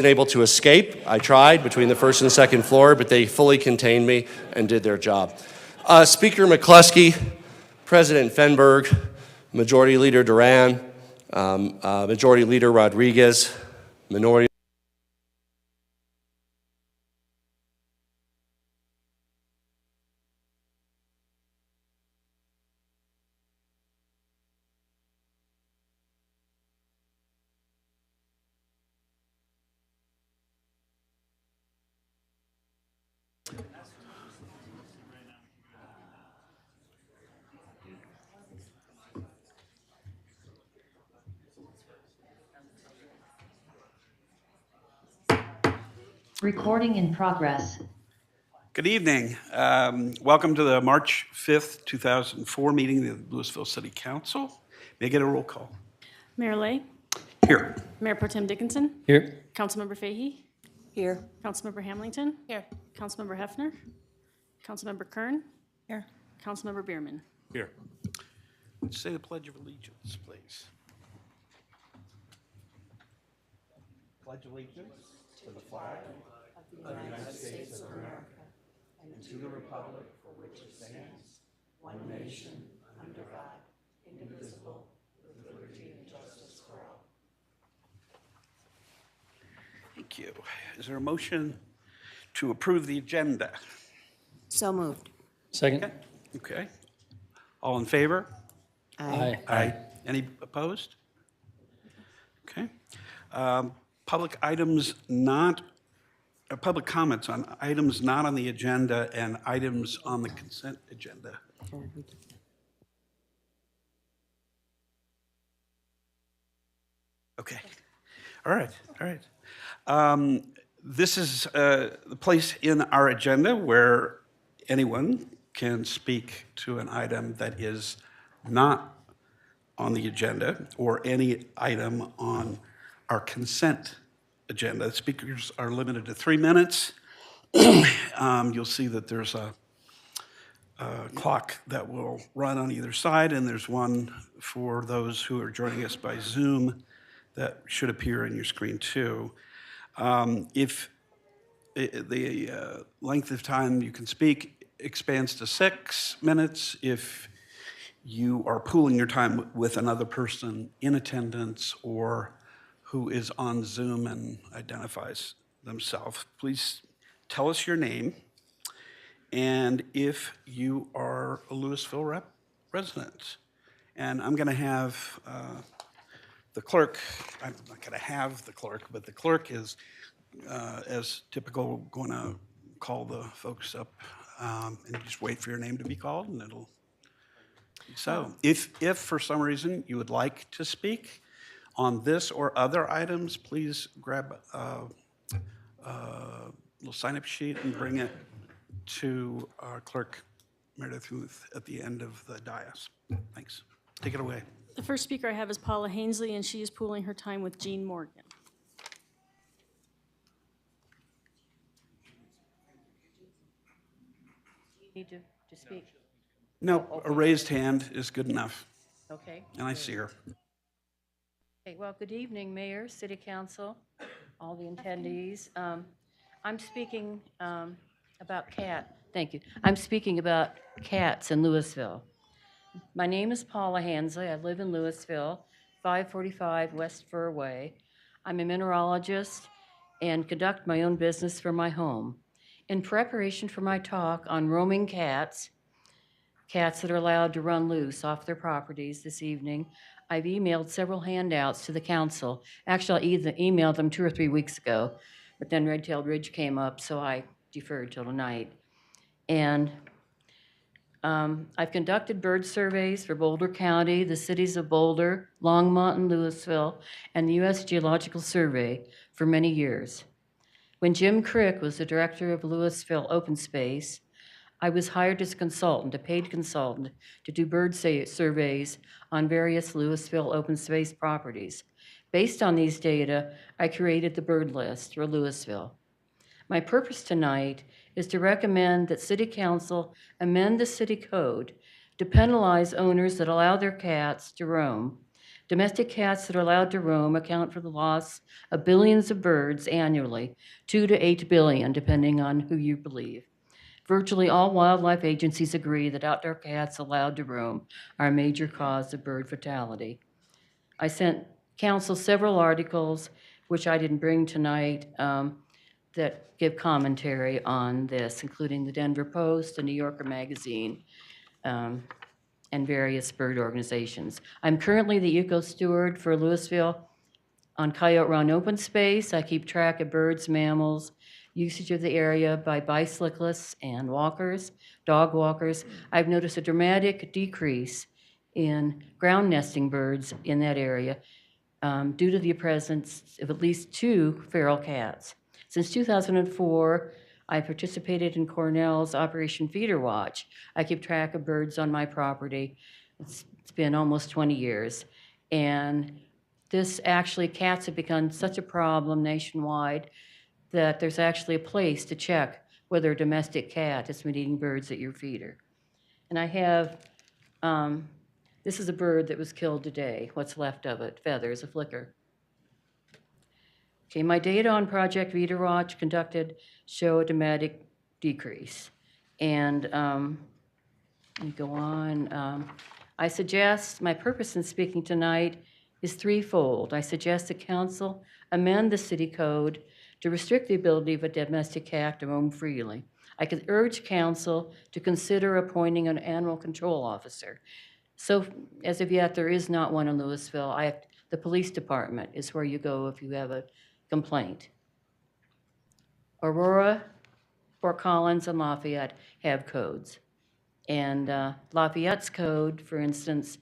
been able to escape. I tried between the first and the second floor, but they fully contained me and did their job. Speaker McCluskey, President Fenberg, Majority Leader Duran, Majority Leader Rodriguez, Minority Recording in progress. Good evening. Welcome to the March 5th, 2004 meeting of the Louisville City Council. May I get a roll call? Mayor Lay, Here. Mayor Pro Tem Dickinson, Here. Councilmember Fahey, Here. Councilmember Hamilton, Here. Councilmember Hefner, Councilmember Kern, Here. Councilmember Bierman. Here. Let's say the Pledge of Allegiance, please. Pledge allegiance to the flag of the United States of America and to the republic for which it stands, one nation, under God, indivisible, with liberty and justice for all. Thank you. Is there a motion to approve the agenda? So moved. Second. Okay. All in favor? Aye. Aye. Any opposed? Okay. Public items not, public comments on items not on the agenda and items on the consent agenda. Okay. All right. All right. This is the place in our agenda where anyone can speak to an item that is not on the agenda or any item on our consent agenda. Speakers are limited to 3 minutes. You'll see that there's a clock that will run on either side, and there's one for those who are joining us by Zoom that should appear on your screen too. If the length of time you can speak expands to 6 minutes, if you are pooling your time with another person in attendance or who is on Zoom and identifies themselves, please tell us your name and if you are a Louisville resident. And I'm going to have the clerk, I'm not going to have the clerk, but the clerk is, as typical, going to call the folks up and just wait for your name to be called, and it'll. So if for some reason you would like to speak on this or other items, please grab a little sign-up sheet and bring it to our clerk, Meredith Huth, at the end of the dais. Thanks. Take it away. The first speaker I have is Paula Hainsley, and she is pooling her time with Jean Morgan. Need to speak? No, a raised hand is good enough, Okay. and I see her. Okay, well, good evening, Mayor, City Council, all the attendees. I'm speaking about thank you. I'm speaking about cats in Louisville. My name is Paula Hansley. I live in Louisville, 545 West Fur Way. I'm a mineralogist and conduct my own business from my home. In preparation for my talk on roaming cats that are allowed to run loose off their properties this evening, I've emailed several handouts to the council. Actually, I emailed them 2 or 3 weeks ago, but then Red-tailed Ridge came up, so I deferred till tonight. And I've conducted bird surveys for Boulder County, the cities of Boulder, Longmont, and Louisville, and the U.S. Geological Survey for many years. When Jim Crick was the director of Louisville Open Space, I was hired as a paid consultant, to do bird surveys on various Louisville open space properties. Based on these data, I created the bird list for Louisville. My purpose tonight is to recommend that City Council amend the city code to penalize owners that allow their cats to roam, Domestic cats that are allowed to roam account for the loss of billions of birds annually, 2 to 8 billion, depending on who you believe. Virtually all wildlife agencies agree that outdoor cats allowed to roam are a major cause of bird fatality. I sent council several articles, which I didn't bring tonight, that give commentary on this, including the Denver Post, the New Yorker Magazine, and various bird organizations. I'm currently the eco steward for Louisville on Coyote Run Open Space. I keep track of birds, mammals, usage of the area by bicyclists and walkers, dog walkers. I've noticed a dramatic decrease in ground nesting birds in that area due to the presence of at least 2 feral cats. Since 2004, I participated in Cornell's Operation Feeder Watch. I keep track of birds on my property. It's been almost 20 years. And this actually, cats have become such a problem nationwide that there's actually a place to check whether a domestic cat has been eating birds at your feeder. And I have, this is a bird that was killed today, what's left of it, feathers, a flicker. Okay, my data on Project Feeder Watch conducted show a dramatic decrease. And let me go on. I suggest, my purpose in speaking tonight is threefold. I suggest the council amend the city code to restrict the ability of a domestic cat to roam freely. I could urge council to consider appointing an animal control officer. So as of yet, there is not one in Louisville. The police department is where you go if you have a complaint. Aurora, Fort Collins, and Lafayette have codes. And Lafayette's code, for instance,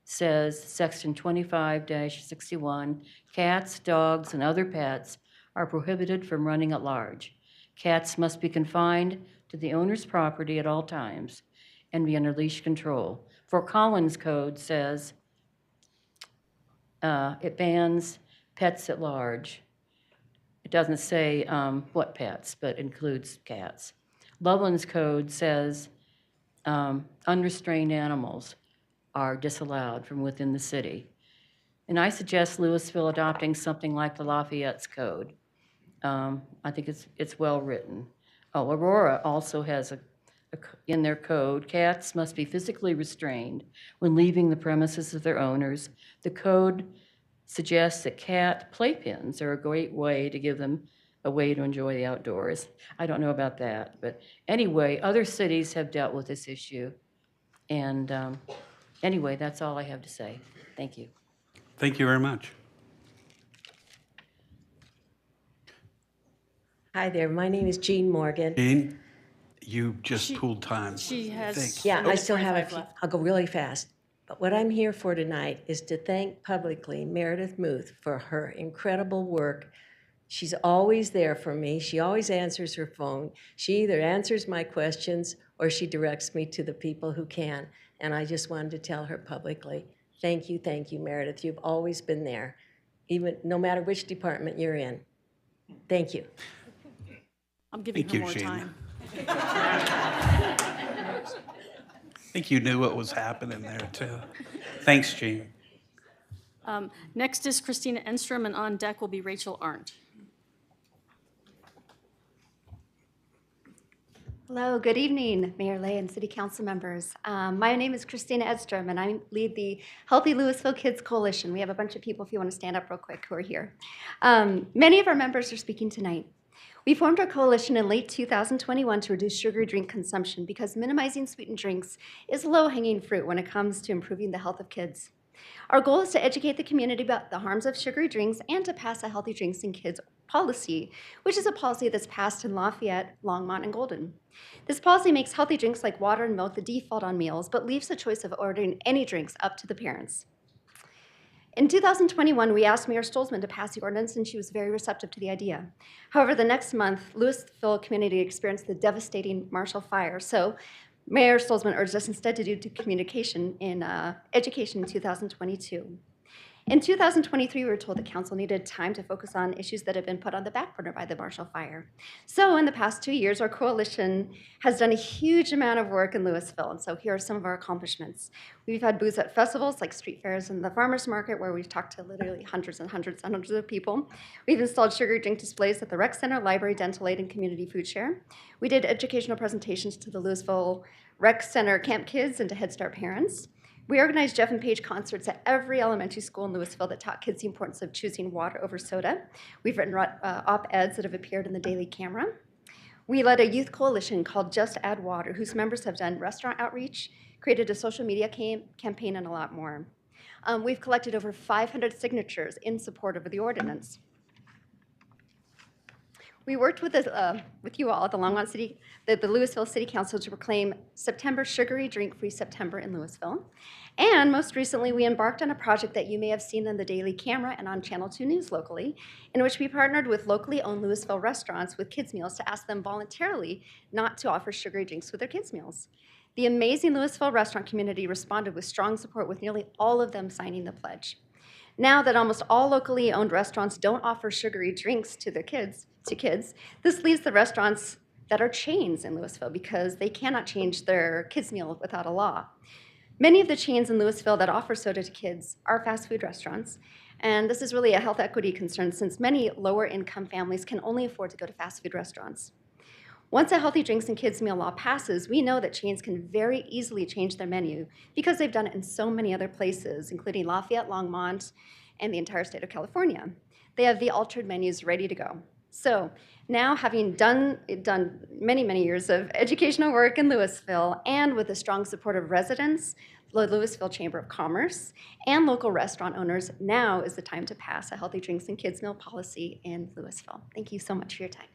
says section 25-61, cats, dogs, and other pets are prohibited from running at large. Cats must be confined to the owner's property at all times and be under leash control. Fort Collins code says it bans pets at large. It doesn't say what pets, but includes cats. Loveland's code says unrestrained animals are disallowed from within the city. And I suggest Louisville adopting something like the Lafayette's code. I think it's well written. Oh, Aurora also has in their code, cats must be physically restrained when leaving the premises of their owners. The code suggests that cat playpens are a great way to give them a way to enjoy the outdoors. I don't know about that, but anyway, other cities have dealt with this issue. And anyway, that's all I have to say. Thank you. Thank you very much. Hi there, my name is Jean Morgan. Jean, you just pulled time. She has. Thanks. Yeah, I still have 25 left. I'll go really fast. But what I'm here for tonight is to thank publicly Meredith Muth for her incredible work. She's always there for me. She always answers her phone. She either answers my questions or she directs me to the people who can. And I just wanted to tell her publicly, thank you, Meredith. You've always been there, even no matter which department you're in. Thank you. I'm giving Thank her you, more Jean. time. I think you knew what was happening there, too. Thanks, Jean. Next is Christina Enstrom, and on deck will be Rachel Arndt. Hello, good evening, Mayor Lay and City Council members. My name is Christina Edstrom, and I lead the Healthy Louisville Kids Coalition. We have a bunch of people, if you want to stand up real quick, who are here. Many of our members are speaking tonight. We formed our coalition in late 2021 to reduce sugary drink consumption because minimizing sweetened drinks is low-hanging fruit when it comes to improving the health of kids. Our goal is to educate the community about the harms of sugary drinks and to pass a healthy drinks in kids policy, which is a policy that's passed in Lafayette, Longmont, and Golden. This policy makes healthy drinks like water and milk the default on meals, but leaves the choice of ordering any drinks up to the parents. In 2021, we asked Mayor Stolzman to pass the ordinance, and she was very receptive to the idea. However, the next month, Louisville community experienced the devastating Marshall Fire, so Mayor Stolzman urged us instead to do communication in education in 2022. In 2023, we were told the council needed time to focus on issues that had been put on the back burner by the Marshall Fire. So in the past 2 years, our coalition has done a huge amount of work in Louisville, and so here are some of our accomplishments. We've had booths at festivals like street fairs and the farmers market, where we've talked to literally hundreds and hundreds and hundreds of people. We've installed sugary drink displays at the rec center, library, dental aid, and community food share. We did educational presentations to the Louisville Rec Center Camp Kids and to Head Start parents. We organized Jeff and Paige concerts at every elementary school in Louisville that taught kids the importance of choosing water over soda. We've written op-eds that have appeared in the Daily Camera. We led a youth coalition called Just Add Water, whose members have done restaurant outreach, created a social media campaign, and a lot more. We've collected over 500 signatures in support of the ordinance. We worked with you all at the the Louisville City Council to proclaim September Sugary Drink-Free September in Louisville. And most recently, we embarked on a project that you may have seen in the Daily Camera and on Channel 2 News locally, in which we partnered with locally owned Louisville restaurants with kids' meals to ask them voluntarily not to offer sugary drinks with their kids' meals. The amazing Louisville restaurant community responded with strong support, with nearly all of them signing the pledge. Now that almost all locally owned restaurants don't offer sugary drinks to their kids, this leaves the restaurants that are chains in Louisville because they cannot change their kids' meal without a law. Many of the chains in Louisville that offer soda to kids are fast food restaurants, and this is really a health equity concern since many lower income families can only afford to go to fast food restaurants. Once a healthy drinks and kids meal law passes, we know that chains can very easily change their menu because they've done it in so many other places, including Lafayette, Longmont, and the entire state of California. They have the altered menus ready to go. So now, having done many, many years of educational work in Louisville, and with the strong support of residents, the Louisville Chamber of Commerce, and local restaurant owners, now is the time to pass a healthy drinks and kids meal policy in Louisville. Thank you so much for your time.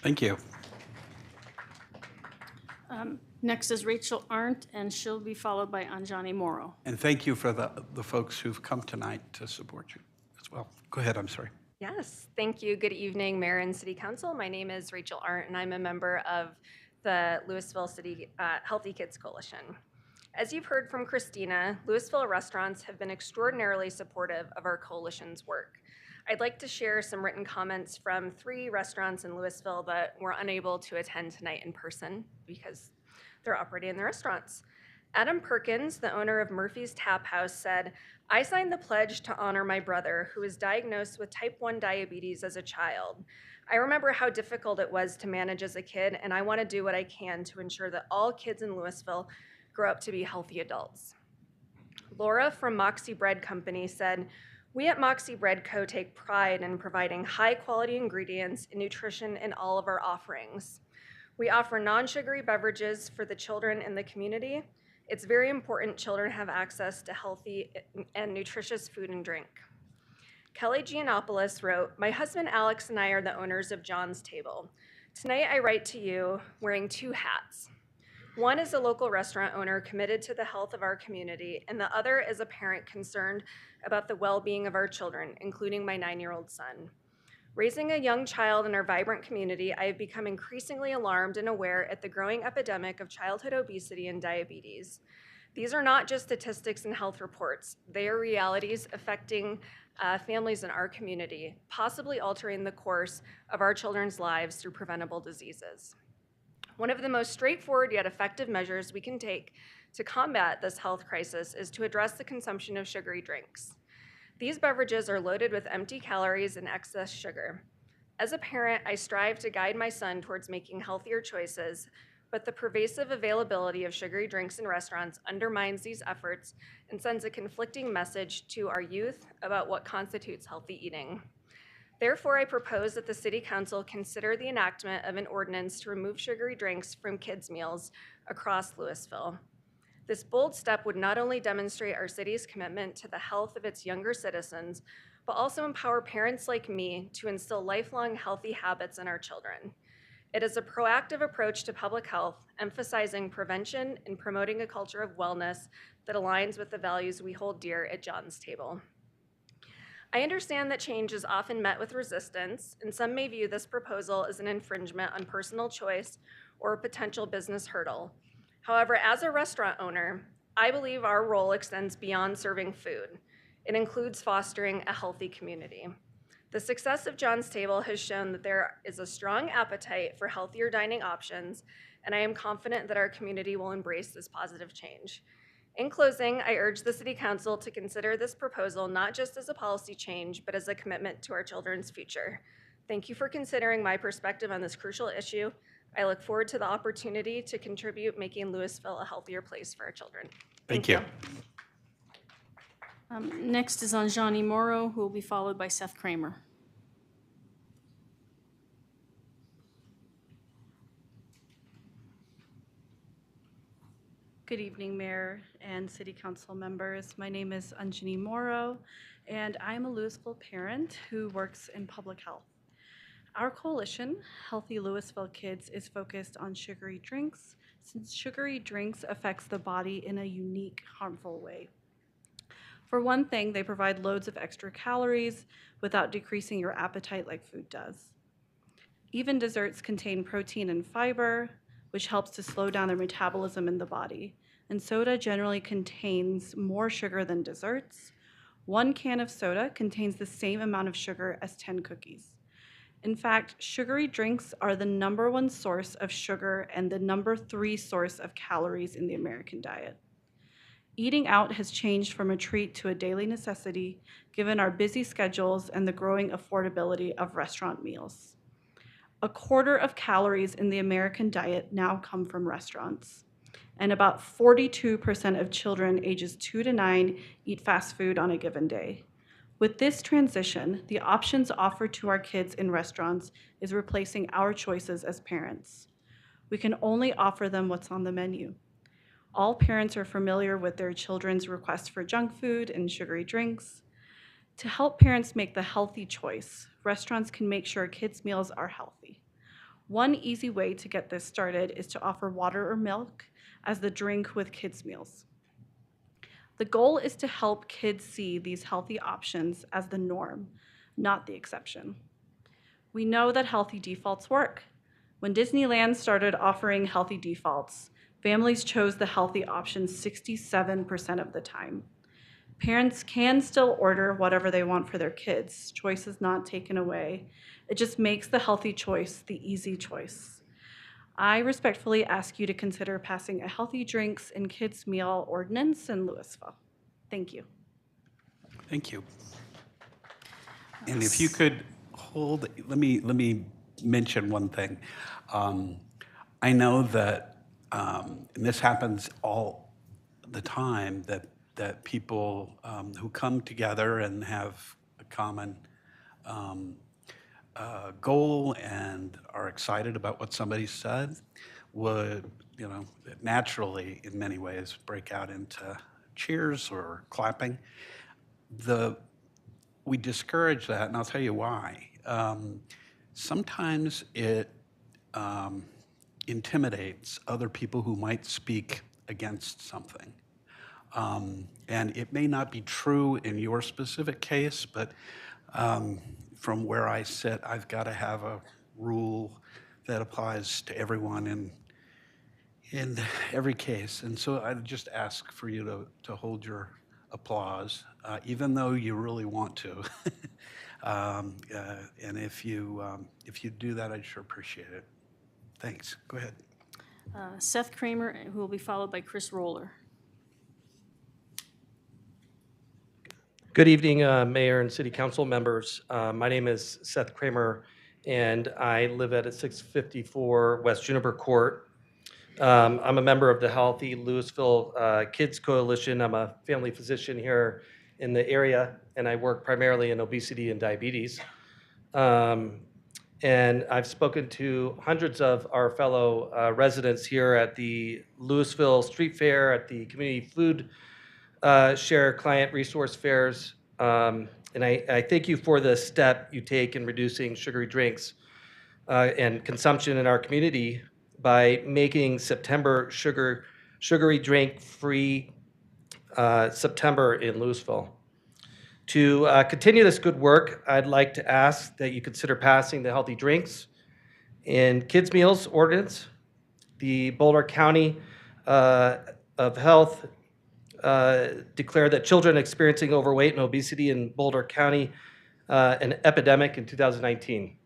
Thank you. Next is Rachel Arndt, and she'll be followed by Anjani Morrow. And thank you for the folks who've come tonight to support you as well. Go ahead, I'm sorry. Yes, thank you. Good evening, Mayor and City Council. My name is Rachel Arndt, and I'm a member of the Louisville City Healthy Kids Coalition. As you've heard from Christina, Louisville restaurants have been extraordinarily supportive of our coalition's work. I'd like to share some written comments from 3 restaurants in Louisville that were unable to attend tonight in person because they're operating in their restaurants. Adam Perkins, the owner of Murphy's Tap House, said, "I signed the pledge to honor my brother who was diagnosed with type 1 diabetes as a child. I remember how difficult it was to manage as a kid, and I want to do what I can to ensure that all kids in Louisville grow up to be healthy adults." Laura from Moxie Bread Company said, "We at Moxie Bread Co. take pride in providing high-quality ingredients and nutrition in all of our offerings. We offer non-sugary beverages for the children in the community. It's very important children have access to healthy and nutritious food and drink." Kelly Giannopoulos wrote, "My husband Alex and I are the owners of John's Table. Tonight I write to you wearing 2 hats. One is a local restaurant owner committed to the health of our community, and the other is a parent concerned about the well-being of our children, including my 9-year-old son. Raising a young child in our vibrant community, I have become increasingly alarmed and aware at the growing epidemic of childhood obesity and diabetes. These are not just statistics and health reports. They are realities affecting families in our community, possibly altering the course of our children's lives through preventable diseases. One of the most straightforward yet effective measures we can take to combat this health crisis is to address the consumption of sugary drinks. These beverages are loaded with empty calories and excess sugar. As a parent, I strive to guide my son towards making healthier choices, but the pervasive availability of sugary drinks in restaurants undermines these efforts and sends a conflicting message to our youth about what constitutes healthy eating. Therefore, I propose that the City Council consider the enactment of an ordinance to remove sugary drinks from kids' meals across Louisville. This bold step would not only demonstrate our city's commitment to the health of its younger citizens, but also empower parents like me to instill lifelong healthy habits in our children. It is a proactive approach to public health, emphasizing prevention and promoting a culture of wellness that aligns with the values we hold dear at John's Table. I understand that change is often met with resistance, and some may view this proposal as an infringement on personal choice or a potential business hurdle. However, as a restaurant owner, I believe our role extends beyond serving food. It includes fostering a healthy community. The success of John's Table has shown that there is a strong appetite for healthier dining options, and I am confident that our community will embrace this positive change. In closing, I urge the City Council to consider this proposal not just as a policy change, but as a commitment to our children's future. Thank you for considering my perspective on this crucial issue. I look forward to the opportunity to contribute making Louisville a healthier place for our children. Thank you. Next is Anjani Morrow, who will be followed by Seth Kramer. Good evening, Mayor and City Council members. My name is Anjani Morrow, and I'm a Louisville parent who works in public health. Our coalition, Healthy Louisville Kids, is focused on sugary drinks, since sugary drinks affects the body in a unique, harmful way. For one thing, they provide loads of extra calories without decreasing your appetite like food does. Even desserts contain protein and fiber, which helps to slow down their metabolism in the body. And soda generally contains more sugar than desserts. 1 can of soda contains the same amount of sugar as 10 cookies. In fact, sugary drinks are the #1 source of sugar and the #3 source of calories in the American diet. Eating out has changed from a treat to a daily necessity, given our busy schedules and the growing affordability of restaurant meals. 1/4 of calories in the American diet now come from restaurants, and about 42% of children ages 2 to 9 eat fast food on a given day. With this transition, the options offered to our kids in restaurants is replacing our choices as parents. We can only offer them what's on the menu. All parents are familiar with their children's requests for junk food and sugary drinks. To help parents make the healthy choice, restaurants can make sure kids' meals are healthy. One easy way to get this started is to offer water or milk as the drink with kids' meals. The goal is to help kids see these healthy options as the norm, not the exception. We know that healthy defaults work. When Disneyland started offering healthy defaults, families chose the healthy option 67% of the time. Parents can still order whatever they want for their kids. Choice is not taken away. It just makes the healthy choice the easy choice. I respectfully ask you to consider passing a healthy drinks and kids meal ordinance in Louisville. Thank you. Thank you. And if you could hold, let me mention one thing. I know that, and this happens all the time, that people who come together and have a common goal and are excited about what somebody said would, naturally, in many ways, break out into cheers or clapping. We discourage that, and I'll tell you why. Sometimes it intimidates other people who might speak against something. And it may not be true in your specific case, but from where I sit, I've got to have a rule that applies to everyone in every case. And so I'd just ask for you to hold your applause, even though you really want to. And if you do that, I'd sure appreciate it. Thanks. Go ahead. Seth Kramer, who will be followed by Chris Roller. Good evening, Mayor and City Council members. My name is Seth Kramer, and I live at 654 West Juniper Court. I'm a member of the Healthy Louisville Kids Coalition. I'm a family physician here in the area, and I work primarily in obesity and diabetes. And I've spoken to hundreds of our fellow residents here at the Louisville Street Fair, at the Community Food Share Client Resource Fairs. And I thank you for the step you take in reducing sugary drinks and consumption in our community by making September sugary drink free September in Louisville. To continue this good work, I'd like to ask that you consider passing the Healthy Drinks and Kids Meals Ordinance. The Boulder County of Health declared that children experiencing overweight and obesity in Boulder County an epidemic in 2019.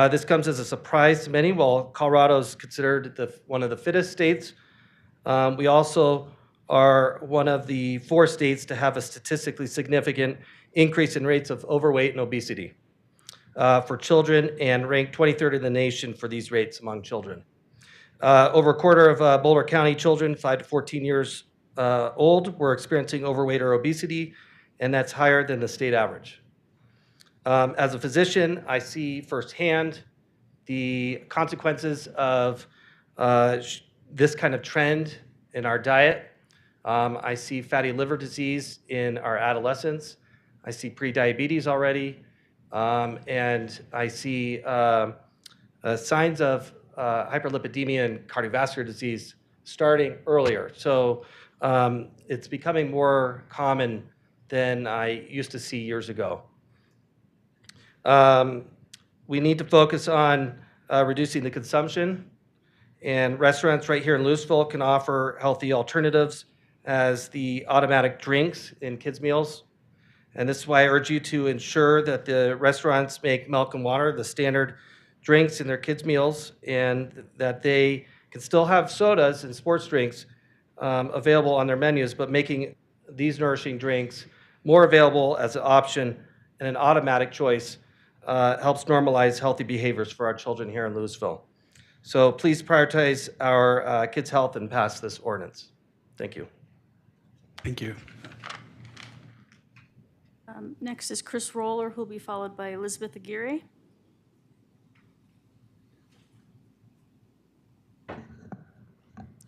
This comes as a surprise to many. While Colorado is considered one of the fittest states, we also are one of the 4 states to have a statistically significant increase in rates of overweight and obesity for children, and ranked 23rd in the nation for these rates among children. Over a quarter of Boulder County children 5 to 14 years old were experiencing overweight or obesity, and that's higher than the state average. As a physician, I see firsthand the consequences of this kind of trend in our diet. I see fatty liver disease in our adolescents. I see prediabetes already, and I see signs of hyperlipidemia and cardiovascular disease starting earlier. So it's becoming more common than I used to see years ago. We need to focus on reducing the consumption, and restaurants right here in Louisville can offer healthy alternatives as the automatic drinks in kids' meals. And this is why I urge you to ensure that the restaurants make milk and water the standard drinks in their kids' meals, and that they can still have sodas and sports drinks available on their menus, but making these nourishing drinks more available as an option and an automatic choice helps normalize healthy behaviors for our children here in Louisville. So please prioritize our kids' health and pass this ordinance. Thank you. Thank you. Next is Chris Roller, who will be followed by Elizabeth Aguirre.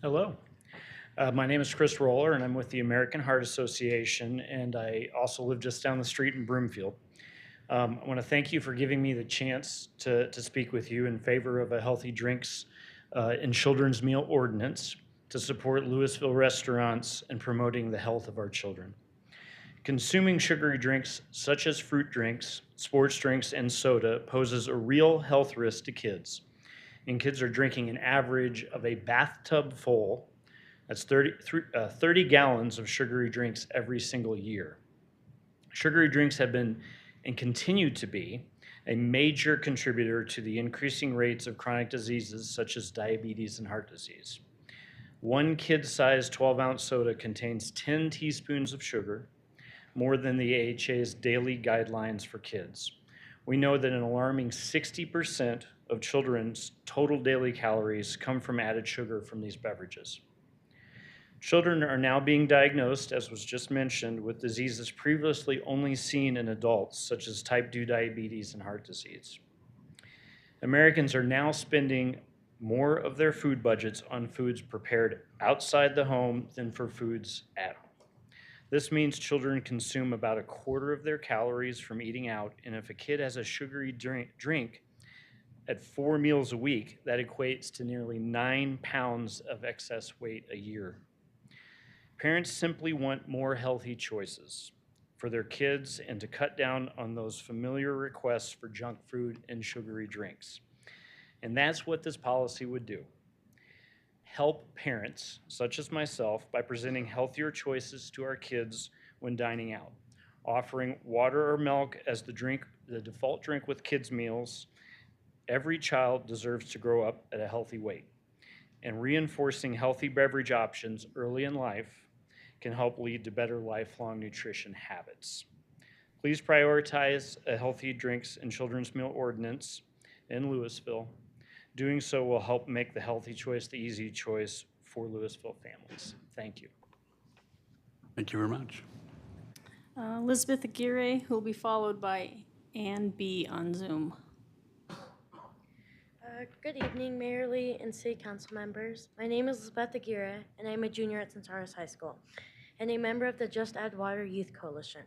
Hello. My name is Chris Roller, and I'm with the American Heart Association, and I also live just down the street in Broomfield. I want to thank you for giving me the chance to speak with you in favor of a healthy drinks and children's meal ordinance to support Louisville restaurants and promoting the health of our children. Consuming sugary drinks such as fruit drinks, sports drinks, and soda poses a real health risk to kids. And kids are drinking an average of a bathtub full, that's 30 gallons of sugary drinks every single year. Sugary drinks have been and continue to be a major contributor to the increasing rates of chronic diseases such as diabetes and heart disease. One kid-sized 12-ounce soda contains 10 teaspoons of sugar, more than the AHA's daily guidelines for kids. We know that an alarming 60% of children's total daily calories come from added sugar from these beverages. Children are now being diagnosed, as was just mentioned, with diseases previously only seen in adults, such as type 2 diabetes and heart disease. Americans are now spending more of their food budgets on foods prepared outside the home than for foods at home. This means children consume about a quarter of their calories from eating out, and if a kid has a sugary drink at 4 meals a week, that equates to nearly 9 pounds of excess weight a year. Parents simply want more healthy choices for their kids and to cut down on those familiar requests for junk food and sugary drinks. And that's what this policy would do. Help parents, such as myself, by presenting healthier choices to our kids when dining out, offering water or milk as the default drink with kids' meals. Every child deserves to grow up at a healthy weight, and reinforcing healthy beverage options early in life can help lead to better lifelong nutrition habits. Please prioritize a healthy drinks and children's meal ordinance in Louisville. Doing so will help make the healthy choice the easy choice for Louisville families. Thank you. Thank you very much. Elizabeth Aguirre, who will be followed by Ann B. on Zoom. Good evening, Mayor Lee and City Council members. My name is Elizabeth Aguirre, and I'm a junior at Centaurus High School and a member of the Just Add Water Youth Coalition.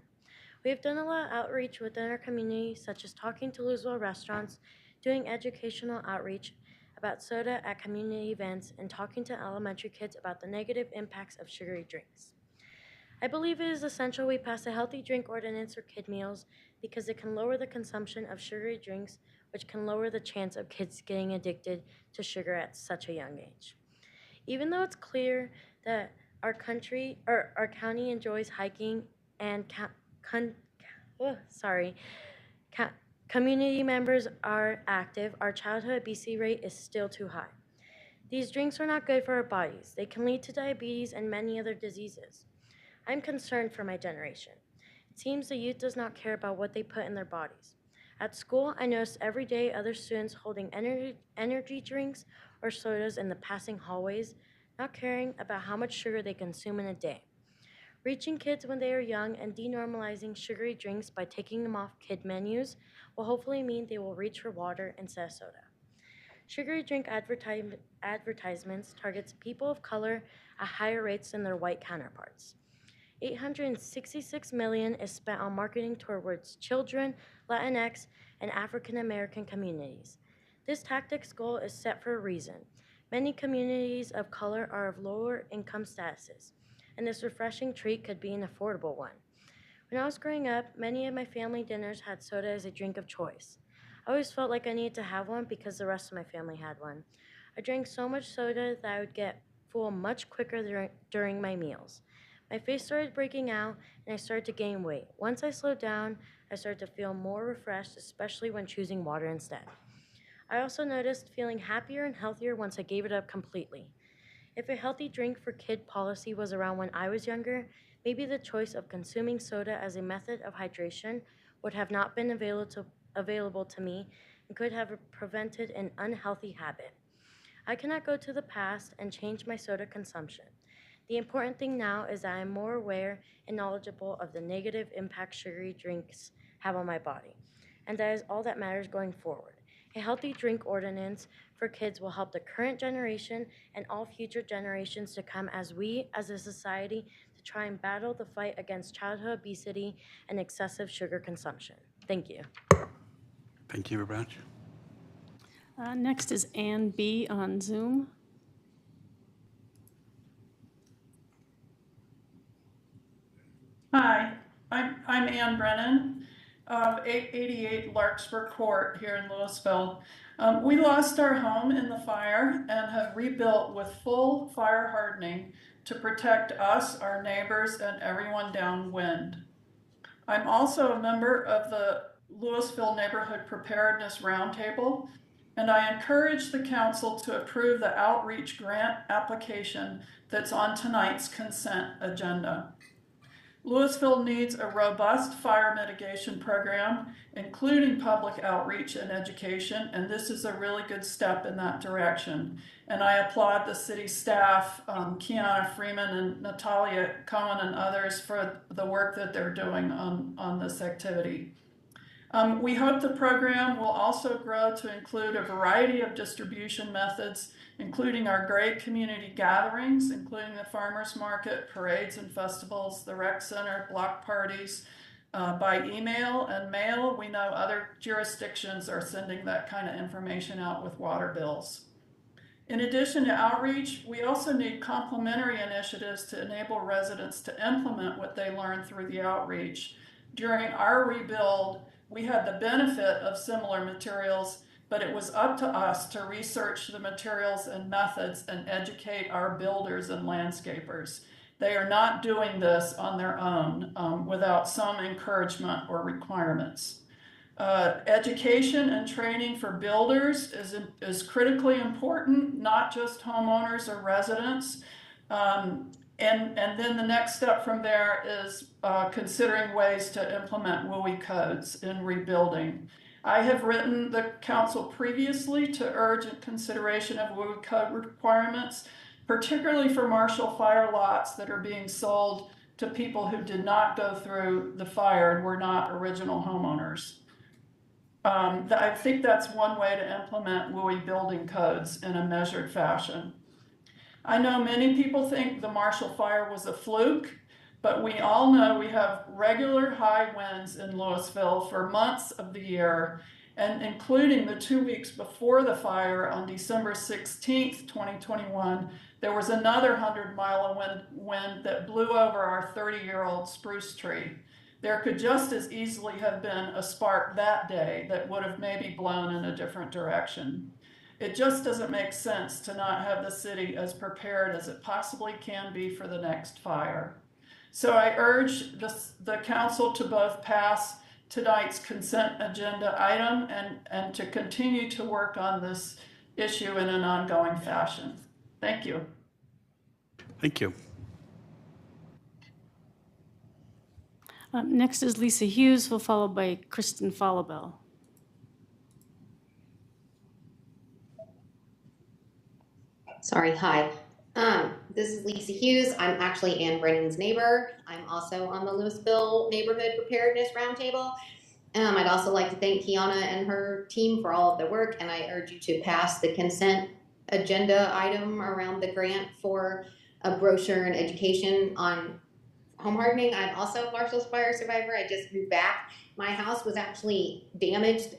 We have done a lot of outreach within our community, such as talking to Louisville restaurants, doing educational outreach about soda at community events, and talking to elementary kids about the negative impacts of sugary drinks. I believe it is essential we pass a healthy drink ordinance for kid meals because it can lower the consumption of sugary drinks, which can lower the chance of kids getting addicted to sugar at such a young age. Even though it's clear that our country or our county enjoys hiking and community members are active, our childhood obesity rate is still too high. These drinks are not good for our bodies. They can lead to diabetes and many other diseases. I'm concerned for my generation. It seems the youth does not care about what they put in their bodies. At school, I noticed every day other students holding energy drinks or sodas in the passing hallways, not caring about how much sugar they consume in a day. Reaching kids when they are young and denormalizing sugary drinks by taking them off kid menus will hopefully mean they will reach for water instead of soda. Sugary drink advertisements targets people of color at higher rates than their white counterparts. $866 million is spent on marketing towards children, Latinx, and African American communities. This tactic's goal is set for a reason. Many communities of color are of lower income statuses, and this refreshing treat could be an affordable one. When I was growing up, many of my family dinners had soda as a drink of choice. I always felt like I needed to have one because the rest of my family had one. I drank so much soda that I would get full much quicker during my meals. My face started breaking out, and I started to gain weight. Once I slowed down, I started to feel more refreshed, especially when choosing water instead. I also noticed feeling happier and healthier once I gave it up completely. If a healthy drink for kid policy was around when I was younger, maybe the choice of consuming soda as a method of hydration would have not been available to me and could have prevented an unhealthy habit. I cannot go to the past and change my soda consumption. The important thing now is that I am more aware and knowledgeable of the negative impact sugary drinks have on my body, and that is all that matters going forward. A healthy drink ordinance for kids will help the current generation and all future generations to come as we, as a society, to try and battle the fight against childhood obesity and excessive sugar consumption. Thank you. Thank you, Branch. Next is Ann B. on Zoom. Hi, I'm Ann Brennan of 888 Larkspur Court here in Louisville. We lost our home in the fire and have rebuilt with full fire hardening to protect us, our neighbors, and everyone downwind. I'm also a member of the Louisville Neighborhood Preparedness Roundtable, and I encourage the council to approve the outreach grant application that's on tonight's consent agenda. Louisville needs a robust fire mitigation program, including public outreach and education, and this is a really good step in that direction. And I applaud the city staff, Kiana Freeman and Natalia Cohen and others for the work that they're doing on this activity. We hope the program will also grow to include a variety of distribution methods, including our great community gatherings, including the farmers market, parades and festivals, the rec center, block parties, by email and mail. We know other jurisdictions are sending that kind of information out with water bills. In addition to outreach, we also need complementary initiatives to enable residents to implement what they learn through the outreach. During our rebuild, we had the benefit of similar materials, but it was up to us to research the materials and methods and educate our builders and landscapers. They are not doing this on their own without some encouragement or requirements. Education and training for builders is critically important, not just homeowners or residents. And then the next step from there is considering ways to implement WUI codes in rebuilding. I have written the council previously to urge consideration of WUI code requirements, particularly for Marshall Fire lots that are being sold to people who did not go through the fire and were not original homeowners. I think that's one way to implement WUI building codes in a measured fashion. I know many people think the Marshall Fire was a fluke, but we all know we have regular high winds in Louisville for months of the year, and including the 2 weeks before the fire on December 16th, 2021, there was another 100-mile wind that blew over our 30-year-old spruce tree. There could just as easily have been a spark that day that would have maybe blown in a different direction. It just doesn't make sense to not have the city as prepared as it possibly can be for the next fire. So I urge the council to both pass tonight's consent agenda item and to continue to work on this issue in an ongoing fashion. Thank you. Thank you. Next is Lisa Hughes, followed by Kristen Follabell. Sorry, hi. This is Lisa Hughes. I'm actually Ann Brennan's neighbor. I'm also on the Louisville Neighborhood Preparedness Roundtable. I'd also like to thank Kiana and her team for all of the work, and I urge you to pass the consent agenda item around the grant for a brochure and education on home hardening. I'm also a Marshall's fire survivor. I just moved back. My house was actually damaged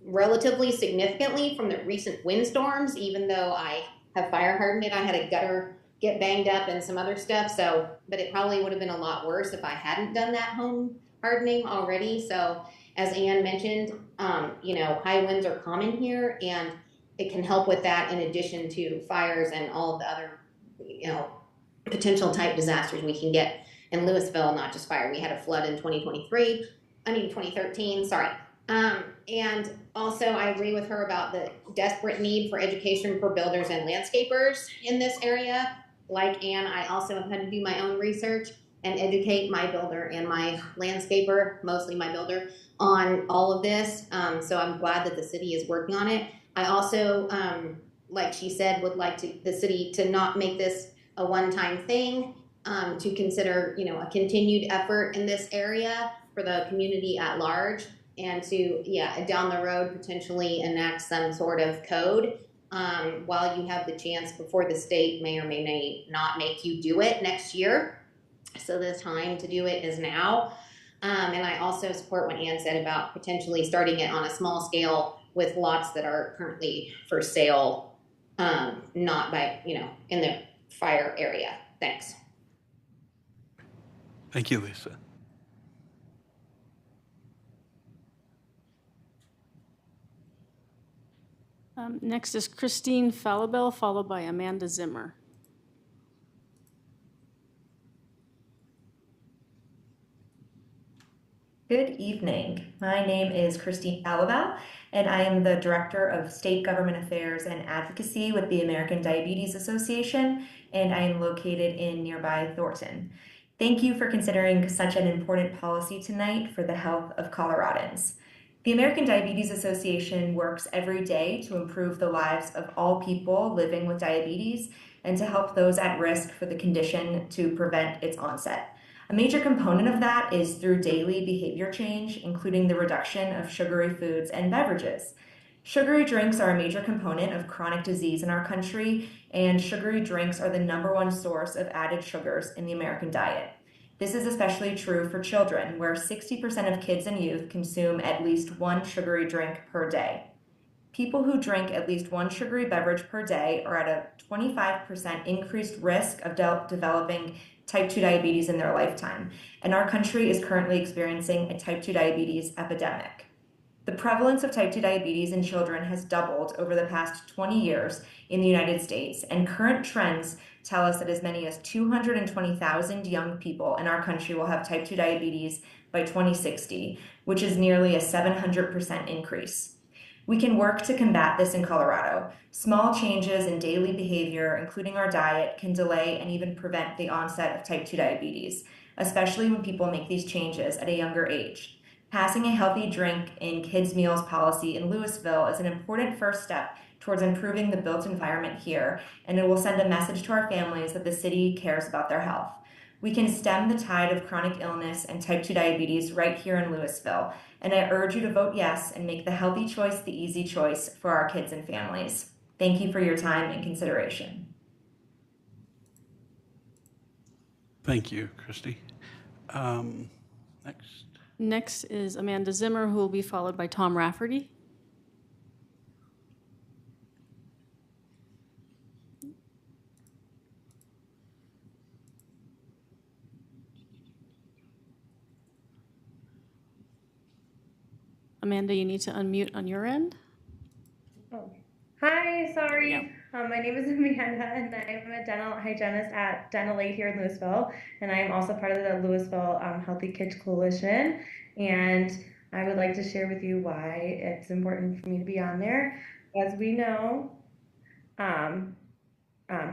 relatively significantly from the recent windstorms, even though I have fire hardened it. I had a gutter get banged up and some other stuff. So, but it probably would have been a lot worse if I hadn't done that home hardening already. So as Ann mentioned, high winds are common here, and it can help with that in addition to fires and all of the other, potential type disasters we can get in Louisville, not just fire. We had a flood in 2013, sorry. And also I agree with her about the desperate need for education for builders and landscapers in this area. Like Ann, I also have had to do my own research and educate my builder and my landscaper, mostly my builder, on all of this. So I'm glad that the city is working on it. I also, like she said, would like the city to not make this a one-time thing, to consider, a continued effort in this area for the community at large, and to, down the road, potentially enact some sort of code while you have the chance before the state may or may not make you do it next year. So the time to do it is now. And I also support what Ann said about potentially starting it on a small scale with lots that are currently for sale, not by, in the fire area. Thanks. Thank you, Lisa. Next is Christine Falabelle, followed by Amanda Zimmer. Good evening. My name is Christine Falabelle, and I am the Director of State Government Affairs and Advocacy with the American Diabetes Association, and I am located in nearby Thornton. Thank you for considering such an important policy tonight for the health of Coloradans. The American Diabetes Association works every day to improve the lives of all people living with diabetes and to help those at risk for the condition to prevent its onset. A major component of that is through daily behavior change, including the reduction of sugary foods and beverages. Sugary drinks are a major component of chronic disease in our country, and sugary drinks are the #1 source of added sugars in the American diet. This is especially true for children, where 60% of kids and youth consume at least one sugary drink per day. People who drink at least one sugary beverage per day are at a 25% increased risk of developing type 2 diabetes in their lifetime, and our country is currently experiencing a type 2 diabetes epidemic. The prevalence of type 2 diabetes in children has doubled over the past 20 years in the United States, and current trends tell us that as many as 220,000 young people in our country will have type 2 diabetes by 2060, which is nearly a 700% increase. We can work to combat this in Colorado. Small changes in daily behavior, including our diet, can delay and even prevent the onset of type 2 diabetes, especially when people make these changes at a younger age. Passing a healthy drink in kids' meals policy in Louisville is an important first step towards improving the built environment here, and it will send a message to our families that the city cares about their health. We can stem the tide of chronic illness and type 2 diabetes right here in Louisville, and I urge you to vote yes and make the healthy choice the easy choice for our kids and families. Thank you for your time and consideration. Thank you, Christy. Next. Next is Amanda Zimmer, who will be followed by Tom Rafferty. Amanda, you need to unmute on your end. Oh, Hi, sorry. My name is Amanda, and I'm a dental hygienist at Dental Aid here in Louisville, and I am also part of the Louisville Healthy Kids Coalition. And I would like to share with you why it's important for me to be on there. As we know, um,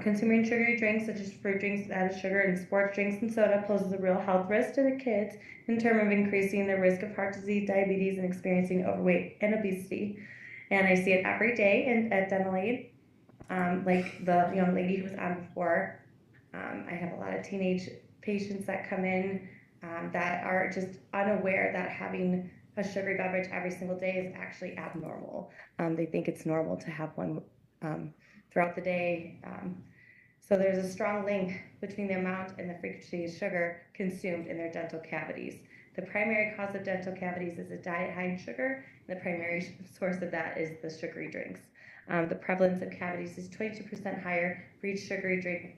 consuming sugary drinks such as fruit drinks that add sugar and sports drinks and soda poses a real health risk to the kids in terms of increasing the risk of heart disease, diabetes, and experiencing overweight and obesity. And I see it every day at Dental Aid. Like the young lady who was on before, I have a lot of teenage patients that come in that are just unaware that having a sugary beverage every single day is actually abnormal. They think it's normal to have one throughout the day. So there's a strong link between the amount and the frequency of sugar consumed in their dental cavities. The primary cause of dental cavities is a diet high in sugar, and the primary source of that is the sugary drinks. The prevalence of cavities is 22% higher for each sugary drink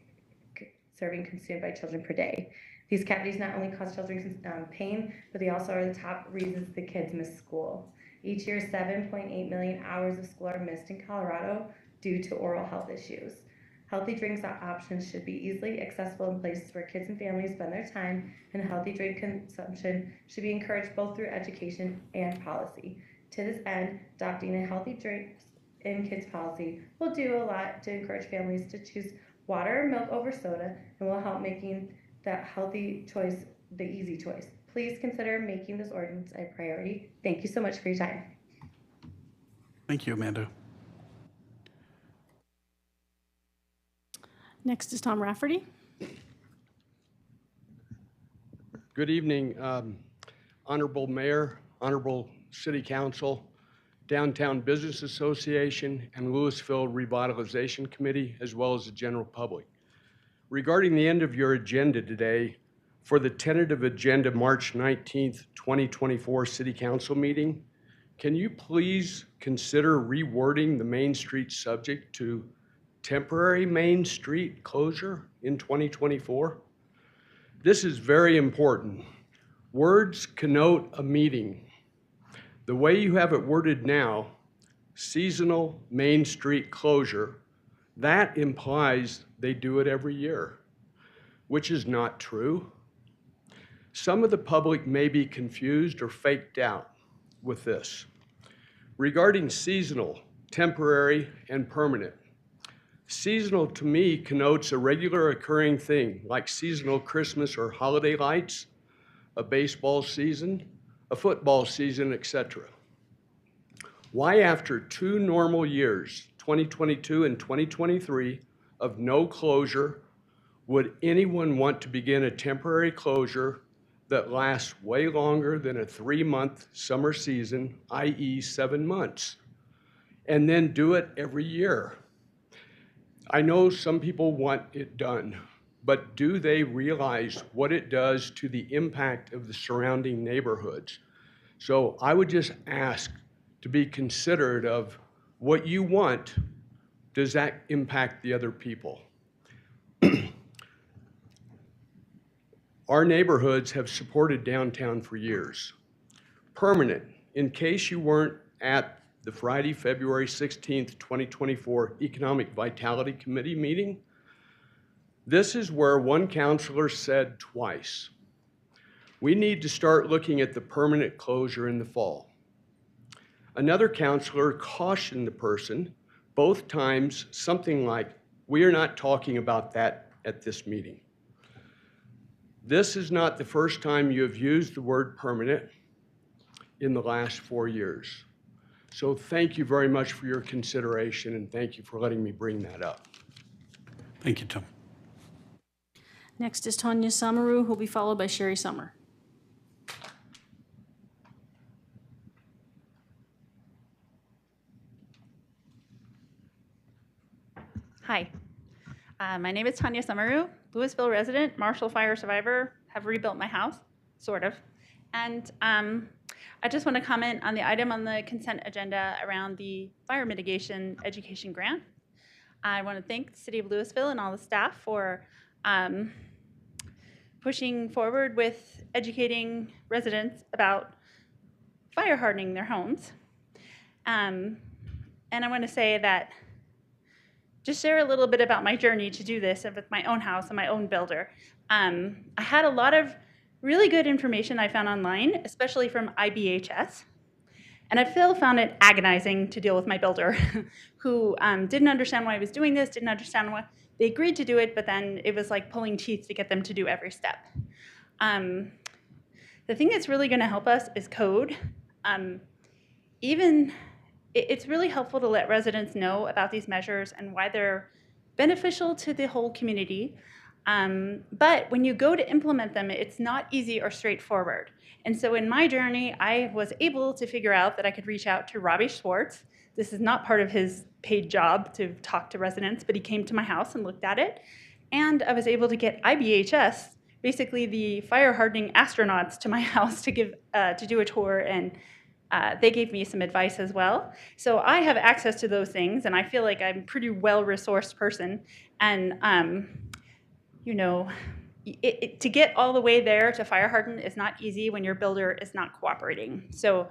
serving consumed by children per day. These cavities not only cause children pain, but they also are the top reasons the kids miss school. Each year, 7.8 million hours of school are missed in Colorado due to oral health issues. Healthy drinks options should be easily accessible in places where kids and families spend their time, and healthy drink consumption should be encouraged both through education and policy. To this end, adopting a healthy drinks in kids policy will do a lot to encourage families to choose water or milk over soda, and will help making that healthy choice the easy choice. Please consider making this ordinance a priority. Thank you so much for your time. Thank you, Amanda. Next is Tom Rafferty. Good evening, Honorable Mayor, Honorable City Council, Downtown Business Association, and Louisville Revitalization Committee, as well as the general public. Regarding the end of your agenda today, for the tentative agenda March 19th, 2024 City Council meeting, can you please consider rewording the Main Street subject to temporary Main Street closure in 2024? This is very important. Words connote a meaning. The way you have it worded now, seasonal Main Street closure, that implies they do it every year, which is not true. Some of the public may be confused or faked out with this. Regarding seasonal, temporary, and permanent, seasonal to me connotes a regular occurring thing like seasonal Christmas or holiday lights, a baseball season, a football season, etc. Why after 2 normal years, 2022 and 2023, of no closure, would anyone want to begin a temporary closure that lasts way longer than a 3-month summer season, i.e. 7 months, and then do it every year? I know some people want it done, but do they realize what it does to the impact of the surrounding neighborhoods? So I would just ask to be considerate of what you want. Does that impact the other people? Our neighborhoods have supported downtown for years. Permanent, in case you weren't at the Friday, February 16th, 2024 Economic Vitality Committee meeting, this is where one counselor said twice, we need to start looking at the permanent closure in the fall. Another counselor cautioned the person both times something like, we are not talking about that at this meeting. This is not the first time you have used the word permanent in the last 4 years. So thank you very much for your consideration, and thank you for letting me bring that up. Thank you, Tom. Next is Tanya Samaru, who will be followed by Sherry Summer. Hi, my name is Tanya Samaru, Louisville resident, Marshall Fire survivor, have rebuilt my house, sort of. And I just want to comment on the item on the consent agenda around the fire mitigation education grant. I want to thank the City of Louisville and all the staff for pushing forward with educating residents about fire hardening their homes. And And I want to say that, just share a little bit about my journey to do this with my own house and my own builder. I had a lot of really good information I found online, especially from IBHS. And I still found it agonizing to deal with my builder, who didn't understand why I was doing this, didn't understand why they agreed to do it, but then it was like pulling teeth to get them to do every step. The thing that's really going to help us is code. It's really helpful to let residents know about these measures and why they're beneficial to the whole community. But when you go to implement them, it's not easy or straightforward. And so in my journey, I was able to figure out that I could reach out to Robbie Schwartz. This is not part of his paid job to talk to residents, but he came to my house and looked at it. And I was able to get IBHS, basically the fire hardening astronauts, to my house to do a tour, and they gave me some advice as well. So I have access to those things, and I feel like I'm a pretty well-resourced person. And to get all the way there to fire harden is not easy when your builder is not cooperating. So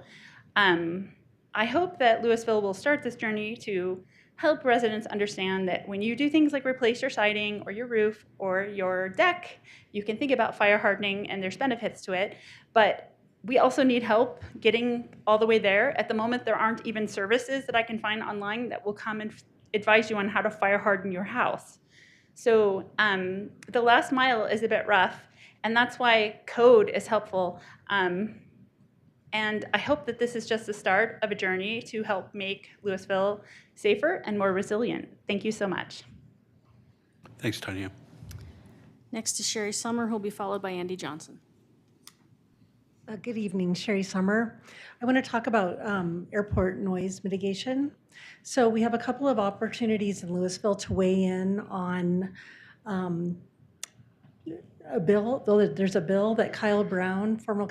I hope that Louisville will start this journey to help residents understand that when you do things like replace your siding or your roof or your deck, you can think about fire hardening, and there's benefits to it. But we also need help getting all the way there. At the moment, there aren't even services that I can find online that will come and advise you on how to fire harden your house. So the last mile is a bit rough, and that's why code is helpful. And I hope that this is just the start of a journey to help make Louisville safer and more resilient. Thank you so much. Thanks, Tanya. Next is Sherry Summer, who'll be followed by Andy Johnson. Good evening, Sherry Summer. I want to talk about airport noise mitigation. So we have a couple of opportunities in Louisville to weigh in on a bill. There's a bill that Kyle Brown, former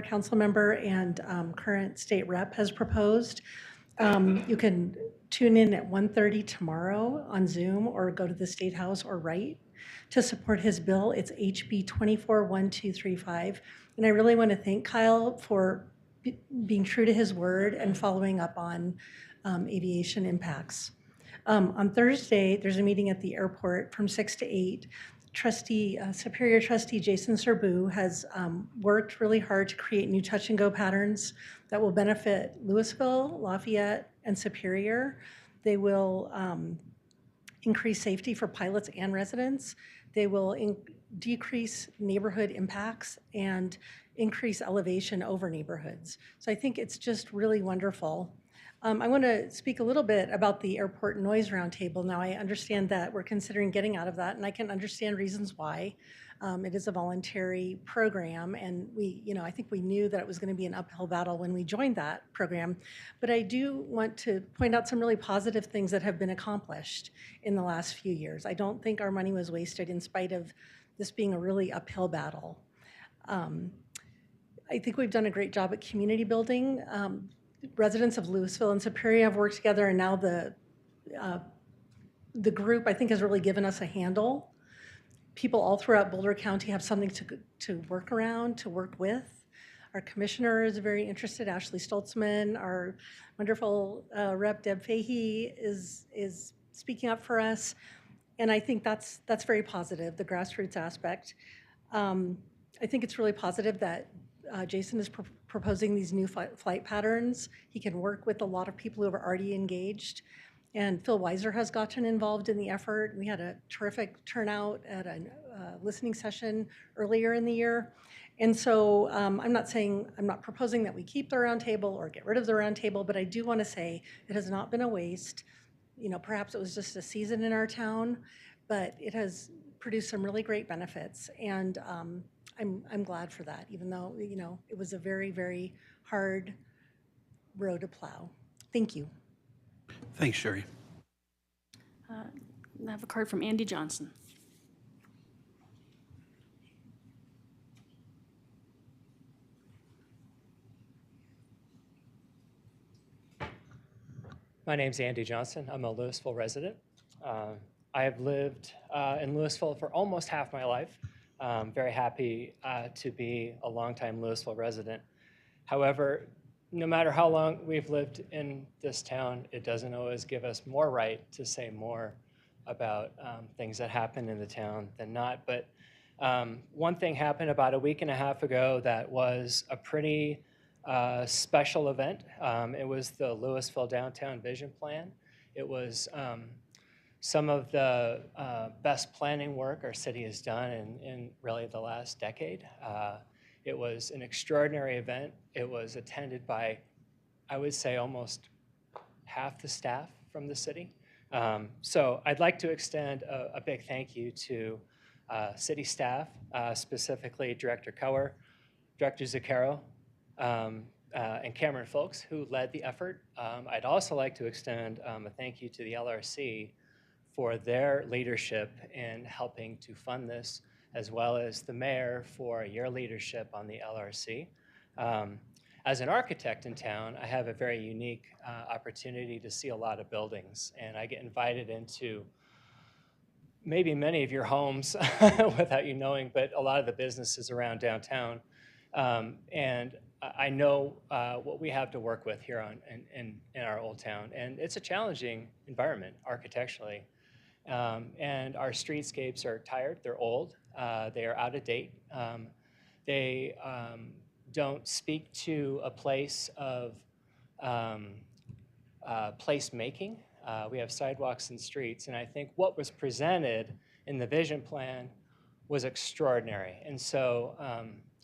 council member and current state rep, has proposed. You can tune in at 1:30 tomorrow on Zoom, or go to the State House or write to support his bill. It's HB 241235. And I really want to thank Kyle for being true to his word and following up on aviation impacts. On Thursday, there's a meeting at the airport from 6 to 8. Superior Trustee Jason Serbu has worked really hard to create new touch and go patterns that will benefit Louisville, Lafayette, and Superior. They will increase safety for pilots and residents. They will decrease neighborhood impacts and increase elevation over neighborhoods. So I think it's just really wonderful. I want to speak a little bit about the airport noise roundtable. Now, I understand that we're considering getting out of that, and I can understand reasons why. It is a voluntary program, and I think we knew that it was going to be an uphill battle when we joined that program. But I do want to point out some really positive things that have been accomplished in the last few years. I don't think our money was wasted in spite of this being a really uphill battle. I think we've done a great job at community building. Residents of Louisville and Superior have worked together, and now the group, I think, has really given us a handle. People all throughout Boulder County have something to work around, to work with. Our commissioner is very interested. Ashley Stoltzman, our wonderful Rep. Deb Fahey is speaking up for us, and I think that's very positive, the grassroots aspect. I think it's really positive that Jason is proposing these new flight patterns. He can work with a lot of people who have already engaged. And Phil Weiser has gotten involved in the effort. We had a terrific turnout at a listening session earlier in the year. And so I'm not proposing that we keep the roundtable or get rid of the roundtable, but I do want to say it has not been a waste. Perhaps it was just a season in our town, but it has produced some really great benefits. And I'm glad for that, even though, it was a very, very hard road to plow. Thank you. Thanks, Sherry. I have a card from Andy Johnson. My name's Andy Johnson. I'm a Louisville resident. I have lived in Louisville for almost half my life. Very happy to be a longtime Louisville resident. However, no matter how long we've lived in this town, it doesn't always give us more right to say more about things that happen in the town than not. But one thing happened about a week and a half ago that was a pretty special event. It was the Louisville Downtown Vision Plan. It was some of the best planning work our city has done in really the last decade. It was an extraordinary event. It was attended by, I would say, almost half the staff from the city. So I'd like to extend a big thank you to city staff, specifically Director Cower, Director Zuccaro, and Cameron Folks, who led the effort. I'd also like to extend a thank you to the LRC for their leadership in helping to fund this, as well as the mayor for your leadership on the LRC. As an architect in town, I have a very unique opportunity to see a lot of buildings, and I get invited into maybe many of your homes without you knowing, but a lot of the businesses around downtown. And I know what we have to work with here in our old town, and it's a challenging environment architecturally. And our streetscapes are tired, they're old, they are out of date. They don't speak to a place of place making. We have sidewalks and streets, and I think what was presented in the vision plan was extraordinary. And so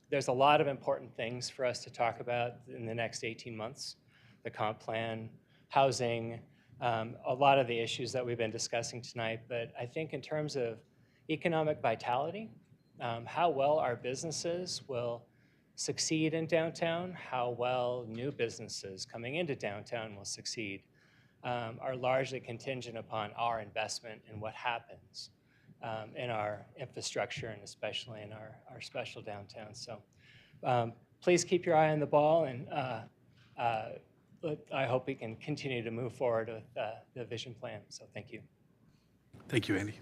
there's a lot of important things for us to talk about in the next 18 months, the comp plan, housing, a lot of the issues that we've been discussing tonight. But I think in terms of economic vitality, how well our businesses will succeed in downtown, how well new businesses coming into downtown will succeed, are largely contingent upon our investment in what happens in our infrastructure and especially in our special downtown. So please keep your eye on the ball, and I hope we can continue to move forward with the vision plan. So thank you. Thank you, Andy.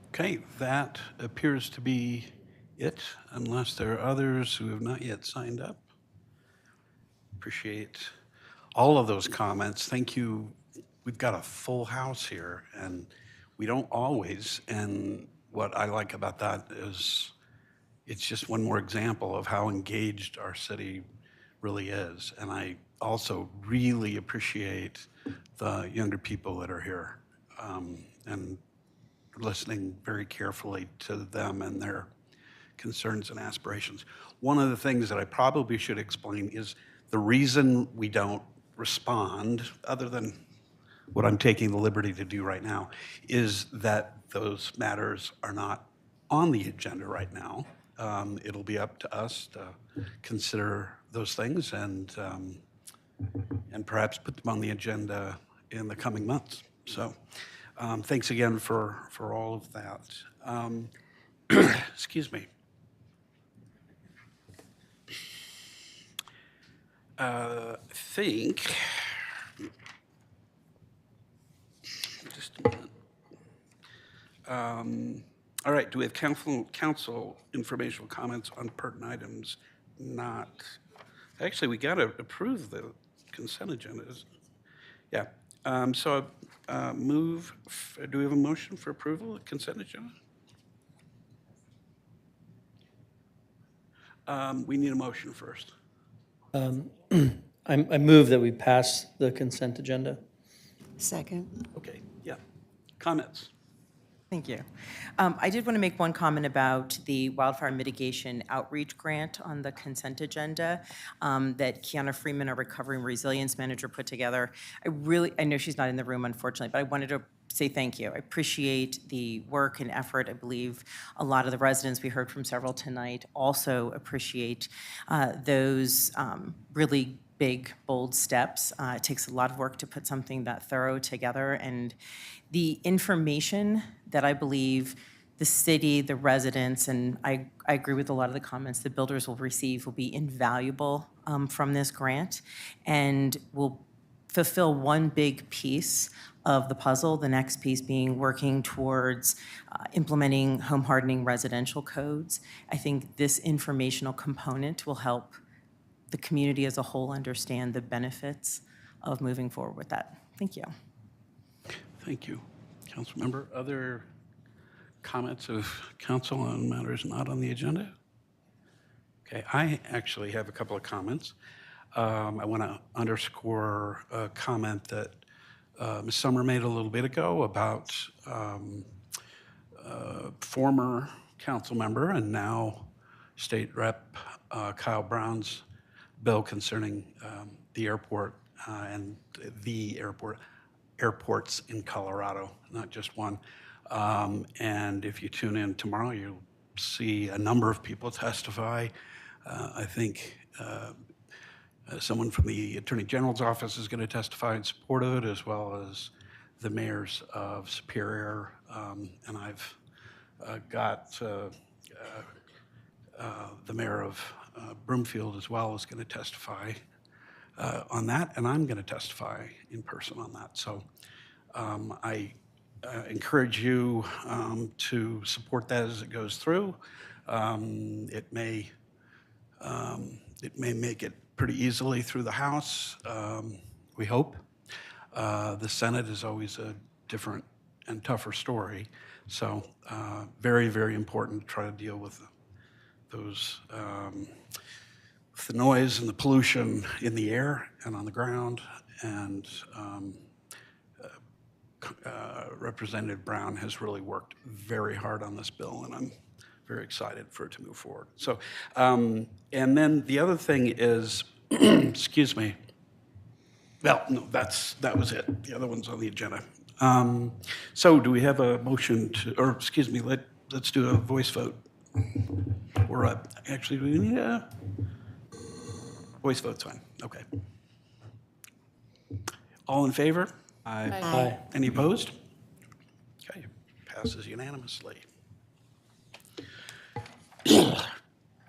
Okay, that appears to be it, unless there are others who have not yet signed up. Appreciate all of those comments. Thank you. We've got a full house here, and we don't always, and what I like about that is it's just one more example of how engaged our city really is. And I also really appreciate the younger people that are here, and listening very carefully to them and their concerns and aspirations. One of the things that I probably should explain is the reason we don't respond, other than what I'm taking the liberty to do right now, is that those matters are not on the agenda right now. It'll be up to us to consider those things and perhaps put them on the agenda in the coming months. So thanks again for all of that. Excuse me. I think, just a minute. All right, do we have council informational comments on pertinent items? Not. Actually, we got to approve the consent agendas. Yeah. So move, do we have a motion for approval of consent agenda? We need a motion first. I move that we pass the consent agenda. Second. Okay, yeah. Comments? Thank you. I did want to make one comment about the wildfire mitigation outreach grant on the consent agenda that Kiana Freeman, our Recovery and Resilience Manager, put together. I know she's not in the room, unfortunately, but I wanted to say thank you. I appreciate the work and effort. I believe a lot of the residents, we heard from several tonight, also appreciate those really big, bold steps. It takes a lot of work to put something that thorough together, and the information that I believe the city, the residents, and I agree with a lot of the comments the builders will receive will be invaluable from this grant, and will fulfill one big piece of the puzzle. The next piece being working towards implementing home hardening residential codes. I think this informational component will help the community as a whole understand the benefits of moving forward with that. Thank you. Thank you. Councilmember, other comments of council on matters not on the agenda? Okay, I actually have a couple of comments. I want to underscore a comment that Ms. Summer made a little bit ago about former council member and now State Rep Kyle Brown's bill concerning the airport and the airports in Colorado, not just one. And if you tune in tomorrow, you'll see a number of people testify. I think someone from the Attorney General's office is going to testify in support of it, as well as the mayors of Superior. And I've got the mayor of Broomfield as well is going to testify on that, and I'm going to testify in person on that. So I encourage you to support that as it goes through. It may make it pretty easily through the House, we hope. The Senate is always a different and tougher story. So very, very important to try to deal with those, the noise and the pollution in the air and on the ground. And Representative Brown has really worked very hard on this bill, and I'm very excited for it to move forward. So, and then the other thing is, excuse me. Well, no, that was it. The other one's on the agenda. So do we have a motion to, or excuse me, let's do a voice vote. Or actually, do we need a voice vote's fine. Okay. All in favor? Aye. Aye. Any opposed? Okay, passes unanimously.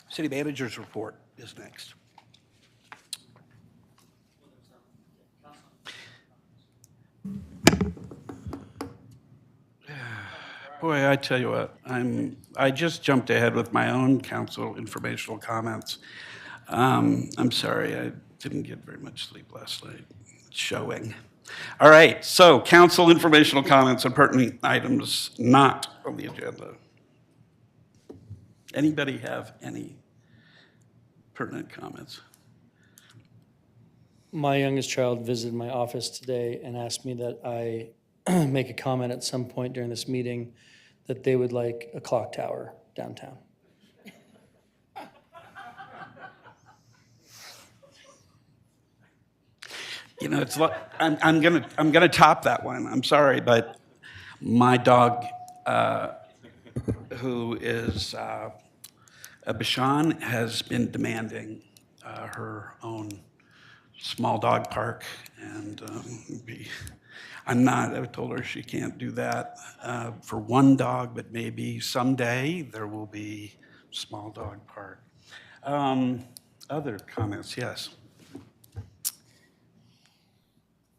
City manager's report is next. Boy, I tell you what, I just jumped ahead with my own council informational comments. I'm sorry, I didn't get very much sleep last night. It's showing. All right, so council informational comments on pertinent items not on the agenda. Anybody have any pertinent comments? My youngest child visited my office today and asked me that I make a comment at some point during this meeting that they would like a clock tower downtown. You know, it's like I'm gonna top that one. I'm sorry, but my dog, who is Bashan, has been demanding her own small dog park, and I've told her she can't do that for one dog, but maybe someday there will be small dog park. Other comments? Yes.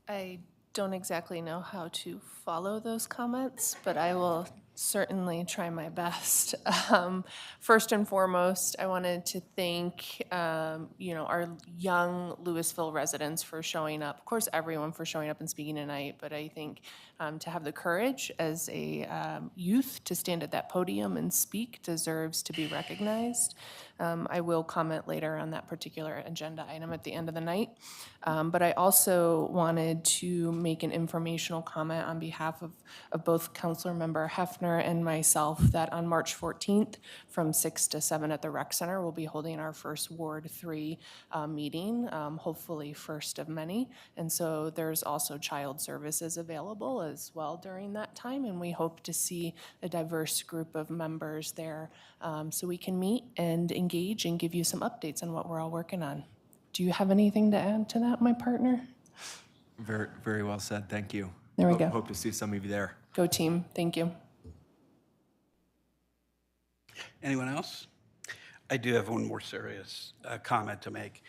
I don't exactly know how to follow those comments, but I will certainly try my best. First and foremost, I wanted to thank our young Louisville residents for showing up. Of course, everyone for showing up and speaking tonight, but I think to have the courage as a youth to stand at that podium and speak deserves to be recognized. I will comment later on that particular agenda item at the end of the night. But I also wanted to make an informational comment on behalf of both Councilor Member Hefner and myself that on March 14th from 6 to 7 at the Rec Center, we'll be holding our first Ward 3 meeting, hopefully first of many. And so there's also child services available as well during that time. And we hope to see a diverse group of members there so we can meet and engage and give you some updates on what we're all working on. Do you have anything to add to that, my partner? Very, very well said. Thank you. There we go. Hope to see some of you there. Go team. Thank you. Anyone else? I do have one more serious comment to make.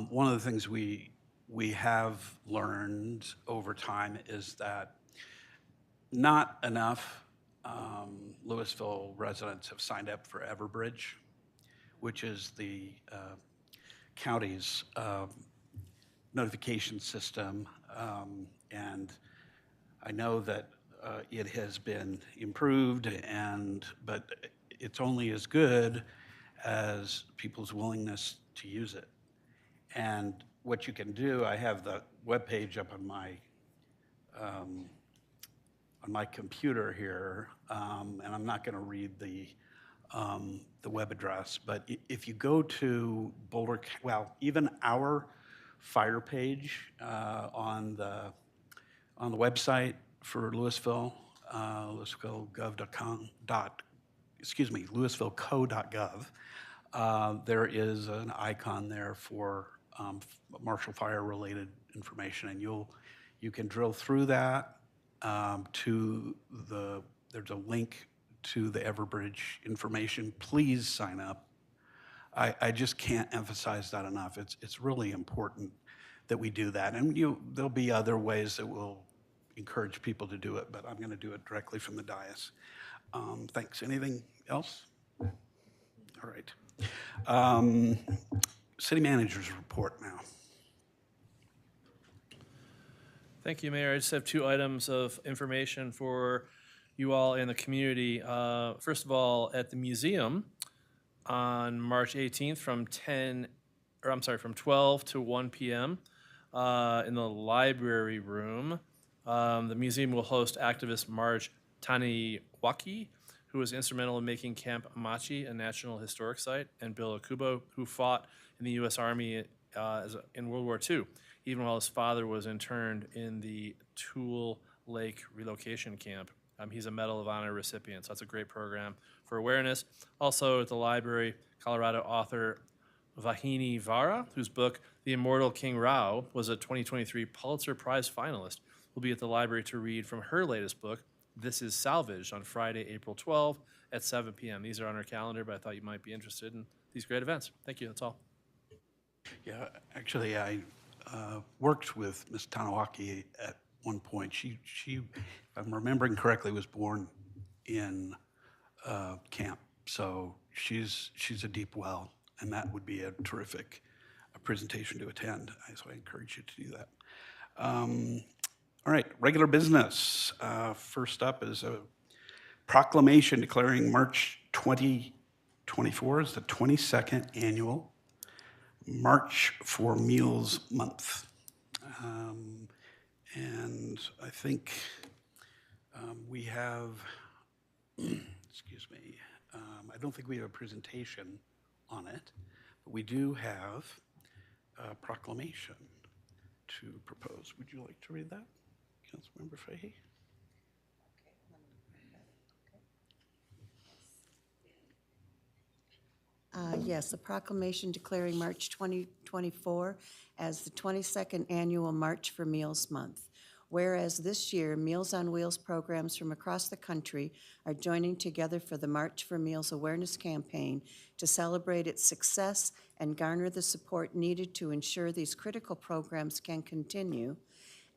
One of the things we we have learned over time is that not enough Louisville residents have signed up for Everbridge, which is the county's notification system. And I know that it has been improved, but it's only as good as people's willingness to use it. And what you can do, I have the webpage up on my computer here, and I'm not going to read the web address, but if you go to Boulder, well, even our fire page on the website for Louisville, louisvilleco.gov, there is an icon there for Marshall Fire related information, and you can drill through that there's a link to the Everbridge information. Please sign up. I just can't emphasize that enough. It's really important that we do that. And there'll be other ways that we'll encourage people to do it, but I'm going to do it directly from the dais. Thanks. Anything else? All right. City manager's report now. Thank you, Mayor. I just have 2 items of information for you all in the community. First of all, at the museum on March 18th from 12 to 1 p.m. In the library room, the museum will host activist Marge Taniwaki, who was instrumental in making Camp Amachi a National Historic Site, and Bill Akubo, who fought in the U.S. Army in World War II, even while his father was interned in the Tule Lake relocation camp. He's a Medal of Honor recipient, so that's a great program for awareness. Also at the library, Colorado author Vahini Vara, whose book, The Immortal King Rao, was a 2023 Pulitzer Prize finalist, will be at the library to read from her latest book, This Is Salvaged, on Friday, April 12 at 7 p.m. These are on her calendar, but I thought you might be interested in these great events. Thank you, that's all. Yeah, actually, I worked with Ms. Tanawaki at one point. She, if I'm remembering correctly, was born in camp. So she's a deep well, and that would be a terrific presentation to attend. So I encourage you to do that. All right, regular business. First up is a proclamation declaring March 2024 as the 22nd annual March for Meals Month. And I think we have, excuse me, I don't think we have a presentation on it, but we do have a proclamation to propose. Would you like to read that, Councilmember Fahey? Yes, a proclamation declaring March 2024 as the 22nd Annual March for Meals Month. Whereas this year, Meals on Wheels programs from across the country are joining together for the March for Meals awareness campaign to celebrate its success and garner the support needed to ensure these critical programs can continue.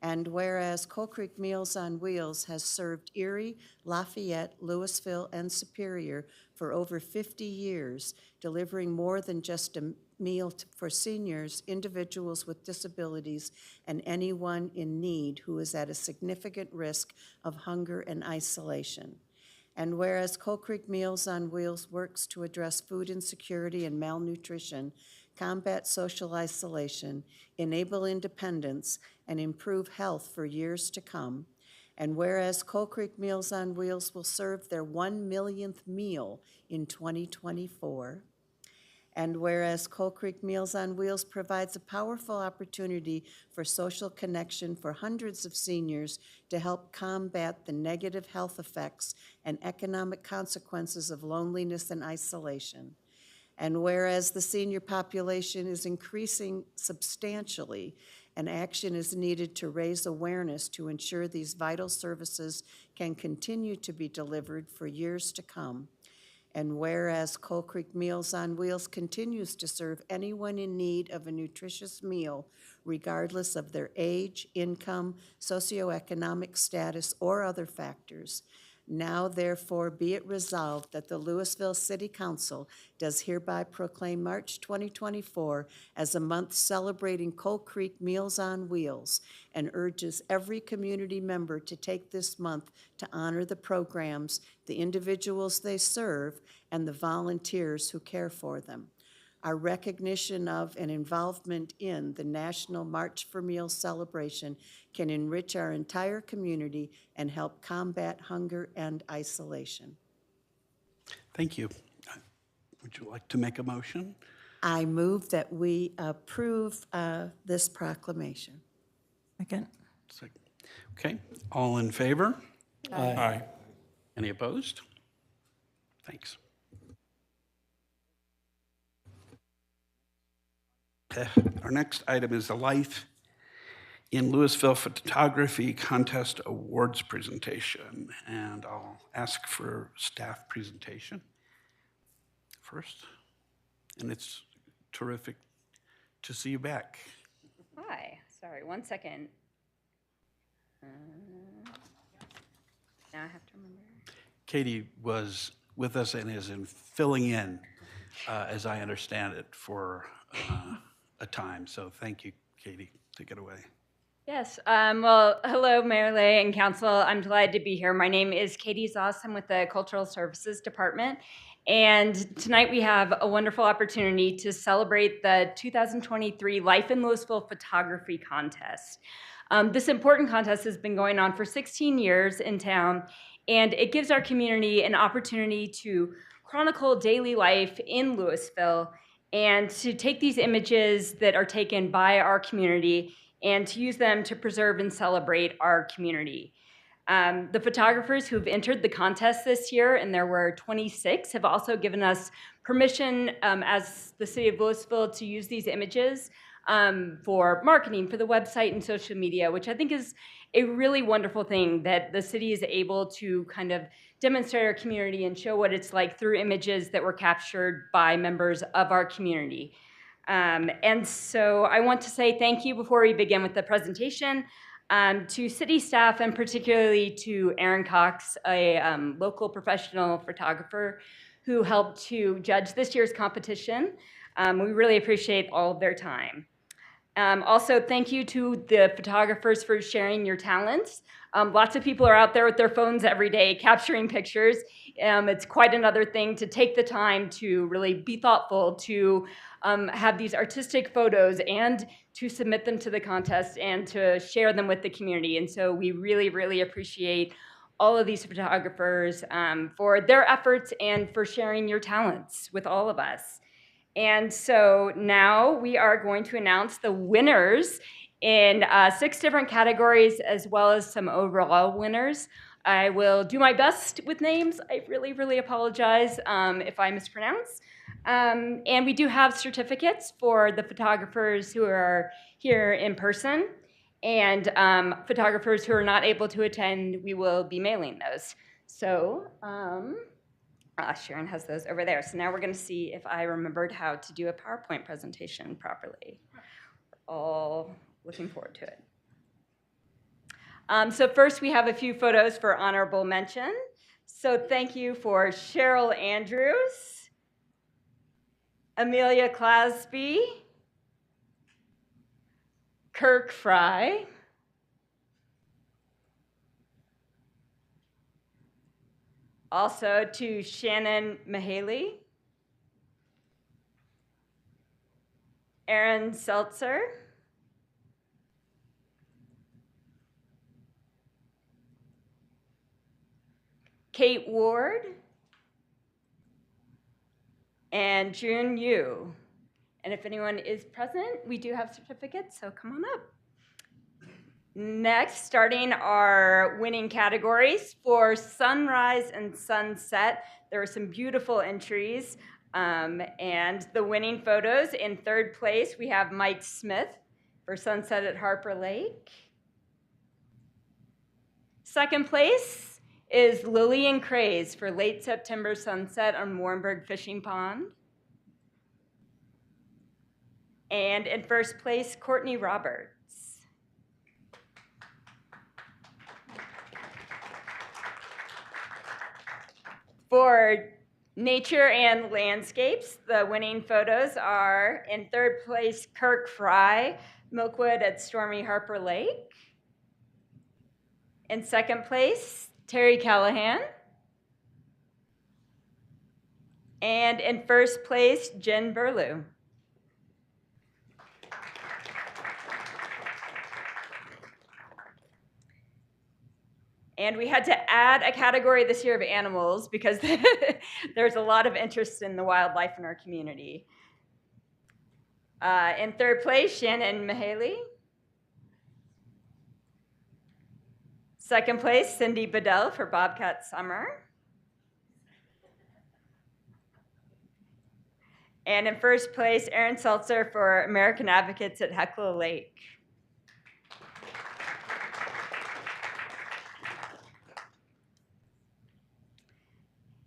And whereas Coal Creek Meals on Wheels has served Erie, Lafayette, Louisville, and Superior for over 50 years, delivering more than just a meal for seniors, individuals with disabilities, and anyone in need who is at a significant risk of hunger and isolation. And whereas Coal Creek Meals on Wheels works to address food insecurity and malnutrition, combat social isolation, enable independence, and improve health for years to come. And whereas Coal Creek Meals on Wheels will serve their 1 millionth meal in 2024. And whereas Coal Creek Meals on Wheels provides a powerful opportunity for social connection for hundreds of seniors to help combat the negative health effects and economic consequences of loneliness and isolation. And whereas the senior population is increasing substantially, and action is needed to raise awareness to ensure these vital services can continue to be delivered for years to come. And whereas Coal Creek Meals on Wheels continues to serve anyone in need of a nutritious meal, regardless of their age, income, socioeconomic status, or other factors, now therefore be it resolved that the Louisville City Council does hereby proclaim March 2024 as a month celebrating Coal Creek Meals on Wheels and urges every community member to take this month to honor the programs, the individuals they serve, and the volunteers who care for them. Our recognition of and involvement in the National March for Meals celebration can enrich our entire community and help combat hunger and isolation. Thank you. Would you like to make a motion? I move that we approve this proclamation. Second. Okay, all in favor? Aye. Any opposed? Thanks. Our next item is the Life in Louisville Photography Contest Awards presentation, and I'll ask for staff presentation first. And it's terrific to see you back. Hi, sorry, 1 second. Now I have to remember. Katie was with us and is filling in, as I understand it, for a time. So thank you, Katie. Take it away. Yes, well, hello, Mayor Lay and Council. I'm delighted to be here. My name is Katie Zoss. I'm with the Cultural Services Department. And tonight we have a wonderful opportunity to celebrate the 2023 Life in Louisville Photography Contest. This important contest has been going on for 16 years in town, and it gives our community an opportunity to chronicle daily life in Louisville and to take these images that are taken by our community and to use them to preserve and celebrate our community. The photographers who've entered the contest this year, and there were 26, have also given us permission as the City of Louisville to use these images for marketing, for the website and social media, which I think is a really wonderful thing, that the city is able to kind of demonstrate our community and show what it's like through images that were captured by members of our community. And so I want to say thank you before we begin with the presentation to city staff, and particularly to Aaron Cox, a local professional photographer who helped to judge this year's competition. We really appreciate all of their time. Also, thank you to the photographers for sharing your talents. Lots of people are out there with their phones every day capturing pictures. It's quite another thing to take the time to really be thoughtful, to have these artistic photos and to submit them to the contest and to share them with the community. And so we really, really appreciate all of these photographers for their efforts and for sharing your talents with all of us. And so now we are going to announce the winners in 6 different categories, as well as some overall winners. I will do my best with names. I really, really apologize if I mispronounce. And we do have certificates for the photographers who are here in person. And photographers who are not able to attend, we will be mailing those. So Sharon has those over there. So now we're going to see if I remembered how to do a PowerPoint presentation properly. We're all looking forward to it. So first, we have a few photos for honorable mention. So thank you for Cheryl Andrews, Amelia Clasby, Kirk Fry, also to Shannon Mahaley, Aaron Seltzer, Kate Ward, and June Yu. And if anyone is present, we do have certificates, so come on up. Next, starting our winning categories for sunrise and sunset, there are some beautiful entries. And the winning photos, in 3rd place, we have Mike Smith for Sunset at Harper Lake. 2nd place is Lillian Craze for Late September Sunset on Warrenburg Fishing Pond. And in first place, Courtney Roberts. For nature and landscapes, the winning photos are in third place, Kirk Fry, Milkwood at Stormy Harper Lake. In second place, Terry Callahan. And in first place, Jen Burlew. And we had to add a category this year of animals because there's a lot of interest in the wildlife in our community. In third place, Shannon Mahaley. Second place, Cindy Bedell for Bobcat Summer. And in first place, Aaron Seltzer for American Advocates at Hecla Lake.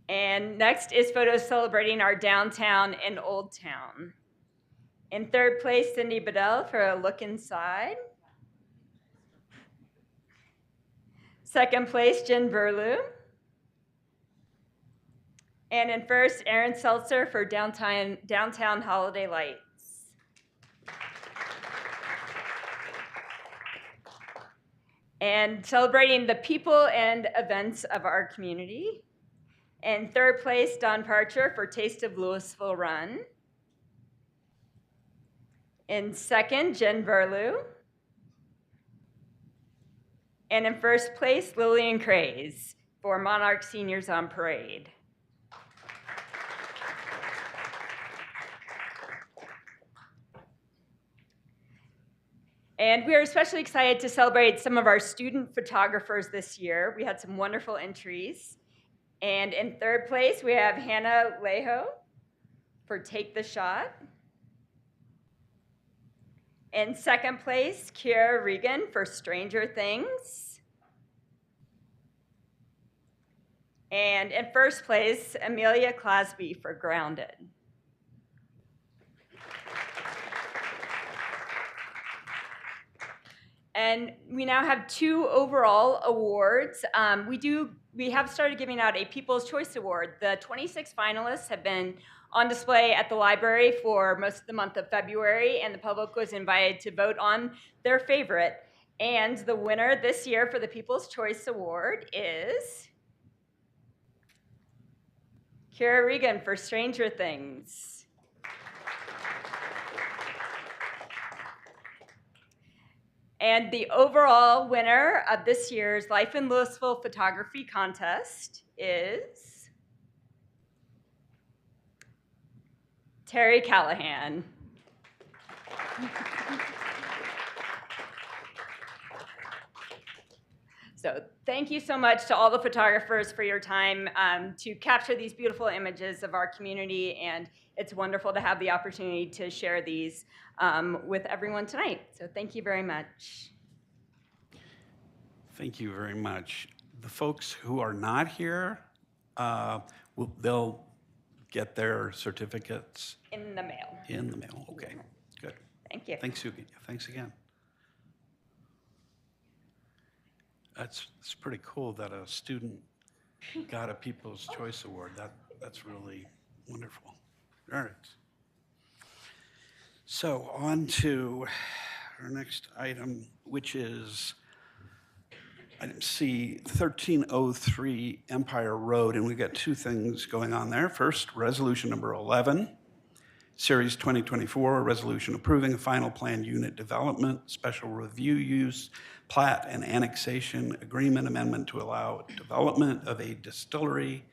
And next is photos celebrating our downtown and Old Town. In third place, Cindy Bedell for A Look Inside. Second place, Jen Burlew. And in first, Aaron Seltzer for Downtown Holiday Lights. And celebrating the people and events of our community. In third place, Don Parcher for Taste of Louisville Run. In second, Jen Burlew. And in first place, Lillian Craze for Monarch Seniors on Parade. And we are especially excited to celebrate some of our student photographers this year. We had some wonderful entries. And in third place, we have Hannah Leho for Take the Shot. In second place, Kiara Regan for Stranger Things. And in first place, Amelia Clasby for Grounded. And we now have 2 overall awards. We have started giving out a People's Choice Award. The 26 finalists have been on display at the library for most of the month of February, and the public was invited to vote on their favorite. And the winner this year for the People's Choice Award is Kiara Regan for Stranger Things. And the overall winner of this year's Life in Louisville Photography Contest is Terry Callahan. So thank you so much to all the photographers for your time to capture these beautiful images of our community, and it's wonderful to have the opportunity to share these with everyone tonight. So thank you very much. Thank you very much. The folks who are not here, they'll get their certificates In the mail. in the mail. Okay, good. Thank you. Thanks, Suki. Thanks again. It's pretty cool that a student got a People's Choice Award. That's really wonderful. All right. So on to our next item, which is item C, 1303 Empire Road, and we've got 2 things going on there. First, resolution number 11, Series 2024, a resolution approving a final plan unit development, special review use, plat and annexation agreement amendment to allow development of a distillery,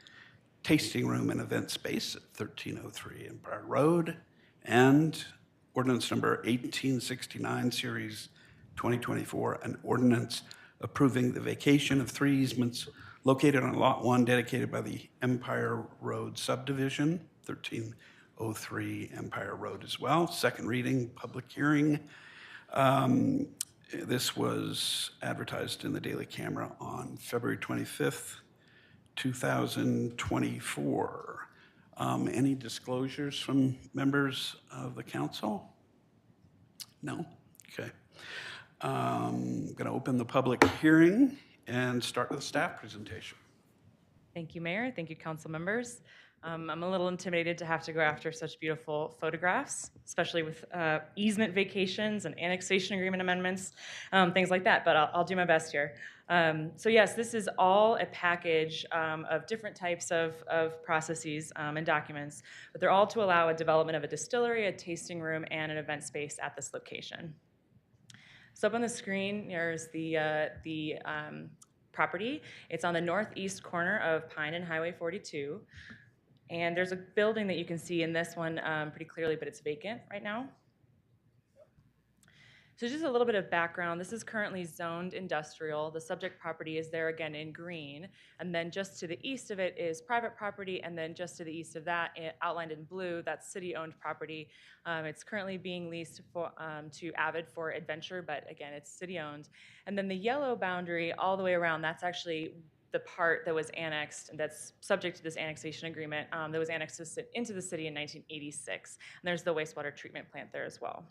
tasting room, and event space at 1303 Empire Road, and ordinance number 1869, Series 2024, an ordinance approving the vacation of 3 easements located on Lot 1 dedicated by the Empire Road subdivision, 1303 Empire Road as well. Second reading, public hearing. This was advertised in the Daily Camera on February 25th, 2024. Any disclosures from members of the council? No? Okay. I'm going to open the public hearing and start with the staff presentation. Thank you, Mayor. Thank you, council members. I'm a little intimidated to have to go after such beautiful photographs, especially with easement vacations and annexation agreement amendments, things like that, but I'll do my best here. So yes, this is all a package of different types of processes and documents, but they're all to allow a development of a distillery, a tasting room, and an event space at this location. So up on the screen, there's the property. It's on the northeast corner of Pine and Highway 42. And there's a building that you can see in this one pretty clearly, but it's vacant right now. So just a little bit of background. This is currently zoned industrial. The subject property is there again in green. And then just to the east of it is private property. And then just to the east of that, outlined in blue, that's city-owned property. It's currently being leased to Avid for Adventure, but again, it's city-owned. And then the yellow boundary all the way around, that's actually the part that was annexed, and that's subject to this annexation agreement, that was annexed into the city in 1986. And there's the wastewater treatment plant there as well.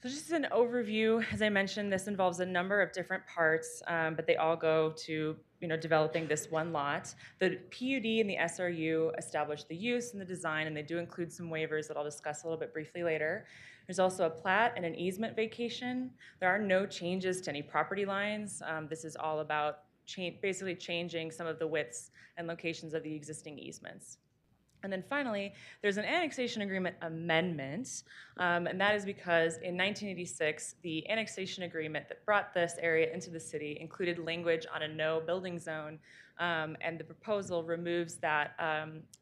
So just an overview, as I mentioned, this involves a number of different parts, but they all go to developing this one lot. The PUD and the SRU establish the use and the design, and they do include some waivers that I'll discuss a little bit briefly later. There's also a plat and an easement vacation. There are no changes to any property lines. This is all about basically changing some of the widths and locations of the existing easements. And then finally, there's an annexation agreement amendment, and that is because in 1986, the annexation agreement that brought this area into the city included language on a no building zone, and the proposal removes that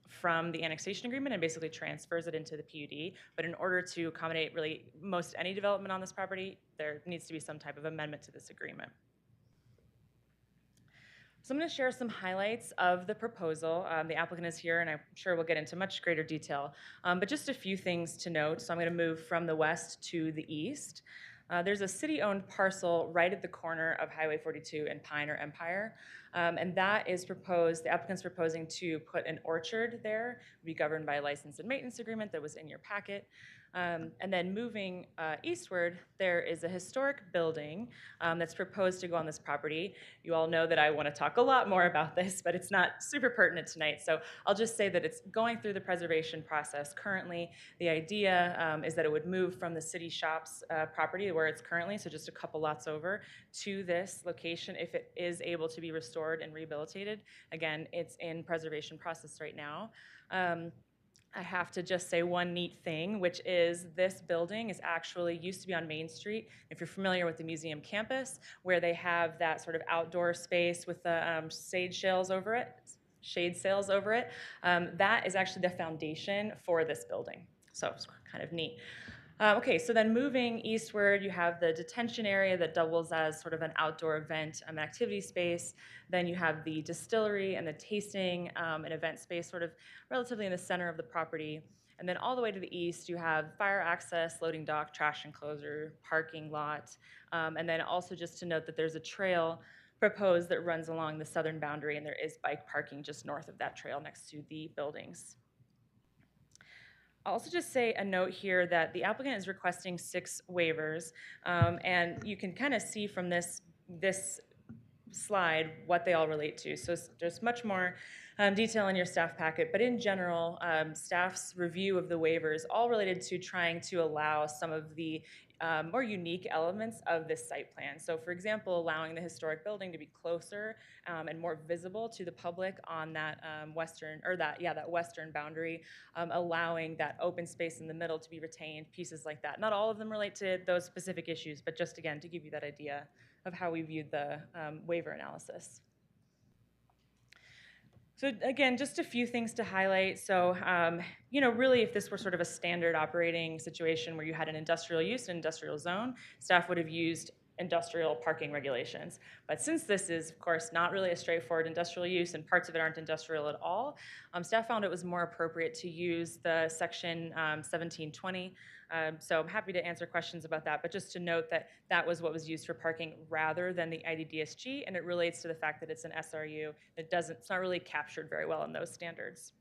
from the annexation agreement and basically transfers it into the PUD. But in order to accommodate really most any development on this property, there needs to be some type of amendment to this agreement. So I'm going to share some highlights of the proposal. The applicant is here, and I'm sure we'll get into much greater detail. But just a few things to note. So I'm going to move from the west to the east. There's a city-owned parcel right at the corner of Highway 42 and Pine or Empire. And that is proposed, the applicant's proposing to put an orchard there, be governed by a license and maintenance agreement that was in your packet. And then moving eastward, there is a historic building that's proposed to go on this property. You all know that I want to talk a lot more about this, but it's not super pertinent tonight. So I'll just say that it's going through the preservation process currently. The idea is that it would move from the city shops property where it's currently, so just a couple lots over, to this location if it is able to be restored and rehabilitated. Again, it's in preservation process right now. I have to just say one neat thing, which is this building is actually used to be on Main Street. If you're familiar with the museum campus, where they have that sort of outdoor space with the shade sails over it, that is actually the foundation for this building. So it's kind of neat. Okay, so then moving eastward, you have the detention area that doubles as sort of an outdoor event activity space. Then you have the distillery and the tasting and event space sort of relatively in the center of the property. And then all the way to the east, you have fire access, loading dock, trash enclosure, parking lot. And then also just to note that there's a trail proposed that runs along the southern boundary, and there is bike parking just north of that trail next to the buildings. I'll also just say a note here that the applicant is requesting 6 waivers, and you can kind of see from this slide what they all relate to. So there's much more detail in your staff packet, but in general, staff's review of the waivers all related to trying to allow some of the more unique elements of this site plan. So for example, allowing the historic building to be closer and more visible to the public on that western boundary, allowing that open space in the middle to be retained, pieces like that. Not all of them relate to those specific issues, but just again, to give you that idea of how we viewed the waiver analysis. So again, just a few things to highlight. So, really if this were sort of a standard operating situation where you had an industrial use, an industrial zone, staff would have used industrial parking regulations. But since this is, of course, not really a straightforward industrial use and parts of it aren't industrial at all, staff found it was more appropriate to use the section 1720. So I'm happy to answer questions about that, but just to note that that was what was used for parking rather than the IDDSG, and it relates to the fact that it's an SRU. It's not really captured very well in those standards.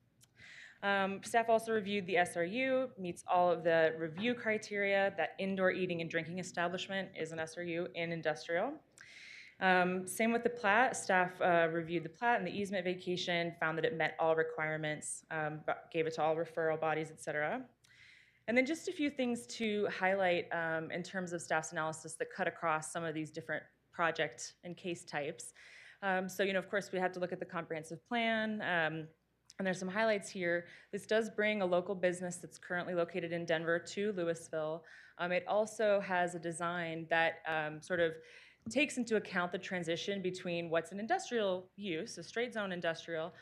Staff also reviewed the SRU, meets all of the review criteria, that indoor eating and drinking establishment is an SRU in industrial. Same with the plat. Staff reviewed the plat and the easement vacation, found that it met all requirements, gave it to all referral bodies, et cetera. And then just a few things to highlight in terms of staff's analysis that cut across some of these different project and case types. So, of course, we had to look at the comprehensive plan, and there's some highlights here. This does bring a local business that's currently located in Denver to Louisville. It also has a design that sort of takes into account the transition between what's an industrial use, a straight zone industrial,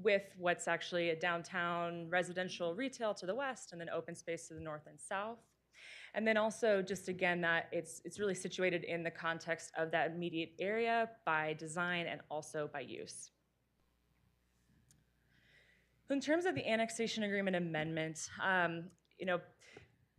with what's actually a downtown residential retail to the west and then open space to the north and south. And then also just again that it's really situated in the context of that immediate area by design and also by use. In terms of the annexation agreement amendment,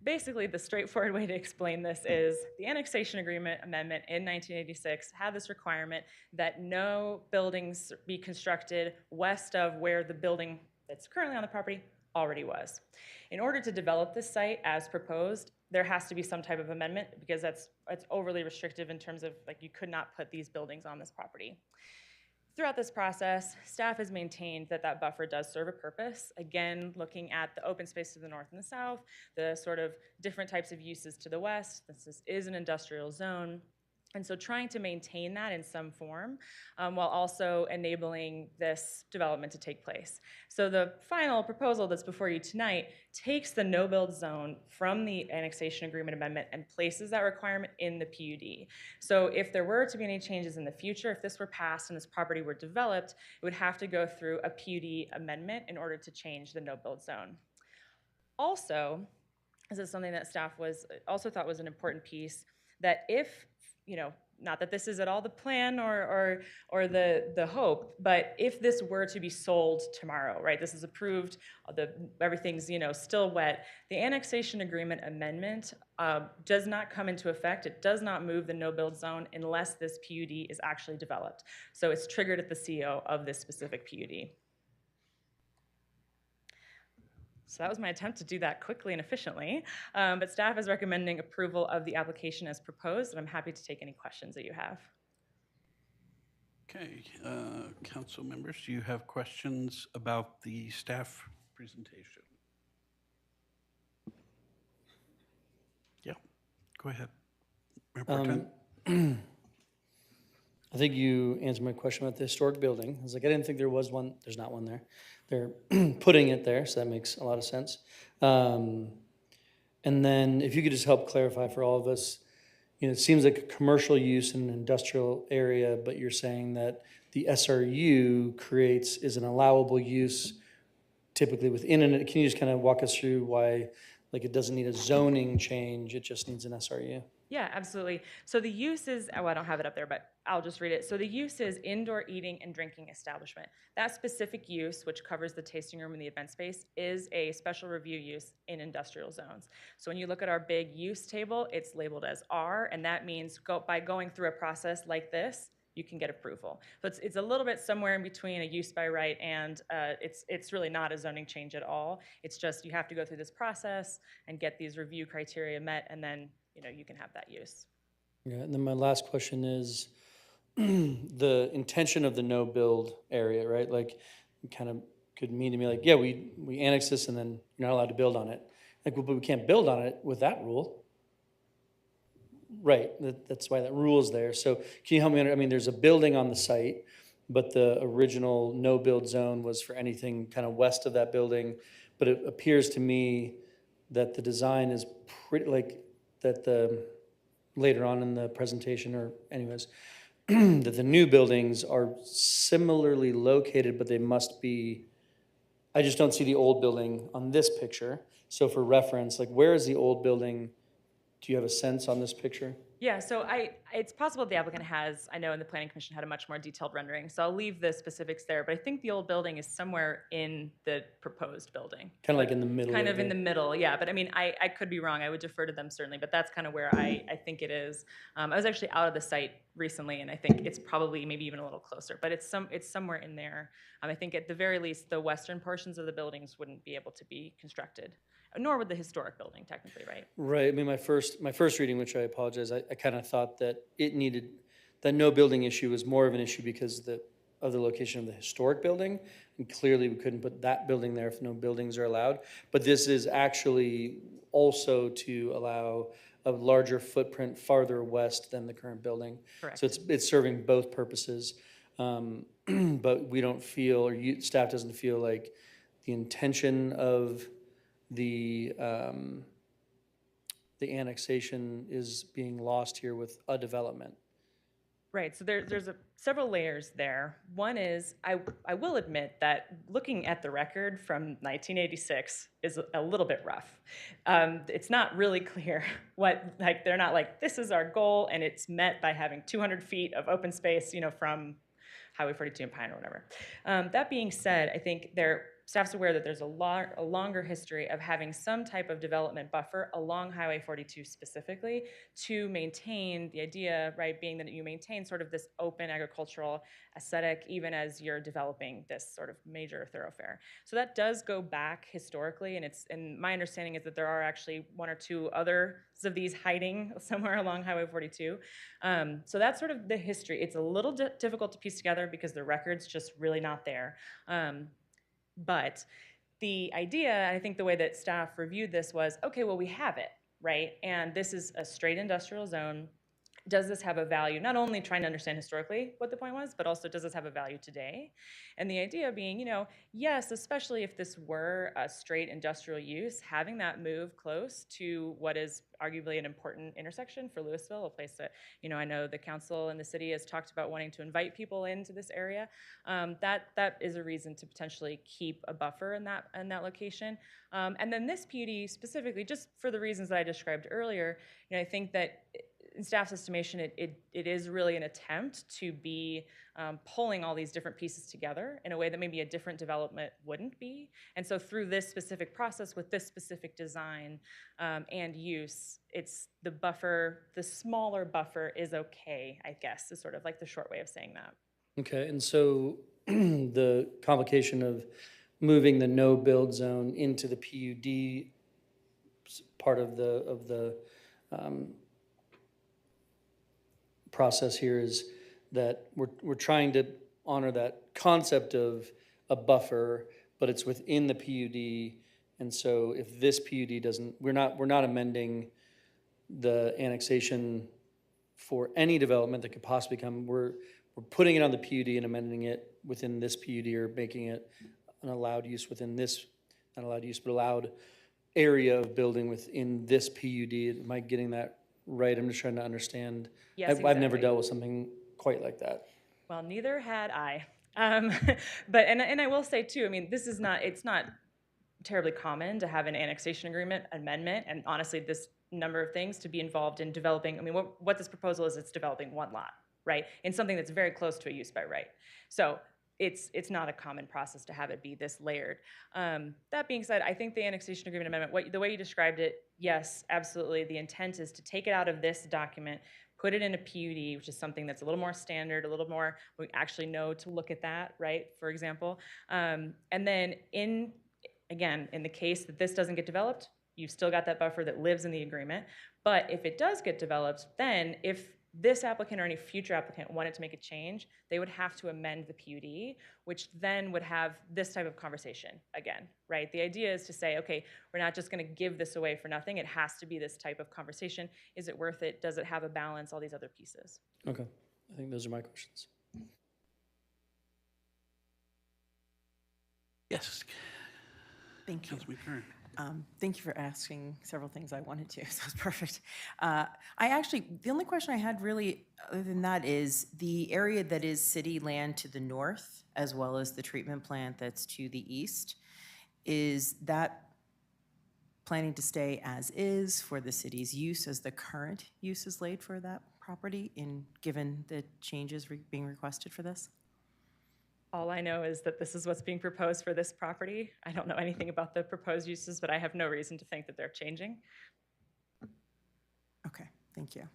basically the straightforward way to explain this is the annexation agreement amendment in 1986 had this requirement that no buildings be constructed west of where the building that's currently on the property already was. In order to develop this site as proposed, there has to be some type of amendment because it's overly restrictive in terms of you could not put these buildings on this property. Throughout this process, staff has maintained that that buffer does serve a purpose. Again, looking at the open space to the north and the south, the sort of different types of uses to the west. This is an industrial zone. And so trying to maintain that in some form while also enabling this development to take place. So the final proposal that's before you tonight takes the no-build zone from the annexation agreement amendment and places that requirement in the PUD. So if there were to be any changes in the future, if this were passed and this property were developed, it would have to go through a PUD amendment in order to change the no-build zone. Also, this is something that staff also thought was an important piece, that if not that this is at all the plan or the hope, but if this were to be sold tomorrow, right? This is approved, everything's still wet. The annexation agreement amendment does not come into effect. It does not move the no-build zone unless this PUD is actually developed. So it's triggered at the CO of this specific PUD. So that was my attempt to do that quickly and efficiently. But staff is recommending approval of the application as proposed, and I'm happy to take any questions that you have. Okay, council members, do you have questions about the staff presentation? Yeah, go ahead. Mayor Pro Tem. I think you answered my question about the historic building. I was like, I didn't think there was one. There's not one there. They're putting it there, so that makes a lot of sense. And then if you could just help clarify for all of us, it seems like a commercial use in an industrial area, but you're saying that the SRU is an allowable use typically within it. Can you just kind of walk us through why it doesn't need a zoning change, it just needs an SRU? Yeah, absolutely. So the use is, I don't have it up there, but I'll just read it. So the use is indoor eating and drinking establishment. That specific use, which covers the tasting room and the event space, is a special review use in industrial zones. So when you look at our big use table, it's labeled as R, and that means by going through a process like this, you can get approval. So it's a little bit somewhere in between a use by right and it's really not a zoning change at all. It's just you have to go through this process and get these review criteria met, and then you can have that use. Yeah, and then my last question is the intention of the no-build area, right? You kind of could mean to me yeah, we annex this and then you're not allowed to build on it. Well, but we can't build on it with that rule. Right, that's why that rule is there. So can you help me there's a building on the site, but the original no-build zone was for anything kind of west of that building. But it appears to me that the design is pretty later on in the presentation, or anyways, that the new buildings are similarly located, but they must be, I just don't see the old building on this picture. So for reference, where is the old building? Do you have a sense on this picture? Yeah, so it's possible the applicant has, I know in the planning commission had a much more detailed rendering, so I'll leave the specifics there, but I think the old building is somewhere in the proposed building. Kind of like in the middle. Kind of in the middle, yeah, but I mean, I could be wrong, I would defer to them certainly, but that's kind of where I think it is. I was actually out of the site recently, and I think it's probably maybe even a little closer, but it's somewhere in there. I think at the very least, the western portions of the buildings wouldn't be able to be constructed, nor would the historic building technically, right? Right. I mean, my first reading, which I apologize, I kind of thought that that no building issue was more of an issue because of the location of the historic building, and clearly we couldn't put that building there if no buildings are allowed. But this is actually also to allow a larger footprint farther west than the current building. Correct. So it's serving both purposes. But we don't feel, or staff doesn't feel like the intention of the annexation is being lost here with a development. Right, so there's several layers there. One is, I will admit that looking at the record from 1986 is a little bit rough. It's not really clear they're not like, this is our goal, and it's met by having 200 feet of open space, from Highway 42 and Pine or whatever. That being said, I think staff's aware that there's a longer history of having some type of development buffer along Highway 42 specifically to maintain the idea, right, being that you maintain sort of this open agricultural aesthetic even as you're developing this sort of major thoroughfare. So that does go back historically, and my understanding is that there are actually one or two others of these hiding somewhere along Highway 42. So that's sort of the history. It's a little difficult to piece together because the record's just really not there. But the idea, I think the way that staff reviewed this was, okay, well, we have it, right? And this is a straight industrial zone. Does this have a value? Not only trying to understand historically what the point was, but also does this have a value today? And the idea being, yes, especially if this were a straight industrial use, having that move close to what is arguably an important intersection for Louisville, a place that, I know the council and the city has talked about wanting to invite people into this area. That is a reason to potentially keep a buffer in that location. And then this PUD specifically, just for the reasons that I described earlier, I think that in staff's estimation, it is really an attempt to be pulling all these different pieces together in a way that maybe a different development wouldn't be. And so through this specific process with this specific design and use, it's the buffer, the smaller buffer is okay, I guess, is sort of like the short way of saying that. Okay, and so the complication of moving the no-build zone into the PUD part of the process here is that we're trying to honor that concept of a buffer, but it's within the PUD. And so if this PUD doesn't, we're not amending the annexation for any development that could possibly come. We're putting it on the PUD and amending it within this PUD, or making it an allowed use within this, not allowed use, but allowed area of building within this PUD. Am I getting that right? I'm just trying to understand. Yes, I've never exactly. dealt with something quite like that. Well, neither had I. But I will say too, I mean, it's not terribly common to have an annexation agreement amendment, and honestly, this number of things to be involved in developing. I mean, what this proposal is, it's developing one lot, right, in something that's very close to a use by right. So it's not a common process to have it be this layered. That being said, I think the annexation agreement amendment, the way you described it, yes, absolutely. The intent is to take it out of this document, put it in a PUD, which is something that's a little more standard, a little more, we actually know to look at that, right, for example. And then again, in the case that this doesn't get developed, you've still got that buffer that lives in the agreement. But if it does get developed, then if this applicant or any future applicant wanted to make a change, they would have to amend the PUD, which then would have this type of conversation again, right? The idea is to say, okay, we're not just going to give this away for nothing. It has to be this type of conversation. Is it worth it? Does it have a balance? All these other pieces. Okay, I think those are my questions. Yes. Thank you. Councilman Kern. Thank you for asking several things I wanted to, so it's perfect. The only question I had really, other than that, is the area that is city land to the north, as well as the treatment plant that's to the east, is that planning to stay as is for the city's use as the current use is laid for that property given the changes being requested for this? All I know is that this is what's being proposed for this property. I don't know anything about the proposed uses, but I have no reason to think that they're changing. Okay, thank you.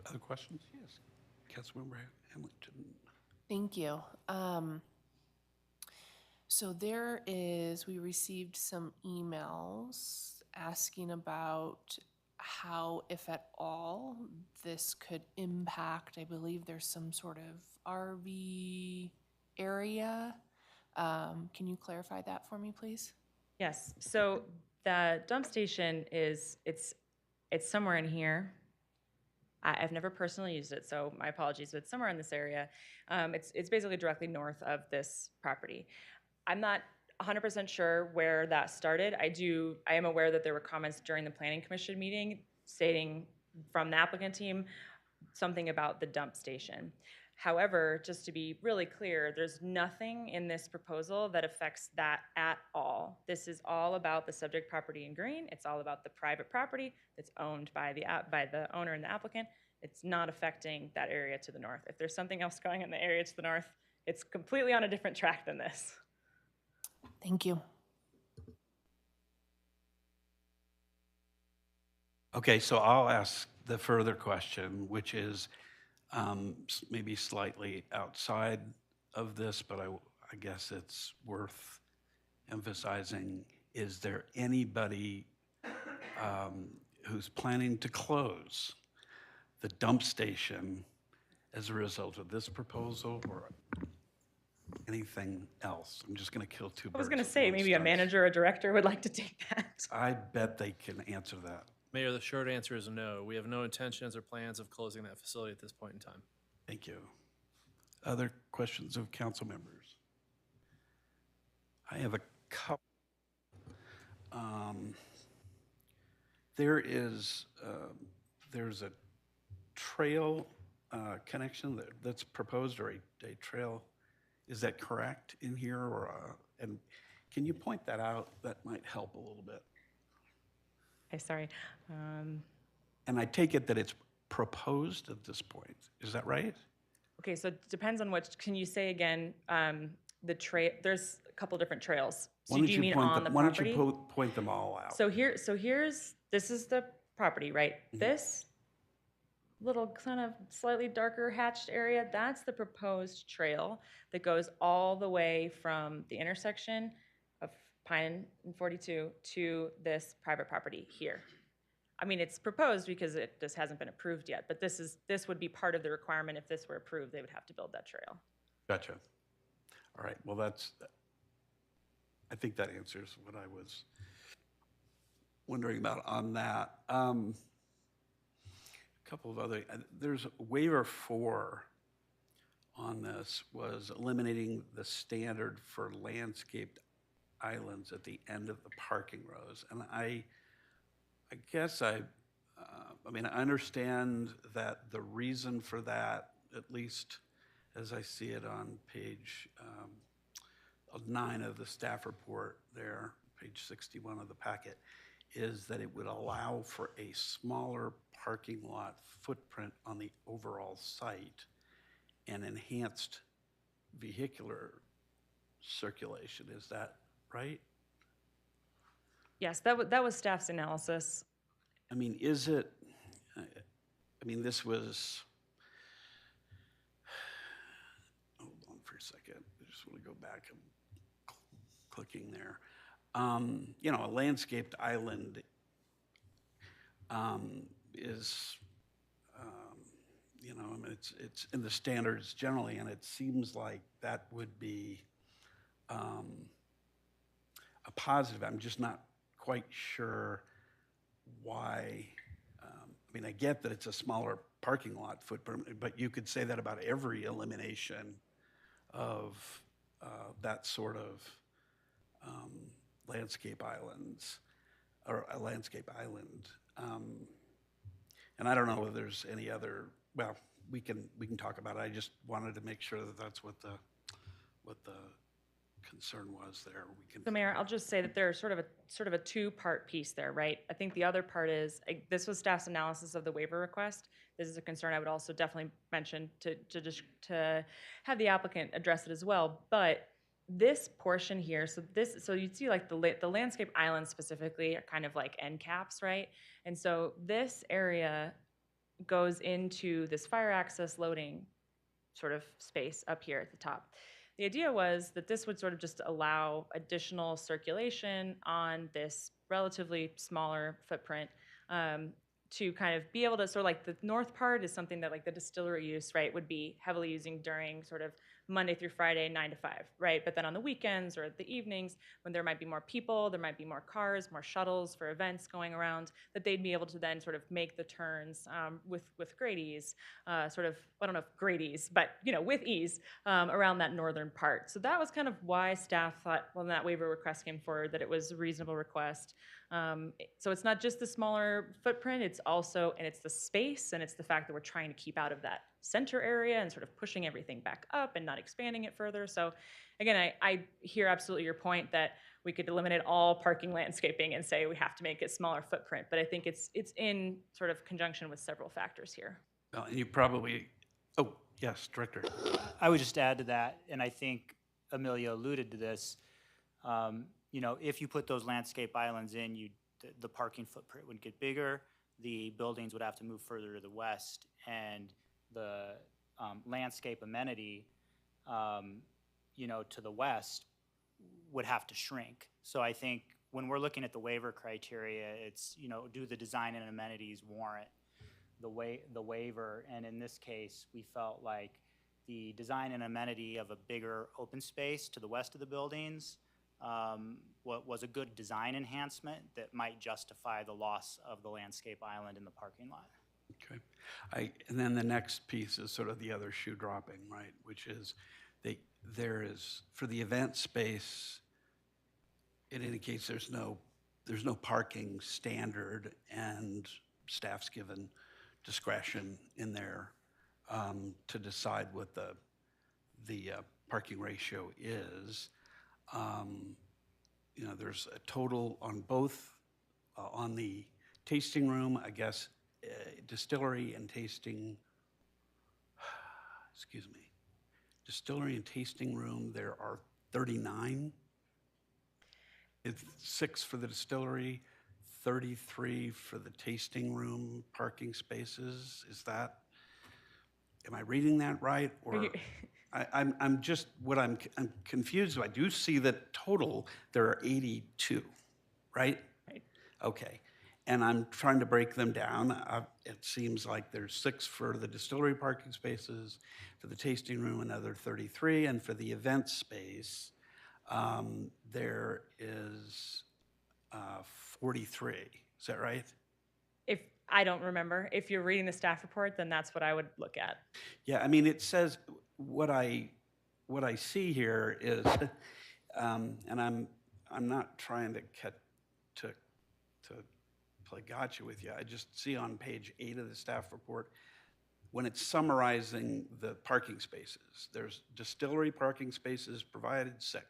Other questions? Yes. Councilmember Hamilton. Thank you. So we received some emails asking about how, if at all, this could impact, I believe there's some sort of RV area. Can you clarify that for me, please? Yes, so the dump station it's somewhere in here. I've never personally used it, so my apologies, but it's somewhere in this area. It's basically directly north of this property. I'm not 100% sure where that started. I am aware that there were comments during the Planning Commission meeting stating from the applicant team something about the dump station. However, just to be really clear, there's nothing in this proposal that affects that at all. This is all about the subject property in green. It's all about the private property that's owned by the owner and the applicant. It's not affecting that area to the north. If there's something else going in the area to the north, it's completely on a different track than this. Thank you. Okay, so I'll ask the further question, which is maybe slightly outside of this, but I guess it's worth emphasizing. Is there anybody who's planning to close the dump station as a result of this proposal or anything else? I'm just going to kill two birds. I was going to with say one maybe a stone. manager or a director would like to take that. I bet they can answer that. Mayor, the short answer is no. We have no intentions or plans of closing that facility at this point in time. Thank you. Other questions of council members? I have a couple. There's a trail connection that's proposed, or a trail. Is that correct in here, or and can you point that out? That might help a little bit. Okay, sorry. And I take it that it's proposed at this point. Is that right? Okay, so it depends on which. Can you say again? There's a couple different trails. So do you mean on the property? Why don't you point them all out? So this is the property, right? Mm-hmm. This little kind of slightly darker hatched area, that's the proposed trail that goes all the way from the intersection of Pine and 42 to this private property here. I mean, it's proposed because this hasn't been approved yet, but this would be part of the requirement. If this were approved, they would have to build that trail. Gotcha. All right, well, I think that answers what I was wondering about on that. A couple of other, there's waiver 4 on this was eliminating the standard for landscaped islands at the end of the parking rows. And I guess I understand that the reason for that, at least as I see it on page 9 of the staff report there, page 61 of the packet, is that it would allow for a smaller parking lot footprint on the overall site and enhanced vehicular circulation. Is that right? Yes, that was staff's analysis. I mean, this was, hold on for a second. I just want to go back and clicking there. A landscaped island is, it's in the standards generally, and it seems like that would be a positive. I'm just not quite sure why. I get that it's a smaller parking lot footprint, but you could say that about every elimination of that sort of landscape islands, or a landscape island. And I don't know if there's any other, well, we can talk about it. I just wanted to make sure that that's what the concern was there. We can. So Mayor, I'll just say that there's sort of a two-part piece there, right? I think the other part is, this was staff's analysis of the waiver request. This is a concern I would also definitely mention to have the applicant address it as well. But this portion here, so you'd see like the landscape islands specifically are kind of like end caps, right? And so this area goes into this fire access loading sort of space up here at the top. The idea was that this would sort of just allow additional circulation on this relatively smaller footprint, to kind of be able to sort of like the north part is something that like the distillery use, right, would be heavily using during sort of Monday through Friday, 9 to 5, right? But then on the weekends or the evenings, when there might be more people, there might be more cars, more shuttles for events going around, that they'd be able to then sort of make the turns with great ease, sort of, I don't know if great ease, but with ease around that northern part. So that was kind of why staff thought, when that waiver request came forward, that it was a reasonable request. So it's not just the smaller footprint, it's also, and it's the space, and it's the fact that we're trying to keep out of that center area and sort of pushing everything back up and not expanding it further. So again, I hear absolutely your point that we could eliminate all parking landscaping and say we have to make it smaller footprint, but I think it's in sort of conjunction with several factors here. Well, and you probably, oh, yes, Director. I would just add to that, and I think Amelia alluded to this, if you put those landscape islands in, the parking footprint would get bigger, the buildings would have to move further to the west, and the landscape amenity, to the west would have to shrink. So I think when we're looking at the waiver criteria, it's, do the design and amenities warrant the waiver? And in this case, we felt like the design and amenity of a bigger open space to the west of the buildings was a good design enhancement that might justify the loss of the landscape island in the parking lot. Okay. And then the next piece is sort of the other shoe dropping, right? Which is there is, for the event space, it indicates there's no parking standard, and staff's given discretion in there to decide what the parking ratio is. There's a total on both, on the tasting room, I guess, distillery and tasting, distillery and tasting room, there are 39. It's 6 for the distillery, 33 for the tasting room parking spaces. Am I reading that right? Or I'm confused. I do see that total, there are 82, right? Right. Okay. And I'm trying to break them down. It seems like there's 6 for the distillery parking spaces, for the tasting room, another 33, and for the event space, there is 43. Is that right? If I don't remember, if you're reading the staff report, then that's what I would look at. Yeah, I mean, it says what I see here is, and I'm not trying to play gotcha with you. I just see on page 8 of the staff report, when it's summarizing the parking spaces, there's distillery parking spaces provided 6,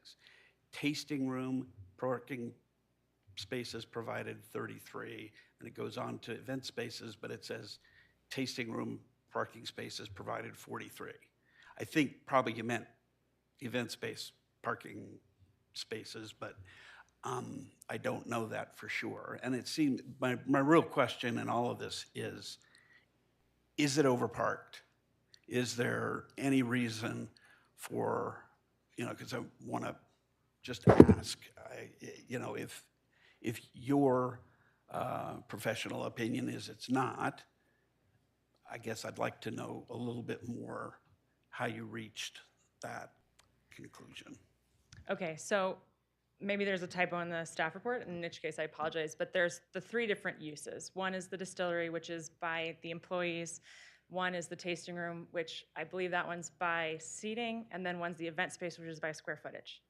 tasting room parking spaces provided 33, and it goes on to event spaces, but it says tasting room parking spaces provided 43. I think probably you meant event space parking spaces, but I don't know that for sure. And it seems, my real question in all of this is it overparked? Is there any reason for, because I want to just ask, if your professional opinion is it's not, I guess I'd like to know a little bit more how you reached that conclusion. Okay, so maybe there's a typo in the staff report, in which case I apologize, but there's the 3 different uses. One is the distillery, which is by the employees. One is the tasting room, which I believe that one's by seating, and then one's the event space, which is by square footage.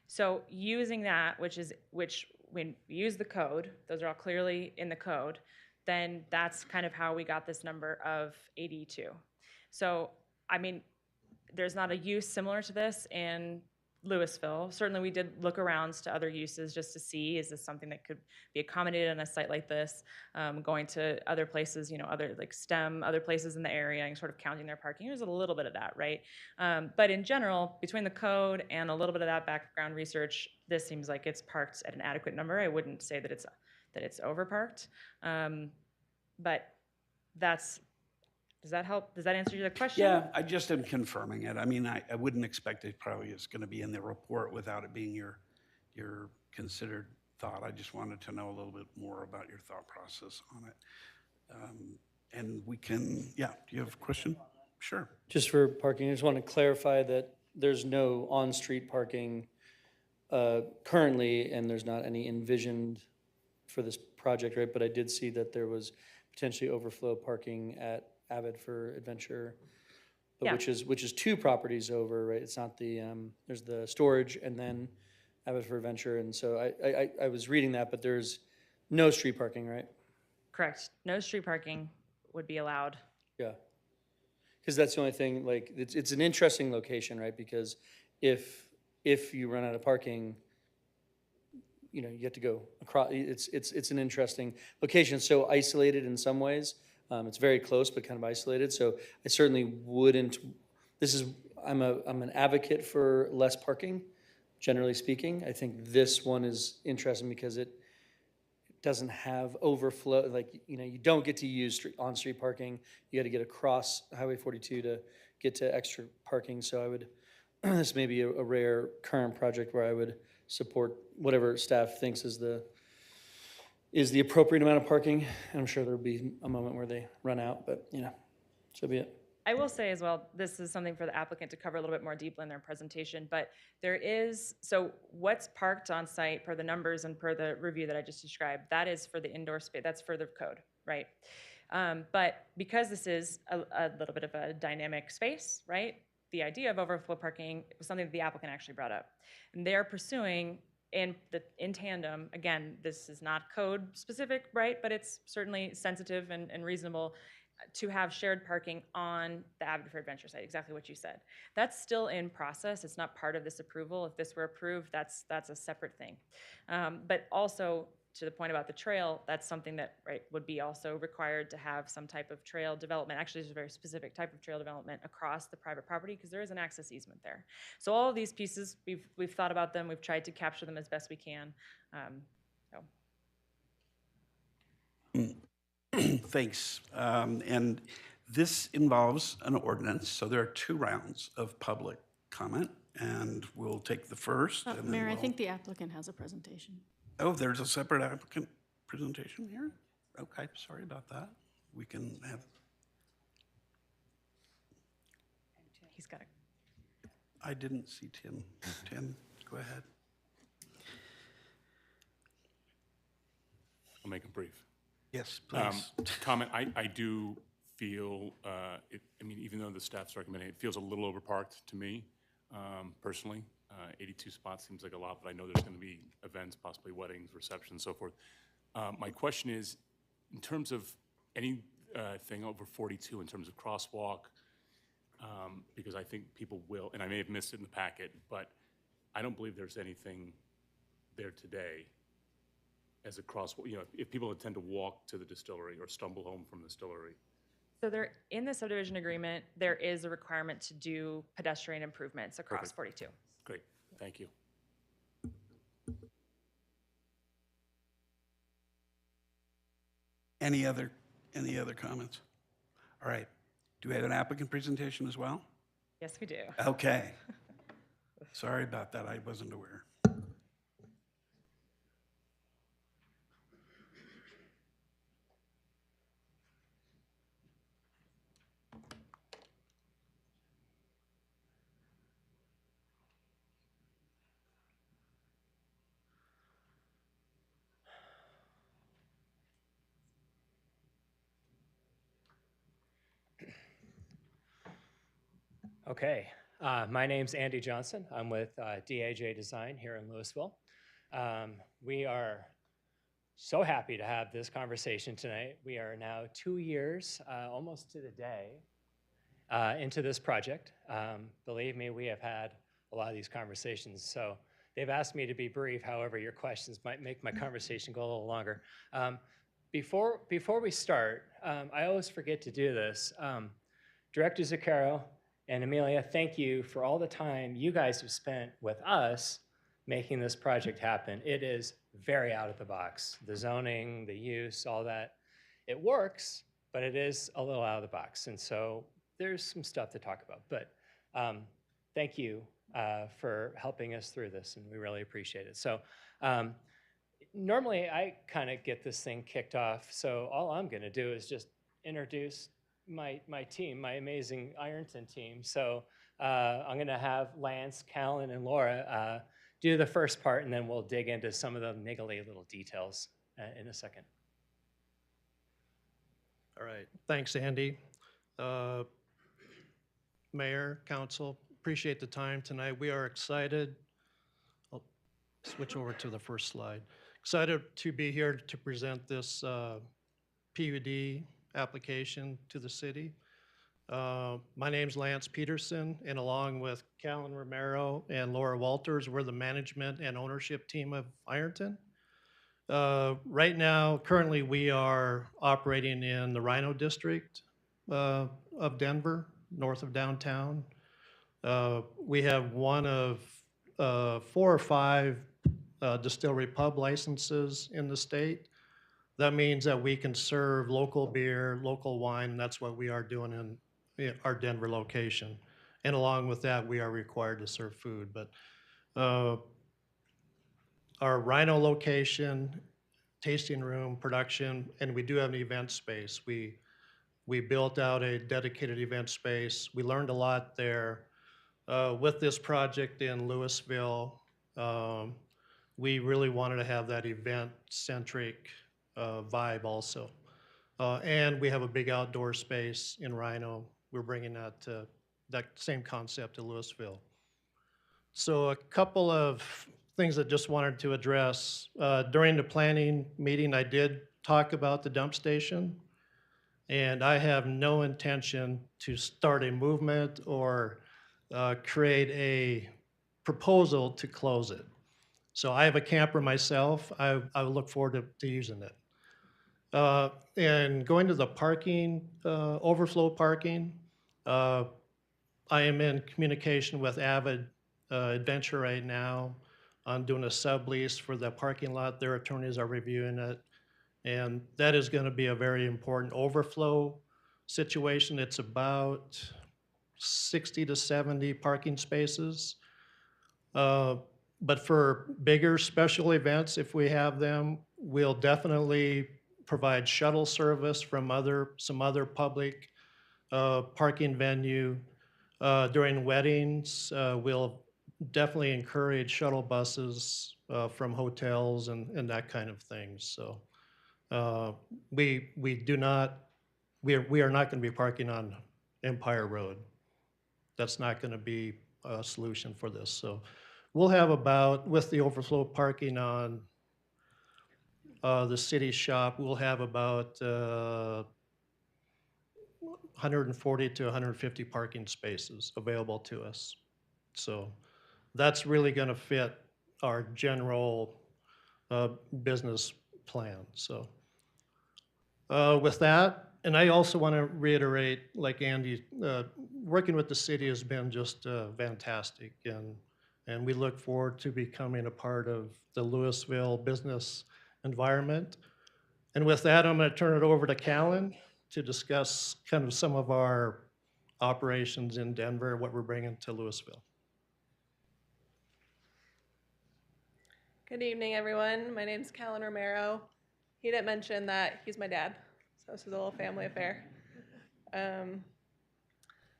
So using that, which when we use the code, those are all clearly in the code, then that's kind of how we got this number of 82. So, I mean, there's not a use similar to this in Louisville. Certainly, we did look around to other uses just to see, is this something that could be accommodated on a site like this? Going to other places, other like STEM, other places in the area and sort of counting their parking. There's a little bit of that, right? But in general, between the code and a little bit of that background research, this seems like it's parked at an adequate number. I wouldn't say that it's overparked. But does that help? Does that answer your question? Yeah, I just am confirming it. I mean, I wouldn't expect it probably is going to be in the report without it being your considered thought. I just wanted to know a little bit more about your thought process on it. And we can, do you have a question? Sure. Just for parking, I just want to clarify that there's no on-street parking currently, and there's not any envisioned for this project, right? But I did see that there was potentially overflow parking at Avid for Adventure, but Yeah. which is 2 properties over, right? It's not the there's the storage and then Avid for Adventure, and so I was reading that, but there's no street parking, right? Correct. No street parking would be allowed. Yeah, because that's the only thing. Like it's an interesting location, right? Because if you run out of parking, you have to go across. It's an interesting location. So isolated in some ways. It's very close, but kind of isolated. So I certainly wouldn't. I'm an advocate for less parking, generally speaking. I think this one is interesting because it doesn't have overflow. Like you don't get to use on-street parking. You got to get across Highway 42 to get to extra parking. So I would. This may be a rare current project where I would support whatever staff thinks is the appropriate amount of parking. I'm sure there'll be a moment where they run out, but so be it. I will say as well, this is something for the applicant to cover a little bit more deeply in their presentation, but so what's parked on site per the numbers and per the review that I just described, that is for the indoor space, that's for the code, right? But because this is a little bit of a dynamic space, right? The idea of overflow parking was something that the applicant actually brought up. And they're pursuing in tandem, again, this is not code specific, right? But it's certainly sensitive and reasonable to have shared parking on the Avid for Adventure site, exactly what you said. That's still in process. It's not part of this approval. If this were approved, that's a separate thing. But also, to the point about the trail, that's something that would be also required to have some type of trail development. Actually, there's a very specific type of trail development across the private property because there is an access easement there. So all of these pieces, we've thought about them. We've tried to capture them as best we can. Thanks. And this involves an ordinance, so there are 2 rounds of public comment, and we'll take the first. And then Mayor, I we'll- think the applicant has a presentation. Oh, there's a separate applicant presentation here? Okay, sorry about that. We can have, He's got it. I didn't see Tim. Tim, go ahead. I'll make it brief. Yes, please. Comment, I do feel, even though the staff's recommending, it feels a little overparked to me, personally. 82 spots seems like a lot, but I know there's going to be events, possibly weddings, receptions, so forth. My question is, in terms of anything over 42, in terms of crosswalk, because I think people will, and I may have missed it in the packet, but I don't believe there's anything there today as a crosswalk. If people intend to walk to the distillery or stumble home from the distillery. So there, in the subdivision agreement, there is a requirement to do pedestrian improvements across 42. Great, thank you. Any other comments? All right. Do we have an applicant presentation as well? Yes, we do. Okay. Sorry about that. I wasn't aware. Okay, my name's Andy Johnson. I'm with DAJ Design here in Louisville. We are so happy to have this conversation tonight. We are now 2 years, almost to the day, into this project. Believe me, we have had a lot of these conversations. So they've asked me to be brief. However, your questions might make my conversation go a little longer. Before we start, I always forget to do this. Director Zuccaro and Amelia, thank you for all the time you guys have spent with us making this project happen. It is very out of the box. The zoning, the use, all that. It works, but it is a little out of the box. And so there's some stuff to talk about. But thank you for helping us through this, and we really appreciate it. So normally I kind of get this thing kicked off. So all I'm going to do is just introduce my team, my amazing Ironton team. So I'm going to have Lance, Callan, and Laura do the first part, and then we'll dig into some of the niggly little details in a second. All right. Thanks, Andy. Mayor, Council, appreciate the time tonight. We are excited. I'll switch over to the first slide. Excited to be here to present this PUD application to the city. My name's Lance Peterson, and along with Callan Romero and Laura Walters, we're the management and ownership team of Ironton. Right now, currently, we are operating in the Rhino District of Denver, north of downtown. We have one of 4 or 5 distillery pub licenses in the state. That means that we can serve local beer, local wine, and that's what we are doing in our Denver location. And along with that, we are required to serve food. But our Rhino location, tasting room, production, and we do have an event space. We built out a dedicated event space. We learned a lot there. With this project in Louisville, we really wanted to have that event-centric vibe also. And we have a big outdoor space in Rhino. We're bringing that same concept to Louisville. So a couple of things that just wanted to address. During the planning meeting, I did talk about the dump station, and I have no intention to start a movement or create a proposal to close it. So I have a camper myself. I look forward to using it. And going to the parking, overflow parking, I am in communication with Avid Adventure right now on doing a sublease for the parking lot. Their attorneys are reviewing it. And that is going to be a very important overflow situation. It's about 60 to 70 parking spaces. But for bigger special events, if we have them, we'll definitely provide shuttle service from some other public parking venue. During weddings, we'll definitely encourage shuttle buses from hotels and that kind of thing. So we are not going to be parking on Empire Road. That's not going to be a solution for this. So we'll have about, with the overflow parking on the city shop, we'll have about 140 to 150 parking spaces available to us. So that's really going to fit our general business plan. So with that, and I also want to reiterate, like Andy, working with the city has been just fantastic, and we look forward to becoming a part of the Louisville business environment. And with that, I'm going to turn it over to Callan to discuss kind of some of our operations in Denver, what we're bringing to Louisville. Good evening, everyone. My name's Callan Romero. He didn't mention that he's my dad, so this is a little family affair.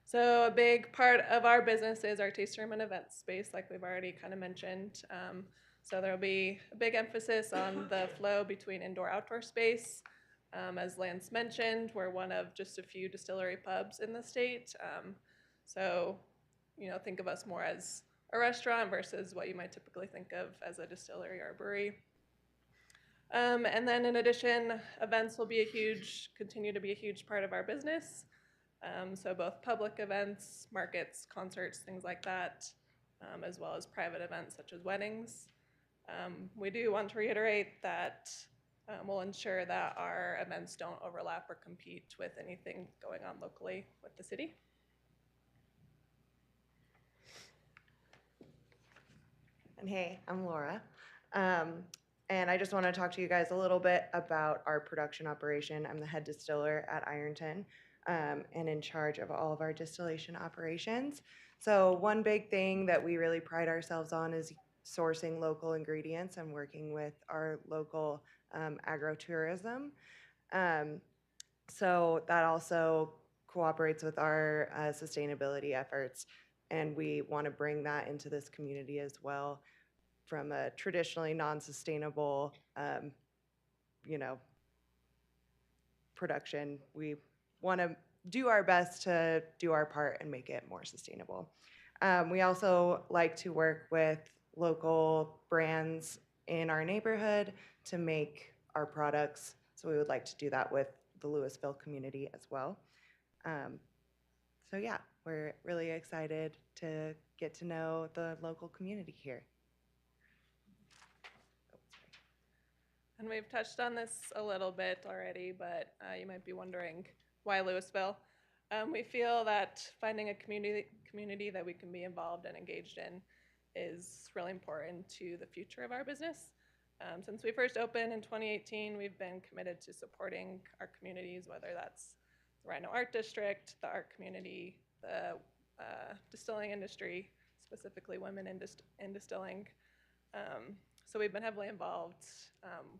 So a big part of our business is our tasting room and event space, like we've already kind of mentioned. So there'll be a big emphasis on the flow between indoor-outdoor space. As Lance mentioned, we're one of just a few distillery pubs in the state. So, think of us more as a restaurant versus what you might typically think of as a distillery or a brewery. And then in addition, events will continue to be a huge part of our business. So both public events, markets, concerts, things like that. as well as private events such as weddings. We do want to reiterate that we'll ensure that our events don't overlap or compete with anything going on locally with the city. And hey, I'm Laura. And I just want to talk to you guys a little bit about our production operation. I'm the head distiller at Ironton and in charge of all of our distillation operations. So one big thing that we really pride ourselves on is sourcing local ingredients and working with our local agro-tourism. So that also cooperates with our sustainability efforts, and we want to bring that into this community as well. From a traditionally non-sustainable, production, we want to do our best to do our part and make it more sustainable. We also like to work with local brands in our neighborhood to make our products. So we would like to do that with the Louisville community as well. So yeah, we're really excited to get to know the local community here. And we've touched on this a little bit already, but you might be wondering why Louisville. We feel that finding a community that we can be involved and engaged in is really important to the future of our business. Since we first opened in 2018, we've been committed to supporting our communities, whether that's the Rhino Art District, the art community, the distilling industry, specifically women in distilling. So we've been heavily involved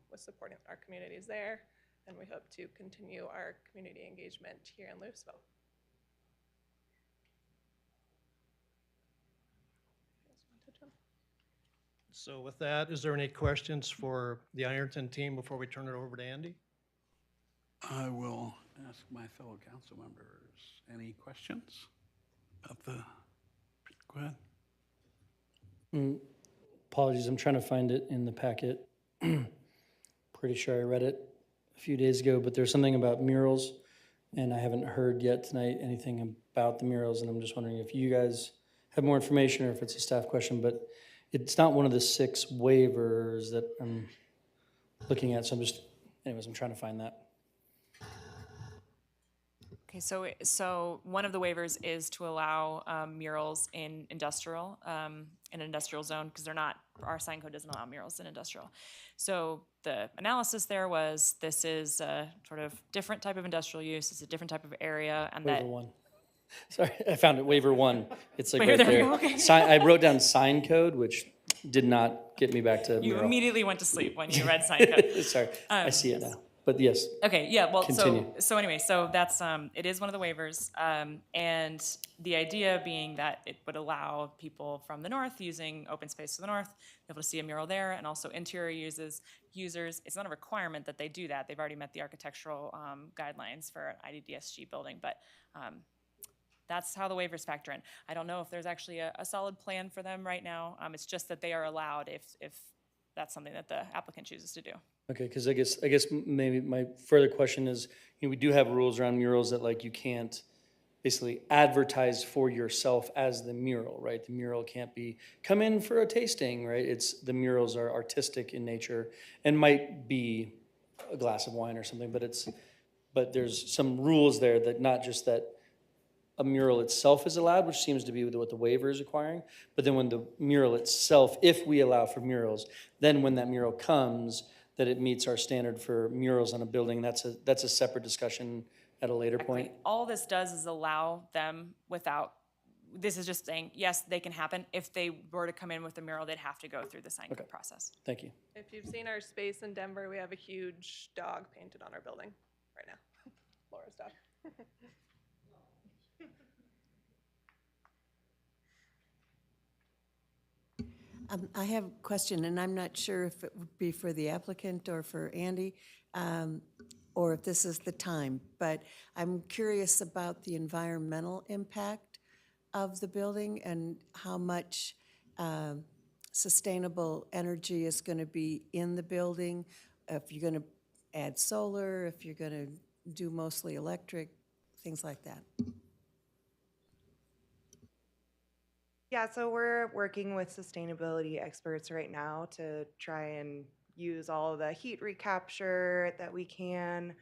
with supporting our communities there, and we hope to continue our community engagement here in Louisville. So with that, is there any questions for the Ironton team before we turn it over to Andy? I will ask my fellow council members, any questions about the, go ahead. Apologies, I'm trying to find it in the packet. Pretty sure I read it a few days ago, but there's something about murals, and I haven't heard yet tonight anything about the murals, and I'm just wondering if you guys have more information or if it's a staff question, but it's not one of the 6 waivers that I'm looking at, so I'm trying to find that. Okay, so one of the waivers is to allow murals in industrial, in an industrial zone, because our sign code doesn't allow murals in industrial. So the analysis there was, this is a sort of different type of industrial use, it's a different type of area, and Waiver that. 1. Sorry, I found it, waiver 1. It's like Waiver, right there we there. go, okay. I wrote down sign code, which did not get me back to You mural. immediately went to sleep when you read sign code. Sorry, I see it now. But yes. Okay, yeah, well, Continue. so anyway, so that's, it is one of the waivers, and the idea being that it would allow people from the north using open space to the north, be able to see a mural there, and also interior users, it's not a requirement that they do that, they've already met the architectural guidelines for an IDDSG building, but that's how the waivers factor in. I don't know if there's actually a solid plan for them right now, it's just that they are allowed if that's something that the applicant chooses to do. Okay, because I guess maybe my further question is, we do have rules around murals that like you can't basically advertise for yourself as the mural, right? The mural can't be, come in for a tasting, right? The murals are artistic in nature and might be a glass of wine or something, but there's some rules there that not just that a mural itself is allowed, which seems to be what the waiver is requiring, but then when the mural itself, if we allow for murals, then when that mural comes, that it meets our standard for murals on a building, that's a separate discussion at a later point. All this does is allow them this is just saying, yes, they can happen. If they were to come in with a mural, they'd have to go through the sign code process. Thank you. If you've seen our space in Denver, we have a huge dog painted on our building right now. Laura's dog. I have a question, and I'm not sure if it would be for the applicant or for Andy, or if this is the time, but I'm curious about the environmental impact of the building and how much sustainable energy is going to be in the building, if you're going to add solar, if you're going to do mostly electric, things like that. Yeah, so we're working with sustainability experts right now to try and use all the heat recapture that we can,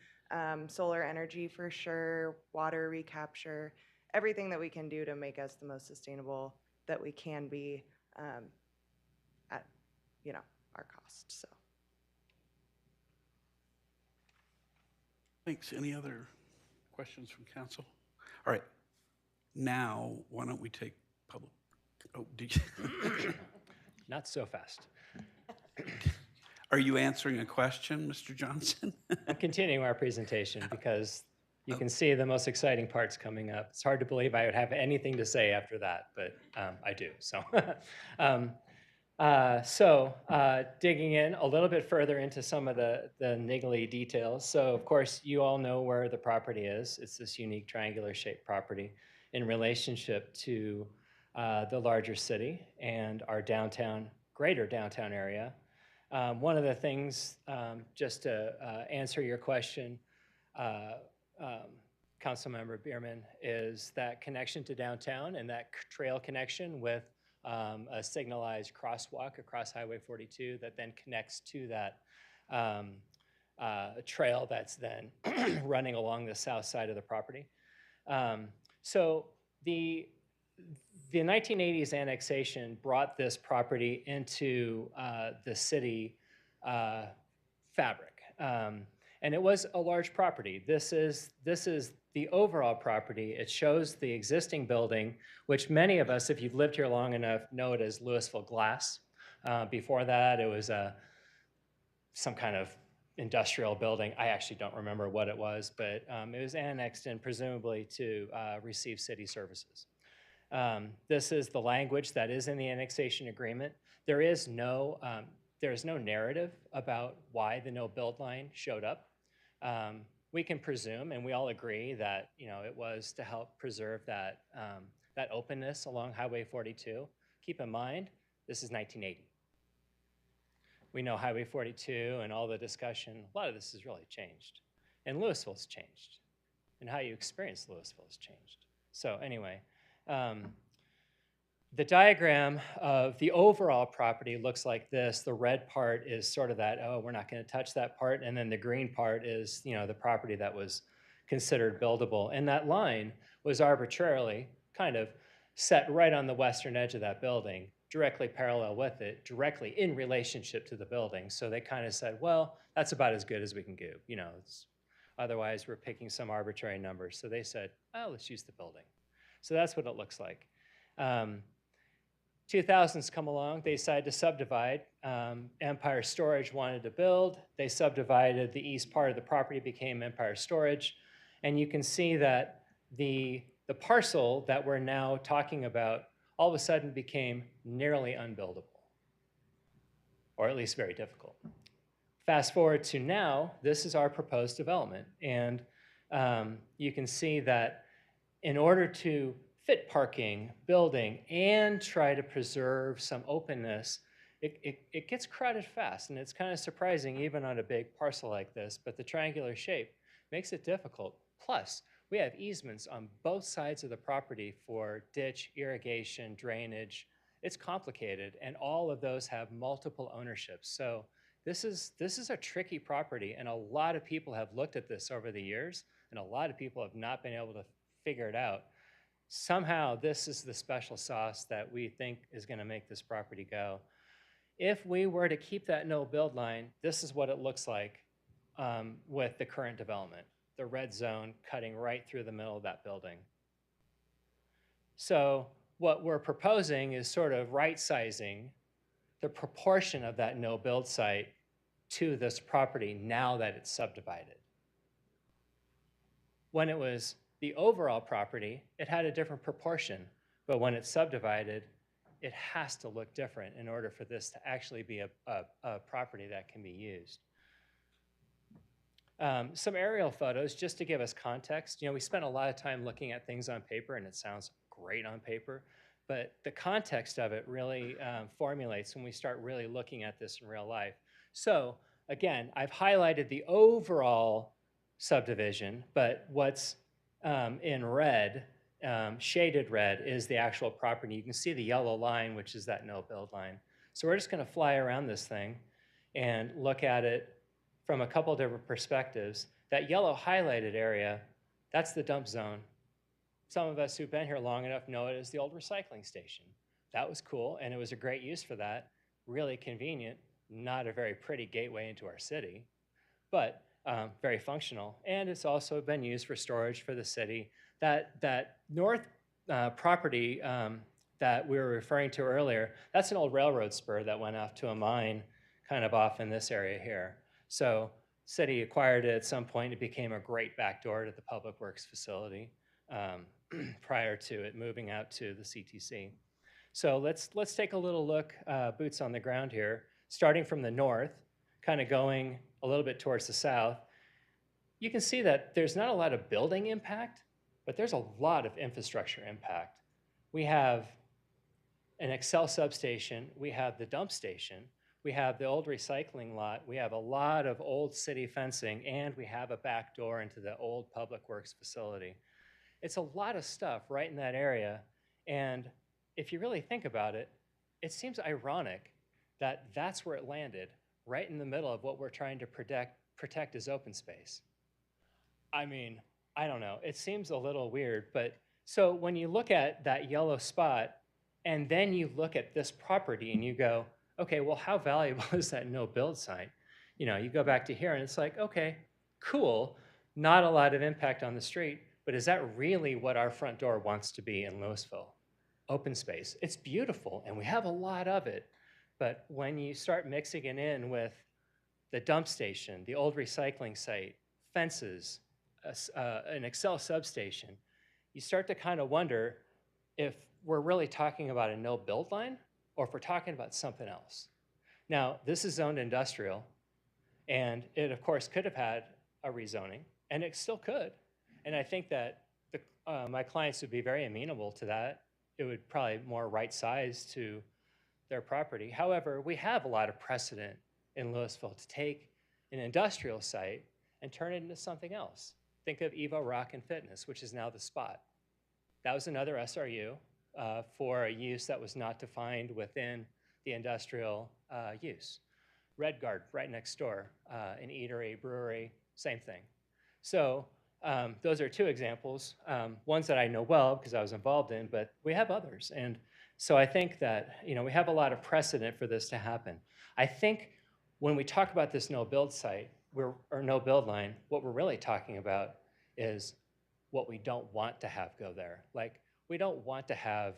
solar energy for sure, water recapture, everything that we can do to make us the most sustainable that we can be at, our cost. So. Thanks. Any other questions from council? All right. Now, why don't we take public? Oh, did you? Not so fast. Are you answering a question, Mr. Johnson? I'm continuing our presentation because you can see the most exciting parts coming up. It's hard to believe I would have anything to say after that, but I do. So, digging in a little bit further into some of the niggly details. So, of course, you all know where the property is. It's this unique triangular shaped property in relationship to the larger city and our greater downtown area. One of the things, just to answer your question, Councilmember Bierman, is that connection to downtown and that trail connection with a signalized crosswalk across Highway 42 that then connects to that trail that's then running along the south side of the property. So the 1980s annexation brought this property into the city fabric. And it was a large property. This is the overall property. It shows the existing building, which many of us, if you've lived here long enough, know it as Louisville Glass. Before that, it was some kind of industrial building. I actually don't remember what it was, but it was annexed in presumably to receive city services. This is the language that is in the annexation agreement. There is no narrative about why the no-build line showed up. We can presume, and we all agree, that it was to help preserve that openness along Highway 42. Keep in mind, this is 1980. We know Highway 42 and all the discussion. A lot of this has really changed, and Louisville's changed, and how you experience Louisville has changed. So anyway. The diagram of the overall property looks like this. The red part is sort of that, oh, we're not going to touch that part. And then the green part is, the property that was considered buildable. And that line was arbitrarily kind of set right on the western edge of that building, directly parallel with it, directly in relationship to the building. So they kind of said, well, that's about as good as we can do. Otherwise, we're picking some arbitrary numbers. So they said, oh, let's use the building. So that's what it looks like. 2000s come along, they decided to subdivide. Empire Storage wanted to build. They subdivided. The east part of the property became Empire Storage. And you can see that the parcel that we're now talking about all of a sudden became nearly unbuildable, or at least very difficult. Fast forward to now, this is our proposed development. And you can see that in order to fit parking, building, and try to preserve some openness, it gets crowded fast. And it's kind of surprising even on a big parcel like this, but the triangular shape makes it difficult. Plus, we have easements on both sides of the property for ditch, irrigation, drainage. It's complicated, and all of those have multiple ownerships. So this is a tricky property, and a lot of people have looked at this over the years, and a lot of people have not been able to figure it out. Somehow, this is the special sauce that we think is going to make this property go. If we were to keep that no-build line, this is what it looks like with the current development. The red zone cutting right through the middle of that building. So what we're proposing is sort of right-sizing the proportion of that no-build site to this property now that it's subdivided. When it was the overall property, it had a different proportion, but when it's subdivided, it has to look different in order for this to actually be a property that can be used. Some aerial photos, just to give us context. We spent a lot of time looking at things on paper, and it sounds great on paper, but the context of it really formulates when we start really looking at this in real life. So again, I've highlighted the overall subdivision, but what's in red shaded red is the actual property. You can see the yellow line, which is that no-build line. So we're just going to fly around this thing and look at it from a couple different perspectives. That yellow highlighted area, that's the dump zone. Some of us who've been here long enough know it as the old recycling station. That was cool, and it was a great use for that. Really convenient, not a very pretty gateway into our city, but very functional. And it's also been used for storage for the city. That north property that we were referring to earlier, that's an old railroad spur that went off to a mine kind of off in this area here. So city acquired it at some point. It became a great backdoor to the Public Works facility prior to it moving out to the CTC. So let's take a little look, boots on the ground here, starting from the north, kind of going a little bit towards the south. You can see that there's not a lot of building impact, but there's a lot of infrastructure impact. We have an Excel substation, we have the dump station, we have the old recycling lot, we have a lot of old city fencing, and we have a back door into the old Public Works facility. It's a lot of stuff right in that area, and if you really think about it, it seems ironic that that's where it landed, right in the middle of what we're trying to protect as open space. I mean, I don't know, it seems a little weird, but so when you look at that yellow spot, and then you look at this property and you go, okay, well, how valuable is that no-build site? You know, you go back to here and it's like, okay, cool, not a lot of impact on the street, but is that really what our front door wants to be in Louisville? Open space. It's beautiful, and we have a lot of it, but when you start mixing it in with the dump station, the old recycling site, fences, an Excel substation, you start to kind of wonder if we're really talking about a no-build line or if we're talking about something else. Now, this is zoned industrial, and it, of course, could have had a rezoning, and it still could. And I think that my clients would be very amenable to that. It would probably more right size to their property. However, we have a lot of precedent in Louisville to take an industrial site and turn it into something else. Think of Evo Rock and Fitness, which is now the Spot. That was another SRU for a use that was not defined within the industrial use. Redguard, right next door, an eatery, brewery, same thing. So those are two examples, ones that I know well because I was involved in, but we have others. And so I think that, you know, we have a lot of precedent for this to happen. I think when we talk about this no-build site, or no-build line, what we're really talking about is what we don't want to have go there. Like, we don't want to have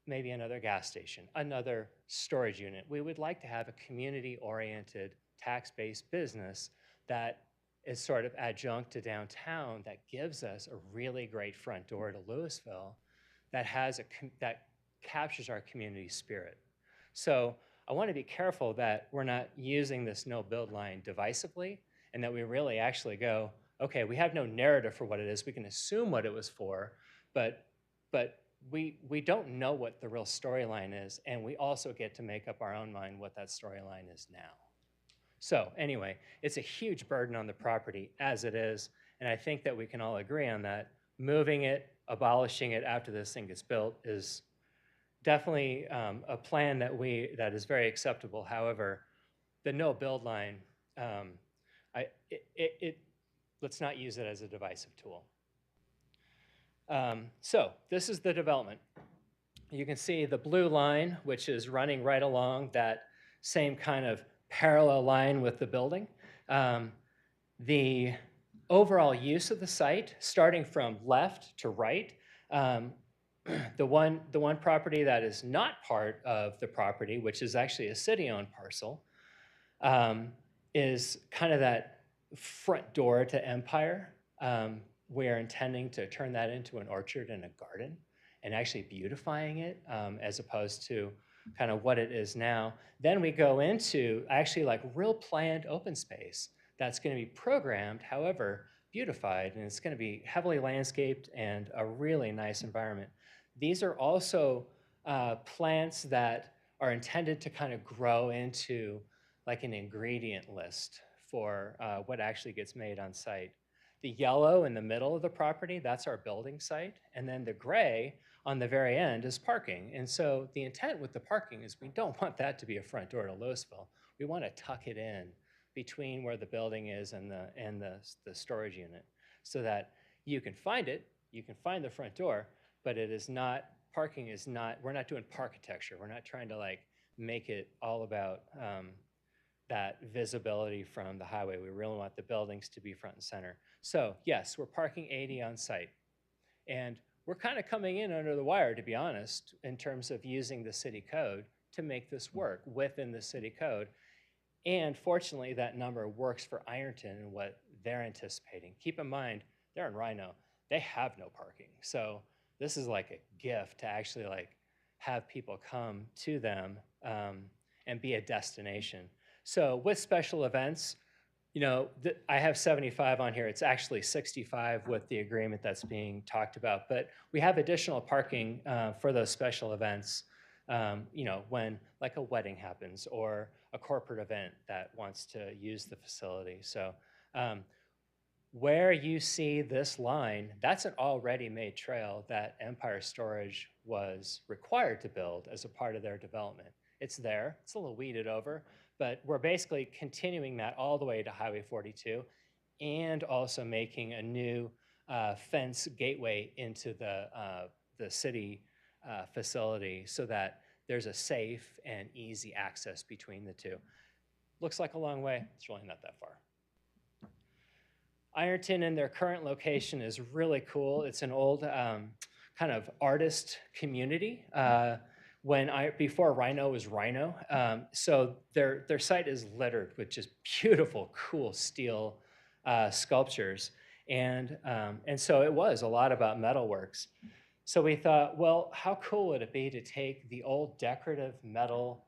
maybe another gas station, another storage unit. We would like to have a community-oriented, tax-based business that is sort of adjunct to downtown that gives us a really great front door to Louisville that that captures our community spirit. So I want to be careful that we're not using this no-build line divisively, and that we really actually go, okay, we have no narrative for what it is. We can assume what it was for, but we don't know what the real storyline is, and we also get to make up our own mind what that storyline is now. So anyway, it's a huge burden on the property as it is, and I think that we can all agree on that. Moving it, abolishing it after this thing gets built is definitely a plan that is very acceptable. However, the no-build line, let's not use it as a divisive tool. So this is the development. You can see the blue line, which is running right along that same kind of parallel line with the building. The overall use of the site, starting from left to right, the one property that is not part of the property, which is actually a city-owned parcel, is kind of that front door to Empire. We're intending to turn that into an orchard and a garden and actually beautifying it as opposed to kind of what it is now. Then we go into actually like real planned open space that's going to be programmed, however, beautified, and it's going to be heavily landscaped and a really nice environment. These are also plants that are intended to kind of grow into like an ingredient list for what actually gets made on site. The yellow in the middle of the property, that's our building site. And then the gray on the very end is parking. And so the intent with the parking is we don't want that to be a front door to Louisville. We want to tuck it in between where the building is and the storage unit so that you can find it, you can find the front door, but it is not, parking is not, we're not doing parkitecture. We're not trying to like make it all about that visibility from the highway. We really want the buildings to be front and center. So yes, we're parking 80 on site. And we're kind of coming in under the wire, to be honest, in terms of using the city code to make this work within the city code. And fortunately, that number works for Ironton and what they're anticipating. Keep in mind, they're in Rhino. They have no parking. So this is like a gift to actually like have people come to them and be a destination. So with special events, you know, I have 75 on here. It's actually 65 with the agreement that's being talked about. But we have additional parking for those special events, you know, when like a wedding happens or a corporate event that wants to use the facility. So where you see this line, that's an already made trail that Empire Storage was required to build as a part of their development. It's there, it's a little weeded over, but we're basically continuing that all the way to Highway 42 and also making a new fence gateway into the city facility so that there's a safe and easy access between the two. Looks like a long way, it's really not that far. Ironton in their current location is really cool. It's an old kind of artist community. Before Rhino was Rhino. So their site is littered with just beautiful, cool steel sculptures. And so it was a lot about metalworks. So we thought, well, how cool would it be to take the old decorative metal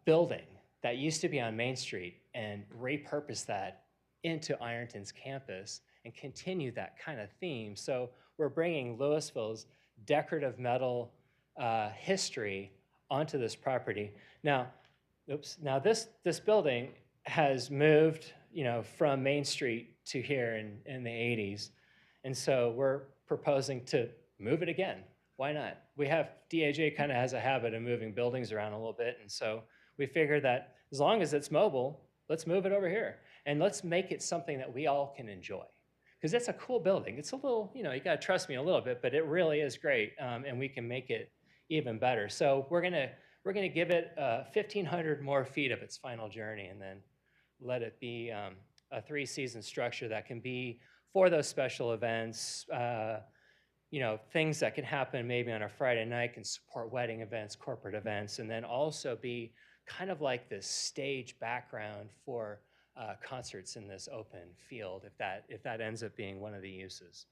building that used to be on Main Street and repurpose that into Ironton's campus and continue that kind of theme. So we're bringing Louisville's decorative metal history onto this property. Now, this building has moved, you know, from Main Street to here in the 80s. And so we're proposing to move it again. Why not? We have, DAJ kind of has a habit of moving buildings around a little bit. And so we figured that as long as it's mobile, let's move it over here. And let's make it something that we all can enjoy. Because it's a cool building. It's a little, you know, you got to trust me a little bit, but it really is great. And we can make it even better. So we're gonna give it 1,500 more feet of its final journey and then let it be a 3-season structure that can be for those special events, you know, things that can happen maybe on a Friday night, can support wedding events, corporate events, and then also be kind of like this stage background for concerts in this open field, if that ends up being one of the uses.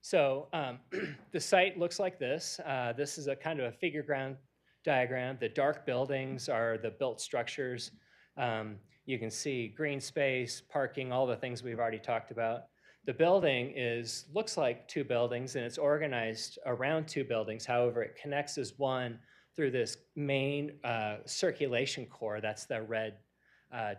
So the site looks like this. This is a kind of a figure ground diagram. The dark buildings are the built structures. You can see green space, parking, all the things we've already talked about. The building looks like 2 buildings, and it's organized around 2 buildings. However, it connects as one through this main circulation core. That's the red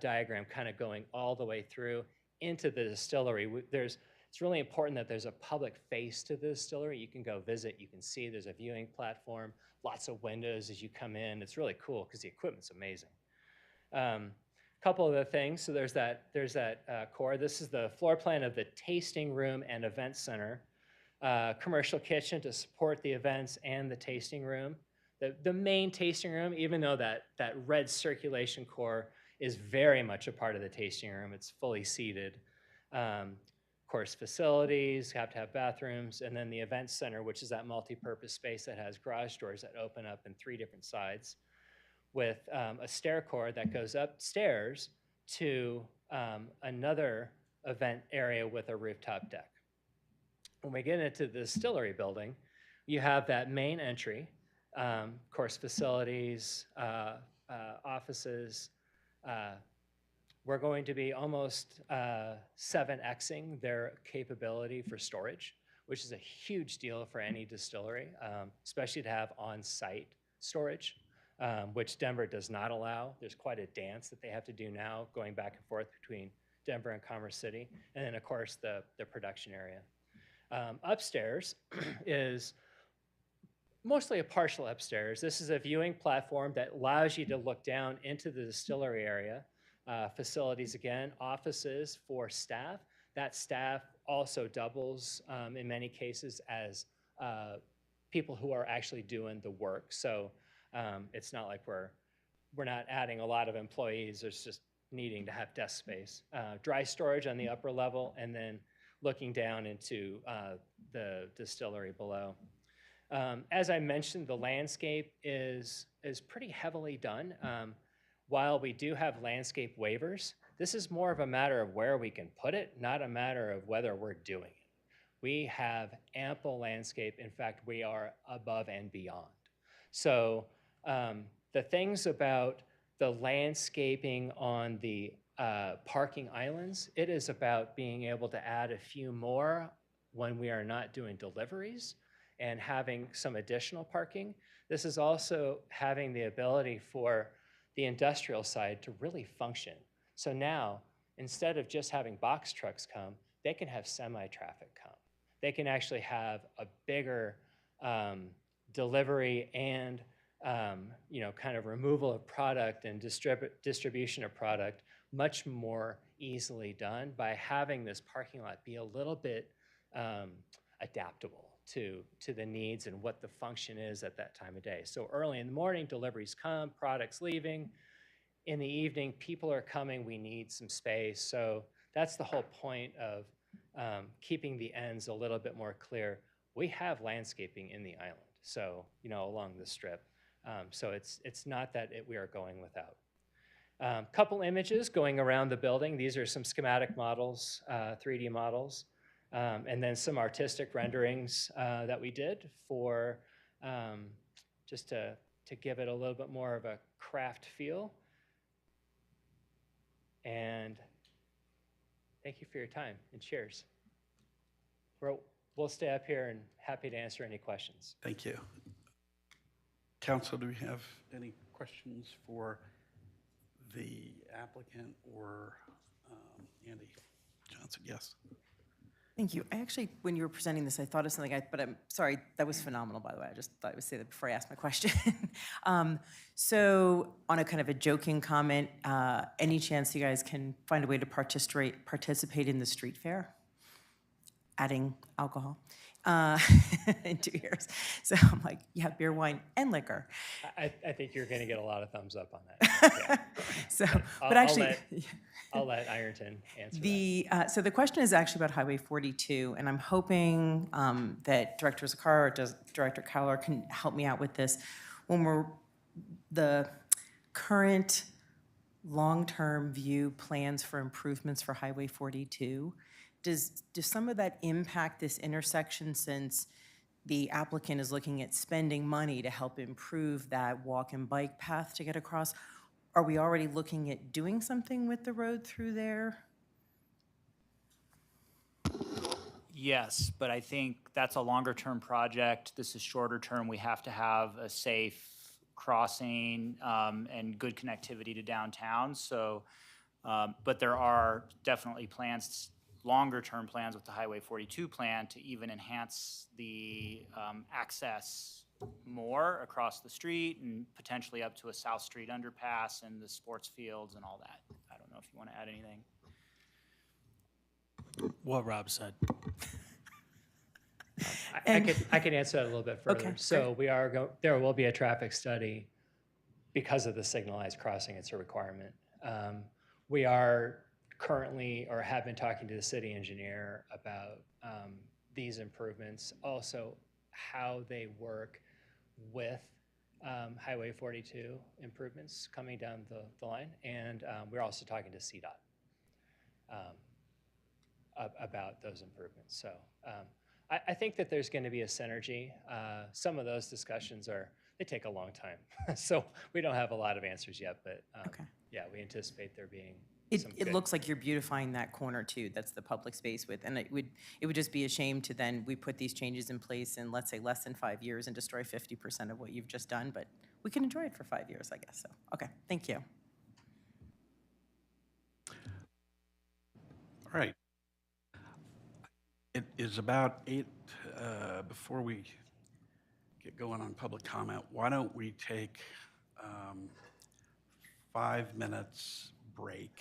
diagram kind of going all the way through into the distillery. It's really important that there's a public face to the distillery. You can go visit, you can see there's a viewing platform, lots of windows as you come in. It's really cool because the equipment's amazing. Couple of the things, so there's that core. This is the floor plan of the tasting room and event center. Commercial kitchen to support the events and the tasting room. The main tasting room, even though that red circulation core is very much a part of the tasting room, it's fully seated. Of course, facilities, have to have bathrooms, and then the event center, which is that multi-purpose space that has garage doors that open up in 3 different sides, with a stair core that goes upstairs to another event area with a rooftop deck. When we get into the distillery building, you have that main entry, of course, facilities, offices. We're going to be almost 7xing their capability for storage, which is a huge deal for any distillery, especially to have on-site storage. Which Denver does not allow. There's quite a dance that they have to do now, going back and forth between Denver and Commerce City, and then of course the production area. Upstairs is mostly a partial upstairs. This is a viewing platform that allows you to look down into the distillery area. Facilities again, offices for staff. That staff also doubles in many cases as people who are actually doing the work. So it's not like we're not adding a lot of employees. It's just needing to have desk space. Dry storage on the upper level, and then looking down into the distillery below. As I mentioned, the landscape is pretty heavily done. While we do have landscape waivers, this is more of a matter of where we can put it, not a matter of whether we're doing it. We have ample landscape. In fact, we are above and beyond. So the things about the landscaping on the parking islands, it is about being able to add a few more when we are not doing deliveries and having some additional parking. This is also having the ability for the industrial side to really function. So now, instead of just having box trucks come, they can have semi-traffic come. They can actually have a bigger delivery and kind of removal of product and distribution of product much more easily done by having this parking lot be a little bit adaptable to the needs and what the function is at that time of day. So early in the morning, deliveries come, products leaving. In the evening, people are coming, we need some space. So that's the whole point of keeping the ends a little bit more clear. We have landscaping in the island, so, along the strip. So it's not that we are going without. Couple images going around the building. These are some schematic models, 3D models, and then some artistic renderings that we did for just to give it a little bit more of a craft feel. And thank you for your time, and cheers. We'll stay up here and happy to answer any questions. Thank you. Council, do we have any questions for the applicant or Andy Johnson? Yes. Thank you. I actually, when you were presenting this, I thought of something, but I'm sorry, that was phenomenal, by the way. I just thought I would say that before I asked my question. So on a kind of a joking comment, any chance you guys can find a way to participate in the street fair? Adding alcohol in 2 years. So I'm like, yeah, beer, wine, and liquor. I think you're going to get a lot of thumbs up on that. Yeah. So, but actually, I'll let Ironton answer so the question is actually about Highway 42, and I'm hoping that Director Zakar or Director Cowler can help me out with this. When the current long-term view plans for improvements for Highway 42, does some of that impact this intersection, since the applicant is looking at spending money to help improve that walk and bike path to get across? Are we already looking at doing something with the road through there? Yes, but I think that's a longer term project. This is shorter term. We have to have a safe crossing and good connectivity to downtown. So, but there are definitely plans, longer term plans with the Highway 42 plan to even enhance the access more across the street and potentially up to a South Street underpass and the sports fields and all that. I don't know if you want to add anything. What Rob said. I can answer that a little bit further. Okay, so there will be a traffic study because of the signalized crossing. It's a requirement. We are currently, or have been talking to the city engineer about these improvements, also how they work with Highway 42 improvements coming down the line. And we're also talking to CDOT about those improvements. So I think that there's going to be a synergy. Some of those discussions they take a long time. So we don't have a lot of answers yet, but yeah, we anticipate there being It looks like you're beautifying that corner too. That's the public space with, and it would just be a shame to then we put these changes in place in, let's say, less than 5 years and destroy 50% of what you've just done. But we can enjoy it for 5 years, I guess. So okay, thank you. All right. It is about 8, before we get going on public comment, why don't we take 5 minutes break,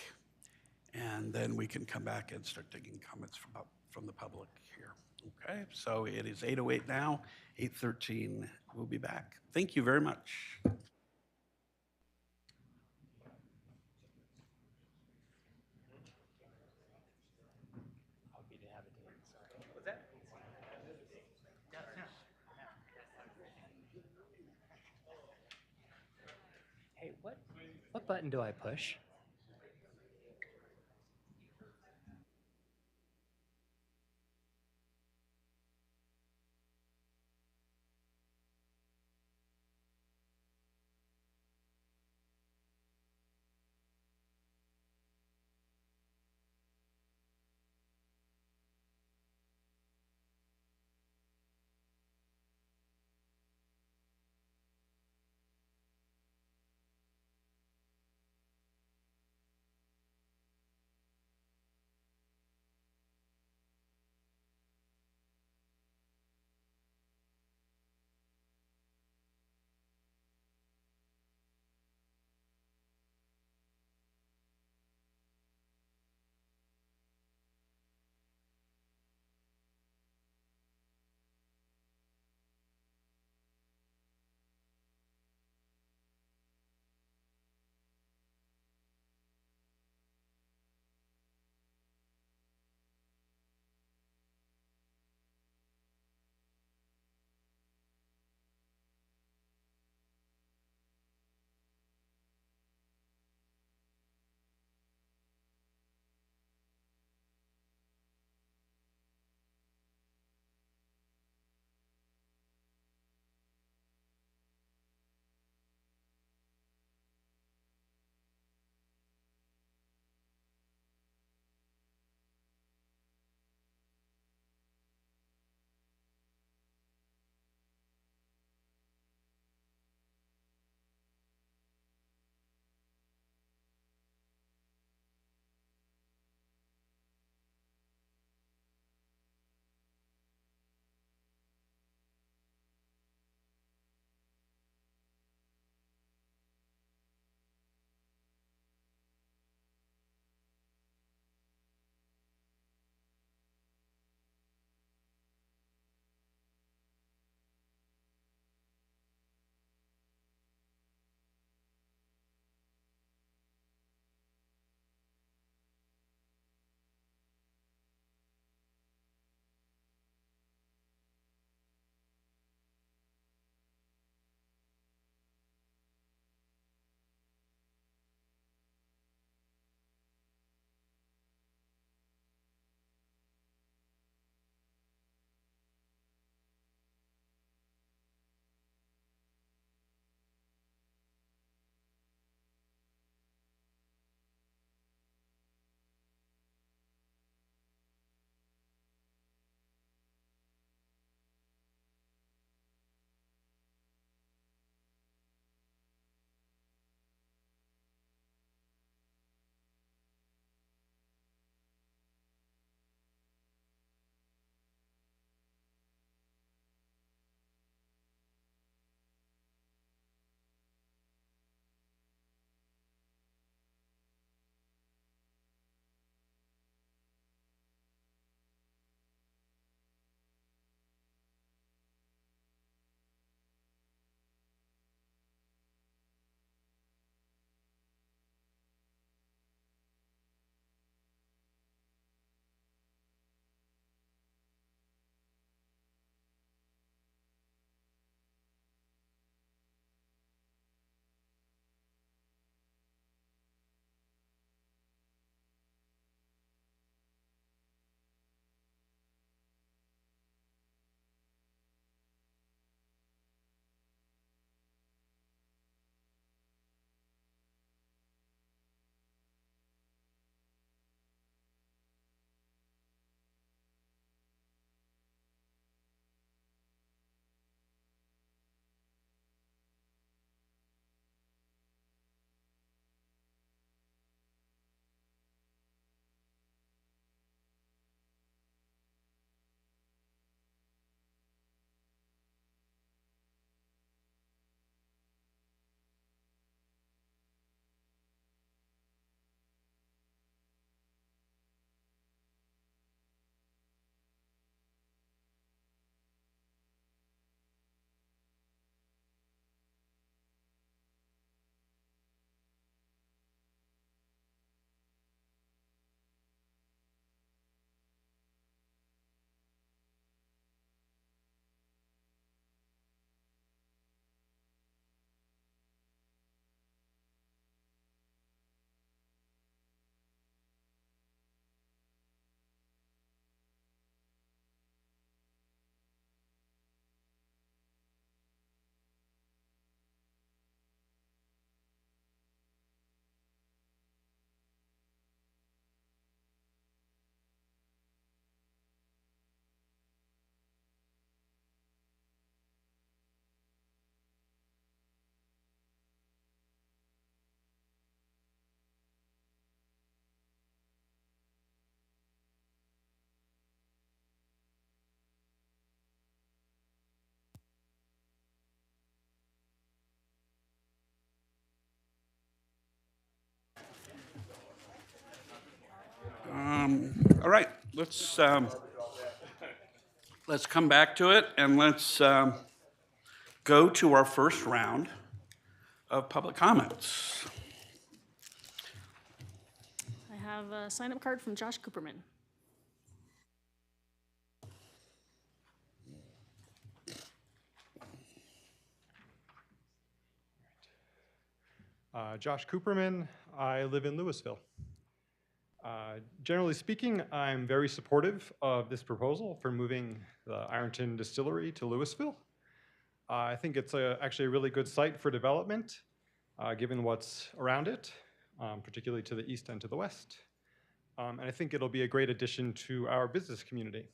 and then we can come back and start taking comments from the public here. Okay, so it is 8:08 now, 8:13, we'll be back. Thank you very much. Hey, what button do I push? All right, let's come back to it, and let's go to our first round of public comments. I have a sign-up card from Josh Cooperman. Josh Cooperman. I live in Louisville. Generally speaking, I'm very supportive of this proposal for moving the Ironton Distillery to Louisville. I think it's actually a really good site for development, given what's around it, particularly to the east and to the west. And I think it'll be a great addition to our business community.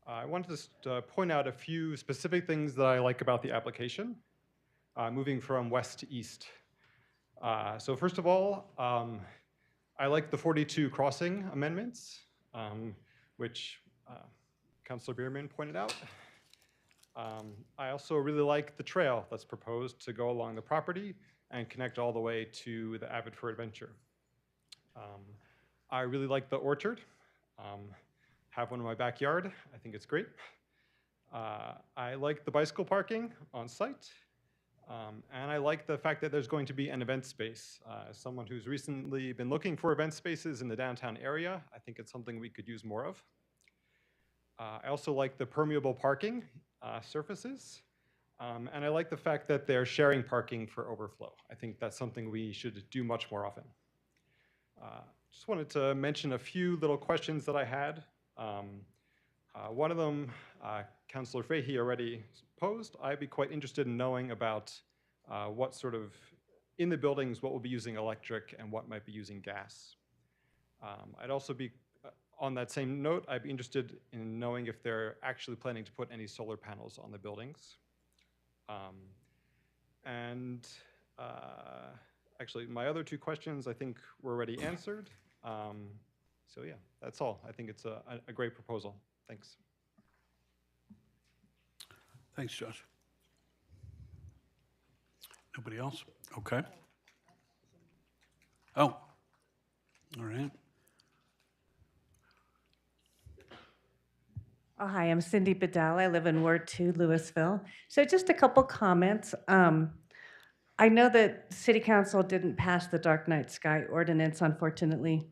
I wanted to point out a few specific things that I like about the application, moving from west to east. So first of all, I like the 42 crossing amendments, which Councilor Bierman pointed out. I also really like the trail that's proposed to go along the property and connect all the way to the Avid for Adventure. I really like the orchard. Have one in my backyard. I think it's great. I like the bicycle parking on site. And I like the fact that there's going to be an event space. As someone who's recently been looking for event spaces in the downtown area, I think it's something we could use more of. I also like the permeable parking surfaces. And I like the fact that they're sharing parking for overflow. I think that's something we should do much more often. Just wanted to mention a few little questions that I had. One of them, Councilor Fahey already posed. I'd be quite interested in knowing about what sort of, in the buildings, what will be using electric and what might be using gas. I'd also be, on that same note, I'd be interested in knowing if they're actually planning to put any solar panels on the buildings. Actually, my other two questions I think were already answered. So yeah, that's all. I think it's a great proposal. Thanks. Thanks, Josh. Nobody else? Okay. Oh, all right. Oh, hi, I'm Cindy Bedell. I live in Ward 2, Louisville. So just a couple comments. I know that City Council didn't pass the Dark Night Sky ordinance, unfortunately.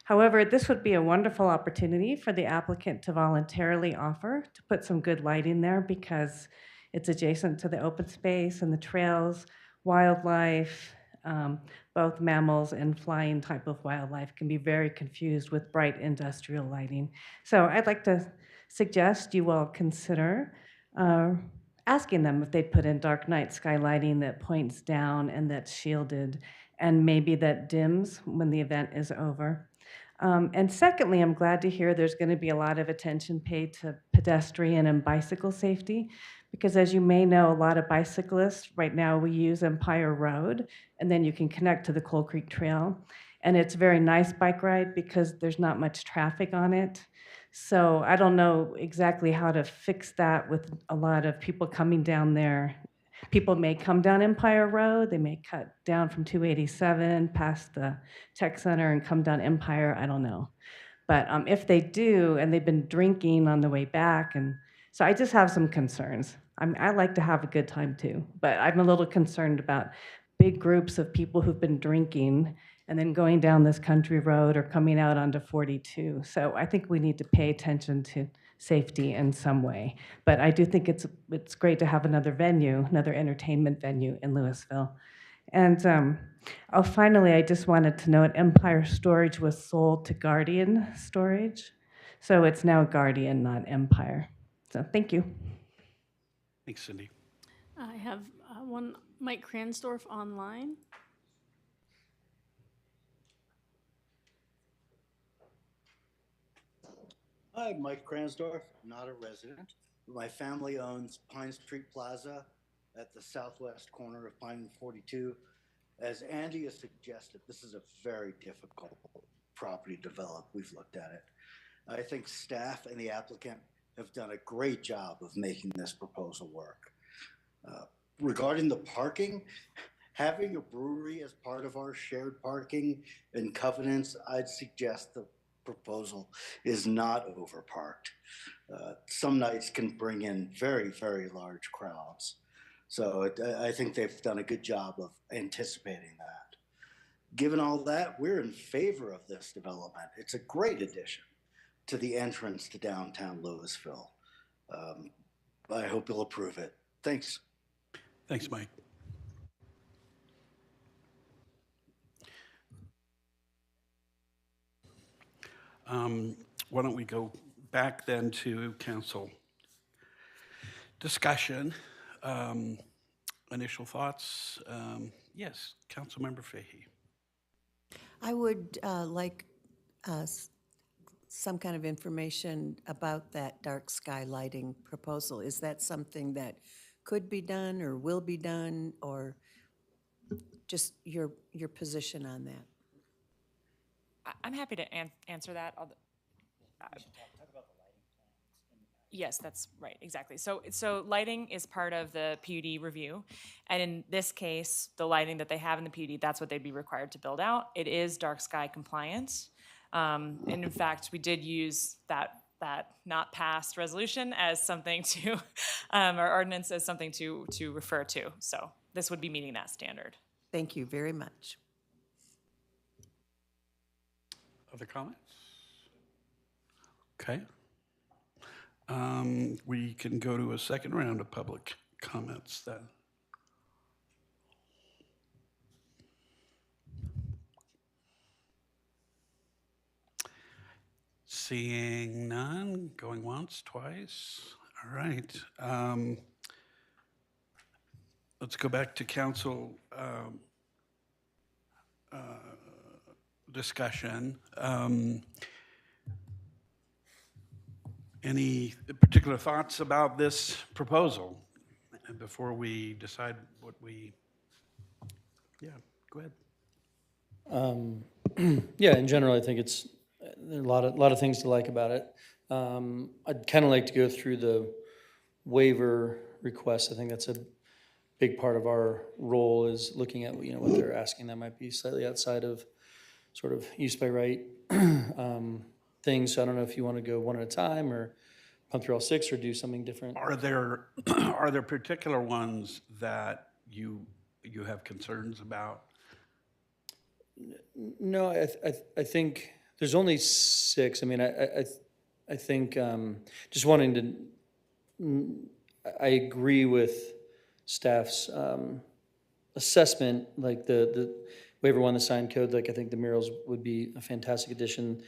However, this would be a wonderful opportunity for the applicant to voluntarily offer to put some good lighting there because it's adjacent to the open space and the trails, wildlife, both mammals and flying type of wildlife can be very confused with bright industrial lighting. So I'd like to suggest you all consider asking them if they'd put in dark night sky lighting that points down and that's shielded and maybe that dims when the event is over. And secondly, I'm glad to hear there's going to be a lot of attention paid to pedestrian and bicycle safety, because as you may know, a lot of bicyclists, right now we use Empire Road, and then you can connect to the Coal Creek Trail. And it's a very nice bike ride because there's not much traffic on it. So I don't know exactly how to fix that with a lot of people coming down there. People may come down Empire Road, they may cut down from 287 past the tech center and come down Empire, I don't know. But if they do, and they've been drinking on the way back, and so I just have some concerns. I like to have a good time too, but I'm a little concerned about big groups of people who've been drinking and then going down this country road or coming out onto 42. So I think we need to pay attention to safety in some way. But I do think it's great to have another venue, another entertainment venue in Louisville. And finally, I just wanted to note Empire Storage was sold to Guardian Storage. So it's now Guardian, not Empire. So thank you. Thanks, Cindy. I have one Mike Kransdorf online. Hi, Mike Kransdorf, not a resident. My family owns Pine Street Plaza at the southwest corner of Pine and 42. As Andy has suggested, this is a very difficult property to develop. We've looked at it. I think staff and the applicant have done a great job of making this proposal work. Regarding the parking, having a brewery as part of our shared parking and covenants, I'd suggest the proposal is not overparked. Some nights can bring in very, very large crowds. So I think they've done a good job of anticipating that. Given all that, we're in favor of this development. It's a great addition to the entrance to downtown Louisville. I hope you'll approve it. Thanks. Thanks, Mike. Why don't we go back then to council discussion? Initial thoughts? Yes, Councilmember Fahey. I would like some kind of information about that dark sky lighting proposal. Is that something that could be done or will be done, or just your position on that? I'm happy to answer that. Yes, that's right, exactly. So lighting is part of the PUD review, and in this case, the lighting that they have in the PUD, that's what they'd be required to build out. It is dark sky compliant, and in fact, we did use that not passed resolution as something to, our ordinance as something to refer to. So this would be meeting that standard. Thank you very much. Other comments? Okay. We can go to a second round of public comments then. Seeing none, going once, twice. All right. Let's go back to council discussion. Any particular thoughts about this proposal before we decide what we, yeah, go ahead. Yeah, in general, I think it's there are a lot of things to like about it. I'd kind of like to go through the waiver request. I think that's a big part of our role, is looking at what they're asking that might be slightly outside of sort of use by right things. So I don't know if you want to go one at a time or pump through all six or do something different. Are there particular ones that you have concerns about? No, I think there's only six. I mean, I think just wanting to, I agree with staff's assessment, like the waiver one, the sign code, like I think the murals would be a fantastic addition.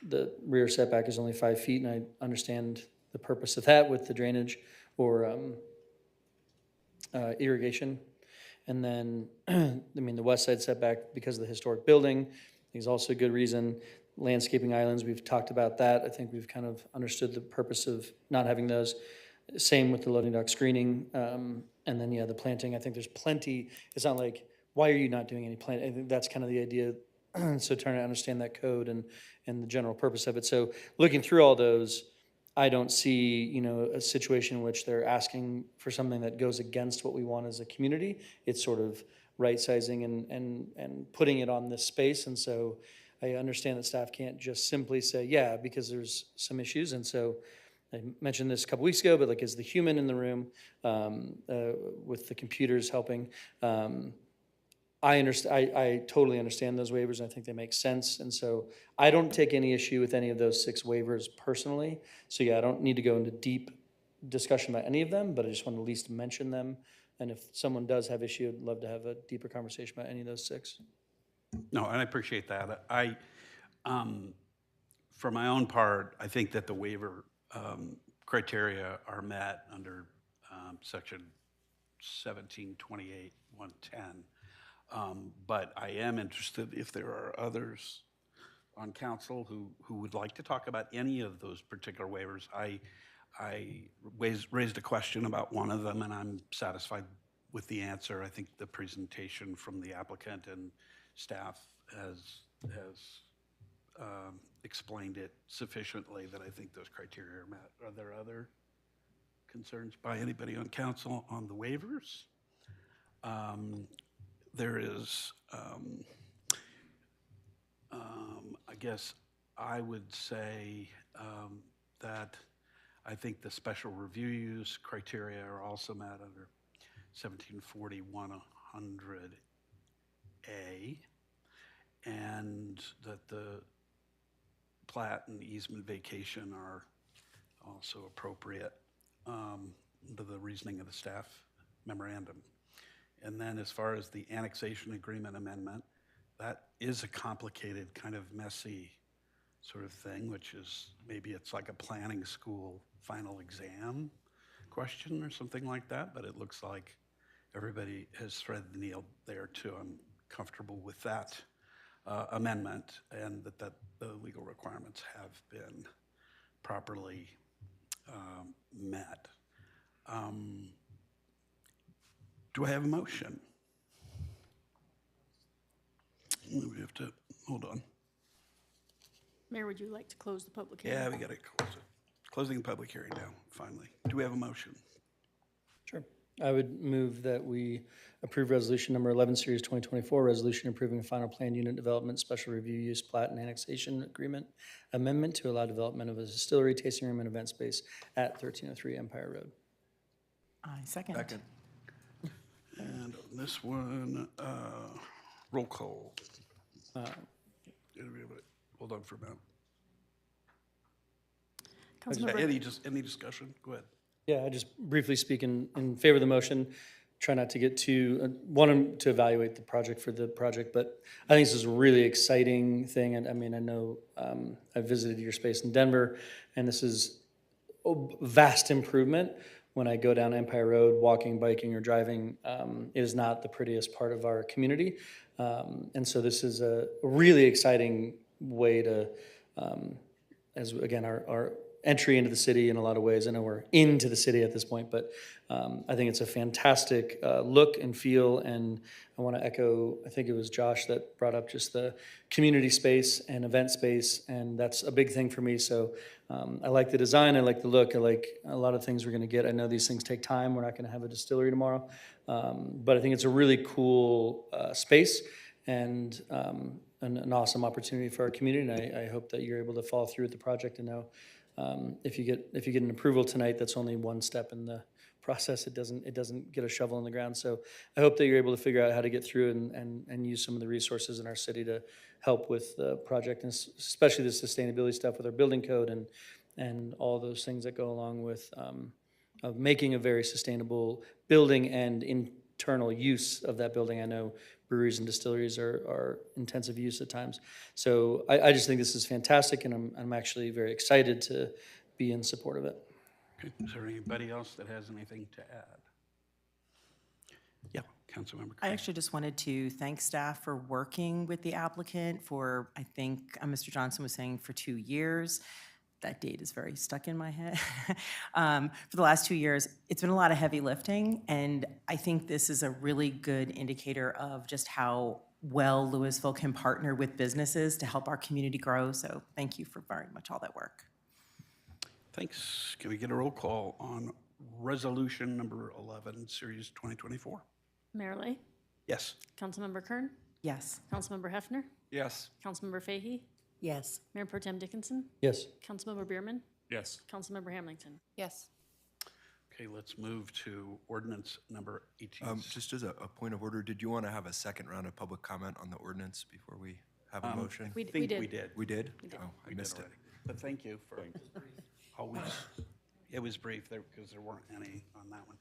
The rear setback is only 5 feet, and I understand the purpose of that with the drainage or irrigation. And then, I mean, the west side setback, because of the historic building, is also a good reason. Landscaping islands, we've talked about that. I think we've kind of understood the purpose of not having those. Same with the loading dock screening. And then, yeah, the planting, I think there's plenty. It's not like, why are you not doing any planting? I think that's kind of the idea. So trying to understand that code and the general purpose of it. So looking through all those, I don't see, a situation in which they're asking for something that goes against what we want as a community. It's sort of right-sizing and putting it on this space. And so I understand that staff can't just simply say, yeah, because there's some issues. And so I mentioned this a couple weeks ago, but like as the human in the room with the computers helping, I totally understand those waivers. I think they make sense. And so I don't take any issue with any of those 6 waivers personally. So yeah, I don't need to go into deep discussion about any of them, but I just want to at least mention them. And if someone does have issue, I'd love to have a deeper conversation about any of those 6. No, and I appreciate that. For my own part, I think that the waiver criteria are met under section 1728, 110. But I am interested if there are others on council who would like to talk about any of those particular waivers. I raised a question about one of them, and I'm satisfied with the answer. I think the presentation from the applicant and staff has explained it sufficiently that I think those criteria are met. Are there other concerns by anybody on council on the waivers? There is, I guess, I would say that I think the special review use criteria are also met under 1741-100A, and that the plat and easement vacation are also appropriate under the reasoning of the staff memorandum. And then as far as the annexation agreement amendment, that is a complicated, kind of messy sort of thing, which is maybe it's like a planning school final exam question or something like that, but it looks like everybody has threaded the needle there too. I'm comfortable with that amendment, and that the legal requirements have been properly met. Do I have a motion? We have to, hold on. Mayor, would you like to close the public hearing? Yeah, we got to close it. Closing the public hearing now, finally. Do we have a motion? Sure. I would move that we approve resolution number 11, series 2024, resolution approving final planned unit development, special review use, plat, and annexation agreement amendment to allow development of a distillery, tasting room, and event space at 1303 Empire Road. I second. And on this one, roll call. Hold on for a minute. Any discussion? Go ahead. Yeah, I just briefly speak in favor of the motion. Try not to get too, want to evaluate the project for the project, but I think this is a really exciting thing. And I mean, I know I visited your space in Denver, and this is a vast improvement. When I go down Empire Road, walking, biking, or driving, it is not the prettiest part of our community. And so this is a really exciting way to, as again, our entry into the city in a lot of ways. I know we're into the city at this point, but I think it's a fantastic look and feel. And I want to echo, I think it was Josh that brought up just the community space and event space, and that's a big thing for me. So I like the design, I like the look, I like a lot of things we're going to get. I know these things take time. We're not going to have a distillery tomorrow, but I think it's a really cool space and an awesome opportunity for our community. And I hope that you're able to follow through with the project and know if you get an approval tonight, that's only one step in the process. It doesn't get a shovel in the ground. So I hope that you're able to figure out how to get through and use some of the resources in our city to help with the project, and especially the sustainability stuff with our building code and all those things that go along with of making a very sustainable building and internal use of that building. I know breweries and distilleries are intensive use at times. So I just think this is fantastic, and I'm actually very excited to be in support of it. Okay. Is there anybody else that has anything to add? Yeah, Councilmember. I actually just wanted to thank staff for working with the applicant for, I think Mr. Johnson was saying, for 2 years. That date is very stuck in my head. For the last 2 years, it's been a lot of heavy lifting, and I think this is a really good indicator of just how well Louisville can partner with businesses to help our community grow. So thank you for very much all that work. Thanks. Can we get a roll call on resolution number 11, series 2024? Mayor Lay? Yes. Councilmember Kern? Yes. Councilmember Hefner? Yes. Councilmember Fahey? Yes. Mayor Pro Tem Dickinson? Yes. Councilmember Bierman? Yes. Councilmember Hamilton? Yes. Okay, let's move to ordinance number 18. Just as a point of order, did you want to have a second round of public comment on the ordinance before we have a motion? We think did. we did. We did? We did. Oh, I We did missed it. already. But thank you for always, it was brief there because there weren't any on that one.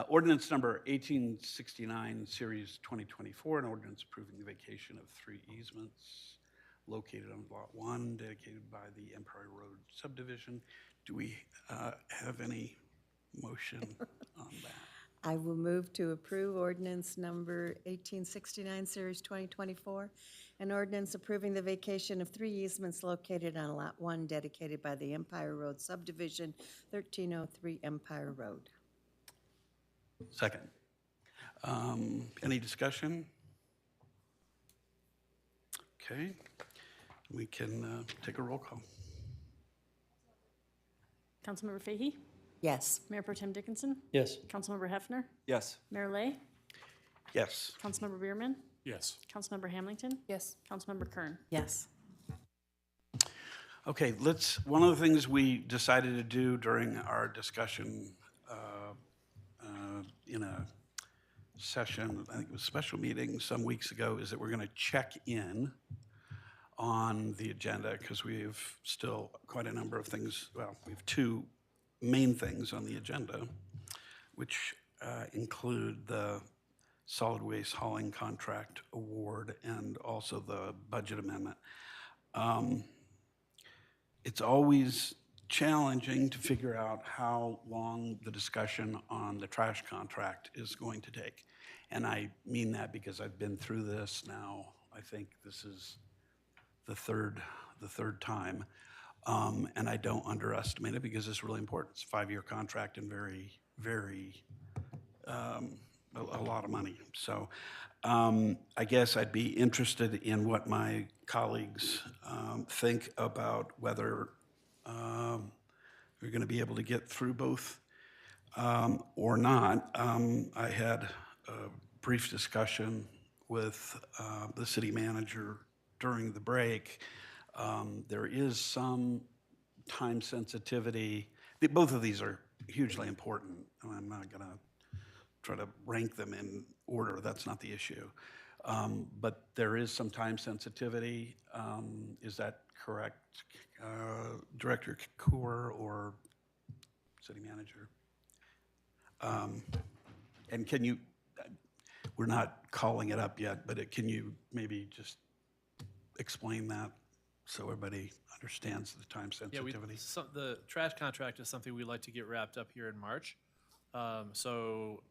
Ordinance number 1869, series 2024, an ordinance approving the vacation of 3 easements located on Lot 1, dedicated by the Empire Road subdivision. Do we have any motion on that? I will move to approve ordinance number 1869, series 2024, an ordinance approving the vacation of 3 easements located on Lot 1, dedicated by the Empire Road subdivision, 1303 Empire Road. Second. Any discussion? Okay, we can take a roll call. Councilmember Fahey? Yes. Mayor Pro Tem Dickinson? Yes. Councilmember Hefner? Yes. Mayor Lay? Yes. Councilmember Bierman? Yes. Councilmember Hamilton? Yes. Councilmember Kern? Yes. Okay, one of the things we decided to do during our discussion in a session, I think it was a special meeting some weeks ago, is that we're going to check in on the agenda because we have still quite a number of things. Well, we have two main things on the agenda, which include the solid waste hauling contract award and also the budget amendment. It's always challenging to figure out how long the discussion on the trash contract is going to take. And I mean that because I've been through this now. I think this is the third time. And I don't underestimate it because it's really important. It's a 5-year contract and very, a lot of money. So I guess I'd be interested in what my colleagues think about whether we're going to be able to get through both or not. I had a brief discussion with the city manager during the break. There is some time sensitivity. Both of these are hugely important, and I'm not going to try to rank them in order. That's not the issue. But there is some time sensitivity. Is that correct, Director Kaur or City Manager? And can you, we're not calling it up yet, but can you maybe just explain that so everybody understands the time sensitivity? Yeah, the trash contract is something we'd like to get wrapped up here in March. So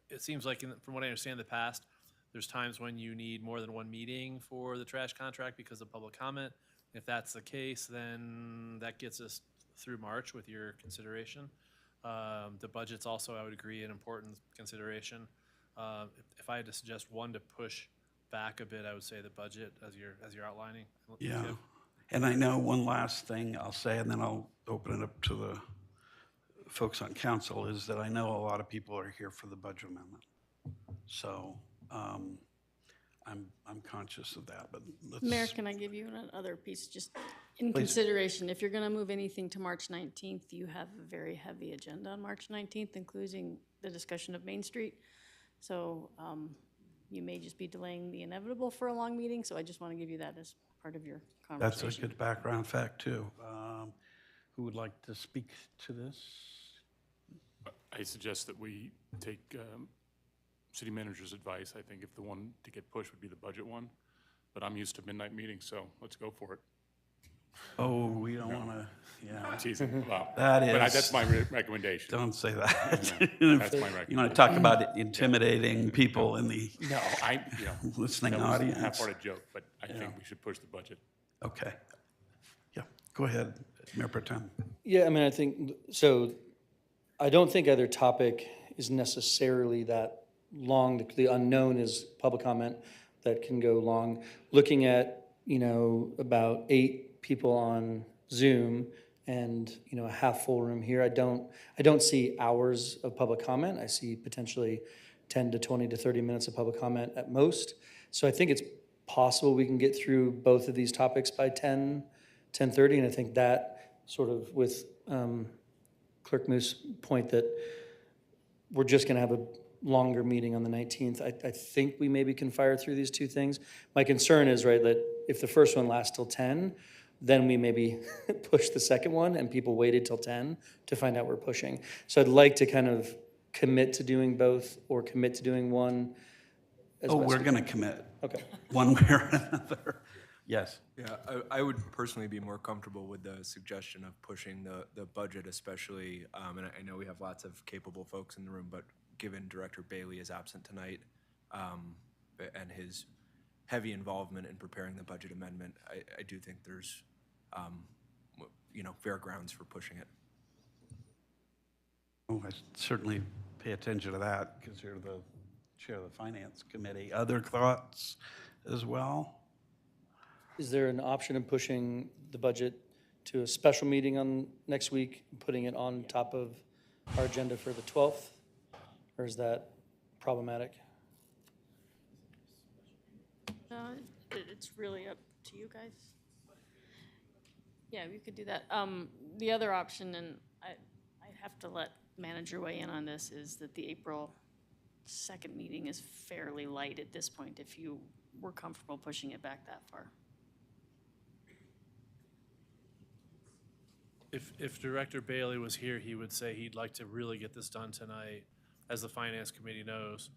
it seems like, from what I understand in the past, there's times when you need more than one meeting for the trash contract because of public comment. If that's the case, then that gets us through March with your consideration. The budget's also, I would agree, an important consideration. If I had to suggest one to push back a bit, I would say the budget, as you're outlining. Yeah. And I know one last thing I'll say, and then I'll open it up to the folks on council, is that I know a lot of people are here for the budget amendment. So I'm conscious of that, but let's. Mayor, can I give you another piece, just in Please. consideration? If you're going to move anything to March 19th, you have a very heavy agenda on March 19th, including the discussion of Main Street. So you may just be delaying the inevitable for a long meeting, so I just want to give you that as part of your conversation. That's a good background fact, too. Who would like to speak to this? I suggest that we take city manager's advice. I think if the one to get pushed would be the budget one, but I'm used to midnight meetings, so let's go for it. Oh, we don't want to, yeah. I'm teasing. Well, That is. but that's my recommendation. Don't say that. That's my recommendation. You want to talk about intimidating people in the No, listening that was audience? a half-hearted joke, but I Yeah. think we should push the budget. Okay. Yeah, go ahead, Mayor Pro Tem. Yeah, I mean, I think, so I don't think either topic is necessarily that long. The unknown is public comment that can go long. Looking at, about 8 people on Zoom and, a half full room here, I don't see hours of public comment. I see potentially 10 to 20 to 30 minutes of public comment at most. So I think it's possible we can get through both of these topics by 10:30, and I think that sort of with Clerk Moose's point that we're just going to have a longer meeting on the 19th. I think we maybe can fire through these two things. My concern is, right, that if the first one lasts till 10, then we maybe push the second one and people waited till 10 to find out we're pushing. So I'd like to kind of commit to doing both or commit to doing one. Oh, we're going to commit. Okay. One way or another. Yes. Yeah, I would personally be more comfortable with the suggestion of pushing the budget, especially, and I know we have lots of capable folks in the room, but given Director Bailey is absent tonight, and his heavy involvement in preparing the budget amendment, I do think there's, fair grounds for pushing it. Oh, I certainly pay attention to that because you're the chair of the Finance Committee. Other thoughts as well? Is there an option of pushing the budget to a special meeting on next week, putting it on top of our agenda for the 12th? Or is that problematic? It's really up to you guys. Yeah, we could do that. The other option, and I have to let manager weigh in on this, is that the April 2nd meeting is fairly light at this point, if you were comfortable pushing it back that far. If Director Bailey was here, he would say he'd like to really get this done tonight, as the Finance Committee knows.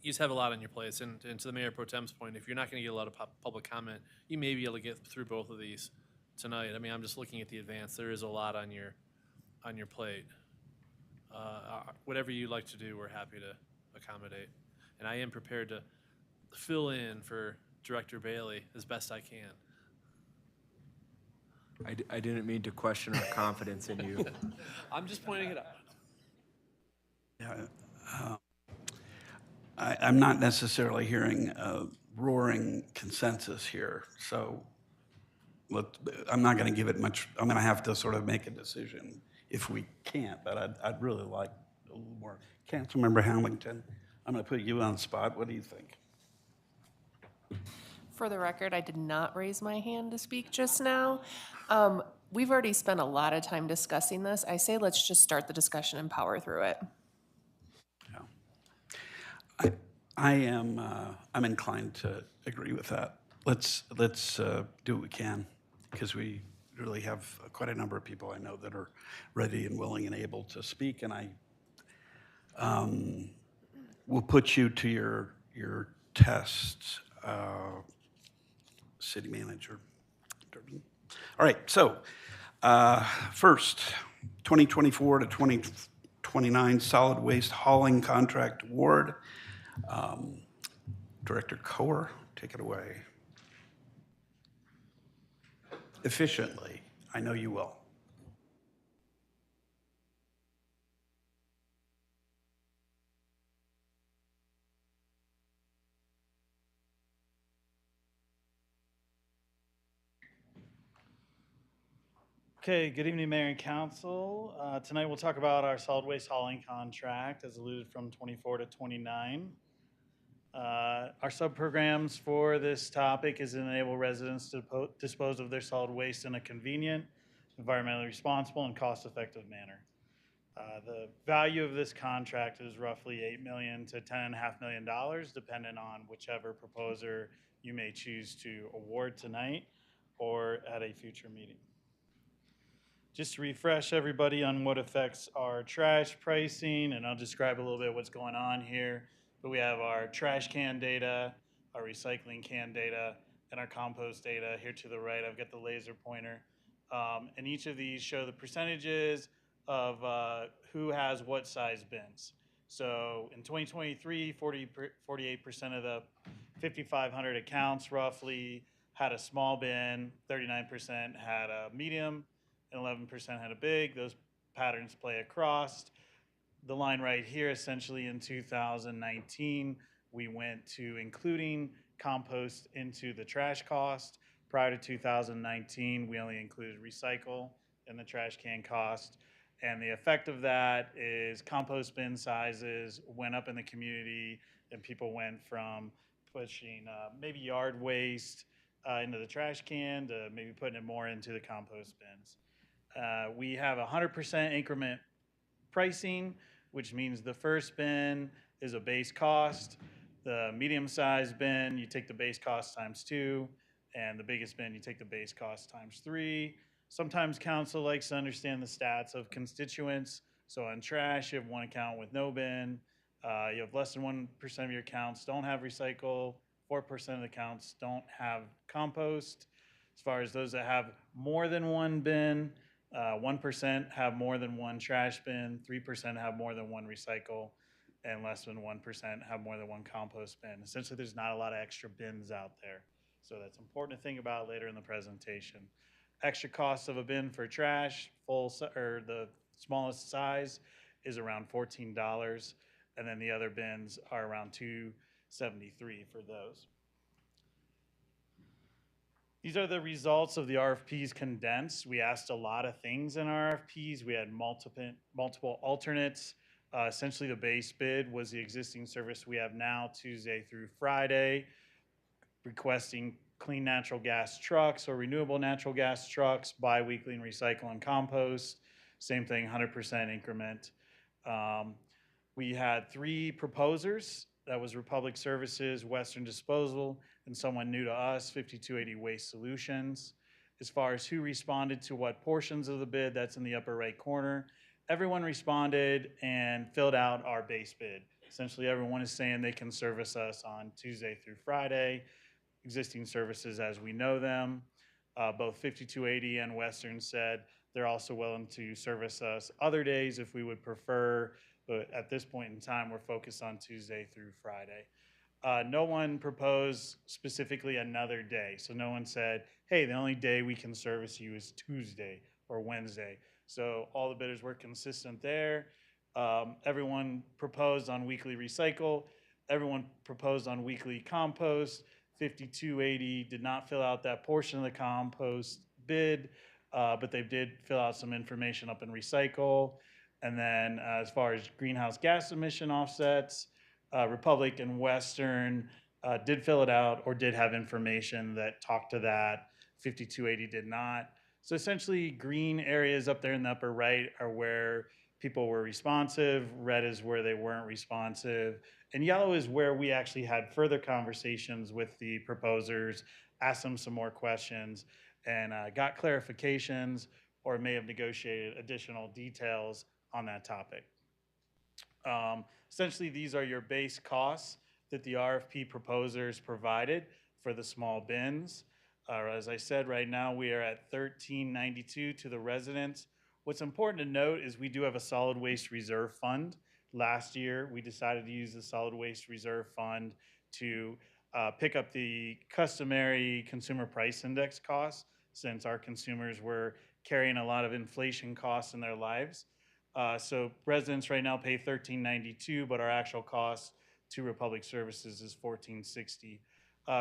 You just have a lot on your plates, and to the Mayor Pro Tem's point, if you're not gonna get a lot of public comment, you may be able to get through both of these tonight. I mean, I'm just looking at the advance, there is a lot on your plate. Whatever you'd like to do, we're happy to accommodate. And I am prepared to fill in for Director Bailey as best I can. I didn't mean to question our confidence in you. I'm just pointing it out. Yeah, I'm not necessarily hearing a roaring consensus here, so I'm not going to give it much. I'm going to have to sort of make a decision if we can't, but I'd really like a little more. Councilmember Hamilton, I'm going to put you on the spot. What do you think? For the record, I did not raise my hand to speak just now. We've already spent a lot of time discussing this. I say let's just start the discussion and power through it. I'm inclined to agree with that. Let's do what we can, because we really have quite a number of people I know that are ready and willing and able to speak, and I will put you to your test, City Manager Durbin. All right, so first, 2024 to 2029 Solid Waste Hauling Contract Award. Director Kohr, take it away. Efficiently, I know you will. Okay, good evening, Mayor and Council. Tonight we'll talk about our solid waste hauling contract as alluded from 24 to 29. Our sub-programs for this topic is to enable residents to dispose of their solid waste in a convenient, environmentally responsible, and cost-effective manner. The value of this contract is roughly $8 million to $10.5 million, depending on whichever proposer you may choose to award tonight or at a future meeting. Just to refresh everybody on what affects our trash pricing, and I'll describe a little bit what's going on here. But we have our trash can data, our recycling can data, and our compost data. Here to the right, I've got the laser pointer. And each of these show the percentages of who has what size bins. So in 2023, 48% of the 5,500 accounts roughly had a small bin, 39% had a medium, and 11% had a big. Those patterns play across. The line right here, essentially in 2019, we went to including compost into the trash cost. Prior to 2019, we only included recycle in the trash can cost. And the effect of that is compost bin sizes went up in the community, and people went from pushing maybe yard waste into the trash can to maybe putting it more into the compost bins. We have 100% increment pricing, which means the first bin is a base cost. The medium-sized bin, you take the base cost times 2, and the biggest bin, you take the base cost times 3. Sometimes council likes to understand the stats of constituents. So on trash, you have one account with no bin. You have less than 1% of your accounts don't have recycle. 4% of the accounts don't have compost. As far as those that have more than one bin, 1% have more than one trash bin, 3% have more than one recycle, and less than 1% have more than one compost bin. Essentially, there's not a lot of extra bins out there. So that's important to think about later in the presentation. Extra cost of a bin for trash, or the smallest size, is around $14, and then the other bins are around $2.73 for those. These are the results of the RFPs condensed. We asked a lot of things in our RFPs. We had multiple alternates. Essentially, the base bid was the existing service we have now, Tuesday through Friday, requesting clean natural gas trucks or renewable natural gas trucks, bi-weekly and recycle and compost. Same thing, 100% increment. We had 3 proposers. That was Republic Services, Western Disposal, and someone new to us, 5280 Waste Solutions. As far as who responded to what portions of the bid, that's in the upper right corner. Everyone responded and filled out our base bid. Essentially, everyone is saying they can service us on Tuesday through Friday, existing services as we know them. Both 5280 and Western said they're also willing to service us other days if we would prefer, but at this point in time, we're focused on Tuesday through Friday. No one proposed specifically another day. So no one said, hey, the only day we can service you is Tuesday or Wednesday. So all the bidders were consistent there. Everyone proposed on weekly recycle. Everyone proposed on weekly compost. 5280 did not fill out that portion of the compost bid, but they did fill out some information up in recycle. And then as far as greenhouse gas emission offsets, Republic and Western did fill it out or did have information that talked to that. 5280 did not. So essentially, green areas up there in the upper right are where people were responsive. Red is where they weren't responsive. And yellow is where we actually had further conversations with the proposers, asked them some more questions, and got clarifications or may have negotiated additional details on that topic. Essentially, these are your base costs that the RFP proposers provided for the small bins. As I said, right now we are at $13.92 to the residents. What's important to note is we do have a solid waste reserve fund. Last year, we decided to use the solid waste reserve fund to pick up the customary consumer price index costs, since our consumers were carrying a lot of inflation costs in their lives. So residents right now pay $13.92, but our actual cost to Republic Services is $14.60.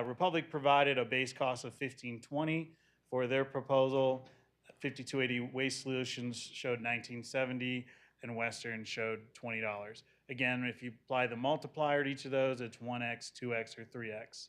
Republic provided a base cost of $15.20 for their proposal. 5280 Waste Solutions showed $19.70, and Western showed $20. Again, if you apply the multiplier to each of those, it's 1x, 2x, or 3x.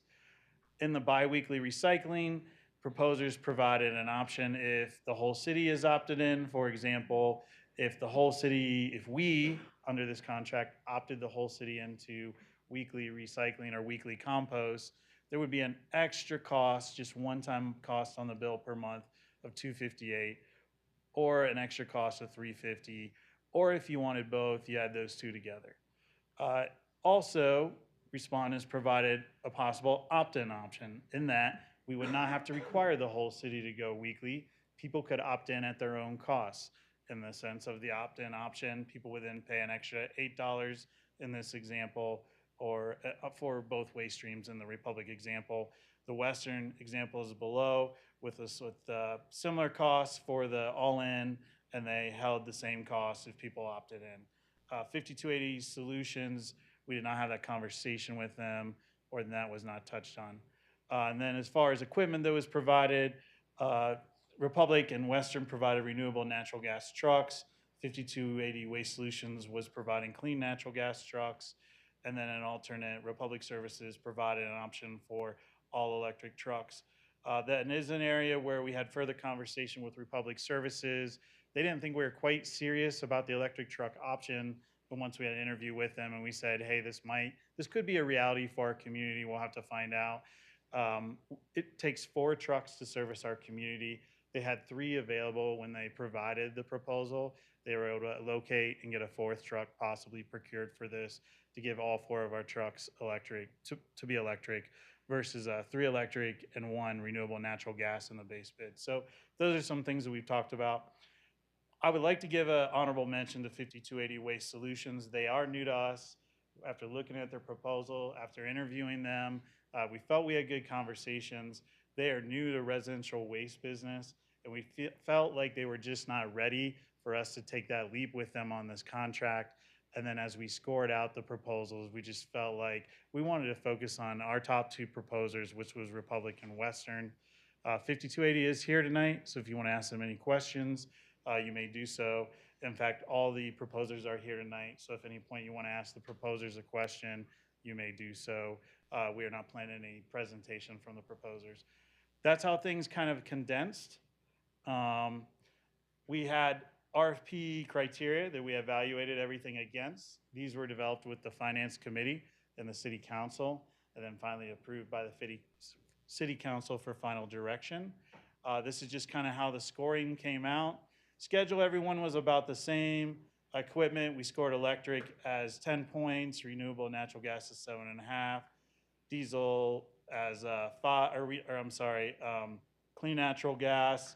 In the biweekly recycling, proposers provided an option if the whole city is opted in. For example, if the whole city, if we, under this contract, opted the whole city into weekly recycling or weekly compost, there would be an extra cost, just one-time cost on the bill per month of $258, or an extra cost of $350, or if you wanted both, you add those two together. Also, respondents provided a possible opt-in option in that we would not have to require the whole city to go weekly. People could opt in at their own costs. In the sense of the opt-in option, people would then pay an extra $8 in this example, or for both waste streams in the Republic example. The Western example is below with similar costs for the all-in, and they held the same cost if people opted in. 5280 Solutions, we did not have that conversation with them, or that was not touched on. And then as far as equipment that was provided, Republic and Western provided renewable natural gas trucks. 5280 Waste Solutions was providing clean natural gas trucks. And then an alternate, Republic Services provided an option for all electric trucks. That is an area where we had further conversation with Republic Services. They didn't think we were quite serious about the electric truck option, but once we had an interview with them and we said, hey, this could be a reality for our community, we'll have to find out. It takes 4 trucks to service our community. They had 3 available when they provided the proposal. They were able to locate and get a 4th truck possibly procured for this to give all 4 of our trucks electric, to be electric, versus 3 electric and 1 renewable natural gas in the base bid. So those are some things that we've talked about. I would like to give an honorable mention to 5280 Waste Solutions. They are new to us. After looking at their proposal, after interviewing them, we felt we had good conversations. They are new to residential waste business, and we felt like they were just not ready for us to take that leap with them on this contract. And then as we scored out the proposals, we just felt like we wanted to focus on our top 2 proposers, which was Republic and Western. 5280 is here tonight, so if you want to ask them any questions, you may do so. In fact, all the proposers are here tonight, so if at any point you want to ask the proposers a question, you may do so. We are not planning any presentation from the proposers. that's how things kind of condensed. We had RFP criteria that we evaluated everything against. These were developed with the Finance Committee and the City Council, and then finally approved by the City Council for final direction. This is just kind of how the scoring came out. Schedule, everyone was about the same. Equipment, we scored electric as 10 points, renewable natural gas is 7.5, diesel as 5, clean natural gas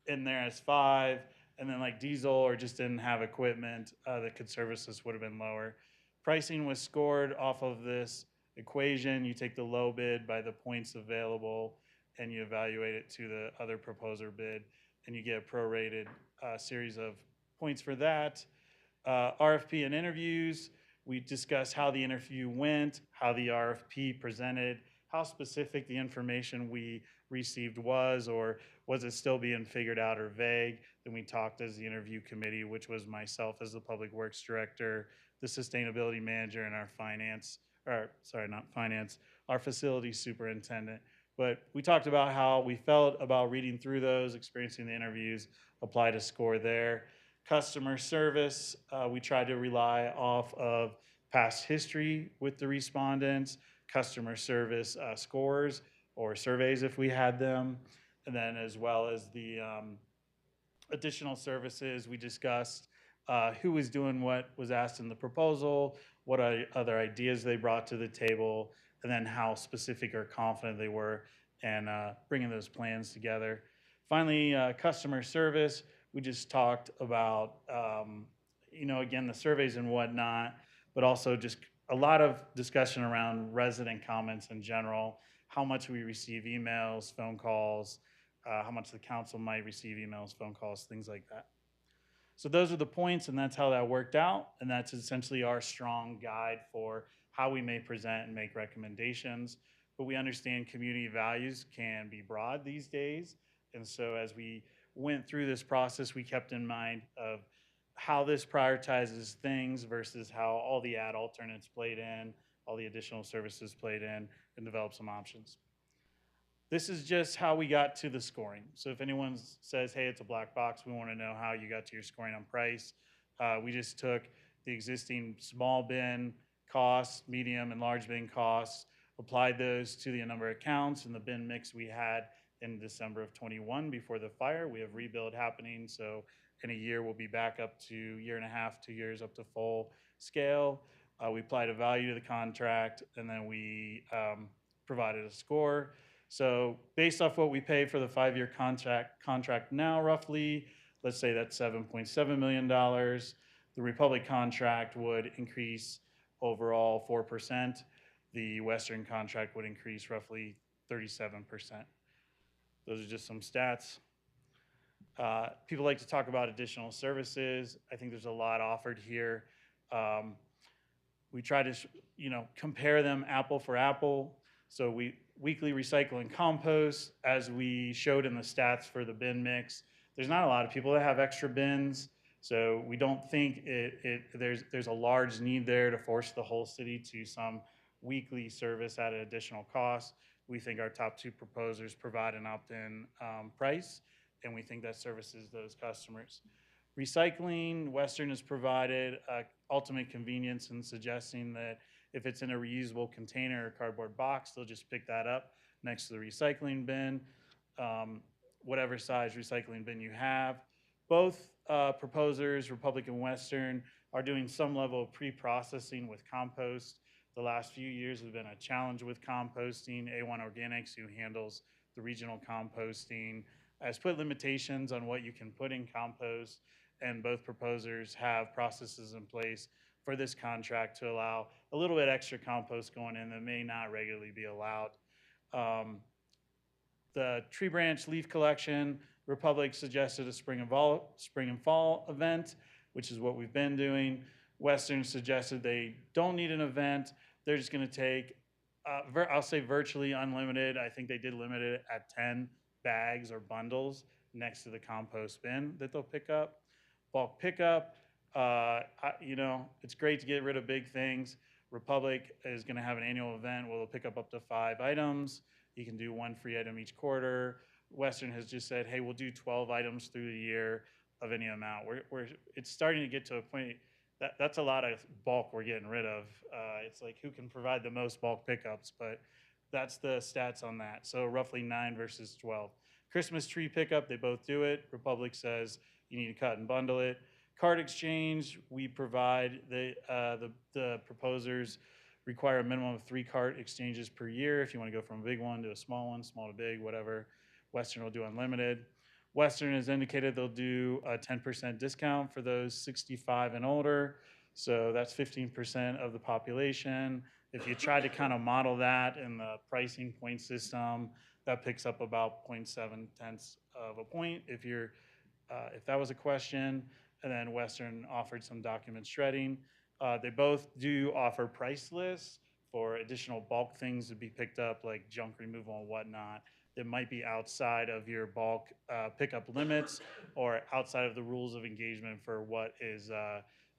in there as 5, and then like diesel or just didn't have equipment that could service this would have been lower. Pricing was scored off of this equation. You take the low bid by the points available and you evaluate it to the other proposer bid, and you get a prorated series of points for that. RFP and interviews, we discussed how the interview went, how the RFP presented, how specific the information we received was, or was it still being figured out or vague. Then we talked as the interview committee, which was myself as the Public Works Director, the Sustainability Manager, and our Facilities Superintendent. But we talked about how we felt about reading through those, experiencing the interviews, applied a score there. Customer service, we tried to rely off of past history with the respondents, customer service scores or surveys if we had them, and then as well as the additional services we discussed, who was doing what was asked in the proposal, what other ideas they brought to the table, and then how specific or confident they were in bringing those plans together. Finally, customer service, we just talked about, again, the surveys and whatnot, but also just a lot of discussion around resident comments in general, how much we receive emails, phone calls, how much the council might receive emails, phone calls, things like that. So those are the points, and that's how that worked out, and that's essentially our strong guide for how we may present and make recommendations. But we understand community values can be broad these days, and so as we went through this process, we kept in mind of how this prioritizes things versus how all the ad alternates played in, all the additional services played in, and develop some options. This is just how we got to the scoring. So if anyone says, hey, it's a black box, we want to know how you got to your scoring on price. We just took the existing small bin costs, medium and large bin costs, applied those to the number of counts and the bin mix we had in December of 21 before the fire. We have rebuild happening, so in a year we'll be back up to 1.5 to 2 years up to full scale. We applied a value to the contract, and then we provided a score. So based off what we pay for the 5-year contract now, roughly, let's say that's $7.7 million. The Republic contract would increase overall 4%. The Western contract would increase roughly 37%. Those are just some stats. People like to talk about additional services. I think there's a lot offered here. We try to, compare them apple for apple. So weekly recycle and compost, as we showed in the stats for the bin mix. There's not a lot of people that have extra bins, so we don't think there's a large need there to force the whole city to some weekly service at an additional cost. We think our top 2 proposers provide an opt-in price, and we think that services those customers. Recycling, Western has provided ultimate convenience in suggesting that if it's in a reusable container or cardboard box, they'll just pick that up next to the recycling bin, whatever size recycling bin you have. Both proposers, Republic and Western, are doing some level of pre-processing with compost. The last few years have been a challenge with composting. A1 Organics, who handles the regional composting, has put limitations on what you can put in compost, and both proposers have processes in place for this contract to allow a little bit extra compost going in that may not regularly be allowed. The tree branch leaf collection, Republic suggested a spring and fall event, which is what we've been doing. Western suggested they don't need an event. They're just going to take, I'll say virtually unlimited. I think they did limit it at 10 bags or bundles next to the compost bin that they'll pick up. Bulk pickup, it's great to get rid of big things. Republic is going to have an annual event where they'll pick up to 5 items, You can do one free item each quarter. Western has just said, hey, we'll do 12 items through the year of any amount. It's starting to get to a point that that's a lot of bulk we're getting rid of. It's like who can provide the most bulk pickups, but that's the stats on that. So roughly 9 versus 12. Christmas tree pickup, they both do it. Republic says you need to cut and bundle it. Card exchange, we provide the proposers require a minimum of 3 cart exchanges per year. If you want to go from a big one to a small one, small to big, whatever. Western will do unlimited. Western has indicated they'll do a 10% discount for those 65 and older. So that's 15% of the population. If you try to kind of model that in the pricing point system, that picks up about 0.7 tenths of a point if that was a question. And then Western offered some document shredding. They both do offer price lists for additional bulk things to be picked up, like junk removal and whatnot, that might be outside of your bulk pickup limits or outside of the rules of engagement for what is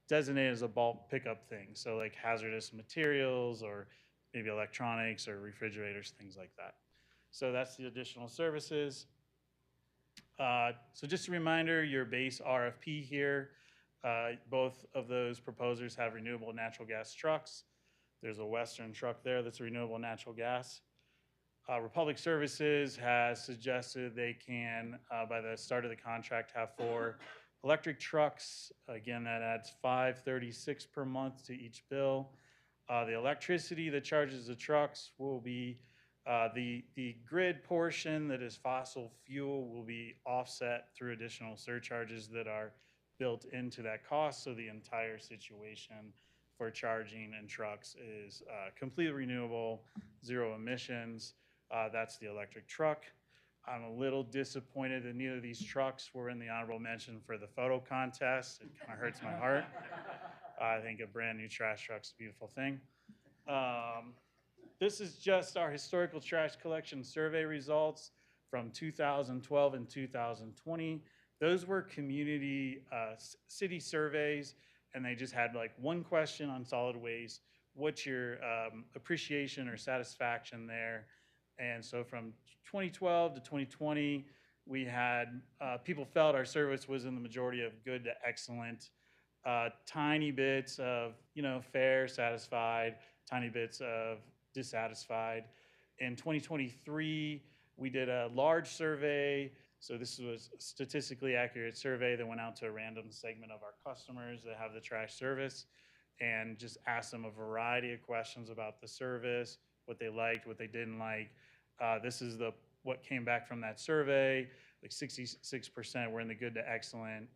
designated as a bulk pickup thing. So like hazardous materials or maybe electronics or refrigerators, things like that. So that's the additional services. So just a reminder, your base RFP here, both of those proposers have renewable natural gas trucks. There's a Western truck there that's renewable natural gas. Republic Services has suggested they can, by the start of the contract, have 4 electric trucks. Again, that adds $536 per month to each bill. The electricity that charges the trucks will be the grid portion that is fossil fuel will be offset through additional surcharges that are built into that cost. So the entire situation for charging and trucks is completely renewable, 0 emissions. That's the electric truck. I'm a little disappointed that neither of these trucks were in the honorable mention for the photo contest. It kind of hurts my heart. I think a brand new trash truck's a beautiful thing. This is just our historical trash collection survey results from 2012 and 2020. Those were community city surveys, and they just had like one question on solid waste. What's your appreciation or satisfaction there? And so from 2012 to 2020, we had people felt our service was in the majority of good to excellent, tiny bits of, fair, satisfied, tiny bits of dissatisfied. In 2023, we did a large survey. So this was a statistically accurate survey that went out to a random segment of our customers that have the trash service and just asked them a variety of questions about the service, what they liked, what they didn't like. This is what came back from that survey. Like 66% were in the good to excellent,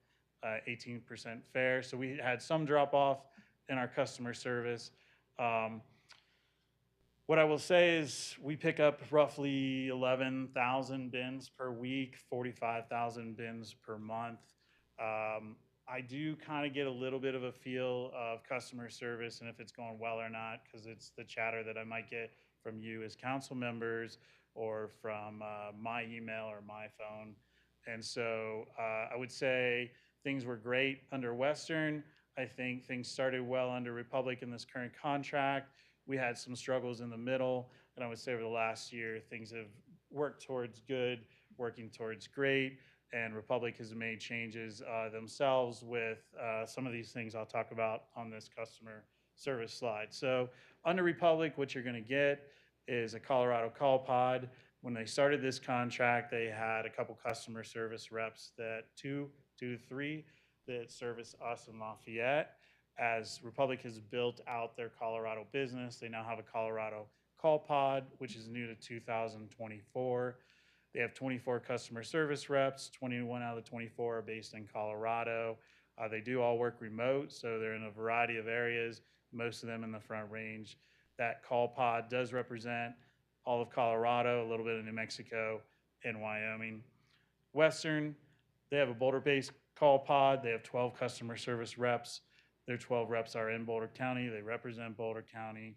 18% fair. So we had some drop off in our customer service. What I will say is we pick up roughly 11,000 bins per week, 45,000 bins per month. I do kind of get a little bit of a feel of customer service and if it's going well or not, because it's the chatter that I might get from you as council members or from my email or my phone. And so I would say things were great under Western. I think things started well under Republic in this current contract. We had some struggles in the middle, and I would say over the last year, things have worked towards good, working towards great, and Republic has made changes themselves with some of these things I'll talk about on this customer service slide. So under Republic, what you're going to get is a Colorado Call Pod. When they started this contract, they had a couple customer service reps, that two to three, that service us in Lafayette. As Republic has built out their Colorado business, they now have a Colorado Call Pod, which is new to 2024. They have 24 customer service reps. 21 out of the 24 are based in Colorado. They do all work remote, so they're in a variety of areas, most of them in the Front Range. That Call Pod does represent all of Colorado, a little bit of New Mexico, and Wyoming. Western, they have a Boulder-based Call Pod. They have 12 customer service reps. Their 12 reps are in Boulder County. They represent Boulder County.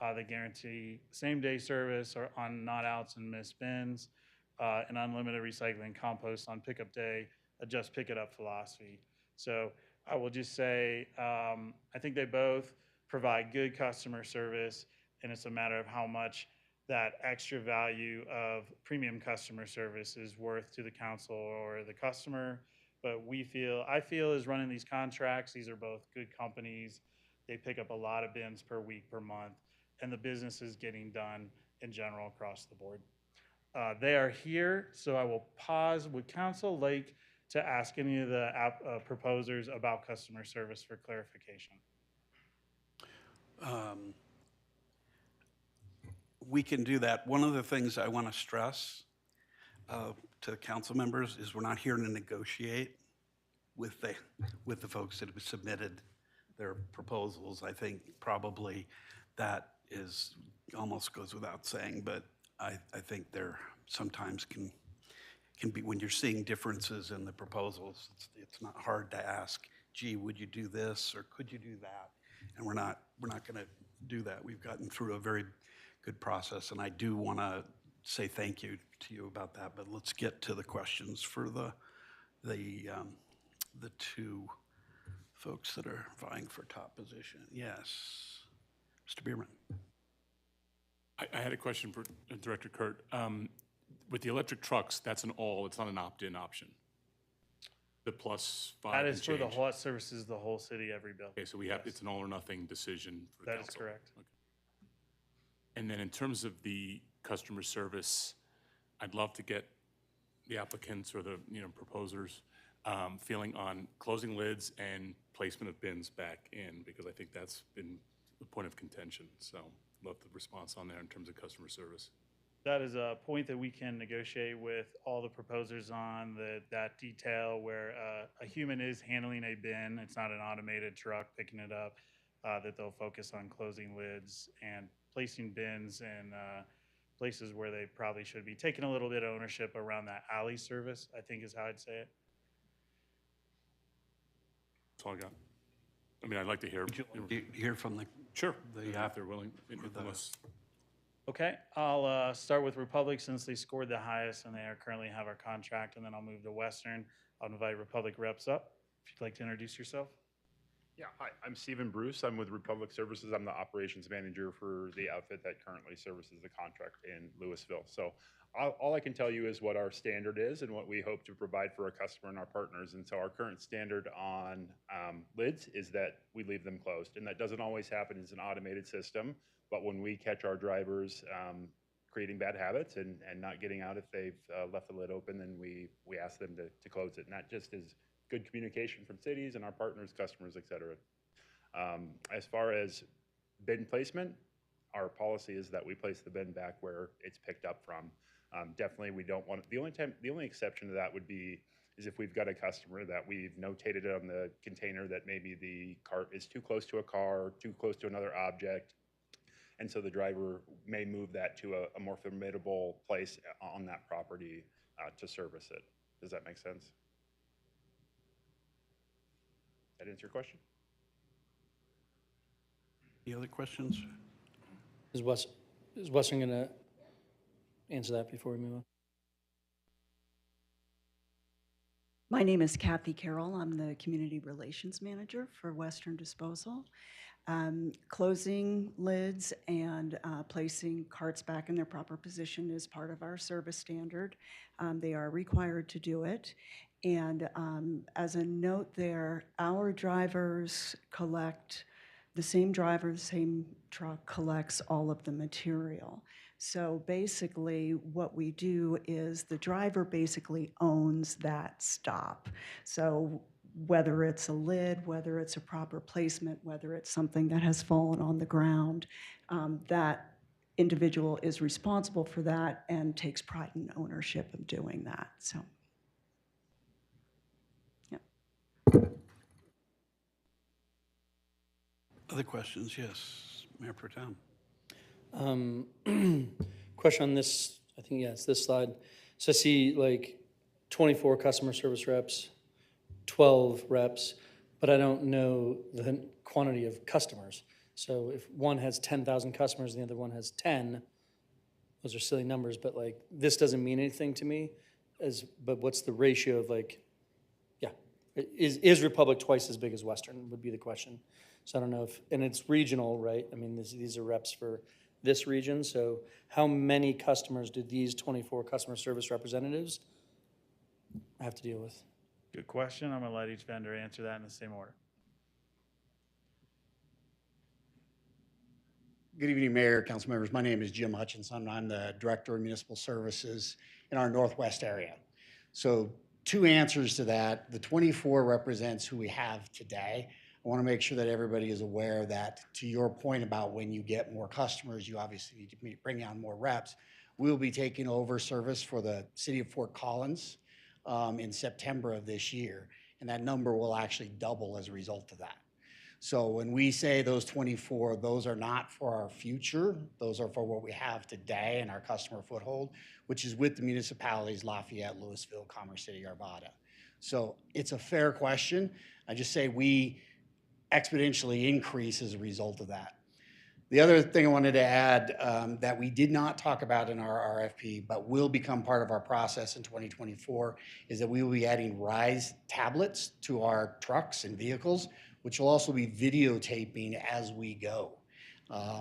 They guarantee same-day service or on not-outs and missed bins, and unlimited recycling compost on pickup day, a just pick it up philosophy. So I will just say, I think they both provide good customer service, and it's a matter of how much that extra value of premium customer service is worth to the council or the customer. But I feel is running these contracts, these are both good companies. They pick up a lot of bins per week, per month, and the business is getting done in general across the board. They are here, so I will pause. Would council like to ask any of the proposers about customer service for clarification? We can do that. One of the things I want to stress to council members is we're not here to negotiate with the folks that have submitted their proposals. I think probably that is almost goes without saying, but I think there sometimes can be, when you're seeing differences in the proposals, it's not hard to ask, gee, would you do this or could you do that? And we're not going to do that. We've gotten through a very good process, and I do want to say thank you to you about that. But let's get to the questions for the two folks that are vying for top position. Yes, Mr. Bierman. I had a question for Director Kurt. With the electric trucks, that's an all, it's not an opt-in option. The +5 That is and for the change. whole, services the whole city, every bill. Okay, so we have, it's an all or nothing decision for That is council. correct. Okay. And then in terms of the customer service, I'd love to get the applicants or the, proposers feeling on closing lids and placement of bins back in, because I think that's been the point of contention. So love the response on there in terms of customer service. That is a point that we can negotiate with all the proposers on, that detail where a human is handling a bin. It's not an automated truck picking it up, that they'll focus on closing lids and placing bins in places where they probably should be. Taking a little bit of ownership around that alley service, I think is how I'd say it. That's all I got. I mean, I'd like to hear. Hear from the Sure. the If they're willing, the- unless. Okay, I'll start with Republic since they scored the highest and they currently have our contract, and then I'll move to Western. I'll invite Republic reps up. If you'd like to introduce yourself. Yeah, hi, I'm Stephen Bruce. I'm with Republic Services. I'm the operations manager for the outfit that currently services the contract in Louisville. So all I can tell you is what our standard is and what we hope to provide for our customer and our partners. And so our current standard on lids is that we leave them closed. And that doesn't always happen. It's an automated system. But when we catch our drivers creating bad habits and not getting out if they've left the lid open, then we ask them to close it. And that just is good communication from cities and our partners, customers, et cetera. As far as bin placement, our policy is that we place the bin back where it's picked up from. Definitely, we don't want, the only exception to that would be is if we've got a customer that we've notated on the container that maybe the cart is too close to a car, too close to another object, and so the driver may move that to a more formidable place on that property to service it. Does that make sense? That answer your question? Any other questions? Is Western going to answer that before we move on? My name is Kathy Carroll. I'm the Community Relations Manager for Western Disposal. Closing lids and placing carts back in their proper position is part of our service standard. They are required to do it. And as a note there, our drivers collect, the same driver, the same truck collects all of the material. So basically what we do is the driver basically owns that stop. So whether it's a lid, whether it's a proper placement, whether it's something that has fallen on the ground, that individual is responsible for that and takes pride in ownership of doing that. So, yeah. Other questions? Yes, Mayor Protem. Question on this, I think, yeah, it's this slide. So I see like 24 customer service reps, 12 reps, but I don't know the quantity of customers. So if one has 10,000 customers and the other one has 10, those are silly numbers, but like, this doesn't mean anything to me, but what's the ratio of like, yeah, is Republic twice as big as Western would be the question. So I don't know if, and it's regional, right? I mean, these are reps for this region. So how many customers do these 24 customer service representatives have to deal with? Good question. I'm going to let each vendor answer that in the same order. Good evening, Mayor, council members. My name is Jim Hutchinson. I'm the Director of Municipal Services in our Northwest area. So 2 answers to that. The 24 represents who we have today. I want to make sure that everybody is aware that, to your point about when you get more customers, you obviously need to bring on more reps. We'll be taking over service for the city of Fort Collins in September of this year, and that number will actually double as a result of that. So when we say those 24, those are not for our future. Those are for what we have today and our customer foothold, which is with the municipalities Lafayette, Louisville, Commerce City, Arvada. So it's a fair question. I just say we exponentially increase as a result of that. The other thing I wanted to add that we did not talk about in our RFP, but will become part of our process in 2024, is that we will be adding RISE tablets to our trucks and vehicles, which will also be videotaping as we go.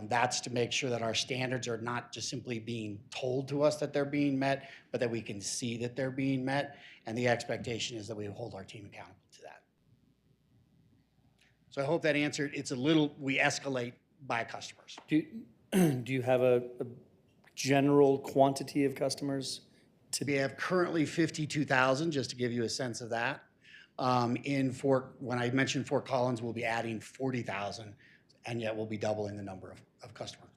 That's to make sure that our standards are not just simply being told to us that they're being met, but that we can see that they're being met. And the expectation is that we hold our team accountable to that. So I hope that answered. It's a little, we escalate by customers. Do you have a general quantity of customers? We have currently 52,000, just to give you a sense of that. When I mentioned Fort Collins, we'll be adding 40,000, and yet we'll be doubling the number of customers.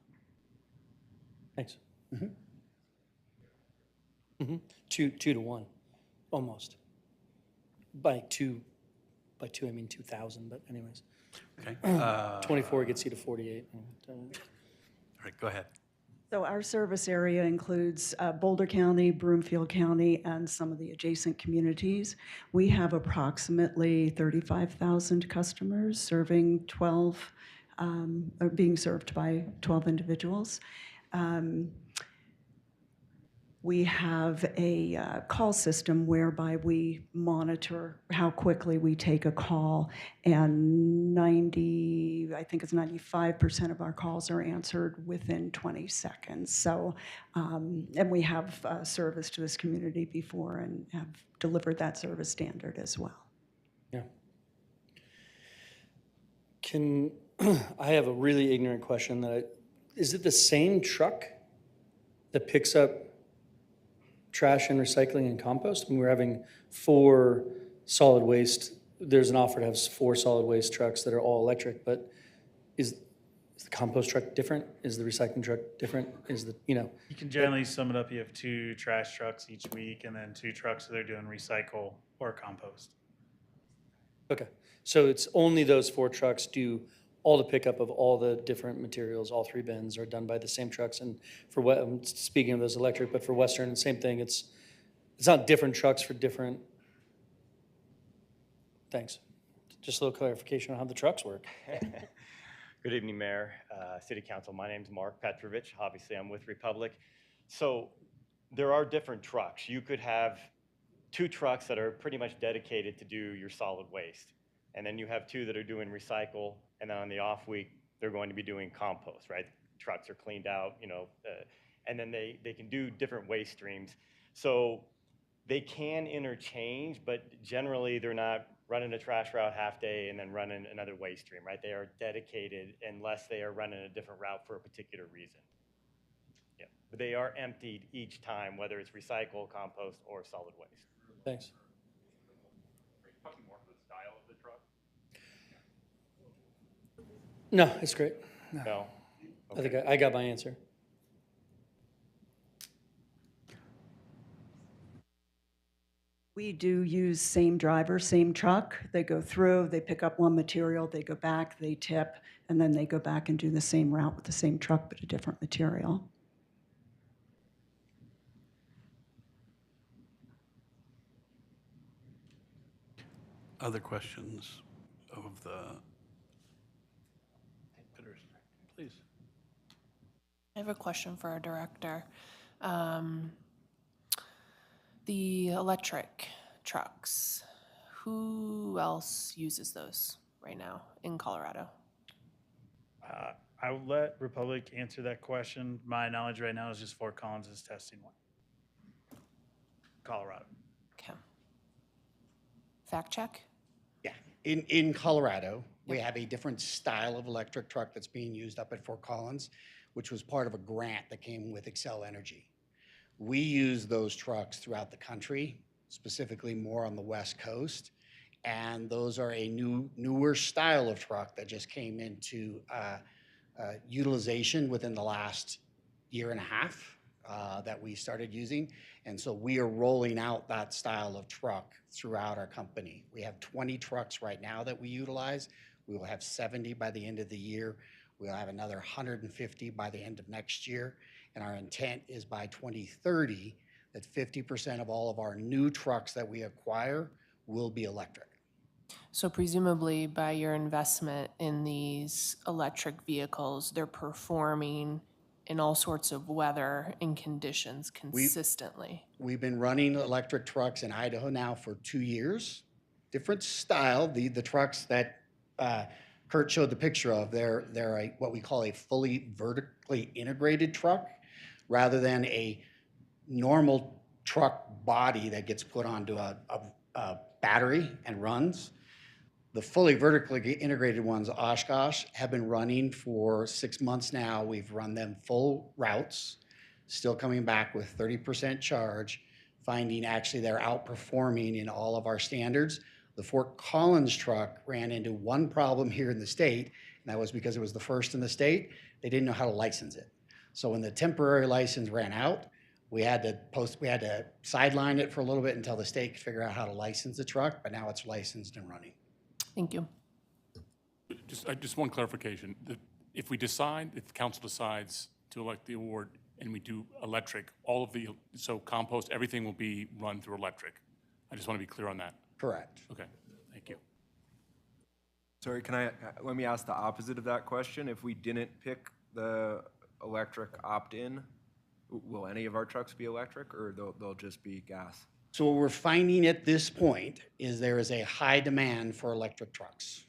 Thanks. Two to one, almost. By two, I mean 2,000, but anyways. Okay. 24 gets you to 48. All right, go ahead. So our service area includes Boulder County, Broomfield County, and some of the adjacent communities. We have approximately 35,000 customers serving 12, or being served by 12 individuals. We have a call system whereby we monitor how quickly we take a call, and I think it's 95% of our calls are answered within 20 seconds. So, and we have service to this community before and have delivered that service standard as well. Yeah. I have a really ignorant question is it the same truck that picks up trash and recycling and compost? When we're having 4 solid waste, there's an offer to have 4 solid waste trucks that are all electric, but is the compost truck different? Is the recycling truck different? You can generally sum it up. You have 2 trash trucks each week and then 2 trucks that are doing recycle or compost. Okay, so it's only those 4 trucks do all the pickup of all the different materials. All 3 bins are done by the same trucks. And for what I'm speaking of those electric, but for Western, same thing. It's not different trucks for different. Thanks. Just a little clarification on how the trucks work. Good evening, Mayor, City Council. My name's Mark Petrovich. Obviously, I'm with Republic. So there are different trucks. You could have 2 trucks that are pretty much dedicated to do your solid waste. And then you have 2 that are doing recycle, and then on the off week, they're going to be doing compost, right? Trucks are cleaned out, and then they can do different waste streams. So they can interchange, but generally they're not running a trash route half day and then running another waste stream, right? They are dedicated unless they are running a different route for a particular reason. Yeah, but they are emptied each time, whether it's recycle, compost, or solid waste. Thanks. Talking more for the style of the truck? No, it's great. No. I think I got my answer. We do use same driver, same truck. They go through, they pick up one material, they go back, they tip, and then they go back and do the same route with the same truck but a different material. Other questions of the bidders? Please. I have a question for our director. The electric trucks, who else uses those right now in Colorado? I will let Republic answer that question. My knowledge right now is just Fort Collins is testing one. Colorado. Okay. Fact check? Yeah, in Colorado, we have a different style of electric truck that's being used up at Fort Collins, which was part of a grant that came with Excel Energy. We use those trucks throughout the country, specifically more on the West Coast. And those are a newer style of truck that just came into utilization within the last year and a half that we started using. And so we are rolling out that style of truck throughout our company. We have 20 trucks right now that we utilize. We will have 70 by the end of the year. We'll have another 150 by the end of next year. And our intent is by 2030 that 50% of all of our new trucks that we acquire will be electric. So presumably by your investment in these electric vehicles, they're performing in all sorts of weather and conditions consistently. We've been running electric trucks in Idaho now for 2 years. Different style. The trucks that Kurt showed the picture of, they're what we call a fully vertically integrated truck rather than a normal truck body that gets put onto a battery and runs. The fully vertically integrated ones, Oshkosh, have been running for 6 months now. We've run them full routes, still coming back with 30% charge, finding actually they're outperforming in all of our standards. The Fort Collins truck ran into one problem here in the state, and that was because it was the first in the state. They didn't know how to license it. So when the temporary license ran out, we had to sideline it for a little bit until the state could figure out how to license the truck, but now it's licensed and running. Thank you. Just one clarification. If the council decides to elect the award and we do electric, so compost, everything will be run through electric. I just want to be clear on that. Correct. Okay, thank you. Sorry, let me ask the opposite of that question. If we didn't pick the electric opt-in, will any of our trucks be electric or they'll just be gas? So what we're finding at this point is there is a high demand for electric trucks.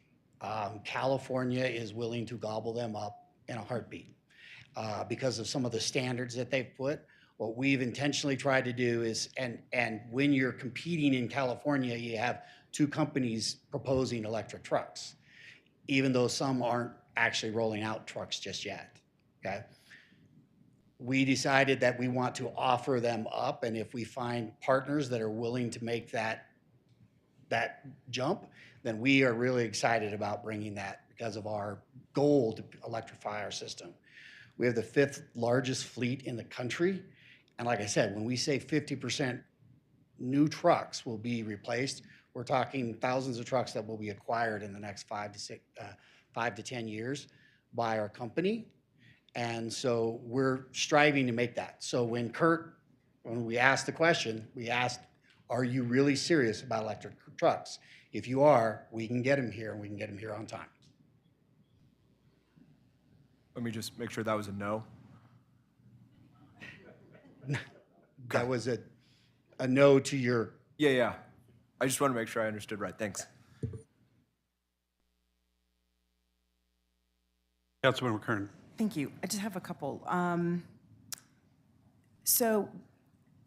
California is willing to gobble them up in a heartbeat because of some of the standards that they've put. What we've intentionally tried to do is, and when you're competing in California, you have 2 companies proposing electric trucks, even though some aren't actually rolling out trucks just yet, okay? We decided that we want to offer them up, and if we find partners that are willing to make that jump, then we are really excited about bringing that because of our goal to electrify our system. We have the 5th largest fleet in the country, and like I said, when we say 50% new trucks will be replaced, we're talking thousands of trucks that will be acquired in the next 5 to 10 years by our company. And so we're striving to make that. So when we asked the question, we asked, are you really serious about electric trucks? If you are, we can get them here and we can get them here on time. Let me just make sure that was a no. That was a no to your. Yeah. I just want to make sure I understood right. Thanks. Councilmember Kern. Thank you. I just have a couple. So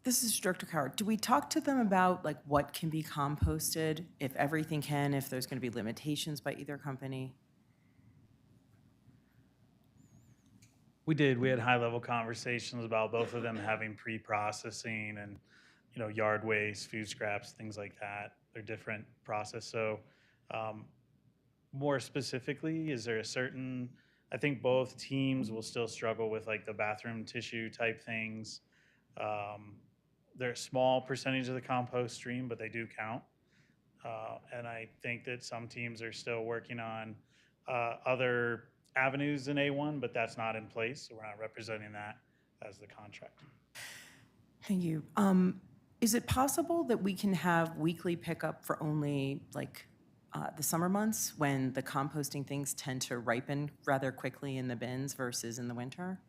this is Director Coward. Do we talk to them about like what can be composted, if everything can, if there's going to be limitations by either company? We did. We had high-level conversations about both of them having pre-processing and, yard waste, food scraps, things like that. They're different process. So more specifically, is there I think both teams will still struggle with like the bathroom tissue type things. They're a small percentage of the compost stream, but they do count. And I think that some teams are still working on other avenues in A1, but that's not in place. So we're not representing that as the contract. Thank you. Is it possible that we can have weekly pickup for only like the summer months when the composting things tend to ripen rather quickly in the bins versus in the winter?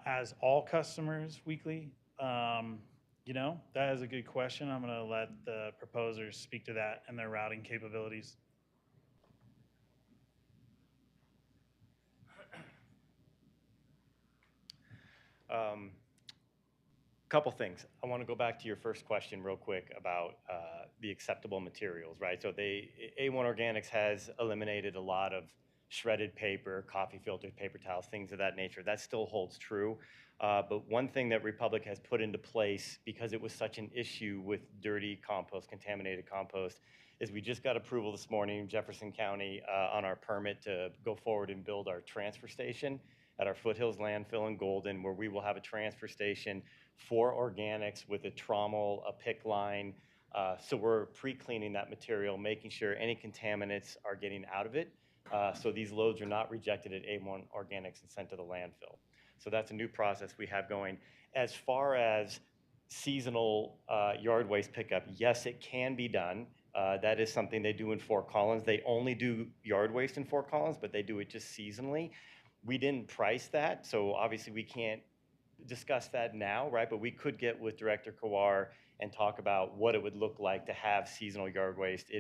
As all customers weekly, that is a good question. I'm going to let the proposers speak to that and their routing capabilities. Couple things. I want to go back to your first question real quick about the acceptable materials, right? So A1 Organics has eliminated a lot of shredded paper, coffee filters, paper towels, things of that nature. That still holds true. But one thing that Republic has put into place, because it was such an issue with dirty compost, contaminated compost, is we just got approval this morning, Jefferson County, on our permit to go forward and build our transfer station at our Foothills landfill in Golden, where we will have a transfer station for organics with a trommel, a pick line. So we're pre-cleaning that material, making sure any contaminants are getting out of it. So these loads are not rejected at A1 Organics and sent to the landfill. So that's a new process we have going. As far as seasonal yard waste pickup, yes, it can be done. That is something they do in Fort Collins. They only do yard waste in Fort Collins, but they do it just seasonally. We didn't price that, so obviously we can't discuss that now, right? But we could get with Director Kawar and talk about what it would look like to have seasonal yard waste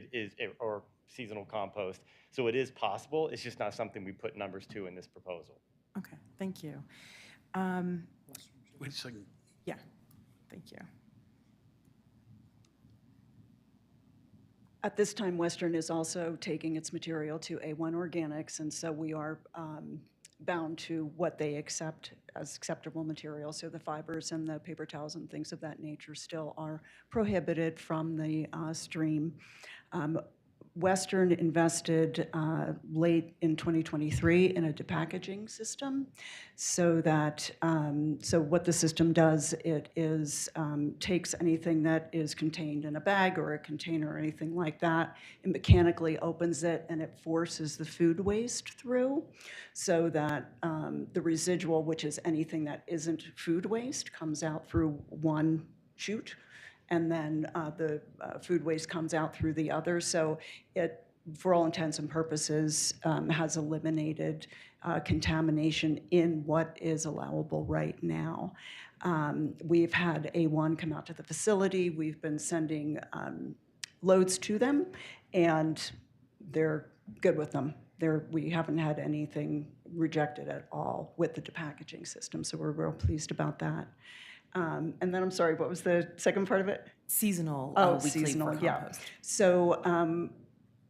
or seasonal compost. So it is possible. It's just not something we put numbers to in this proposal. Okay, thank you. Wait a second. Yeah, thank you. At this time, Western is also taking its material to A1 Organics, and so we are bound to what they accept as acceptable material. So the fibers and the paper towels and things of that nature still are prohibited from the stream. Western invested late in 2023 in a depackaging system, so that so what the system does, it is takes anything that is contained in a bag or a container or anything like that, and mechanically opens it, and it forces the food waste through, so that the residual, which is anything that isn't food waste, comes out through one chute, and then the food waste comes out through the other. So it, for all intents and purposes, has eliminated contamination in what is allowable right now. We've had A1 come out to the facility. We've been sending loads to them, and they're good with them. We haven't had anything rejected at all with the depackaging system, so we're real pleased about that. And then, I'm sorry, what was the second part of it? Seasonal. Weekly Seasonal, for yeah. compost. So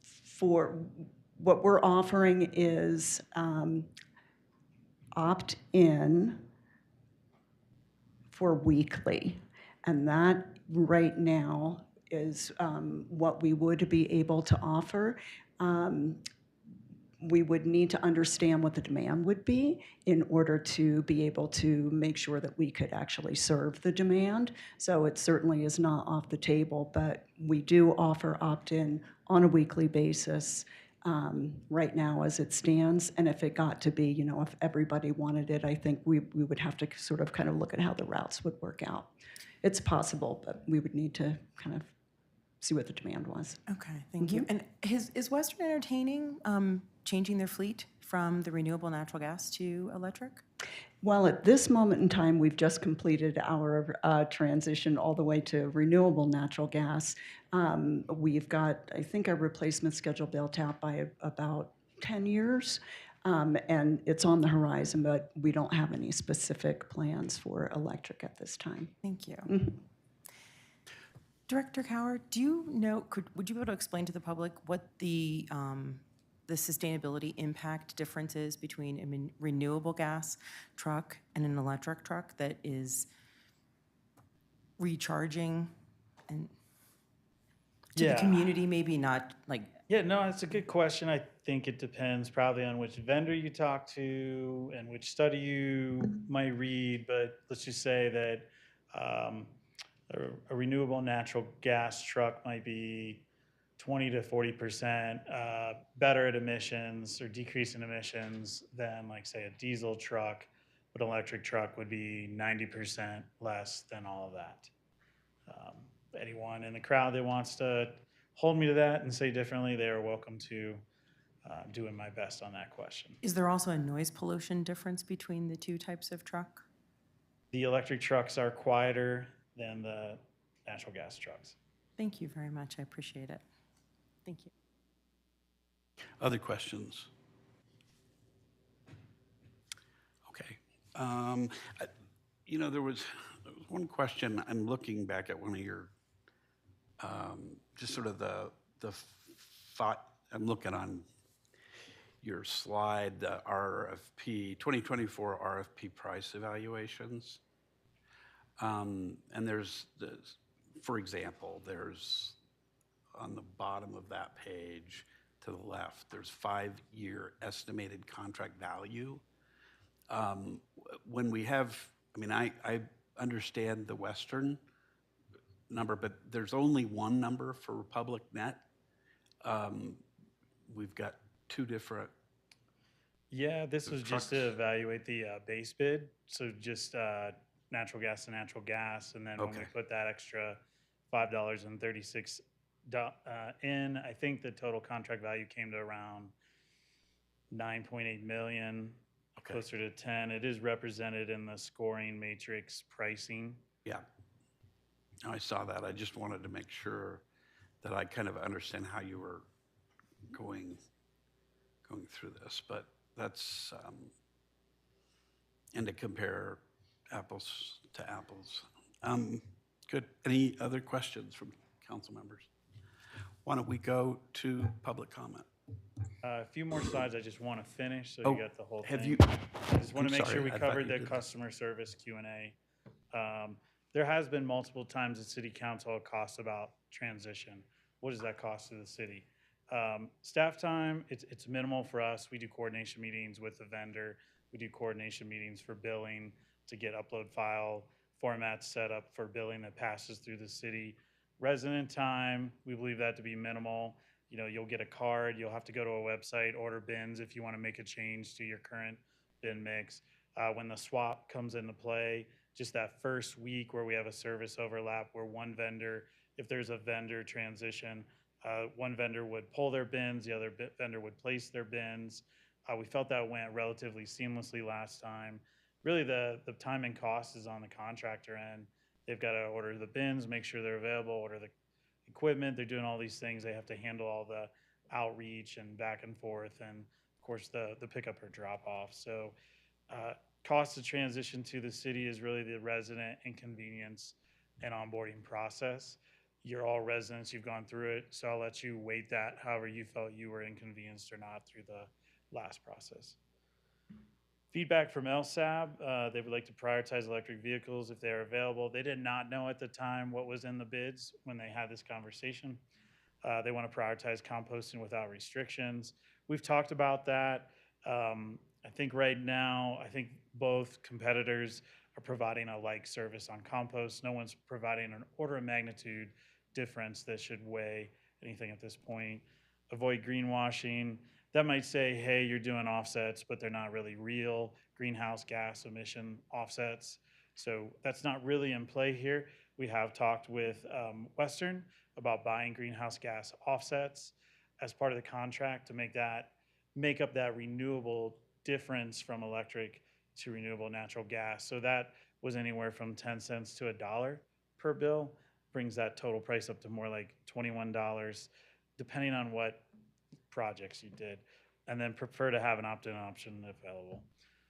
for what we're offering is opt-in for weekly. And that right now is what we would be able to offer. We would need to understand what the demand would be in order to be able to make sure that we could actually serve the demand. So it certainly is not off the table, but we do offer opt-in on a weekly basis right now as it stands. And if it got to be, if everybody wanted it, I think we would have to sort of kind of look at how the routes would work out. It's possible, but we would need to kind of see what the demand was. Okay, thank you. And is Western entertaining changing their fleet from the renewable natural gas to electric? Well, at this moment in time, we've just completed our transition all the way to renewable natural gas. We've got, I think, a replacement schedule built out by about 10 years. And it's on the horizon, but we don't have any specific plans for electric at this time. Thank you. Director Cower, do you know, would you be able to explain to the public what the sustainability impact difference is between a renewable gas truck and an electric truck that is recharging and to the community, maybe not like? Yeah, no, that's a good question. I think it depends probably on which vendor you talk to and which study you might read, but let's just say that a renewable natural gas truck might be 20 to 40% better at emissions or decrease in emissions than, like, say, a diesel truck, but an electric truck would be 90% less than all of that. Anyone in the crowd that wants to hold me to that and say differently, they are welcome to. Doing my best on that question. Is there also a noise pollution difference between the two types of truck? The electric trucks are quieter than the natural gas trucks. Thank you very much. I appreciate it. Thank you. Other questions? Okay. You know, there was one question, I'm looking back at one of your, just sort of the thought, I'm looking on your slide, the RFP, 2024 RFP price evaluations. And there's, for example, there's on the bottom of that page to the left, there's 5-year estimated contract value. When we have, I mean, I understand the Western number, but there's only one number for Republic Net. We've got two different. Yeah, this was just to evaluate the base bid, so just natural gas to natural gas, and then when we Okay. put that extra $5.36 in, I think the total contract value came to around 9.8 million, closer to 10. It is represented in the scoring matrix pricing. Yeah. I saw that. I just wanted to make sure that I kind of understand how you were going through this, but that's, and to compare apples to apples. Good. Any other questions from council members? Why don't we go to public comment? A few more slides I just want to finish, so Oh, you got the whole thing. have you- I just want I'm to make sure sorry, we I thought covered you the did. customer service Q&A. There has been multiple times at city council costs about transition. What does that cost to the city? Staff time, it's minimal for us. We do coordination meetings with the vendor. We do coordination meetings for billing to get upload file formats set up for billing that passes through the city. Resident time, we believe that to be minimal. You know, you'll get a card, you'll have to go to a website, order bins if you want to make a change to your current bin mix. When the swap comes into play, just that first week where we have a service overlap where one vendor, if there's a vendor transition, one vendor would pull their bins, the other vendor would place their bins. We felt that went relatively seamlessly last time. Really, the time and cost is on the contractor end. They've got to order the bins, make sure they're available, order the equipment. They're doing all these things. They have to handle all the outreach and back and forth, and of course the pickup or drop off. So cost of transition to the city is really the resident inconvenience and onboarding process. You're all residents, you've gone through it, so I'll let you weight that however you felt you were inconvenienced or not through the last process. Feedback from LSAB, they would like to prioritize electric vehicles if they are available. They did not know at the time what was in the bids when they had this conversation. They want to prioritize composting without restrictions. We've talked about that. I think right now, I think both competitors are providing a like service on compost. No one's providing an order of magnitude difference that should weigh anything at this point. Avoid greenwashing. That might say, hey, you're doing offsets, but they're not really real greenhouse gas emission offsets. So that's not really in play here. We have talked with Western about buying greenhouse gas offsets as part of the contract to make up that renewable difference from electric to renewable natural gas. So that was anywhere from 10 cents to $1 per bill, brings that total price up to more like $21, depending on what projects you did, and then prefer to have an opt-in option available.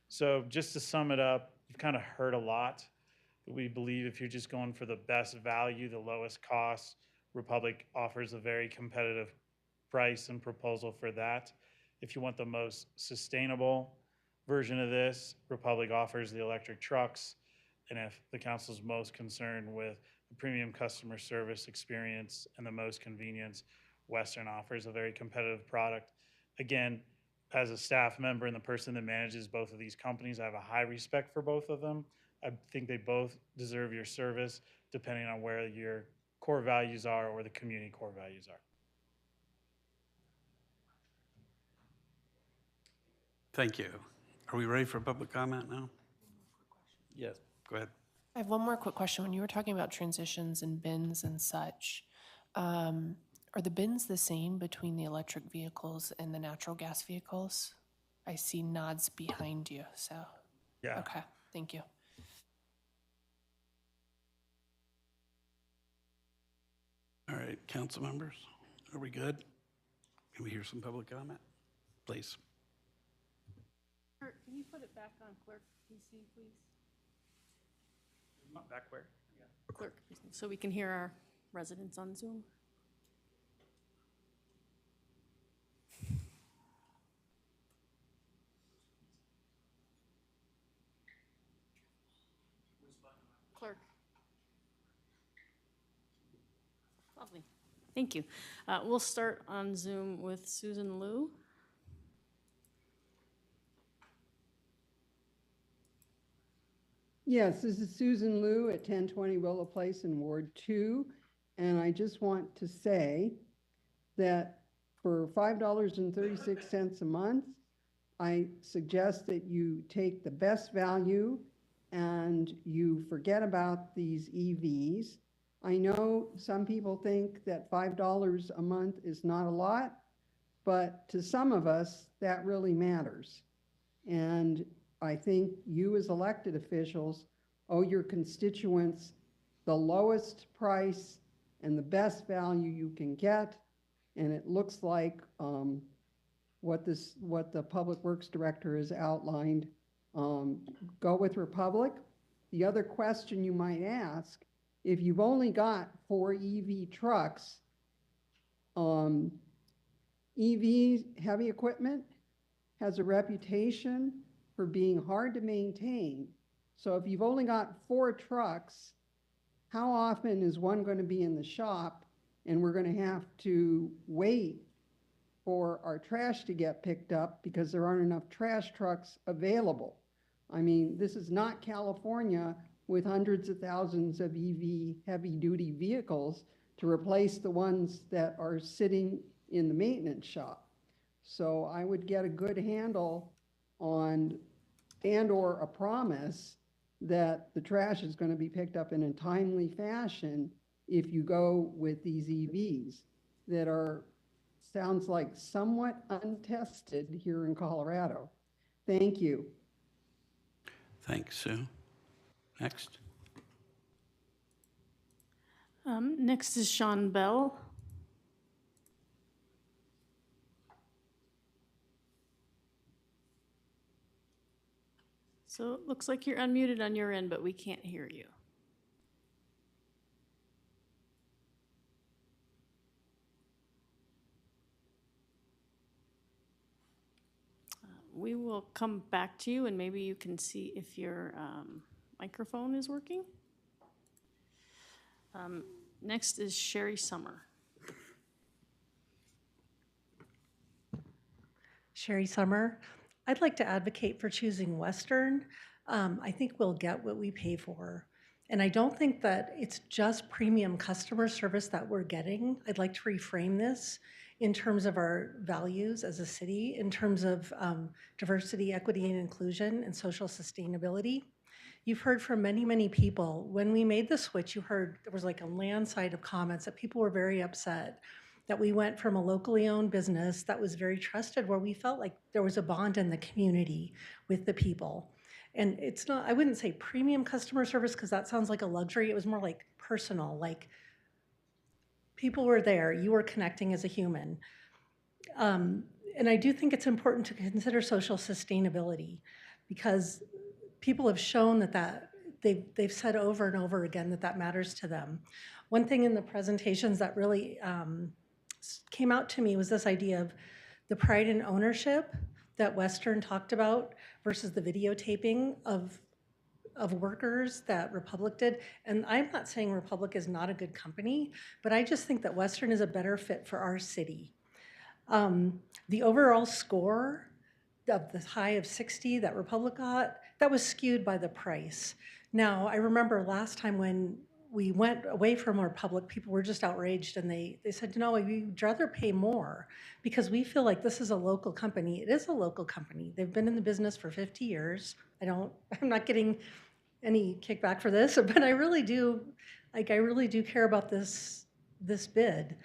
So just to sum it up, you've kind of heard a lot. We believe if you're just going for the best value, the lowest cost, Republic offers a very competitive price and proposal for that. If you want the most sustainable version of this, Republic offers the electric trucks. And if the council's most concerned with the premium customer service experience and the most convenience, Western offers a very competitive product. Again, as a staff member and the person that manages both of these companies, I have a high respect for both of them. I think they both deserve your service depending on where your core values are or the community core values are. Thank you. Are we ready for public comment now? Yes, go ahead. I have one more quick question. When you were talking about transitions and bins and such, are the bins the same between the electric vehicles and the natural gas vehicles? I see nods behind you, so. Yeah. Okay, thank you. All right, council members, are we good? Can we hear some public comment? Please. Kurt, can you put it back on clerk PC, please? Back where? Clerk, so we can hear our residents on Zoom. Clerk. Lovely. Thank you. We'll start on Zoom with Susan Liu. Yes, this is Susan Liu at 1020 Willow Place in Ward 2. And I just want to say that for $5.36 a month, I suggest that you take the best value and you forget about these EVs. I know some people think that $5 a month is not a lot, but to some of us, that really matters. And I think you as elected officials owe your constituents the lowest price and the best value you can get. And it looks like what the Public Works Director has outlined. Go with Republic. The other question you might ask, if you've only got 4 EV trucks, EV heavy equipment has a reputation for being hard to maintain. So if you've only got 4 trucks, how often is one going to be in the shop and we're going to have to wait for our trash to get picked up because there aren't enough trash trucks available? I mean, this is not California with hundreds of thousands of EV heavy-duty vehicles to replace the ones that are sitting in the maintenance shop. So I would get a good handle on and/or a promise that the trash is going to be picked up in a timely fashion if you go with these EVs that are, sounds like somewhat untested here in Colorado. Thank you. Thanks, Sue. Next. Next is Sean Bell. So it looks like you're unmuted on your end, but we can't hear you. We will come back to you and maybe you can see if your microphone is working. Next is Sherry Summer. Sherry Summer. I'd like to advocate for choosing Western. I think we'll get what we pay for. And I don't think that it's just premium customer service that we're getting. I'd like to reframe this in terms of our values as a city, in terms of diversity, equity, and inclusion, and social sustainability. You've heard from many, many people. When we made the switch, you heard there was like a landslide of comments that people were very upset that we went from a locally owned business that was very trusted, where we felt like there was a bond in the community with the people. And it's not, I wouldn't say premium customer service because that sounds like a luxury. It was more like personal, like people were there, you were connecting as a human. And I do think it's important to consider social sustainability because people have shown that they've said over and over again that matters to them. One thing in the presentations that really came out to me was this idea of the pride in ownership that Western talked about versus the videotaping of workers that Republic did. And I'm not saying Republic is not a good company, but I just think that Western is a better fit for our city. The overall score of the high of 60 that Republic got, that was skewed by the price. Now, I remember last time when we went away from Republic, people were just outraged and they said, no, we'd rather pay more because we feel like this is a local company. It is a local company. They've been in the business for 50 years. I'm not getting any kickback for this, but I really do care about this bid.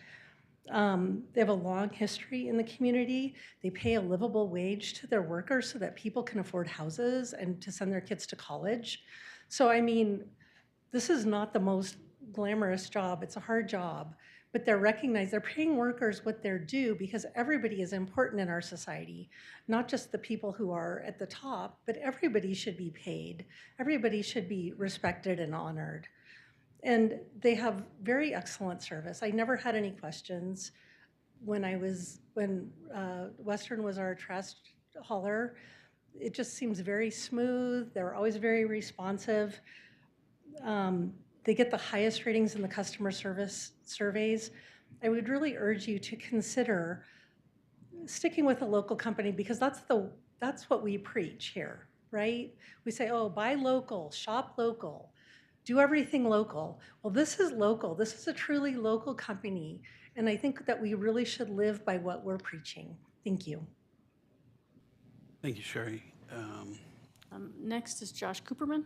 They have a long history in the community. They pay a livable wage to their workers so that people can afford houses and to send their kids to college. So, I mean, this is not the most glamorous job. It's a hard job, but they're recognized. They're paying workers what they're due because everybody is important in our society, not just the people who are at the top, but everybody should be paid. Everybody should be respected and honored. And they have very excellent service. I never had any questions when Western was our trash hauler. It just seems very smooth. They're always very responsive. They get the highest ratings in the customer service surveys. I would really urge you to consider sticking with a local company because that's what we preach here, right? We say, oh, buy local, shop local, do everything local. Well, this is local. This is a truly local company. And I think that we really should live by what we're preaching. Thank you. Thank you, Sherry. Next is Josh Cooperman.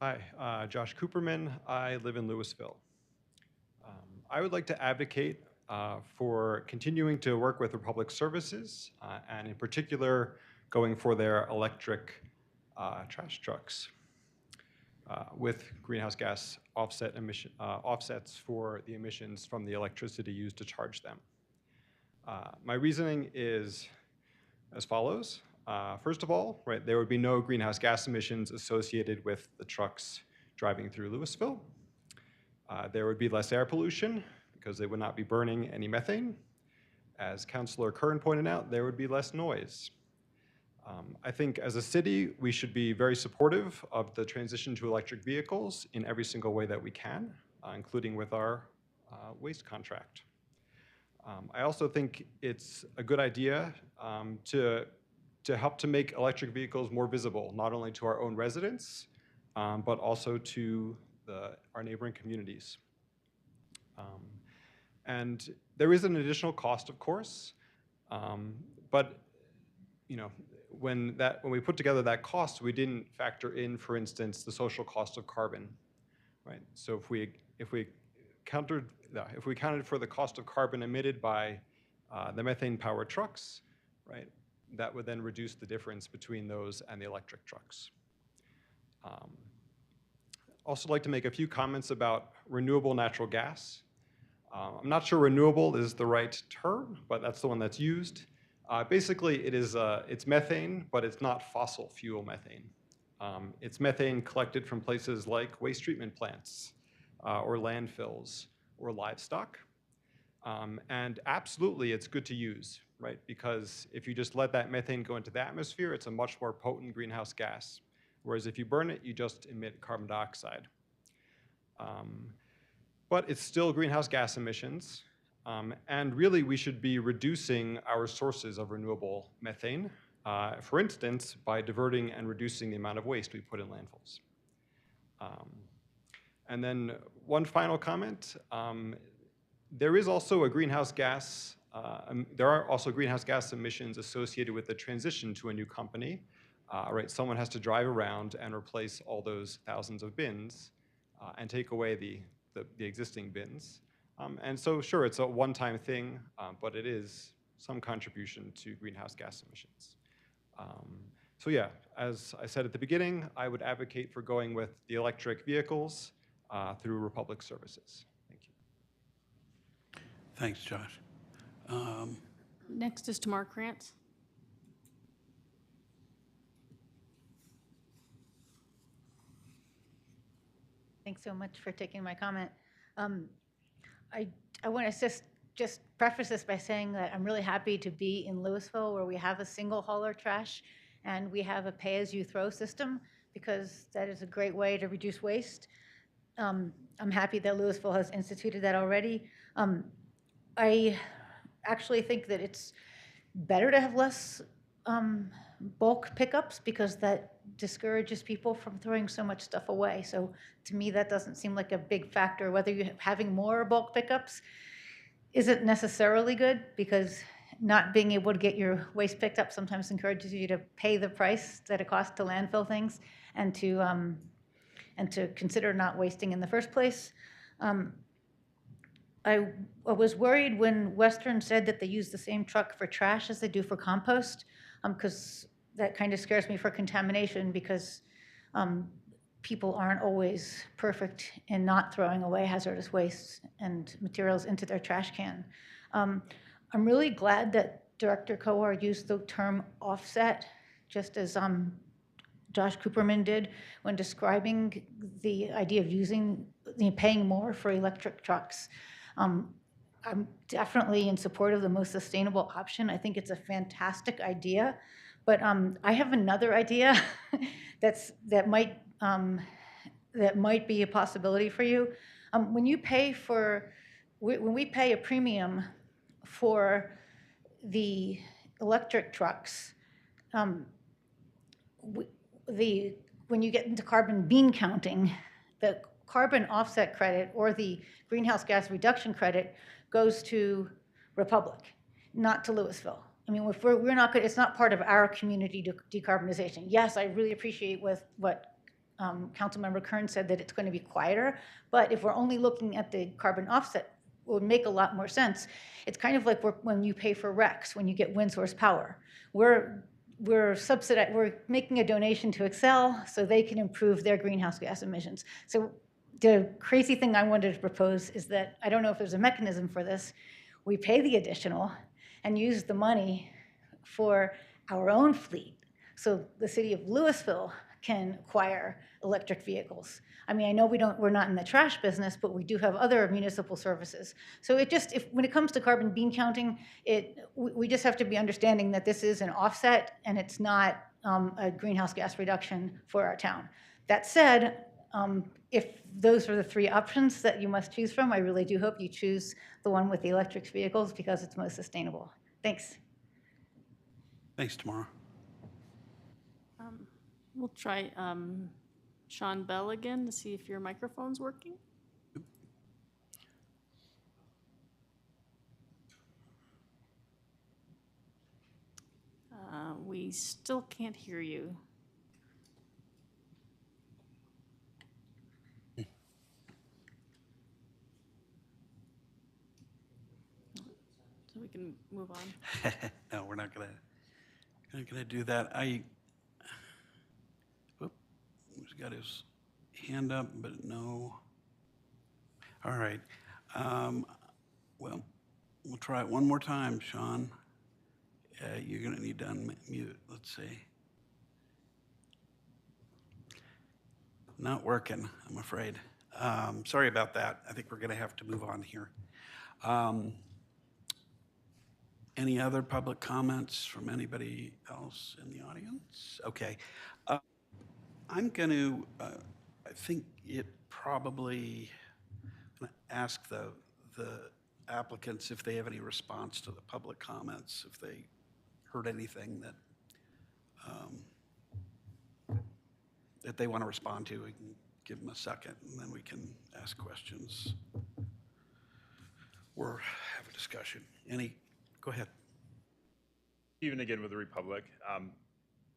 Hi, Josh Cooperman. I live in Louisville. I would like to advocate for continuing to work with Republic Services, and in particular, going for their electric trash trucks with greenhouse gas offsets for the emissions from the electricity used to charge them. My reasoning is as follows. First of all, right, there would be no greenhouse gas emissions associated with the trucks driving through Louisville. There would be less air pollution because they would not be burning any methane. As Councilor Kern pointed out, there would be less noise. I think as a city, we should be very supportive of the transition to electric vehicles in every single way that we can, including with our waste contract. I also think it's a good idea to help to make electric vehicles more visible, not only to our own residents, but also to our neighboring communities. And there is an additional cost, of course, but you know, when we put together that cost, we didn't factor in, for instance, the social cost of carbon, right? So if we counted for the cost of carbon emitted by the methane-powered trucks, right, that would then reduce the difference between those and the electric trucks. Also like to make a few comments about renewable natural gas. I'm not sure renewable is the right term, but that's the one that's used. Basically, it's methane, but it's not fossil fuel methane. It's methane collected from places like waste treatment plants or landfills or livestock. And absolutely, it's good to use, right? Because if you just let that methane go into the atmosphere, it's a much more potent greenhouse gas. Whereas if you burn it, you just emit carbon dioxide. But it's still greenhouse gas emissions. And really, we should be reducing our sources of renewable methane, for instance, by diverting and reducing the amount of waste we put in landfills. And then one final comment. There is also a greenhouse gas, there are also greenhouse gas emissions associated with the transition to a new company. Right, someone has to drive around and replace all those thousands of bins and take away the existing bins. And so, sure, it's a one-time thing, but it is some contribution to greenhouse gas emissions. So yeah, as I said at the beginning, I would advocate for going with the electric vehicles through Republic Services. Thank you. Thanks, Josh. Next is Tamar Krantz. Thanks so much for taking my comment. I want to just preface this by saying that I'm really happy to be in Louisville where we have a single hauler trash and we have a pay-as-you-throw system because that is a great way to reduce waste. I'm happy that Louisville has instituted that already. I actually think that it's better to have less bulk pickups because that discourages people from throwing so much stuff away. So to me, that doesn't seem like a big factor. Whether you're having more bulk pickups isn't necessarily good because not being able to get your waste picked up sometimes encourages you to pay the price that it costs to landfill things and to consider not wasting in the first place. I was worried when Western said that they use the same truck for trash as they do for compost, because that kind of scares me for contamination, because people aren't always perfect in not throwing away hazardous waste and materials into their trash can. I'm really glad that Director Cohar used the term offset, just as Josh Cooperman did when describing the idea of paying more for electric trucks. I'm definitely in support of the most sustainable option. I think it's a fantastic idea, but I have another idea that might be a possibility for you. When we pay a premium for the electric trucks, when you get into carbon bean counting, the carbon offset credit or the greenhouse gas reduction credit goes to Republic, not to Louisville. I mean, if we're not good, it's not part of our community decarbonization. Yes, I really appreciate what Councilmember Kern said, that it's going to be quieter, but if we're only looking at the carbon offset, it would make a lot more sense. It's kind of like when you pay for RECs, when you get wind source power. We're making a donation to Excel so they can improve their greenhouse gas emissions. So the crazy thing I wanted to propose is that, I don't know if there's a mechanism for this, we pay the additional and use the money for our own fleet. So the city of Louisville can acquire electric vehicles. I mean, I know we're not in the trash business, but we do have other municipal services. So when it comes to carbon bean counting, we just have to be understanding that this is an offset and it's not a greenhouse gas reduction for our town. That said, if those are the three options that you must choose from, I really do hope you choose the one with the electric vehicles because it's most sustainable. Thanks. Thanks, Tamara. We'll try Sean Bell again to see if your microphone's working. We still can't hear you. So we can move on. No, we're not gonna do that. He's got his hand up, but no. All right. Well, we'll try it one more time, Sean. You're gonna need to unmute. Let's see. Not working, I'm afraid. Sorry about that. I think we're gonna have to move on here. Any other public comments from anybody else in the audience? Okay. I'm going to, I think it probably, I'm going to ask the applicants if they have any response to the public comments, if they heard anything that they want to respond to. We can give them a second, and then we can ask questions or have a discussion. Go ahead. Even again with the Republic,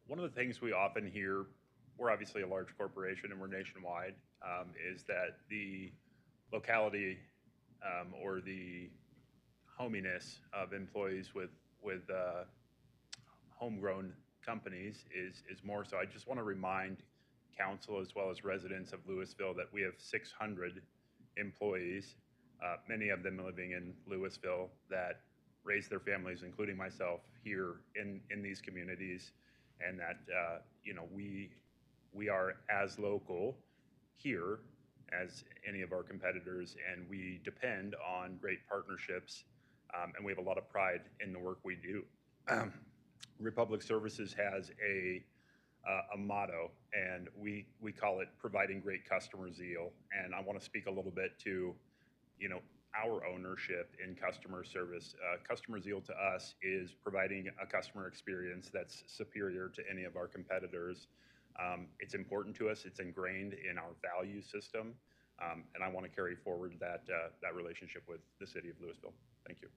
one of the things we often hear, we're obviously a large corporation and we're nationwide, is that the locality or the hominess of employees with homegrown companies is more so. I just want to remind council as well as residents of Louisville that we have 600 employees, many of them living in Louisville, that raise their families, including myself, here in these communities, and that we are as local here as any of our competitors, and we depend on great partnerships, and we have a lot of pride in the work we do. Republic Services has a motto, and we call it providing great customer zeal, and I want to speak a little bit to our ownership in customer service. Customer zeal to us is providing a customer experience that's superior to any of our competitors. It's important to us. It's ingrained in our value system, and I want to carry forward that relationship with the city of Louisville. Thank you.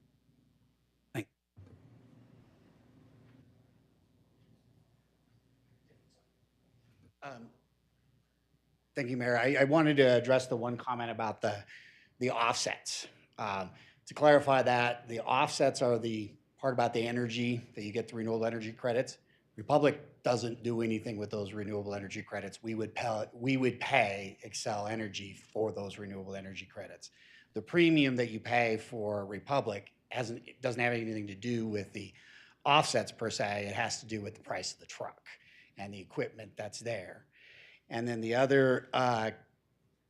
Thank you, Mayor. I wanted to address the one comment about the offsets. To clarify that, the offsets are the part about the energy that you get the renewable energy credits. Republic doesn't do anything with those renewable energy credits. We would pay Excel Energy for those renewable energy credits. The premium that you pay for Republic it doesn't have anything to do with the offsets per se. It has to do with the price of the truck and the equipment that's there. And then the other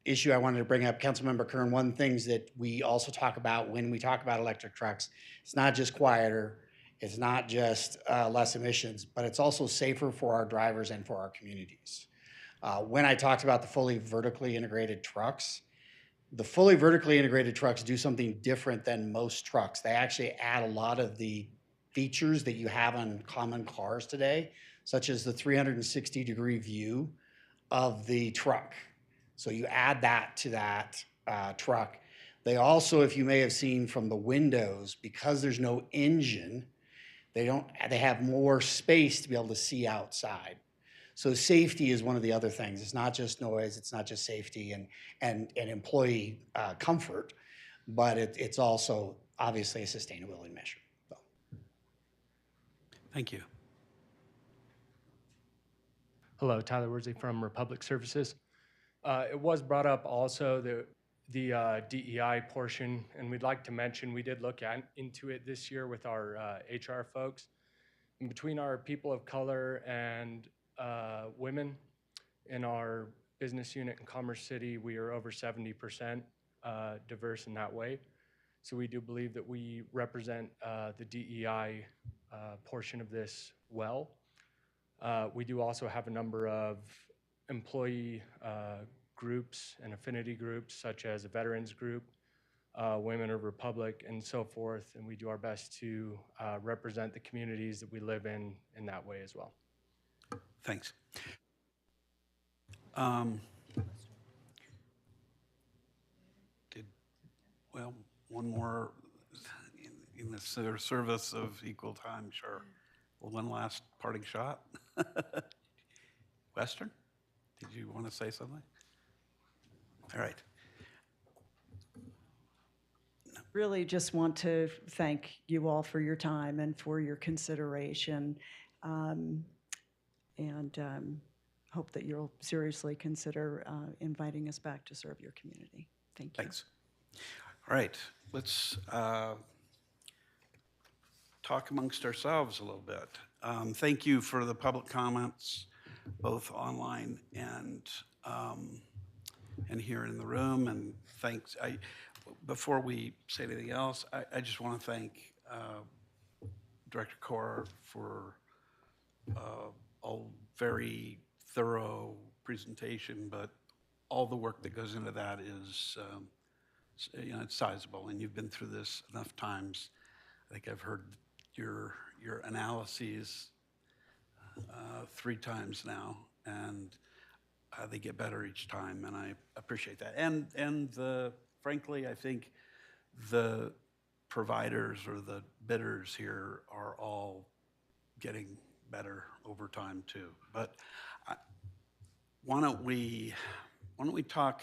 issue I wanted to bring up, Councilmember Kern, one of the things that we also talk about when we talk about electric trucks, it's not just quieter, it's not just less emissions, but it's also safer for our drivers and for our communities. When I talked about the fully vertically integrated trucks, the fully vertically integrated trucks do something different than most trucks. They actually add a lot of the features that you have on common cars today, such as the 360-degree view of the truck. So you add that to that truck. They also, if you may have seen from the windows, because there's no engine, they have more space to be able to see outside. So safety is one of the other things. It's not just noise, it's not just safety and employee comfort, but it's also obviously a sustainability measure. So. Thank you. Hello, Tyler Worsley from Republic Services. It was brought up also the DEI portion, and we'd like to mention we did look into it this year with our HR folks. And between our people of color and women in our business unit in Commerce City, we are over 70% diverse in that way. So we do believe that we represent the DEI portion of this well. We do also have a number of employee groups and affinity groups, such as a veterans group, Women of Republic, and so forth. And we do our best to represent the communities that we live in that way as well. Thanks. One more in the service of equal time, sure. Well, one last parting shot. Western, did you want to say something? All right. Really just want to thank you all for your time and for your consideration. Hope that you'll seriously consider inviting us back to serve your community. Thank you. Thanks. All right, let's talk amongst ourselves a little bit. Thank you for the public comments, both online and here in the room. And thanks. Before we say anything else, I just want to thank Director Kaur for a very thorough presentation, but all the work that goes into that is, it's sizable, and you've been through this enough times. I think I've heard your analyses 3 times now, and they get better each time, and I appreciate that. And frankly, I think the providers or the bidders here are all getting better over time too. But why don't we talk?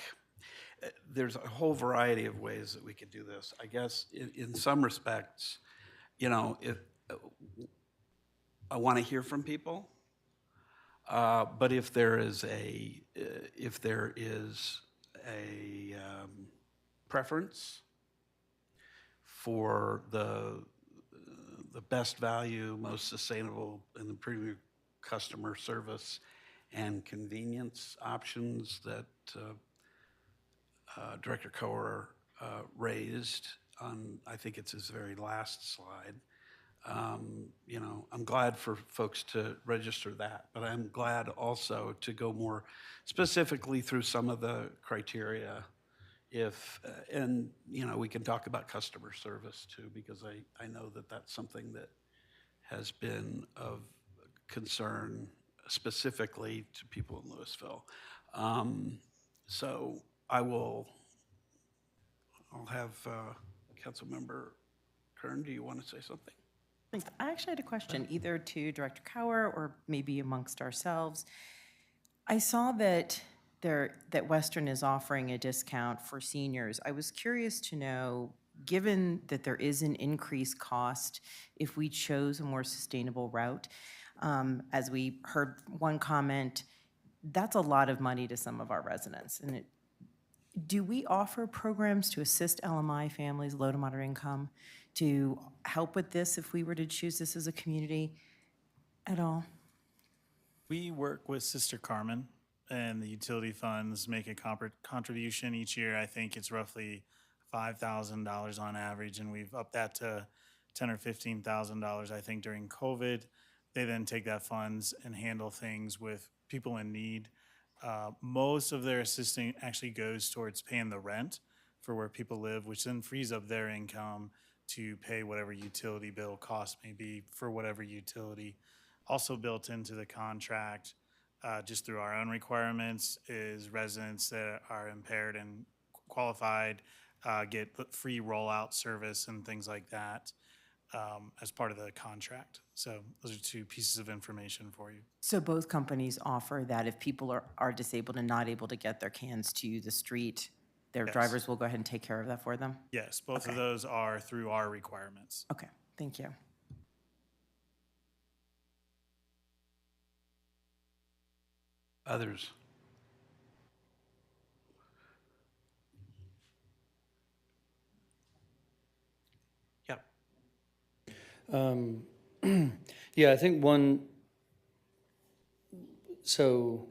There's a whole variety of ways that we could do this. I guess in some respects, if I want to hear from people, but if there is a preference for the best value, most sustainable, and the premium customer service and convenience options that Director Kaur raised on, I think it's his very last slide. I'm glad for folks to register that, but I'm glad also to go more specifically through some of the criteria. We can talk about customer service too, because I know that that's something that has been of concern specifically to people in Louisville. So I'll have Councilmember Kern, do you want to say something? Thanks. I actually had a question, either to Director Kaur or maybe amongst ourselves. I saw that Western is offering a discount for seniors. I was curious to know given that there is an increased cost, if we chose a more sustainable route, as we heard one comment, that's a lot of money to some of our residents. And do we offer programs to assist LMI families, low to moderate income, to help with this if we were to choose this as a community at all? We work with Sister Carmen, and the utility funds make a contribution each year. I think it's roughly $5,000 on average, and we've upped that to $10,000 or $15,000. I think during COVID, they then take that funds and handle things with people in need. Most of their assisting actually goes towards paying the rent for where people live, which then frees up their income to pay whatever utility bill cost may be for whatever utility. Also built into the contract, just through our own requirements, is residents that are impaired and qualified get free rollout service and things like that as part of the contract. So those are two pieces of information for you. So both companies offer that if people are disabled and not able to get their cans to the street, their Yes. drivers will go ahead and take care of that for them? Yes, both of Okay. those are through our requirements. Okay, thank you. Others? Yeah, I think so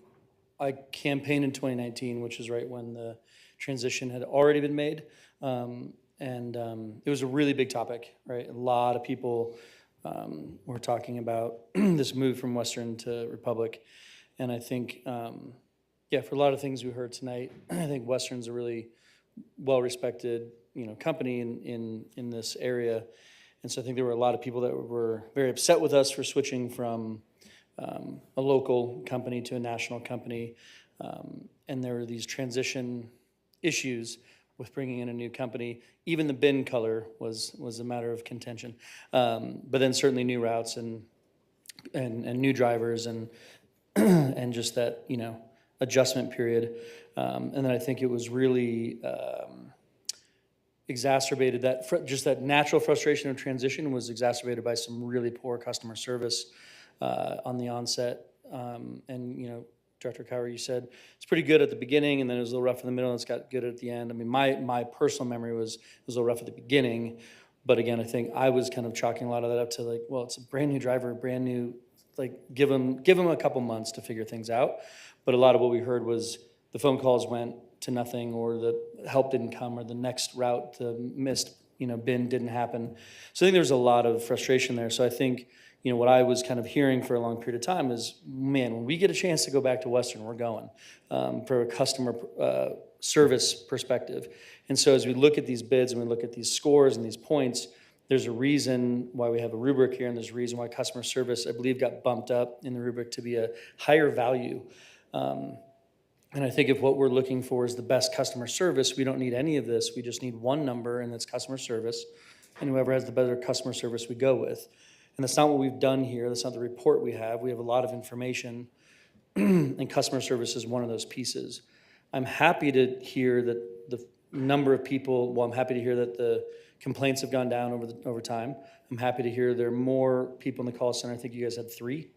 I campaigned in 2019, which is right when the transition had already been made. It was a really big topic, right? A lot of people were talking about this move from Western to Republic. And I think, for a lot of things we heard tonight, I think Western's a really well-respected, company in this area. And so I think there were a lot of people that were very upset with us for switching from a local company to a national company. And there were these transition issues with bringing in a new company. Even the bin color was a matter of contention. But then certainly new routes and new drivers and just that, adjustment period. And then I think it was really exacerbated, that natural frustration of transition was exacerbated by some really poor customer service on the onset. Director Cower, you said it's pretty good at the beginning, and then it was a little rough in the middle, and it's got good at the end. I mean, my personal memory was it was a little rough at the beginning, but again, I think I was kind of chalking a lot of that up to it's a brand new driver, brand new, give them a couple months to figure things out. But a lot of what we heard was the phone calls went to nothing, or the help didn't come, or the next route, the missed, bin didn't happen. So I think there was a lot of frustration there. So I think, what I was kind of hearing for a long period of time is, man, when we get a chance to go back to Western, we're going for a customer service perspective. And so as we look at these bids and we look at these scores and these points, there's a reason why we have a rubric here, and there's a reason why customer service, I believe, got bumped up in the rubric to be a higher value. And I think if what we're looking for is the best customer service, we don't need any of this. We just need one number, and that's customer service. And whoever has the better customer service, we go with. And that's not what we've done here. That's not the report we have. We have a lot of information, and customer service is one of those pieces. I'm happy to hear that the number of people, I'm happy to hear that the complaints have gone down over time. I'm happy to hear there are more people in the call center. I think you guys had 3,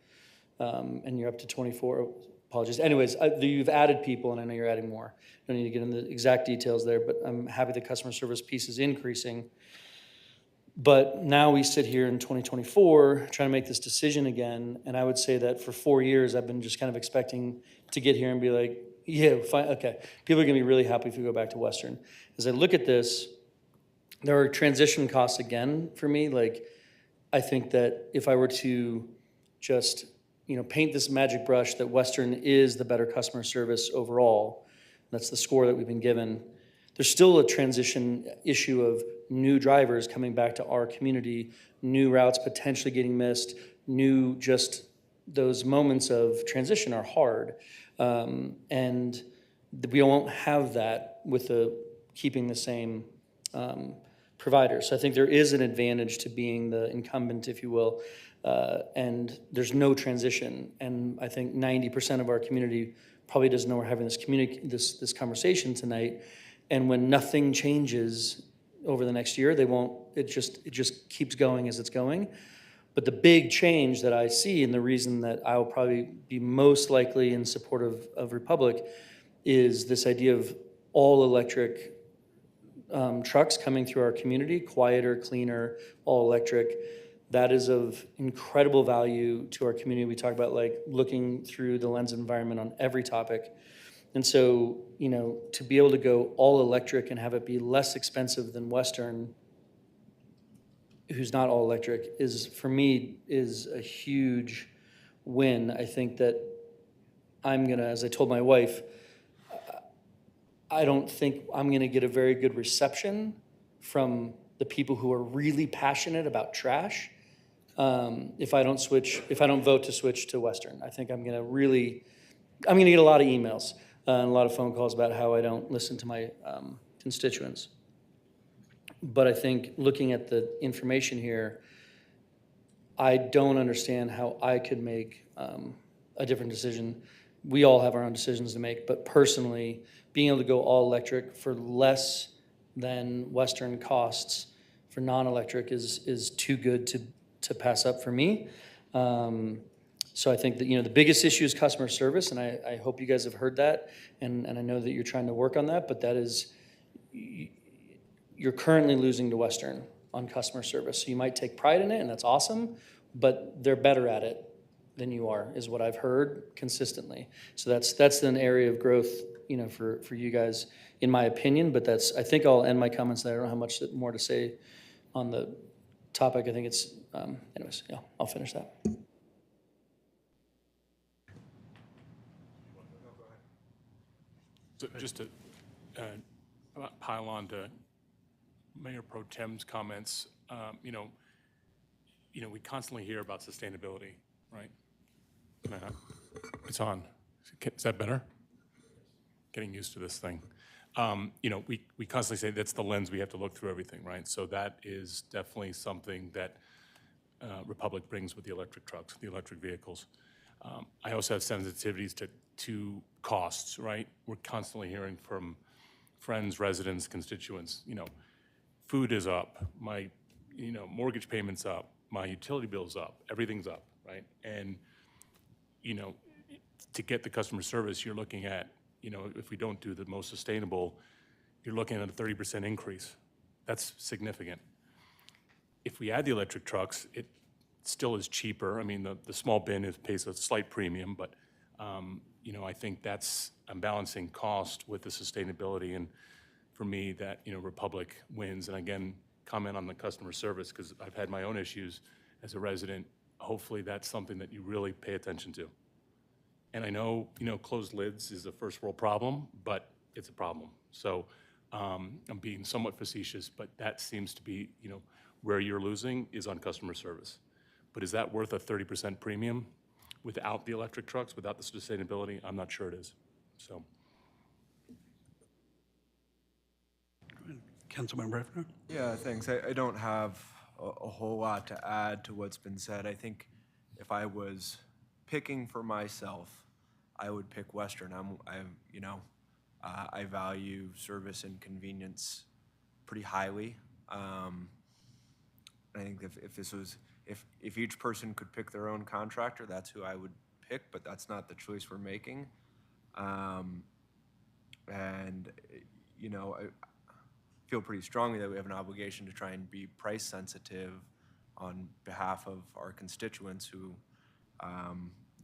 and you're up to 24. Apologies. Anyways, you've added people, and I know you're adding more. Don't need to get into the exact details there, but I'm happy the customer service piece is increasing. But now we sit here in 2024 trying to make this decision again, and I would say that for 4 years I've been just kind of expecting to get here and be like, yeah, fine, okay. People are going to be really happy if we go back to Western. As I look at this, there are transition costs again for me. I think that if I were to just paint this magic brush that Western is the better customer service overall, that's the score that we've been given, there's still a transition issue of new drivers coming back to our community, new routes potentially getting missed, just those moments of transition are hard. And we won't have that with keeping the same provider. So I think there is an advantage to being the incumbent, if you will, and there's no transition. And I think 90% of our community probably doesn't know we're having this conversation tonight. And when nothing changes, over the next year. They won't, it just keeps going as it's going. But the big change that I see, and the reason that I will probably be most likely in support of Republic, is this idea of all electric trucks coming through our community, quieter, cleaner, all electric. That is of incredible value to our community. We talk about like looking through the lens of environment on every topic. And so, you know, to be able to go all electric and have it be less expensive than Western, who's not all electric, is, for me, is a huge win. I think that I'm gonna, as I told my wife, I don't think I'm gonna get a very good reception from the people who are really passionate about trash if I don't vote to switch to Western. I think I'm gonna get a lot of emails and a lot of phone calls about how I don't listen to my constituents. But I think looking at the information here, I don't understand how I could make a different decision. We all have our own decisions to make, but personally, being able to go all electric for less than Western costs for non-electric is too good to pass up for me. So I think that, you know, the biggest issue is customer service, and I hope you guys have heard that, and I know that you're trying to work on that, but that is, you're currently losing to Western on customer service. So you might take pride in it, and that's awesome, but they're better at it than you are, is what I've heard consistently. So that's an area of growth, you know, for you guys, in my opinion, but I think I'll end my comments there. I don't have much more to say on the topic. I think it's, anyways, yeah, I'll finish that. So just to pile on to Mayor Pro Tem's comments, you know, we constantly hear about sustainability, right? It's on. Is that better? Getting used to this thing. You know, we constantly say that's the lens we have to look through everything, right? So that is definitely something that Republic brings with the electric trucks, the electric vehicles. I also have sensitivities to costs, right? We're constantly hearing from friends, residents, constituents, you know, food is up, my, you know, mortgage payment's up, my utility bill's up, everything's up, right? And, you know, to get the customer service, you're looking at, you know, if we don't do the most sustainable, you're looking at a 30% increase. That's significant. If we add the electric trucks, it still is cheaper. I mean, the small bin pays a slight premium, but, you know, I think I'm balancing cost with the sustainability, and for me, that, you know, Republic wins. And again, comment on the customer service, because I've had my own issues as a resident. Hopefully that's something that you really pay attention to. And I know, you know, closed lids is a first world problem, but it's a problem. So I'm being somewhat facetious, but that seems to be, you know, where you're losing is on customer service. But is that worth a 30% premium without the electric trucks, without the sustainability? I'm not sure it is, so. Councilmember Hefner? Yeah, thanks. I don't have a whole lot to add to what's been said. I think if I was picking for myself, I would pick Western. I value service and convenience pretty highly. I think if each person could pick their own contractor, that's who I would pick, but that's not the choice we're making. And, you know, I feel pretty strongly that we have an obligation to try and be price sensitive on behalf of our constituents who,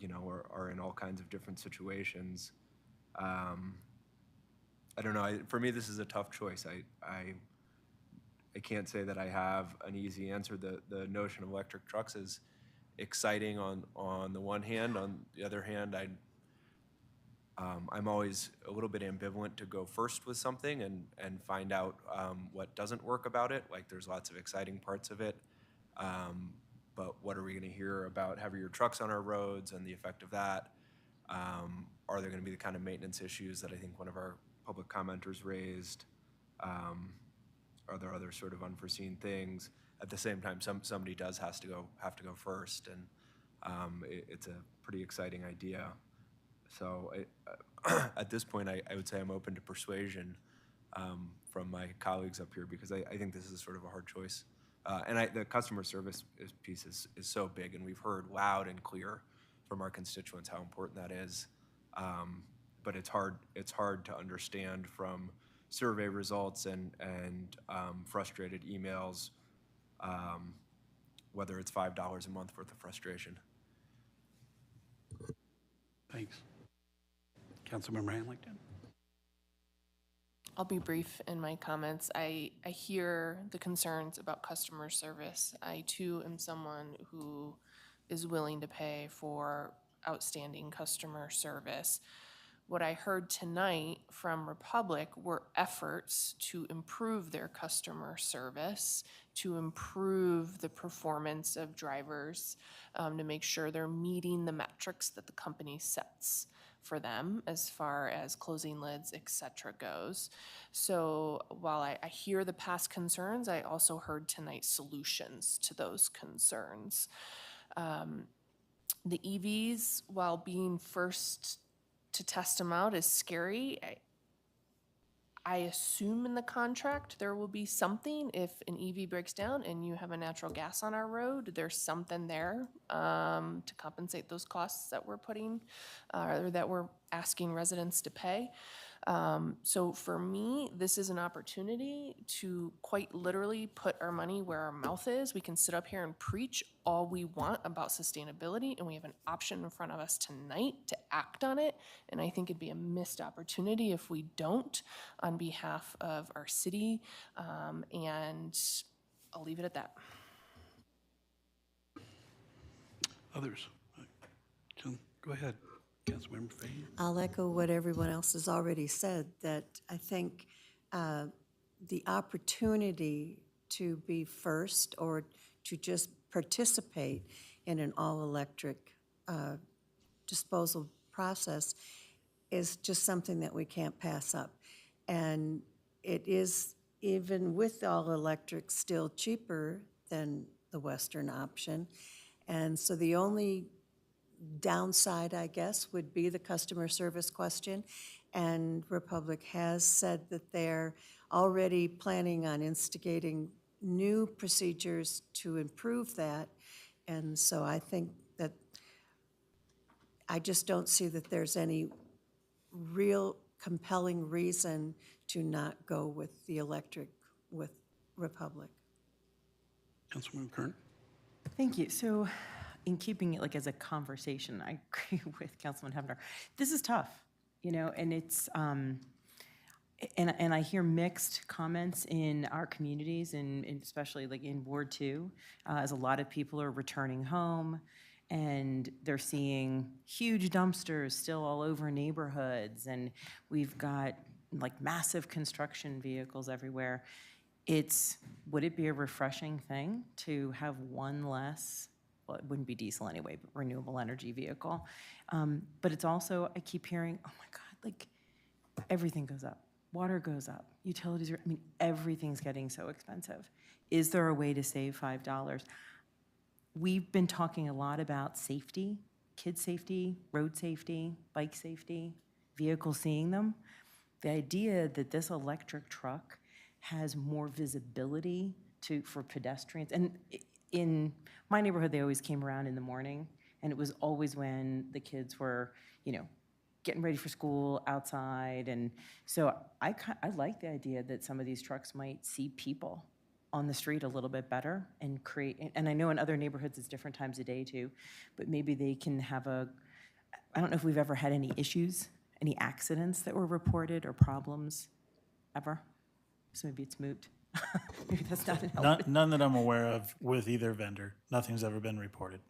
you know, are in all kinds of different situations. I don't know. For me, this is a tough choice. I can't say that I have an easy answer. The notion of electric trucks is exciting on the one hand. On the other hand, I'm always a little bit ambivalent to go first with something and find out what doesn't work about it. Like, there's lots of exciting parts of it, but what are we going to hear about heavier trucks on our roads and the effect of that? Are there going to be the kind of maintenance issues that I think one of our public commenters raised? Are there other sort of unforeseen things? At the same time, somebody does have to go first, and it's a pretty exciting idea. So at this point, I would say I'm open to persuasion, from my colleagues up here, because I think this is sort of a hard choice. The customer service piece is so big, and we've heard loud and clear from our constituents how important that is. But it's hard to understand from survey results and frustrated emails, whether it's $5 a month worth of frustration. Thanks. Councilmember Hamilton? I'll be brief in my comments. I hear the concerns about customer service. I too am someone who is willing to pay for outstanding customer service. What I heard tonight from Republic were efforts to improve their customer service, to improve the performance of drivers, to make sure they're meeting the metrics that the company sets for them as far as closing lids, et cetera, goes. So while I hear the past concerns, I also heard tonight solutions to those concerns. The EVs, while being first to test them out is scary, I assume in the contract there will be something if an EV breaks down and you have a natural gas on our road, there's something there to compensate those costs that we're putting or that we're asking residents to pay. So for me, this is an opportunity to quite literally put our money where our mouth is. We can sit up here and preach all we want about sustainability, and we have an option in front of us tonight to act on it. And I think it'd be a missed opportunity if we don't on behalf of our city. And I'll leave it at that. Others? Go ahead, Councilmember Fahey. I'll echo what everyone else has already said, that I think the opportunity to be first or to just participate in an all-electric disposal process is just something that we can't pass up. And it is, even with all-electric, still cheaper than the Western option. And so the only downside, I guess, would be the customer service question. And Republic has said that they're already planning on instigating new procedures to improve that. And so I think that I just don't see that there's any real compelling reason to not go with the electric with Republic. Councilmember Kern? Thank you. So in keeping it like as a conversation, I agree with Councilman Hefner. This is tough, you know, and it's, and I hear mixed comments in our communities, and especially like in Ward 2, as a lot of people are returning home and they're seeing huge dumpsters still all over neighborhoods, and we've got like massive construction vehicles everywhere. Would it be a refreshing thing to have one less, well, it wouldn't be diesel anyway, but renewable energy vehicle? But it's also, I keep hearing, oh my God, like everything goes up. Water goes up, utilities are, I mean, everything's getting so expensive. Is there a way to save $5? We've been talking a lot about safety, kid safety, road safety, bike safety, vehicles seeing them. The idea that this electric truck has more visibility for pedestrians, and in my neighborhood, they always came around in the morning, and it was always when the kids were, you know, getting ready for school outside. And so I like the idea that some of these trucks might see people on the street a little bit better and create, and I know in other neighborhoods it's different times of day too, but maybe they can have I don't know if we've ever had any issues, any accidents that were reported or problems ever. So maybe it's moot. Maybe that's not an help. None that I'm aware of with either vendor. Nothing's ever been reported.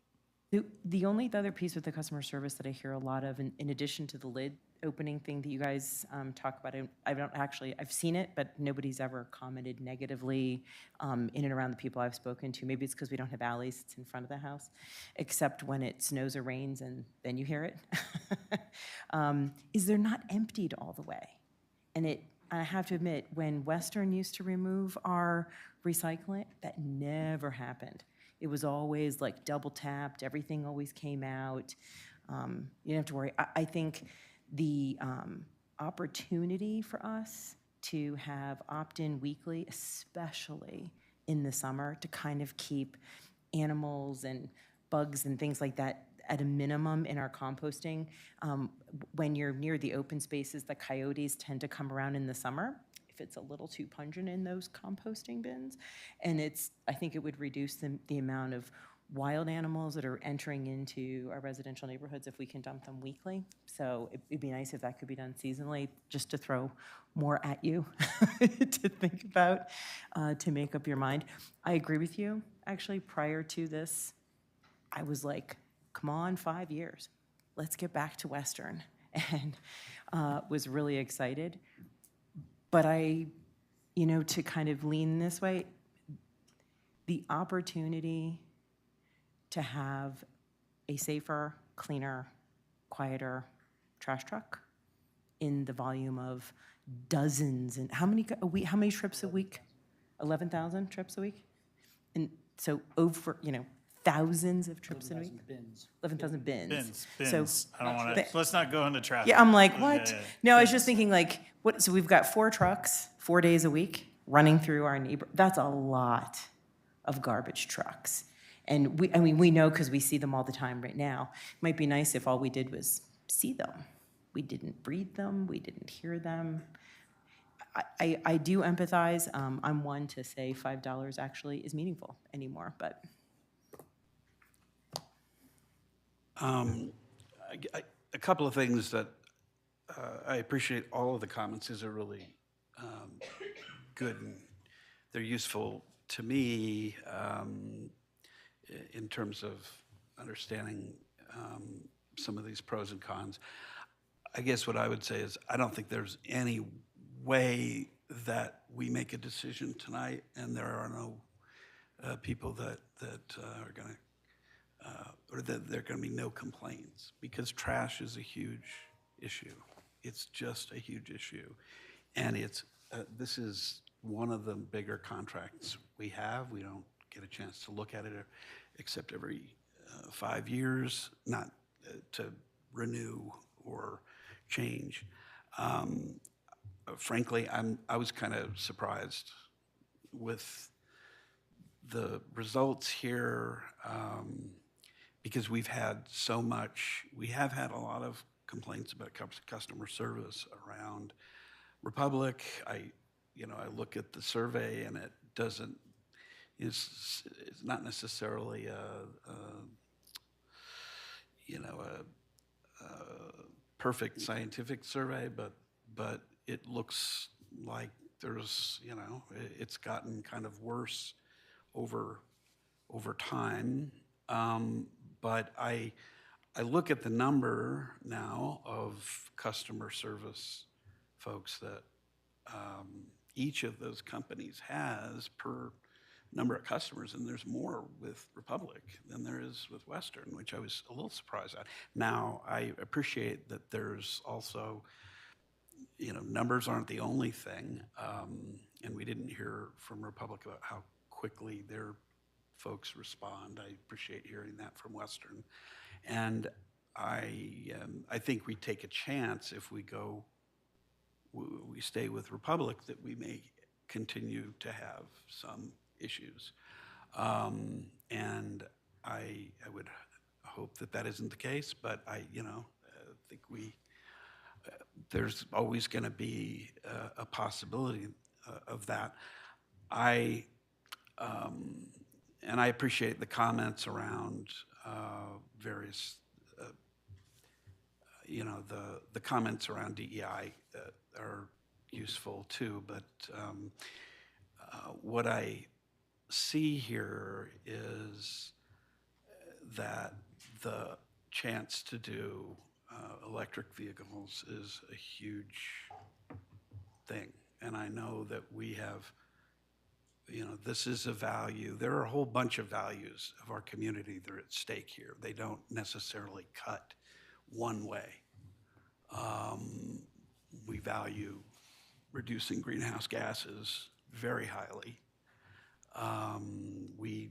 The only other piece with the customer service that I hear a lot of, in addition to the lid opening thing that you guys talk about, I've seen it, but nobody's ever commented negatively in and around the people I've spoken to. Maybe it's because we don't have alleys, it's in front of the house, except when it snows or rains and then you hear it. Is they're not emptied all the way. And I have to admit, when Western used to remove our recycling, that never happened. It was always like double tapped, everything always came out. You don't have to worry. I think the opportunity for us to have opt-in weekly, especially in the summer, to kind of keep animals and bugs and things like that at a minimum in our composting. When you're near the open spaces, the coyotes tend to come around in the summer if it's a little too pungent in those composting bins. And I think it would reduce the amount of wild animals that are entering into our residential neighborhoods if we can dump them weekly. So it'd be nice if that could be done seasonally, just to throw more at you to think about, to make up your mind. I agree with you. Actually, prior to this, I was like, come on, 5 years. Let's get back to Western. And was really excited. But to kind of lean this way, the opportunity to have a safer, cleaner, quieter trash truck in the volume of dozens and how many trips a week? 11,000 trips a week? And so over, thousands of trips a week? 11,000 bins. Bins. I don't want to, let's not go into traffic. Yeah, I'm like, what? Yeah. No, I was just thinking like, so we've got 4 trucks, 4 days a week running through our neighbor. That's a lot of garbage trucks. And we know because we see them all the time right now. It might be nice if all we did was see them. We didn't breathe them, we didn't hear them. I do empathize. I'm one to say $5 actually is meaningful anymore, but. A couple of things that I appreciate all of the comments. These are really good and they're useful to me in terms of understanding some of these pros and cons. I guess what I would say is I don't think there's any way that we make a decision tonight and there are no people that are going to or that there are going to be no complaints, because trash is a huge issue. It's just a huge issue. And this is one of the bigger contracts we have. We don't get a chance to look at it except every 5 years, not to renew or change. Frankly, I was kind of surprised with the results here, because we have had a lot of complaints about customer service around Republic. I look at the survey and it doesn't, it's not necessarily a perfect scientific survey, but it looks like there's, it's gotten kind of worse over time. But I look at the number now of customer service folks that each of those companies has per number of customers, and there's more with Republic than there is with Western, which I was a little surprised at. Now, I appreciate that there's also, numbers aren't the only thing, and we didn't hear from Republic about how quickly their folks respond. I appreciate hearing that from Western. And I think we take a chance if we stay with Republic that we may continue to have some issues. And I would hope that that isn't the case, but I think there's always going to be a possibility of that. And I appreciate the comments around various, the comments around DEI are useful too, but what I see here is that the chance to do electric vehicles is a huge thing. And I know that we have, this is a value. There are a whole bunch of values of our community that are at stake here. They don't necessarily cut one way. We value reducing greenhouse gases very highly. We,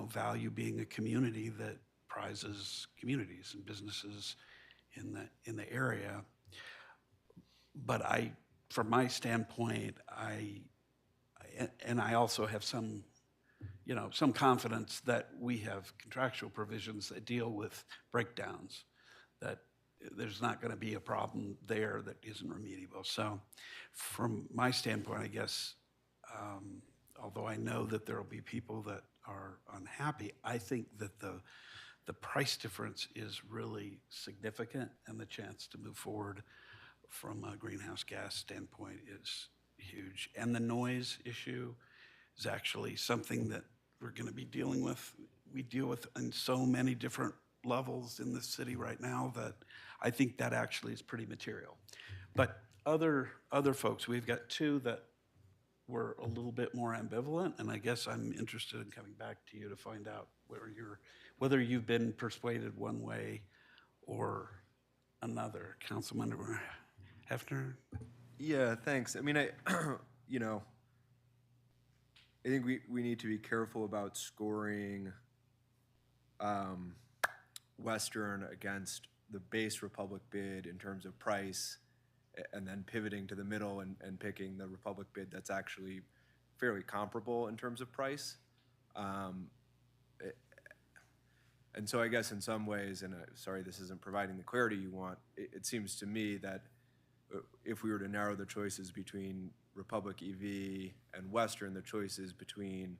value being a community that prizes communities and businesses in the area. But I from my standpoint, and I also have some, some confidence that we have contractual provisions that deal with breakdowns, that there's not going to be a problem there that isn't remediable. So from my standpoint, I guess, although I know that there will be people that are unhappy, I think that the price difference is really significant, and the chance to move forward from a greenhouse gas standpoint is huge. And the noise issue is actually something that we're going to be dealing with. We deal with in so many different levels in this city right now that I think that actually is pretty material. But other folks, we've got two that were a little bit more ambivalent, and I guess I'm interested in coming back to you to find out whether you've been persuaded one way or another. Councilmember Hefner? Yeah, thanks. I mean, I think we need to be careful about scoring Western against the base Republic bid in terms of price, and then pivoting to the middle and picking the Republic bid that's actually fairly comparable in terms of price. And so I guess in some ways, and sorry this isn't providing the clarity you want, it seems to me that if we were to narrow the choices between Republic EV and Western, the choices between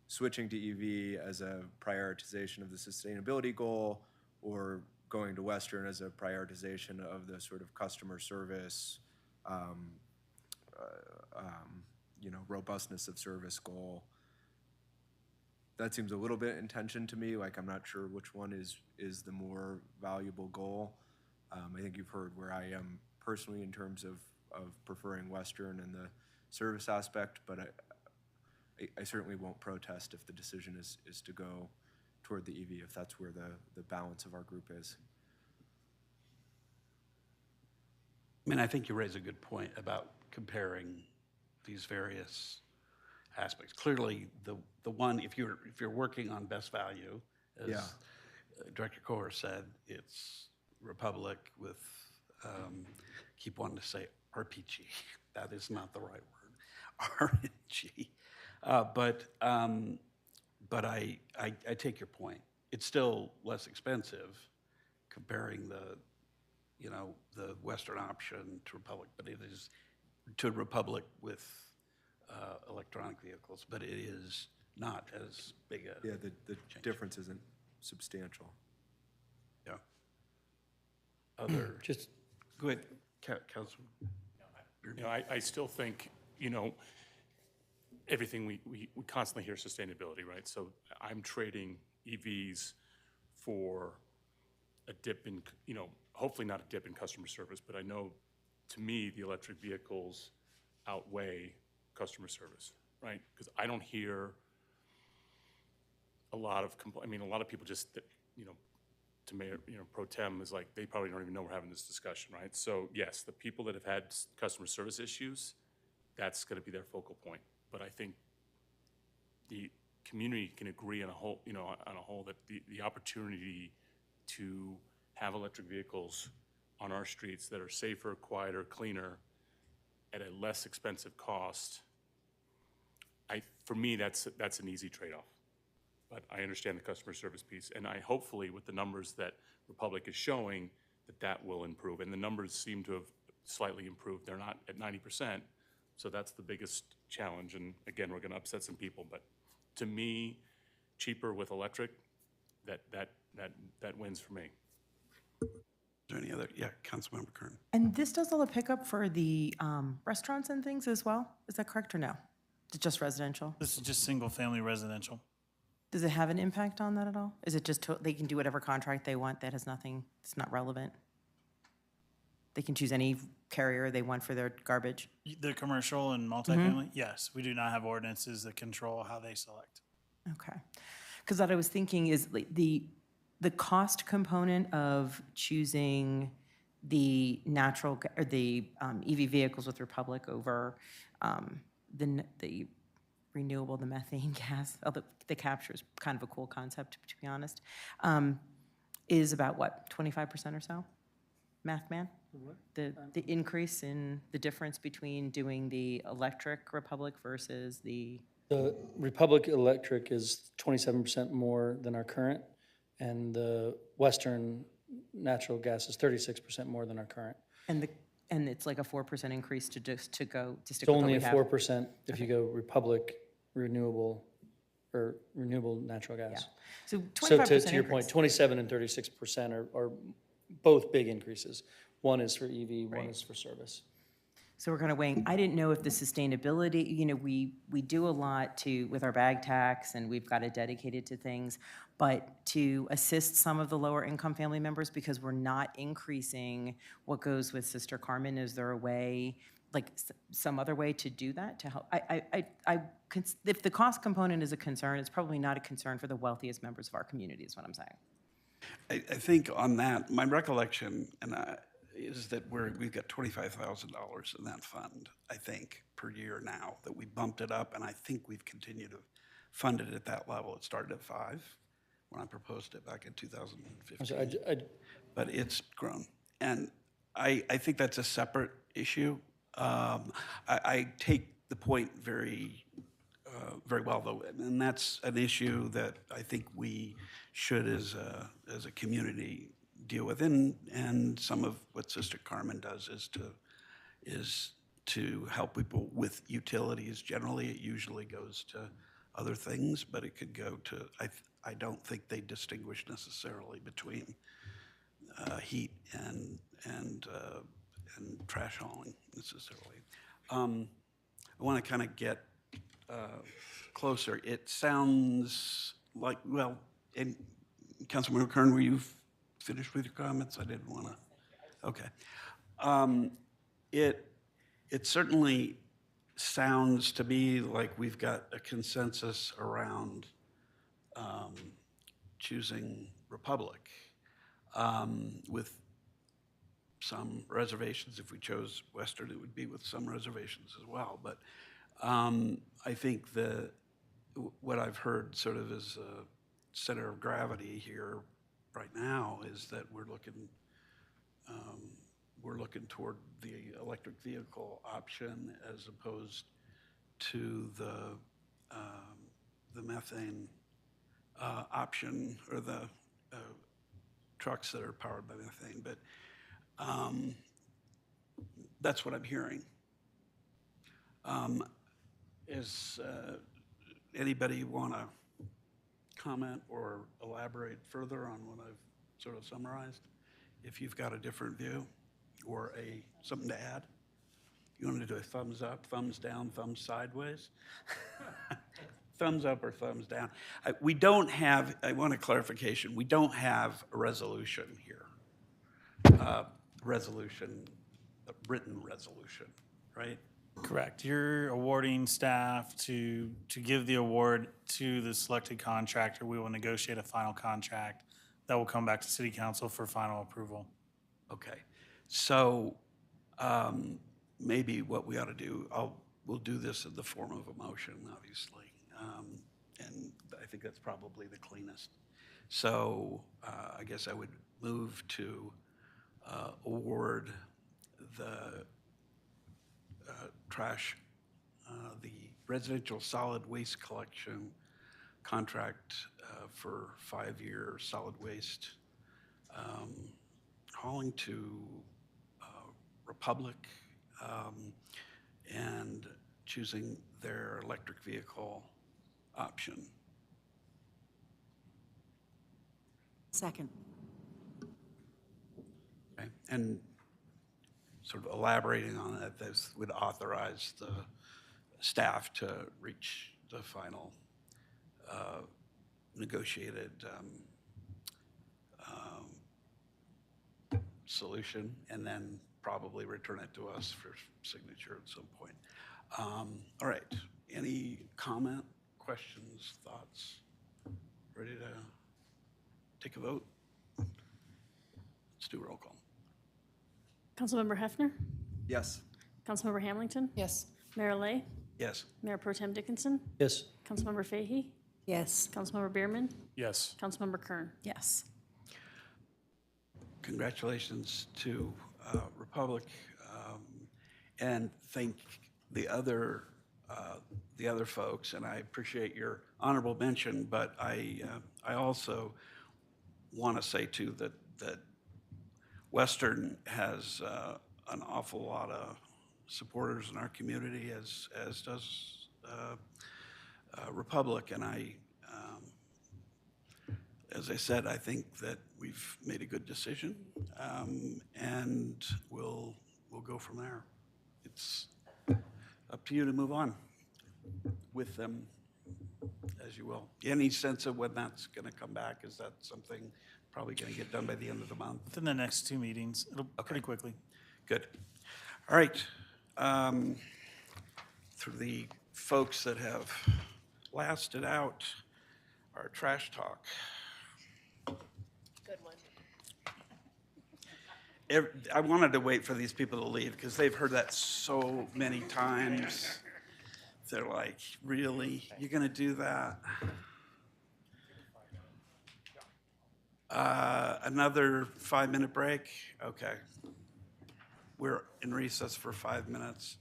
switching to EV as a prioritization of the sustainability goal or going to Western as a prioritization of the sort of customer service, robustness of service goal. That seems a little bit in tension to me. Like, I'm not sure which one is the more valuable goal. I think you've heard where I am personally in terms of preferring Western and the service aspect, but I certainly won't protest if the decision is to go toward the EV, if that's where the balance of our group is. I mean, I think you raise a good point about comparing these various aspects. Clearly, the one, if you're working on best value, as Director Kohler said, it's Republic with, keep wanting to say RPG. That is not the right word, RNG. But I take your point. It's still less expensive comparing the Western option to Republic, but it is to Republic with electronic vehicles, but it is not as big a the difference isn't substantial. Yeah. Other Just go ahead, Councilman. I still think, everything we constantly hear sustainability, right? So I'm trading EVs for a dip in, hopefully not a dip in customer service, but I know, to me, the electric vehicles outweigh customer service, right? Because I don't hear a lot of a lot of people just, to Mayor, Pro Tem is like, they probably don't even know we're having this discussion, right? So yes, the people that have had customer service issues, that's going to be their focal point. But I think the community can agree on a whole, that the opportunity to have electric vehicles on our streets that are safer, quieter, cleaner, at a less expensive cost, for me, that's an easy trade-off. But I understand the customer service piece, and I hopefully, with the numbers that Republic is showing, that will improve. And the numbers seem to have slightly improved. They're not at 90%, so that's the biggest challenge. And again, we're going to upset some people, but to me, cheaper with electric, that wins for me. Is there any other? Yeah, Councilmember Kern. And this does all the pickup for the restaurants and things as well? Is that correct or no? It's just residential? This is just single-family residential. Does it have an impact on that at all? Is it just they can do whatever contract they want that has nothing, it's not relevant? They can choose any carrier they want for their garbage? The commercial and multifamily, yes. We do not have ordinances that control how they select. Okay. Because what I was thinking is the cost component of choosing the EV vehicles with Republic over the renewable, the methane gas, although the capture is kind of a cool concept, to be honest, is about what, 25% or so? Math man? The increase in the difference between doing the electric Republic versus the, The Republic Electric is 27% more than our current, and the Western natural gas is 36% more than our current. and it's like a 4% increase to just to go, to stick It's with what only we a have? 4% if you go Republic renewable, or renewable natural gas. So So 25% to your point, 27 and 36% are both big increases. One is for EV, one is for service. So we're kind of weighing, I didn't know if the sustainability, you know, we do a lot with our bag tax, and we've got it dedicated to things, but to assist some of the lower income family members, because we're not increasing what goes with Sister Carmen, is there a way, like some other way to do that, to help? If the cost component is a concern, it's probably not a concern for the wealthiest members of our community, is what I'm saying. I think on that, my recollection is that we've got $25,000 in that fund, I think, per year now, that we bumped it up, and I think we've continued to fund it at that level. It started at 5 when I proposed it back in 2015. But it's grown. And I think that's a separate issue. I take the point very well, though, and that's an issue that I think we should, as a community, deal with. And some of what Sister Carmen does is to help people with utilities. Generally, it usually goes to other things, but it could go to, I don't think they distinguish necessarily between heat and trash hauling necessarily. I want to kind of get closer. It sounds like, well, and Councilmember Kern, were you finished with your comments? I didn't want to. Okay. It certainly sounds to me like we've got a consensus around choosing Republic, with some reservations. If we chose Western, it would be with some reservations as well. But I think what I've heard sort of as a center of gravity here right now is that we're looking toward the electric vehicle option as opposed to the methane option, or the trucks that are powered by methane. But that's what I'm hearing. Is anybody want to comment or elaborate further on what I've sort of summarized? If you've got a different view or something to add, you want to do a thumbs up, thumbs down, thumbs sideways? Thumbs up or thumbs down? We don't have, I want a clarification, we don't have a resolution here. A written resolution, right? Correct. You're awarding staff to give the award to the selected contractor. We will negotiate a final contract that will come back to City Council for final approval. Okay. So maybe what we ought to do, we'll do this in the form of a motion, obviously. And I think that's probably the cleanest. So I guess I would move to award the the residential solid waste collection contract for 5-year solid waste hauling to Republic, and choosing their electric vehicle option. Second. Okay. And sort of elaborating on that, this would authorize the staff to reach the final negotiated solution, and then probably return it to us for signature at some point. All right. Any comment, questions, thoughts? Ready to take a vote? Let's do a roll call. Councilmember Hefner? Yes. Councilmember Hamilton? Yes. Mayor Lay? Yes. Mayor Pro Tem Dickinson? Yes. Councilmember Fahy? Yes. Councilmember Bierman? Yes. Councilmember Kern? Yes. congratulations to Republic, and thank the other folks. And I appreciate your honorable mention, but I also want to say too that Western has an awful lot of supporters in our community, as does Republic. And as I said, I think that we've made a good decision, and we'll go from there. It's up to you to move on with them as you will. Any sense of when that's going to come back? Is that something probably going to get done by the end of the month? Within the next 2 meetings, it'll pretty quickly. Good. All right. Through the folks that have lasted out our trash talk. Good one. I wanted to wait for these people to leave because they've heard that so many times. They're like, really? You're going to do that? Another 5-minute break? Okay. We're in recess for 5 minutes.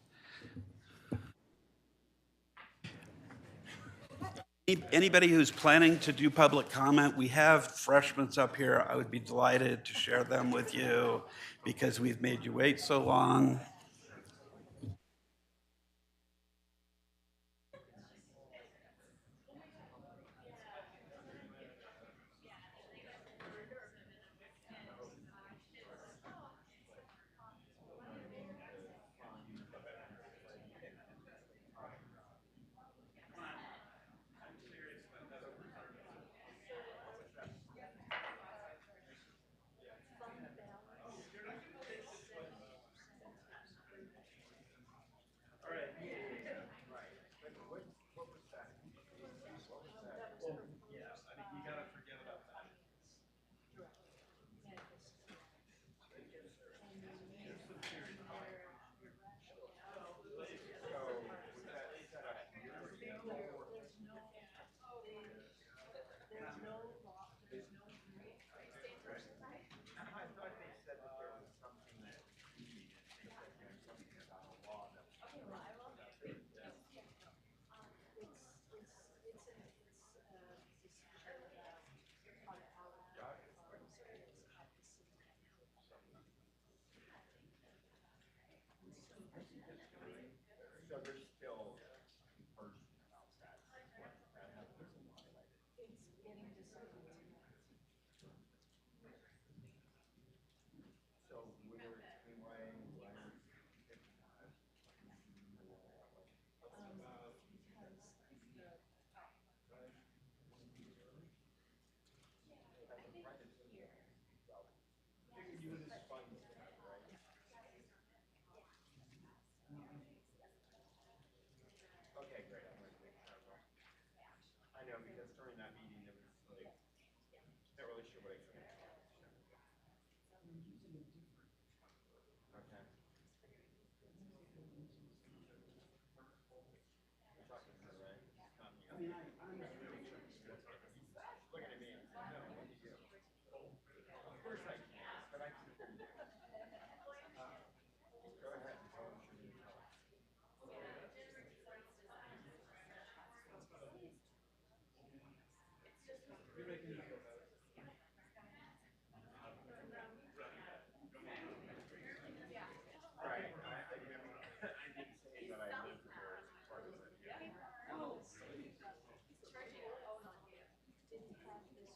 Anybody who's planning to do public comment, we have freshmen up here. I would be delighted to share them with you because we've made you wait so long.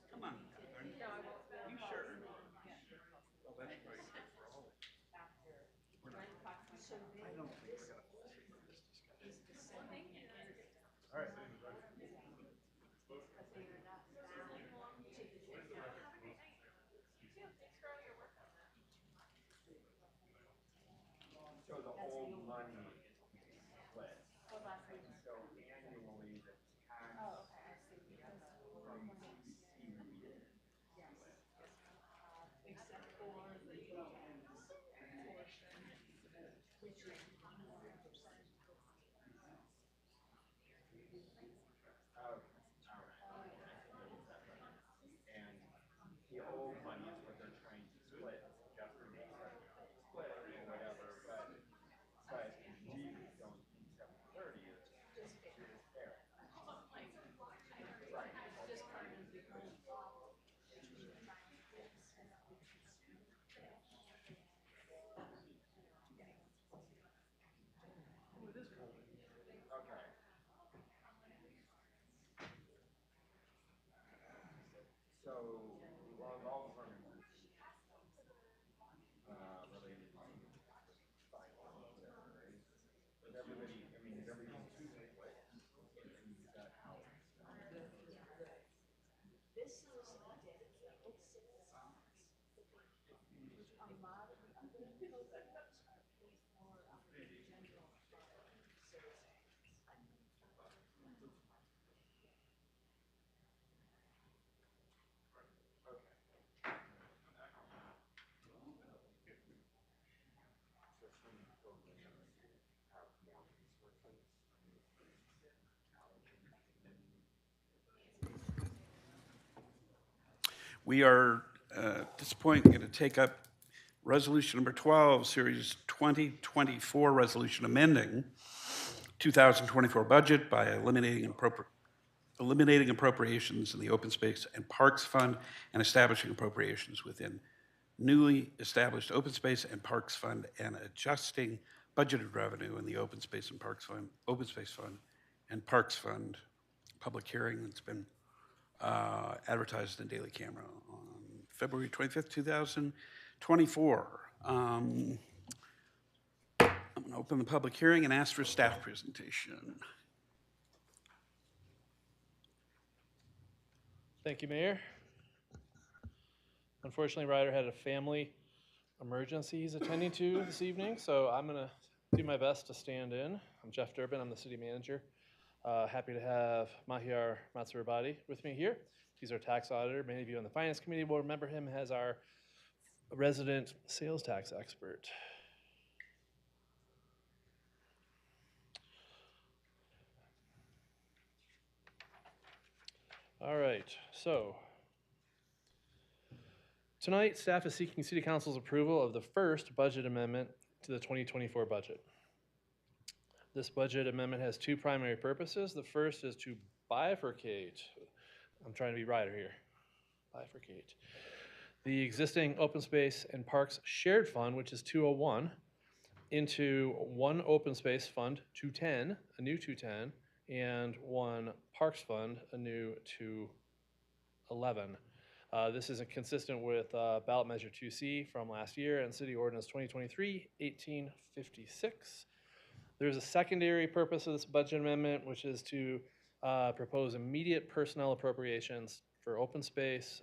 Come on, Catherine. You sure? Well, that's right. We're not. I don't think we're gonna fall asleep on this discussion. All right. So the whole money split. So annually, the tax. Oh, okay, I see. From except for the portion, which is 100%. And the old money is what they're trying to split We are, at this point, going to take up Resolution number 12, Series 2024, resolution amending 2024 budget by eliminating appropriations in the Open Space and Parks Fund and establishing appropriations within newly established Open Space and Parks Fund and adjusting budgeted revenue in the Open Space and Parks Fund, Open Space Fund, and Parks Fund. Public hearing that's been advertised in Daily Camera on February 25th, 2024. I'm going to open the public hearing and ask for a staff presentation. Thank you, Mayor. Unfortunately, Ryder had a family emergency he's attending to this evening, so I'm going to do my best to stand in. I'm Jeff Durbin. I'm the city manager. Happy to have Mahir Matsurabadi with me here. He's our tax auditor. Many of you on the finance committee will remember him as our resident sales tax expert. All right, so tonight, staff is seeking City Council's approval of the first budget amendment to the 2024 budget. This budget amendment has two primary purposes. The first is to bifurcate, I'm trying to be Ryder here, bifurcate the existing Open Space and Parks Shared Fund, which is 201, into one Open Space Fund 210, a new 210, and one Parks Fund, a new 211. This is consistent with ballot measure 2C from last year and City Ordinance 2023-1856. There's a secondary purpose of this budget amendment, which is to propose immediate personnel appropriations for open space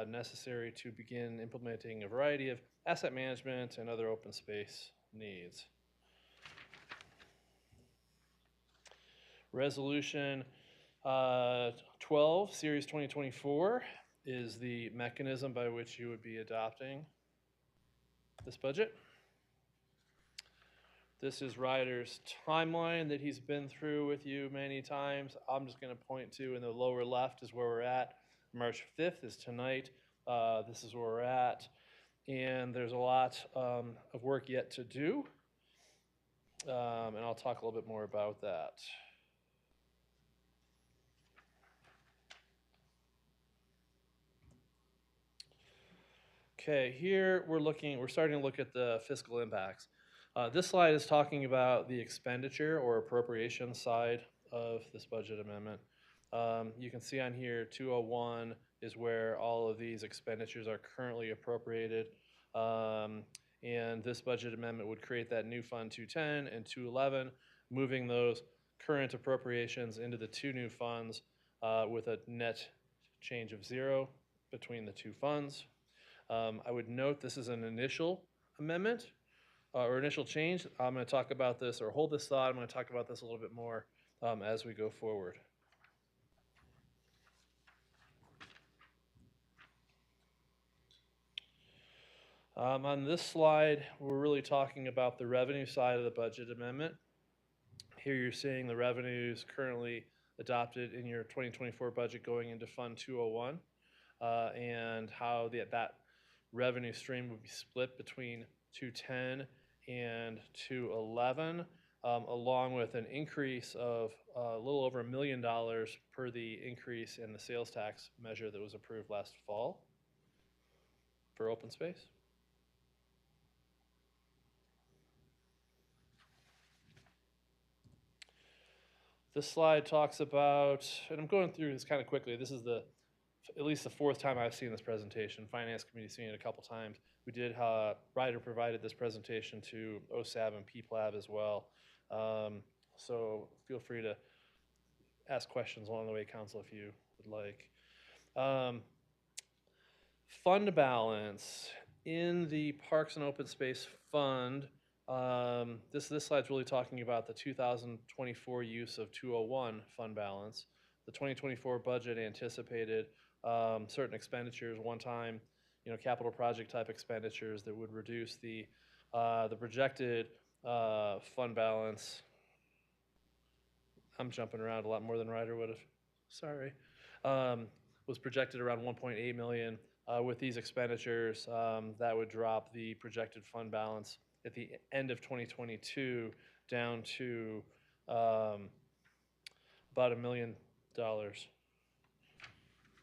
necessary to begin implementing a variety of asset management and other open space needs. Resolution 12, Series 2024, is the mechanism by which you would be adopting this budget. This is Ryder's timeline that he's been through with you many times. I'm just going to point to in the lower left is where we're at. March 5th is tonight. This is where we're at. And there's a lot of work yet to do. And I'll talk a little bit more about that. Okay, here we're starting to look at the fiscal impacts. This slide is talking about the expenditure or appropriation side of this budget amendment. You can see on here 201 is where all of these expenditures are currently appropriated. And this budget amendment would create that new Fund 210 and 211, moving those current appropriations into the two new funds with a net change of 0 between the two funds. I would note this is an initial amendment or initial change. I'm going to talk about this, or hold this thought. I'm going to talk about this a little bit more as we go forward. On this slide, we're really talking about the revenue side of the budget amendment. Here you're seeing the revenues currently adopted in your 2024 budget going into Fund 201 and how that revenue stream would be split between 210 and 211, along with an increase of a little over $1 million per the increase in the sales tax measure that was approved last fall for open space. This slide talks about, and I'm going through this kind of quickly, this is at least the fourth time I've seen this presentation. Finance committee's seen it a couple times. We did, Ryder provided this presentation to OSAB and PPLAB as well. So feel free to ask questions along the way, council, if you would like. Fund balance in the Parks and Open Space Fund. This slide's really talking about the 2024 use of 201 fund balance. The 2024 budget anticipated certain expenditures, one-time, capital project type expenditures that would reduce the projected fund balance. I'm jumping around a lot more than Ryder would have. Sorry. Was projected around 1.8 million. With these expenditures, that would drop the projected fund balance at the end of 2022 down to about $1 million. I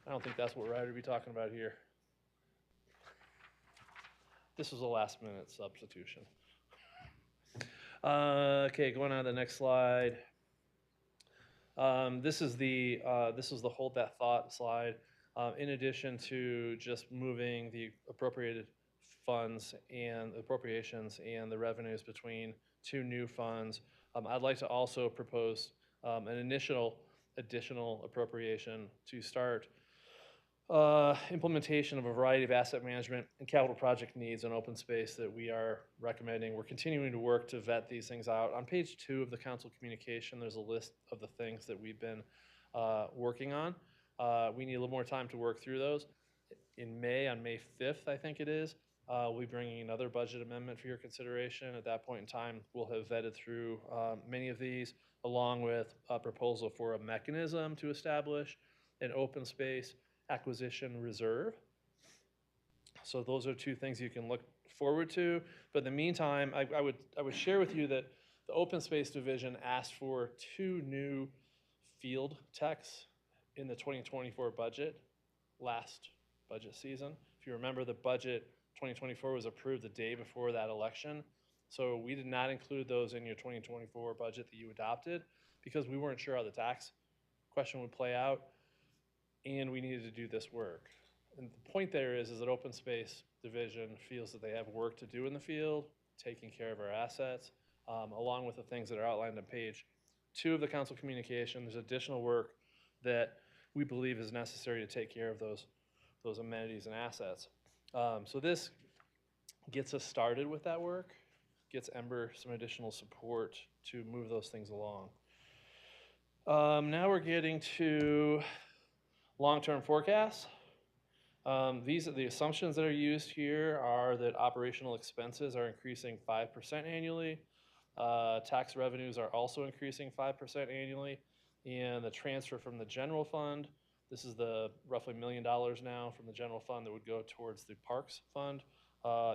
don't think that's what Ryder would be talking about here. This was a last minute substitution. Okay, going on to the next slide. This is the hold that thought slide. In addition to just moving the appropriated funds and appropriations and the revenues between two new funds, I'd like to also propose an additional appropriation to start implementation of a variety of asset management and capital project needs in open space that we are recommending. We're continuing to work to vet these things out. On page 2 of the council communication, there's a list of the things that we've been working on. We need a little more time to work through those. In May, on May 5th, I think it is, we'll be bringing another budget amendment for your consideration. At that point in time, we'll have vetted through many of these, along with a proposal for a mechanism to establish an open space acquisition reserve. So those are two things you can look forward to. But in the meantime, I would share with you that the Open Space Division asked for 2 new field techs in the 2024 budget, last budget season. If you remember, the budget 2024 was approved the day before that election. So we did not include those in your 2024 budget that you adopted because we weren't sure how the tax question would play out, and we needed to do this work. And the point there is that Open Space Division feels that they have work to do in the field, taking care of our assets, along with the things that are outlined on page 2 of the council communication. There's additional work that we believe is necessary to take care of those amenities and assets. So this gets us started with that work, gets Ember some additional support to move those things along. Now we're getting to long-term forecasts. These are the assumptions that are used here are that operational expenses are increasing 5% annually. Tax revenues are also increasing 5% annually. And the transfer from the general fund, this is the roughly $1 million now from the general fund that would go towards the parks fund,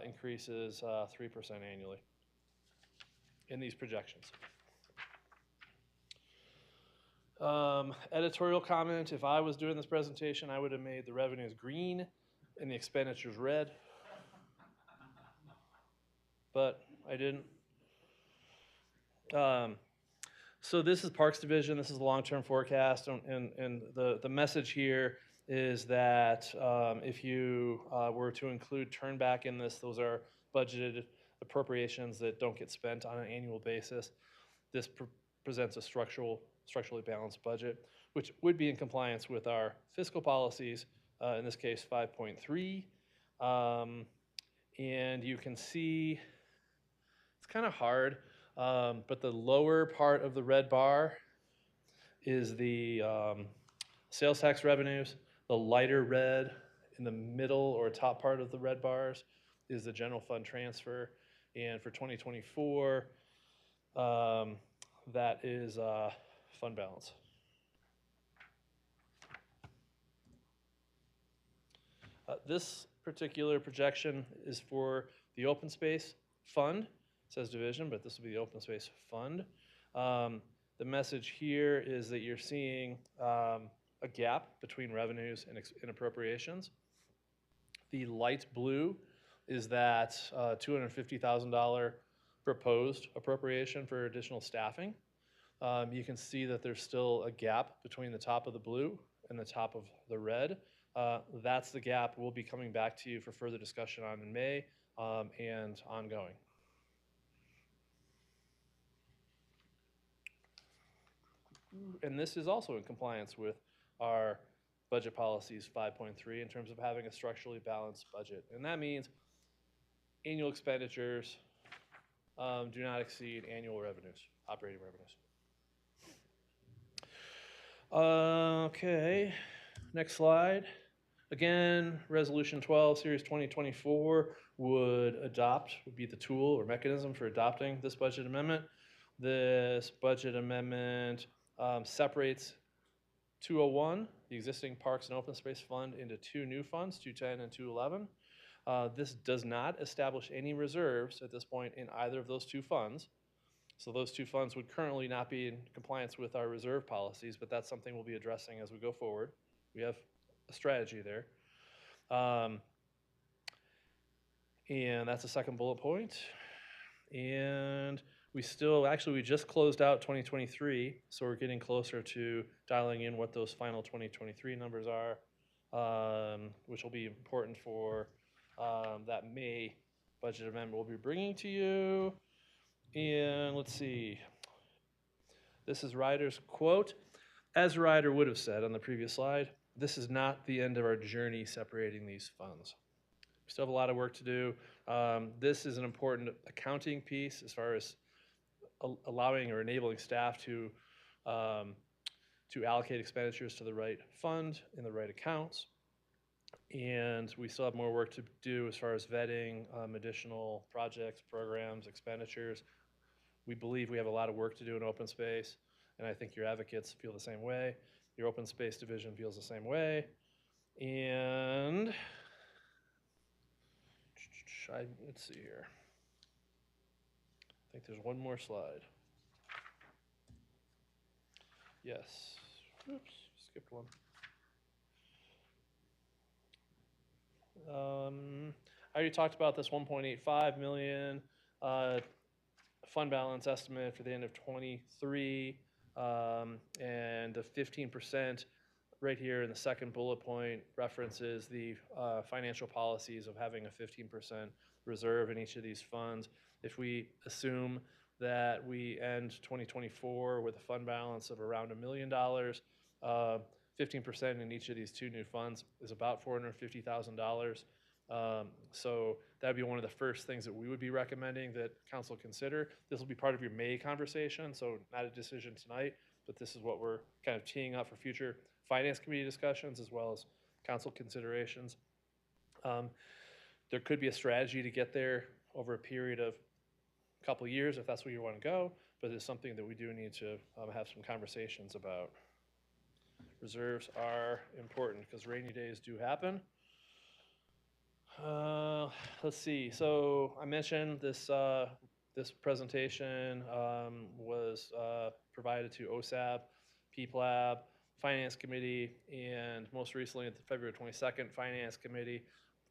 increases 3% annually in these projections. Editorial comment, if I was doing this presentation, I would have made the revenues green and the expenditures red. But I didn't. So this is Parks Division, this is the long-term forecast, and the message here is that if you were to include turn back in this, those are budgeted appropriations that don't get spent on an annual basis. This presents a structurally balanced budget, which would be in compliance with our fiscal policies, in this case 5.3. And you can see, it's kind of hard, but the lower part of the red bar is the sales tax revenues. The lighter red in the middle or top part of the red bars is the general fund transfer. And for 2024, that is fund balance. This particular projection is for the open space fund. It says division, but this will be the open space fund. The message here is that you're seeing a gap between revenues and appropriations. The light blue is that $250,000 proposed appropriation for additional staffing. You can see that there's still a gap between the top of the blue and the top of the red. That's the gap we'll be coming back to you for further discussion on in May and ongoing. and this is also in compliance with our budget policies 5.3 in terms of having a structurally balanced budget. And that means annual expenditures do not exceed annual revenues, operating revenues. Okay, next slide. Again, Resolution 12, Series 2024 would be the tool or mechanism for adopting this budget amendment. This budget amendment separates 201, the existing Parks and Open Space Fund, into two new funds, 210 and 211. This does not establish any reserves at this point in either of those two funds. So those two funds would currently not be in compliance with our reserve policies, but that's something we'll be addressing as we go forward. We have a strategy there. And that's the second bullet point. And we just closed out 2023, so we're getting closer to dialing in what those final 2023 numbers are, which will be important for that May budget amendment we'll be bringing to you. And let's see. This is Ryder's quote. As Ryder would have said on the previous slide, this is not the end of our journey separating these funds. We still have a lot of work to do. This is an important accounting piece as far as allowing or enabling staff to allocate expenditures to the right fund in the right accounts. And we still have more work to do as far as vetting additional projects, programs, expenditures. We believe we have a lot of work to do in open space, and I think your advocates feel the same way. Your open space division feels the same way. And let's see here. I think there's one more slide. Yes. Oops, skipped one. I already talked about this 1.85 million fund balance estimate for the end of 23, and the 15% right here in the second bullet point references the financial policies of having a 15% reserve in each of these funds. If we assume that we end 2024 with a fund balance of around $1 million, 15% in each of these two new funds is about $450,000. So that would be one of the first things that we would be recommending that council consider. This will be part of your May conversation, so not a decision tonight, but this is what we're kind of teeing up for future finance committee discussions as well as council considerations. There could be a strategy to get there over a period of a couple of years if that's where you want to go, but it's something that we do need to have some conversations about. Reserves are important because rainy days do happen. Let's see. So I mentioned this this presentation was provided to OSAB, PPLAB, Finance Committee, and most recently at the February 22nd Finance Committee.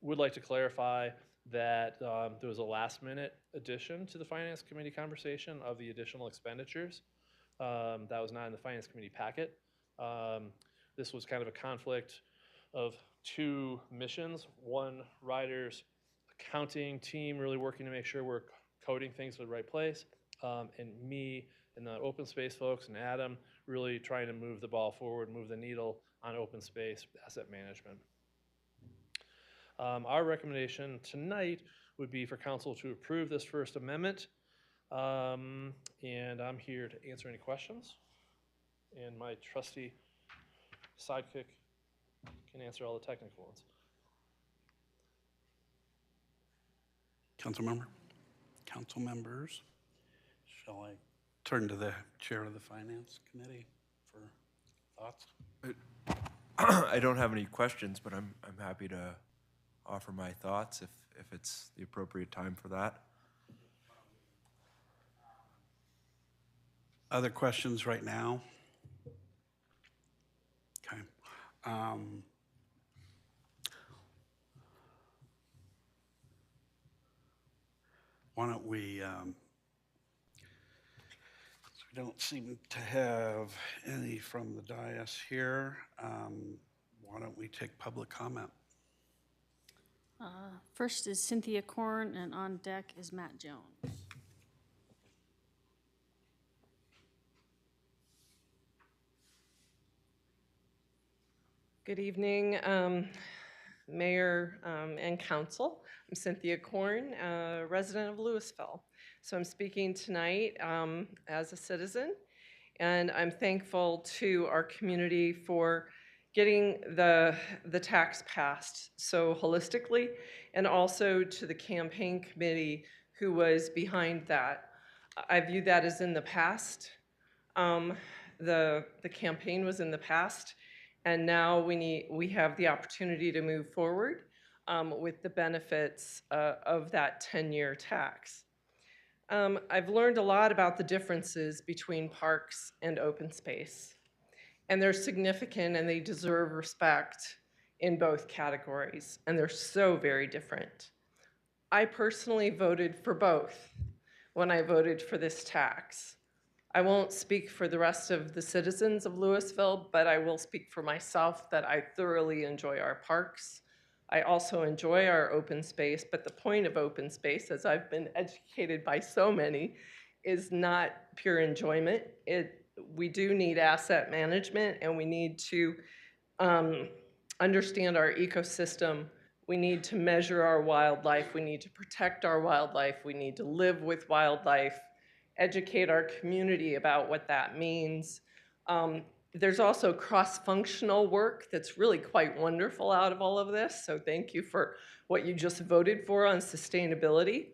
Would like to clarify that there was a last-minute addition to the Finance Committee conversation of the additional expenditures. That was not in the Finance Committee packet. This was kind of a conflict of two missions. One, Ryder's accounting team really working to make sure we're coding things to the right place, and me and the open space folks and Adam really trying to move the ball forward, move the needle on open space asset management. Our recommendation tonight would be for council to approve this first amendment, and I'm here to answer any questions, and my trusty sidekick can answer all the technical ones. Council members, shall I turn to the chair of the Finance Committee for thoughts? I don't have any questions, but I'm happy to offer my thoughts if it's the appropriate time for that. Other questions right now? Okay. Why don't we don't seem to have any from the dais here. Why don't we take public comment? First is Cynthia Korn, and on deck is Matt Jones. Good evening, Mayor and Council. I'm Cynthia Korn, a resident of Louisville. So I'm speaking tonight as a citizen, and I'm thankful to our community for getting the tax passed so holistically, and also to the campaign committee who was behind that. I view that as in the past. The campaign was in the past, and now we have the opportunity to move forward with the benefits of that 10-year tax. I've learned a lot about the differences between parks and open space, and they're significant and they deserve respect in both categories, and they're so very different. I personally voted for both when I voted for this tax. I won't speak for the rest of the citizens of Louisville, but I will speak for myself that I thoroughly enjoy our parks. I also enjoy our open space, but the point of open space, as I've been educated by so many, is not pure enjoyment. We do need asset management, and we need to understand our ecosystem. We need to measure our wildlife. We need to protect our wildlife. We need to live with wildlife, educate our community about what that means. There's also cross-functional work that's really quite wonderful out of all of this, so thank you for what you just voted for on sustainability.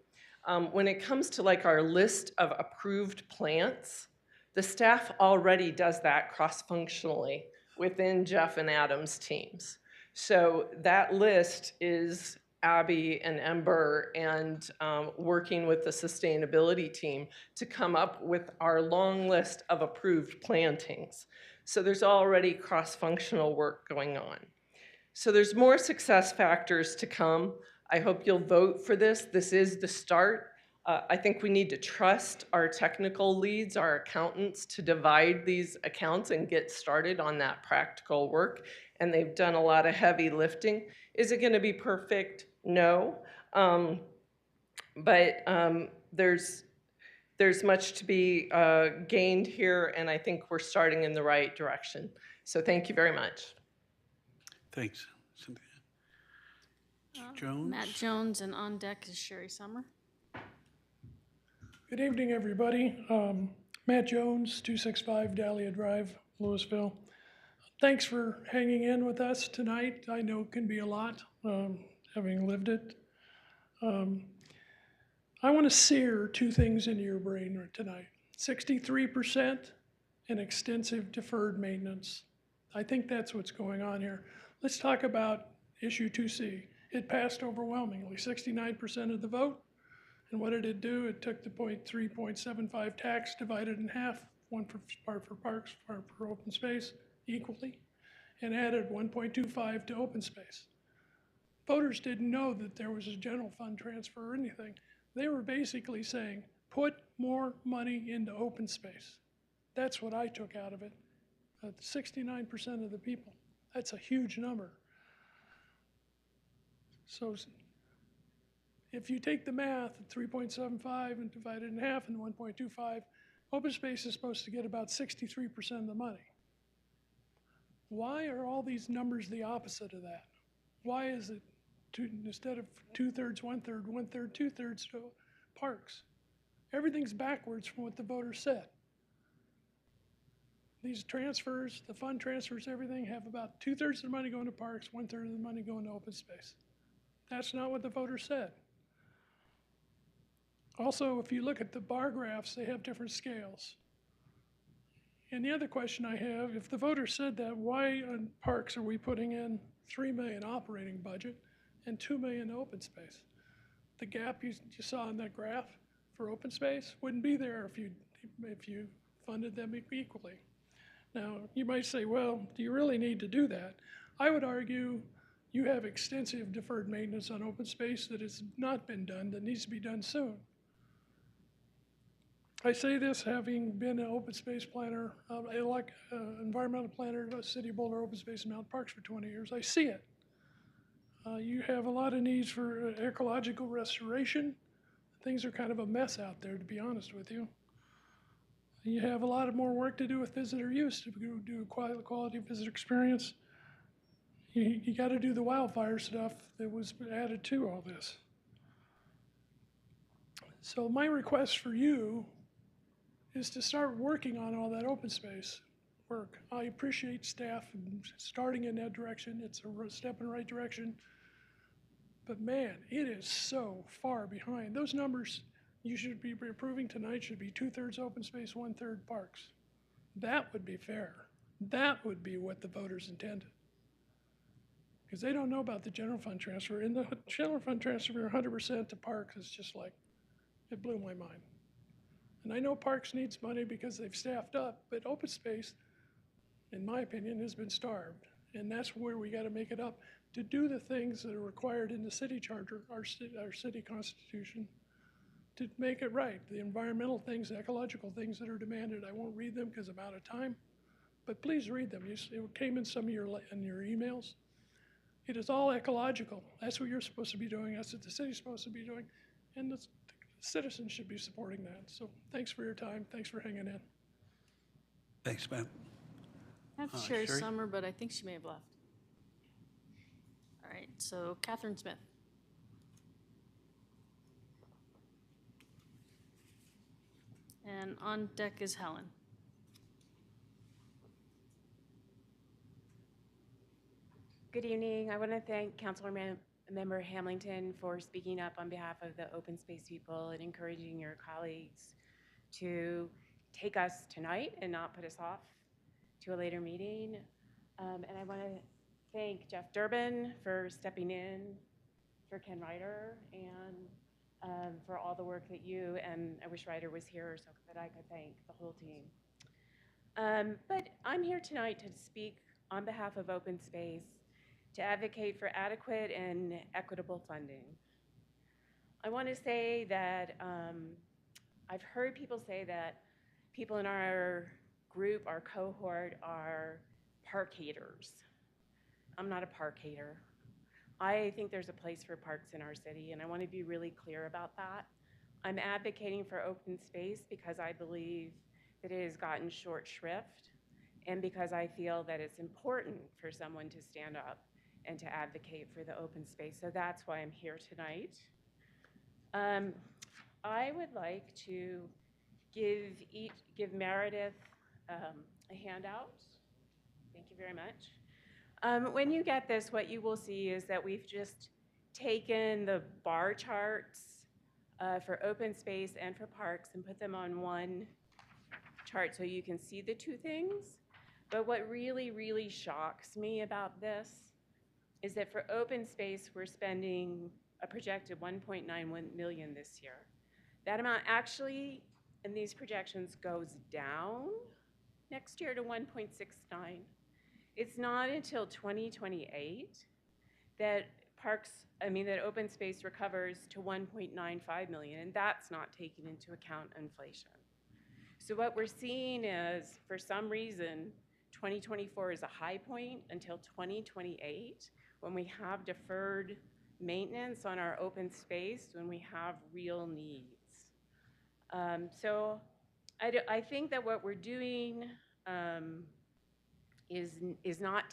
When it comes to like our list of approved plants, the staff already does that cross-functionally within Jeff and Adam's teams. So that list is Abby and Ember and working with the sustainability team to come up with our long list of approved plantings. So there's already cross-functional work going on. So there's more success factors to come. I hope you'll vote for this. This is the start. I think we need to trust our technical leads, our accountants, to divide these accounts and get started on that practical work. And they've done a lot of heavy lifting. Is it going to be perfect? No. But there's much to be gained here, and I think we're starting in the right direction. So thank you very much. Thanks, Cynthia. Jones? Matt Jones, and on deck is Sherry Summer. Good evening, everybody. Matt Jones, 265 Dahlia Drive, Louisville. Thanks for hanging in with us tonight. I know it can be a lot, having lived it. I want to sear two things into your brain tonight. 63% and extensive deferred maintenance. I think that's what's going on here. Let's talk about issue 2C. It passed overwhelmingly, 69% of the vote. And what did it do? It took the 3.75 tax, divided in half, one for parks, part for open space, equally, and added 1.25 to open space. Voters didn't know that there was a general fund transfer or anything. They were basically saying, put more money into open space. That's what I took out of it. 69% of the people. That's a huge number. So if you take the math at 3.75 and divide it in half and 1.25, open space is supposed to get about 63% of the money. Why are all these numbers the opposite of that? Why is it instead of 2/3, 1/3, 1/3, 2/3 to parks? Everything's backwards from what the voters said. These transfers, the fund transfers, everything have about 2/3 of the money going to parks, 1/3 of the money going to open space. That's not what the voters said. Also, if you look at the bar graphs, they have different scales. And the other question I have, if the voters said that, why on parks are we putting in $3 million operating budget and $2 million open space? The gap you saw in that graph for open space wouldn't be there if you funded them equally. Now, you might say, well, do you really need to do that? I would argue you have extensive deferred maintenance on open space that has not been done, that needs to be done soon. I say this having been an open space planner, environmental planner, City of Boulder Open Space and Mountain Parks for 20 years. I see it. You have a lot of needs for ecological restoration. Things are kind of a mess out there, to be honest with you. You have a lot of more work to do with visitor use, to do quality visitor experience. You got to do the wildfire stuff that was added to all this. So my request for you is to start working on all that open space work. I appreciate staff starting in that direction. It's a step in the right direction. But man, it is so far behind. Those numbers you should be approving tonight should be 2/3 open space, 1/3 parks. That would be fair. That would be what the voters intended. Because they don't know about the general fund transfer. And the general fund transfer 100% to parks is just like, it blew my mind. And I know parks needs money because they've staffed up, but open space, in my opinion, has been starved. And that's where we got to make it up to do the things that are required in the city charter, our city constitution, to make it right. The environmental things, the ecological things that are demanded. I won't read them because I'm out of time, but please read them. It came in some of your emails. It is all ecological. That's what you're supposed to be doing. That's what the city's supposed to be doing. And the citizens should be supporting that. So thanks for your time. Thanks for hanging in. Thanks, Ben. I have Sherry Sherry? Summer, but I think she may have left. All right, so Catherine Smith. And on deck is Helen. Good evening. I want to thank Councilmember Hamilton for speaking up on behalf of the open space people and encouraging your colleagues to take us tonight and not put us off to a later meeting. And I want to thank Jeff Durbin for stepping in for Ken Ryder and for all the work that you, and I wish Ryder was here so that I could thank the whole team. But I'm here tonight to speak on behalf of open space to advocate for adequate and equitable funding. I want to say that I've heard people say that people in our group, our cohort, are park haters. I'm not a park hater. I think there's a place for parks in our city, and I want to be really clear about that. I'm advocating for open space because I believe that it has gotten short shrift, and because I feel that it's important for someone to stand up and to advocate for the open space. So that's why I'm here tonight. I would like to give Meredith a handout. Thank you very much. When you get this, what you will see is that we've just taken the bar charts for open space and for parks and put them on one chart so you can see the two things. But what really, really shocks me about this is that for open space, we're spending a projected $1.91 million this year. That amount actually, in these projections, goes down next year to 1.69. It's not until 2028 that that open space recovers to 1.95 million, and that's not taking into account inflation. So what we're seeing is, for some reason, 2024 is a high point until 2028, when we have deferred maintenance on our open space, when we have real needs. So I think that what we're doing is not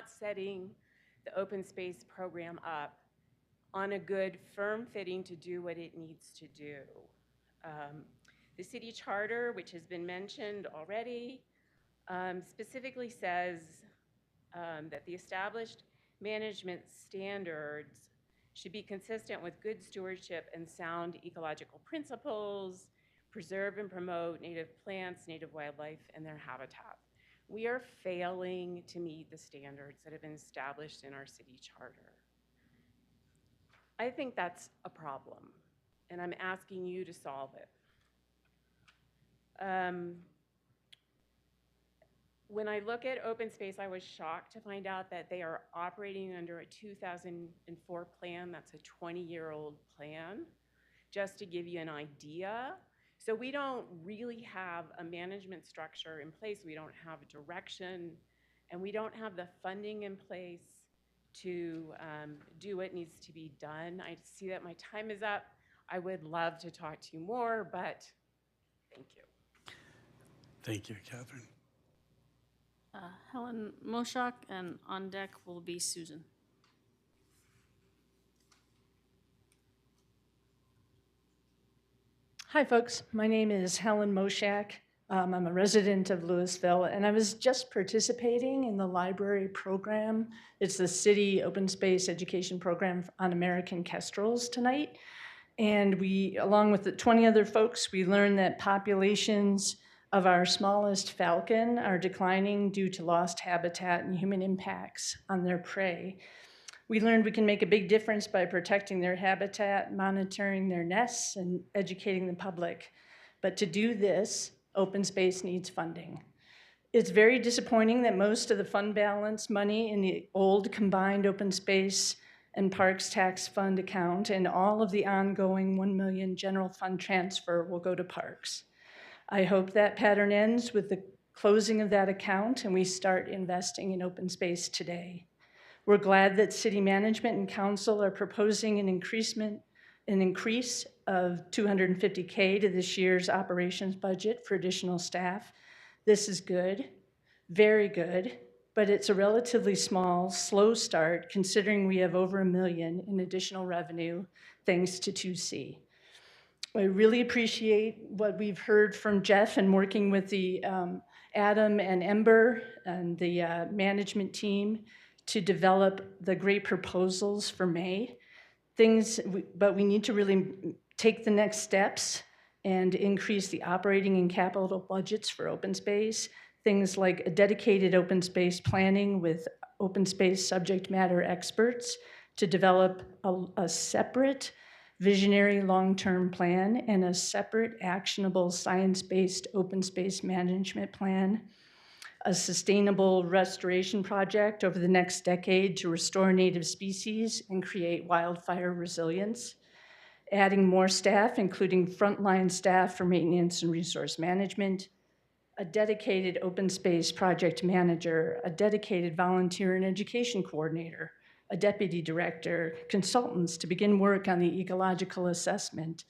setting the open space program up on a good firm footing to do what it needs to do. The city charter, which has been mentioned already, specifically says that the established management standards should be consistent with good stewardship and sound ecological principles, preserve and promote native plants, native wildlife, and their habitat. We are failing to meet the standards that have been established in our city charter. I think that's a problem, and I'm asking you to solve it. When I look at open space, I was shocked to find out that they are operating under a 2004 plan. That's a 20-year-old plan, just to give you an idea. So we don't really have a management structure in place. We don't have a direction, and we don't have the funding in place to do what needs to be done. I see that my time is up. I would love to talk to you more, but thank you. Thank you, Catherine. Helen Moshak, and on deck will be Susan. Hi, folks. My name is Helen Moshak. I'm a resident of Louisville, and I was just participating in the library program. It's the city open space education program on American kestrels tonight. And we, along with the 20 other folks, we learned that populations of our smallest falcon are declining due to lost habitat and human impacts on their prey. We learned we can make a big difference by protecting their habitat, monitoring their nests, and educating the public. But to do this, open space needs funding. It's very disappointing that most of the fund balance money in the old combined open space and parks tax fund account and all of the ongoing 1 million general fund transfer will go to parks. I hope that pattern ends with the closing of that account and we start investing in open space today. We're glad that city management and council are proposing an increase of $250K to this year's operations budget for additional staff. This is good, very good, but it's a relatively small, slow start considering we have over $1 million in additional revenue thanks to 2C. I really appreciate what we've heard from Jeff and working with the Adam and Ember and the management team to develop the great proposals for May. But we need to really take the next steps and increase the operating and capital budgets for open space. Things like a dedicated open space planning with open space subject matter experts to develop a separate visionary long-term plan and a separate actionable science-based open space management plan, a sustainable restoration project over the next decade to restore native species and create wildfire resilience, adding more staff, including frontline staff for maintenance and resource management, a dedicated open space project manager, a dedicated volunteer and education coordinator, a deputy director, consultants to begin work on the ecological assessment.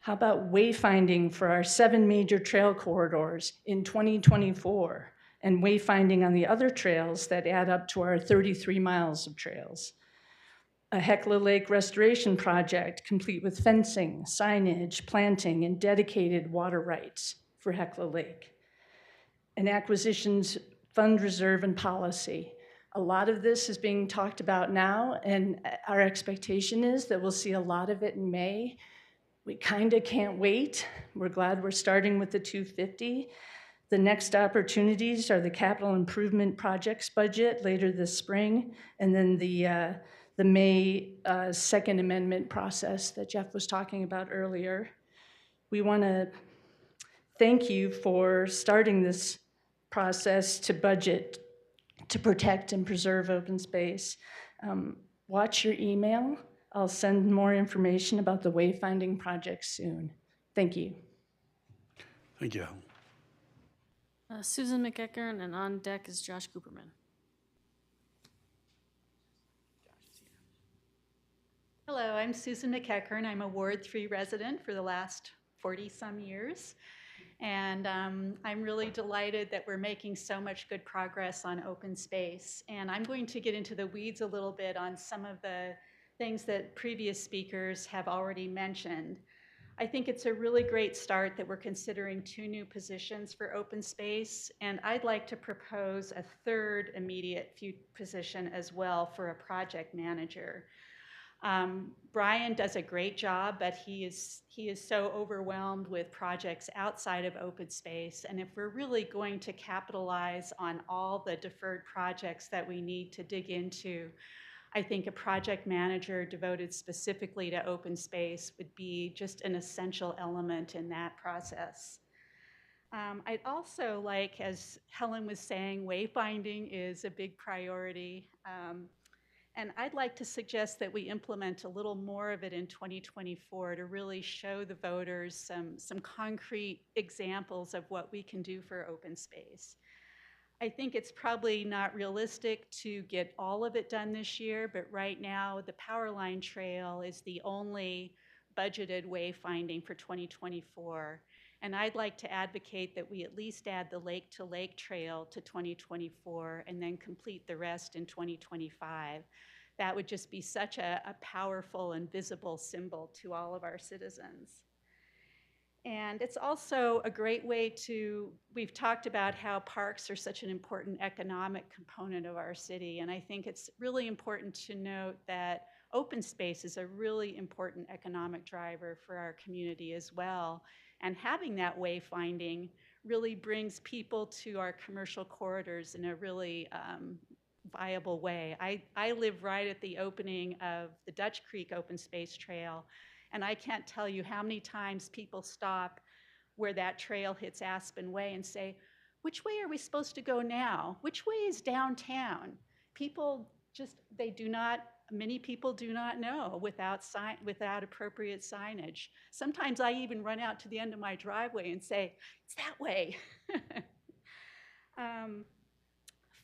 How about wayfinding for our 7 major trail corridors in 2024 and wayfinding on the other trails that add up to our 33 miles of trails? A Hecla Lake restoration project complete with fencing, signage, planting, and dedicated water rights for Hecla Lake. An acquisitions fund reserve and policy. A lot of this is being talked about now, and our expectation is that we'll see a lot of it in May. We kind of can't wait. We're glad we're starting with the 250. The next opportunities are the capital improvement projects budget later this spring, and then the May Second Amendment process that Jeff was talking about earlier. We want to thank you for starting this process to budget to protect and preserve open space. Watch your email. I'll send more information about the wayfinding project soon. Thank you. Thank you. Susan McEachern, and on deck is Josh Cooperman. Hello, I'm Susan McEachern. I'm a Ward 3 resident for the last 40-some years. And I'm really delighted that we're making so much good progress on open space. And I'm going to get into the weeds a little bit on some of the things that previous speakers have already mentioned. I think it's a really great start that we're considering 2 new positions for open space. And I'd like to propose a 3rd immediate position as well for a project manager. Brian does a great job, but he is so overwhelmed with projects outside of open space. And if we're really going to capitalize on all the deferred projects that we need to dig into, I think a project manager devoted specifically to open space would be just an essential element in that process. I'd also like, as Helen was saying, wayfinding is a big priority. And I'd like to suggest that we implement a little more of it in 2024 to really show the voters some concrete examples of what we can do for open space. I think it's probably not realistic to get all of it done this year, but right now the Powerline Trail is the only budgeted wayfinding for 2024. And I'd like to advocate that we at least add the Lake to Lake Trail to 2024 and then complete the rest in 2025. That would just be such a powerful and visible symbol to all of our citizens. And it's also a great way to, we've talked about how parks are such an important economic component of our city, and I think it's really important to note that open space is a really important economic driver for our community as well. And having that wayfinding really brings people to our commercial corridors in a really viable way. I live right at the opening of the Dutch Creek Open Space Trail, and I can't tell you how many times people stop where that trail hits Aspen Way and say, which way are we supposed to go now? Which way is downtown? People just, many people do not know without appropriate signage. Sometimes I even run out to the end of my driveway and say, it's that way.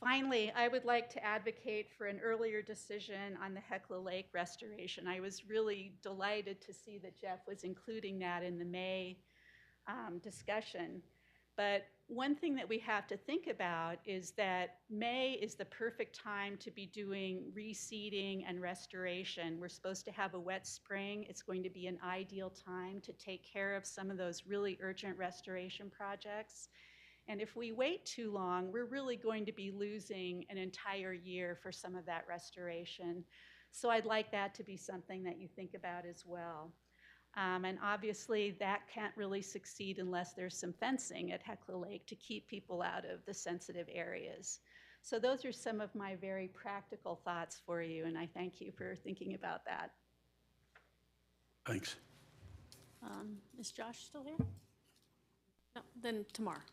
Finally, I would like to advocate for an earlier decision on the Hecla Lake restoration. I was really delighted to see that Jeff was including that in the May discussion. But one thing that we have to think about is that May is the perfect time to be doing reseeding and restoration. We're supposed to have a wet spring. It's going to be an ideal time to take care of some of those really urgent restoration projects. And if we wait too long, we're really going to be losing an entire year for some of that restoration. So I'd like that to be something that you think about as well. And obviously that can't really succeed unless there's some fencing at Hecla Lake to keep people out of the sensitive areas. So those are some of my very practical thoughts for you, and I thank you for thinking about that. Thanks. Is Josh still here? No, then Tamar.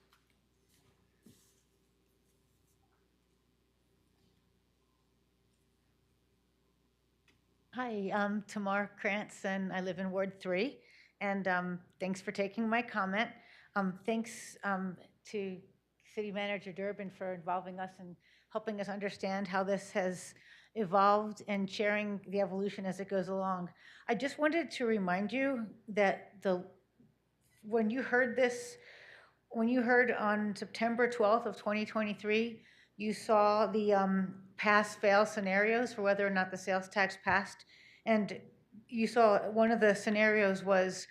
Hi, I'm Tamar Krantz, and I live in Ward 3. And thanks for taking my comment. Thanks to City Manager Durbin for involving us and helping us understand how this has evolved and sharing the evolution as it goes along. I just wanted to remind you that when you heard on September 12th of 2023, you saw the pass-fail scenarios for whether or not the sales tax passed. And you saw one of the scenarios was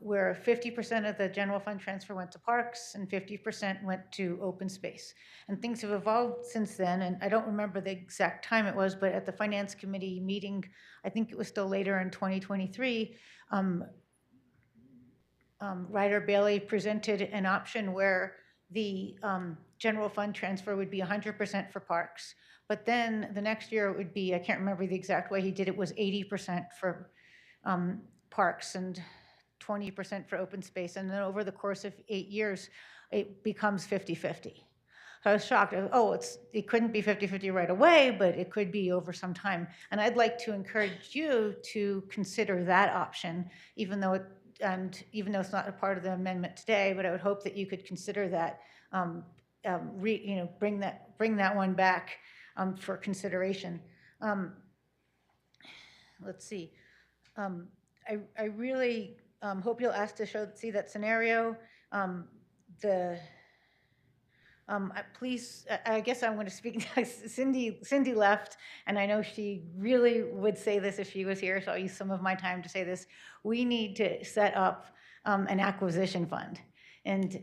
where 50% of the general fund transfer went to parks and 50% went to open space. And things have evolved since then, and I don't remember the exact time it was, but at the Finance Committee meeting, I think it was still later in 2023, Ryder Bailey presented an option where the general fund transfer would be 100% for parks. But then the next year it would be, I can't remember the exact way he did it, was 80% for parks and 20% for open space. And then over the course of 8 years, it becomes 50-50. So I was shocked. It couldn't be 50-50 right away, but it could be over some time. And I'd like to encourage you to consider that option, even though it's not a part of the amendment today, but I would hope that you could consider that, bring that one back for consideration. Let's see. I really hope you'll ask to see that scenario. Please, I guess I'm going to speak. Cindy left, and I know she really would say this if she was here, so I'll use some of my time to say this. We need to set up an acquisition fund, and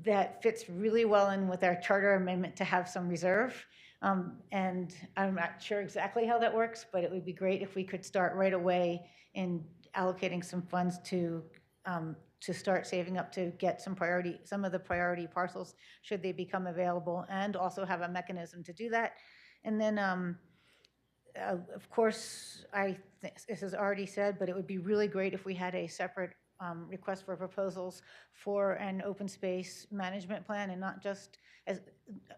that fits really well in with our charter amendment to have some reserve. And I'm not sure exactly how that works, but it would be great if we could start right away in allocating some funds to start saving up to get some of the priority parcels should they become available, and also have a mechanism to do that. And then, of course, this is already said, but it would be really great if we had a separate request for proposals for an open space management plan, and not just as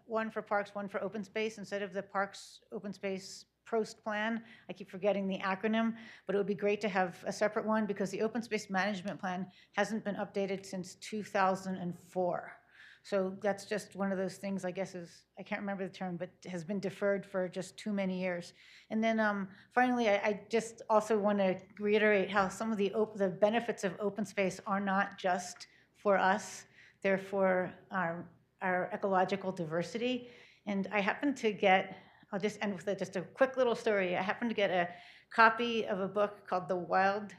one for parks, one for open space, instead of the parks open space PROST plan. I keep forgetting the acronym, but it would be great to have a separate one, because the open space management plan hasn't been updated since 2004. So that's just one of those things, I guess, I can't remember the term, but has been deferred for just too many years. And then finally, I just also want to reiterate how some of the benefits of open space are not just for us, they're for our ecological diversity. And I happened to get, I'll just end with just a quick little story. I happened to get a copy of a book called The Wild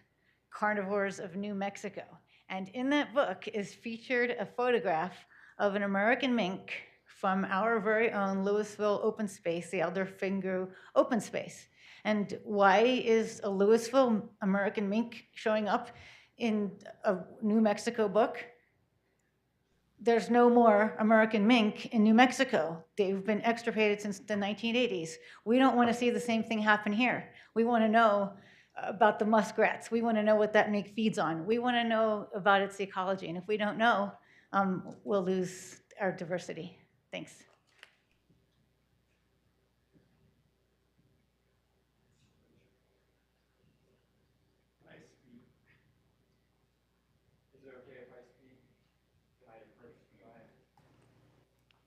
Carnivores of New Mexico. And in that book is featured a photograph of an American mink from our very own Louisville open space, the Elderfingo open space. And why is a Louisville American mink showing up in a New Mexico book? There's no more American mink in New Mexico. They've been extirpated since the 1980s. We don't want to see the same thing happen here. We want to know about the muskrats. We want to know what that mink feeds on. We want to know about its ecology. And if we don't know, we'll lose our diversity. Thanks.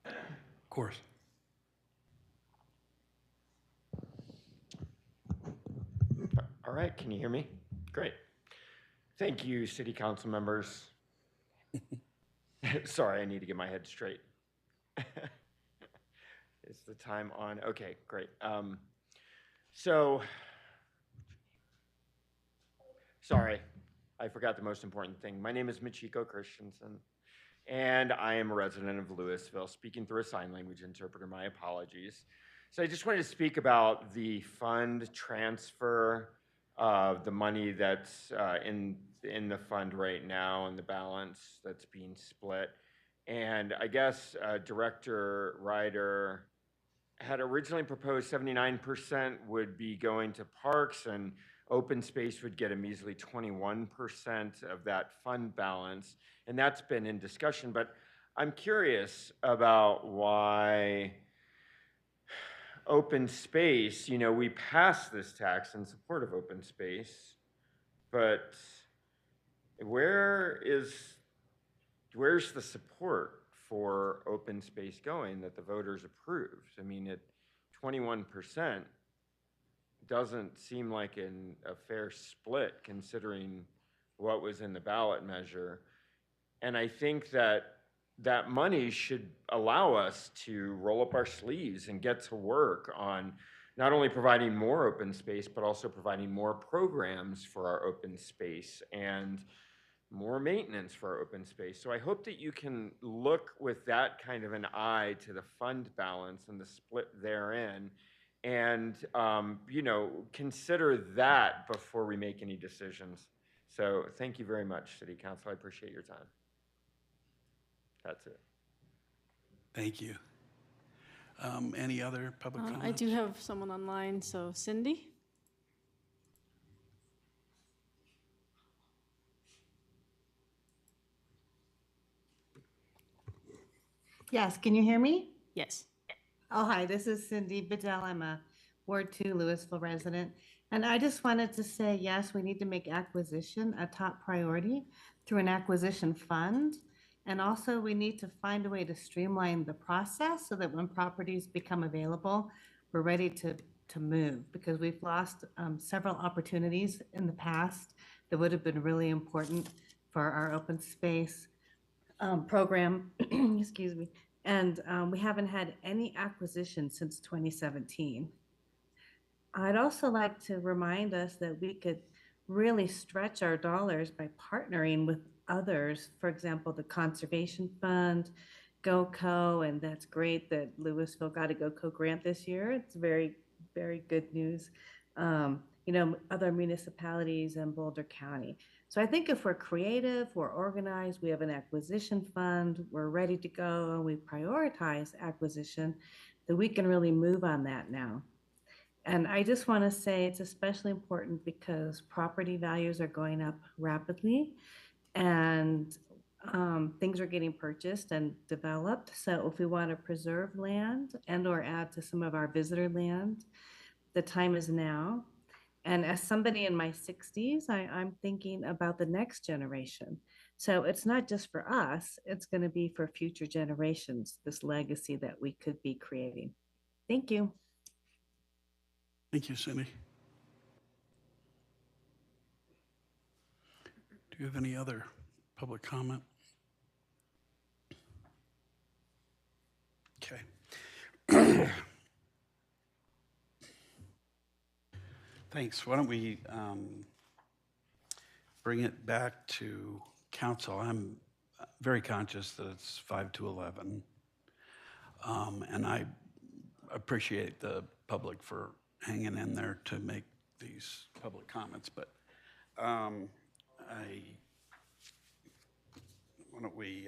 Of course. All right, can you hear me? Great. Thank you, city council members. Sorry, I need to get my head straight. Is the time on? Okay, great. Sorry, I forgot the most important thing. My name is Michiko Christensen, and I am a resident of Louisville, speaking through a sign language interpreter. My apologies. So I just wanted to speak about the fund transfer of the money that's in the fund right now and the balance that's being split. And I guess Director Ryder had originally proposed 79% would be going to parks and open space would get a measly 21% of that fund balance. And that's been in discussion, but I'm curious about why open space, you know, we passed this tax in support of open space, but where's the support for open space going that the voters approved? I mean, at 21% doesn't seem like a fair split considering what was in the ballot measure. And I think that money should allow us to roll up our sleeves and get to work on not only providing more open space, but also providing more programs for our open space and more maintenance for our open space. So I hope that you can look with that kind of an eye to the fund balance and the split therein and, you know, consider that before we make any decisions. So thank you very much, City Council. I appreciate your time. That's it. Thank you. Any other public comments? I do have someone online, so Cindy? Yes, can you hear me? Yes. Oh, hi, this is Cindy Bedell. I'm a Ward 2 Louisville resident. And I just wanted to say, yes, we need to make acquisition a top priority through an acquisition fund. And also we need to find a way to streamline the process so that when properties become available, we're ready to move, because we've lost several opportunities in the past that would have been really important for our open space program, excuse me. And we haven't had any acquisition since 2017. I'd also like to remind us that we could really stretch our dollars by partnering with others. For example, the Conservation Fund, GoCo, and that's great that Louisville got a GoCo grant this year. It's very, very good news. You know, other municipalities in Boulder County. So I think if we're creative, we're organized, we have an acquisition fund, we're ready to go, and we prioritize acquisition, that we can really move on that now. And I just want to say it's especially important because property values are going up rapidly and things are getting purchased and developed. So if we want to preserve land and or add to some of our visitor land, the time is now. And as somebody in my 60s, I'm thinking about the next generation. So it's not just for us, it's going to be for future generations, this legacy that we could be creating. Thank you. Thank you, Cindy. Do you have any other public comment? Okay. Thanks. Why don't we bring it back to council? I'm very conscious that it's 5 to 11. And I appreciate the public for hanging in there to make these public comments, but why don't we,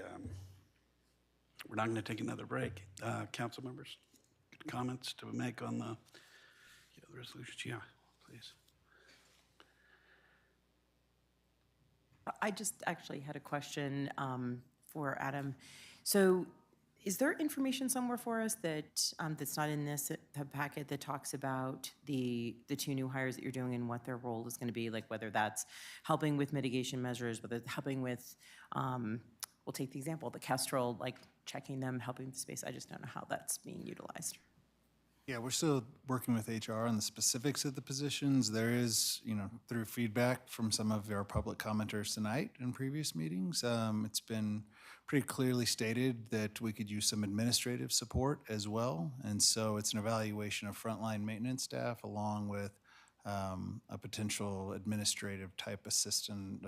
we're not going to take another break. Council members, comments to make on the resolution? Yeah, please. I just actually had a question for Adam. So is there information somewhere for us that that's not in this packet that talks about the 2 new hires that you're doing and what their role is going to be, like whether that's helping with mitigation measures, whether it's helping with, we'll take the example, the Kestrel, like checking them, helping with the space. I just don't know how that's being utilized. Yeah, we're still working with HR on the specifics of the positions. There is, through feedback from some of our public commenters tonight in previous meetings, it's been pretty clearly stated that we could use some administrative support as well. And so it's an evaluation of frontline maintenance staff along with a potential administrative type assistant,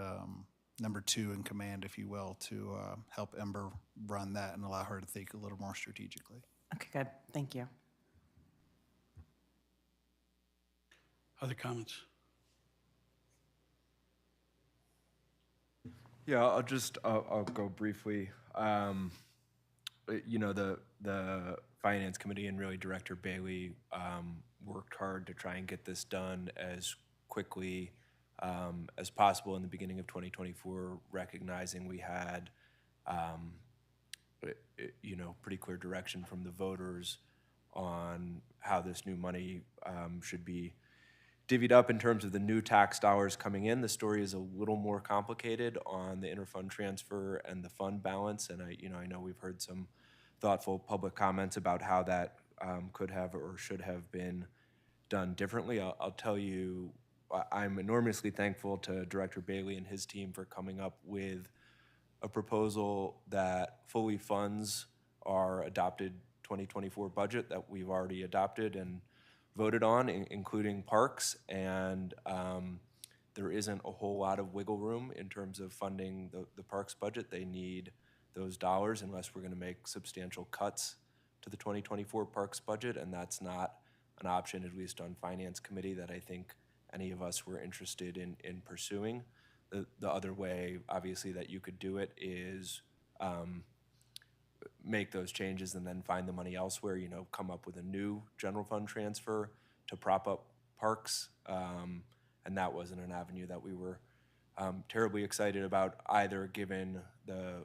number 2 in command, if you will, to help Ember run that and allow her to think a little more strategically. Okay, good. Thank you. Other comments? Yeah, I'll go briefly. The Finance Committee and really Director Bailey worked hard to try and get this done as quickly as possible in the beginning of 2024, recognizing we had, pretty clear direction from the voters on how this new money should be divvied up in terms of the new tax dollars coming in. The story is a little more complicated on the interfund transfer and the fund balance, and I know we've heard some thoughtful public comments about how that could have or should have been done differently. I'll tell you, I'm enormously thankful to Director Bailey and his team for coming up with a proposal that fully funds our adopted 2024 budget that we've already adopted and voted on, including parks, and there isn't a whole lot of wiggle room in terms of funding the parks budget. They need those dollars unless we're going to make substantial cuts to the 2024 parks budget, and that's not an option, at least on Finance Committee, that I think any of us were interested in pursuing. The other way, obviously, that you could do it is make those changes and then find the money elsewhere, come up with a new general fund transfer to prop up parks. And that wasn't an avenue that we were terribly excited about either, given the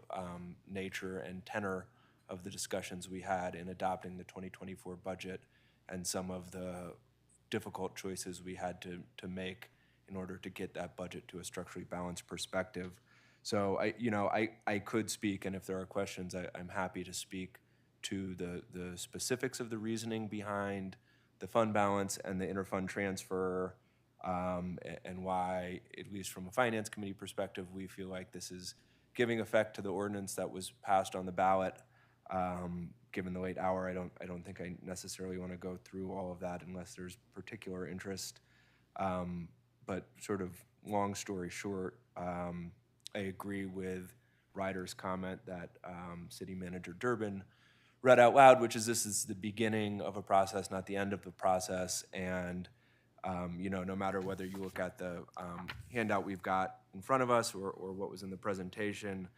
nature and tenor of the discussions we had in adopting the 2024 budget and some of the difficult choices we had to make in order to get that budget to a structurally balanced perspective. So I could speak, and if there are questions, I'm happy to speak to the specifics of the reasoning behind the fund balance and the interfund transfer, and why, at least from a Finance Committee perspective, we feel like this is giving effect to the ordinance that was passed on the ballot. Given the late hour, I don't think I necessarily want to go through all of that unless there's particular interest. But sort of long story short, I agree with Ryder's comment that City Manager Durbin read out loud, which is this is the beginning of a process, not the end of the process. And no matter whether you look at the handout we've got in front of us or what was in the presentation,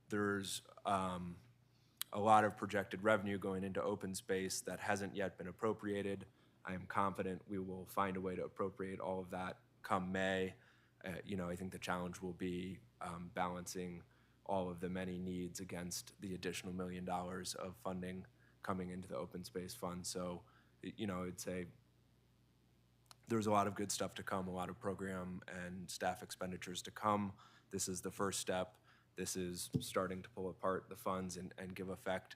there's a lot of projected revenue going into open space that hasn't yet been appropriated. I am confident we will find a way to appropriate all of that come May. I think the challenge will be balancing all of the many needs against the additional $1 million of funding coming into the open space fund. So, I'd say there's a lot of good stuff to come, a lot of program and staff expenditures to come this is the first step. This is starting to pull apart the funds and give effect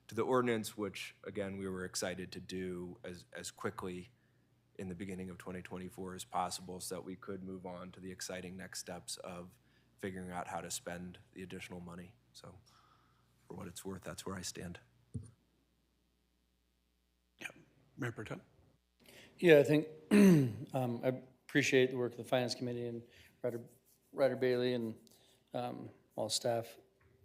to the ordinance, which, again, we were excited to do as quickly in the beginning of 2024 as possible so that we could move on to the exciting next steps of figuring out how to spend the additional money. So for what it's worth, that's where I stand. Mayor Protem? Yeah, I think I appreciate the work of the Finance Committee and Ryder Bailey and all staff.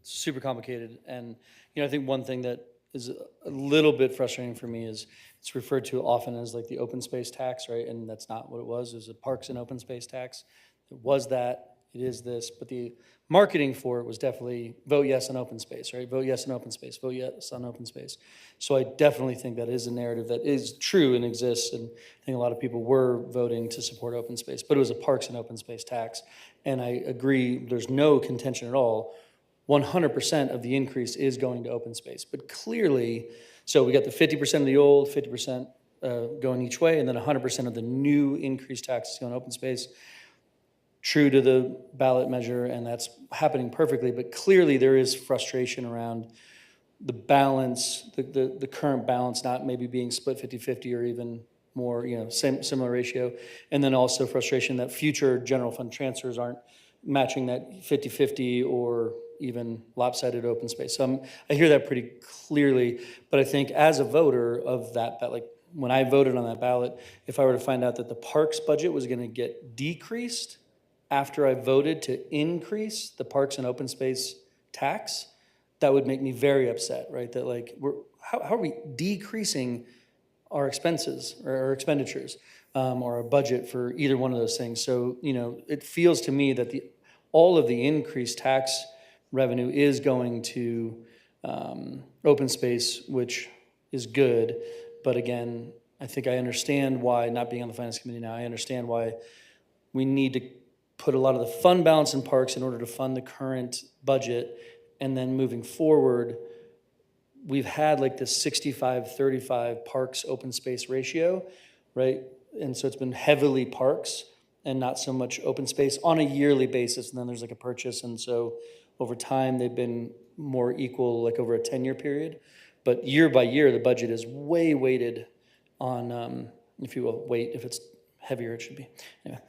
It's super complicated. And, I think one thing that is a little bit frustrating for me is it's referred to often as like the open space tax, right? And that's not what it was. It was a parks and open space tax. It was that. It is this. But the marketing for it was definitely vote yes on open space, right? Vote yes on open space. Vote yes on open space. So I definitely think that is a narrative that is true and exists. And I think a lot of people were voting to support open space. But it was a parks and open space tax. And I agree, there's no contention at all. 100% of the increase is going to open space. But clearly, so we got the 50% of the old, 50% going each way, and then 100% of the new increased taxes going to open space. True to the ballot measure, and that's happening perfectly, but clearly there is frustration around the balance, the current balance not maybe being split 50-50 or even more, similar ratio. And then also frustration that future general fund transfers aren't matching that 50-50 or even lopsided open space. So I hear that pretty clearly, but I think as a voter of that, like when I voted on that ballot, if I were to find out that the parks budget was gonna get decreased after I voted to increase the parks and open space tax, that would make me very upset, right? That like, how are we decreasing our expenses or our expenditures or our budget for either one of those things? So, it feels to me that all of the increased tax revenue is going to open space, which is good. But again, I think I understand why, not being on the Finance Committee now, I understand why we need to put a lot of the fund balance in parks in order to fund the current budget. And then moving forward, we've had like this 65-35 parks open space ratio, right? And so it's been heavily parks and not so much open space on a yearly basis. And then there's like a purchase. And so over time, they've been more equal, like over a 10-year period. But year by year, the budget is way weighted on, if you will, if it's heavier, it should be. Anyway,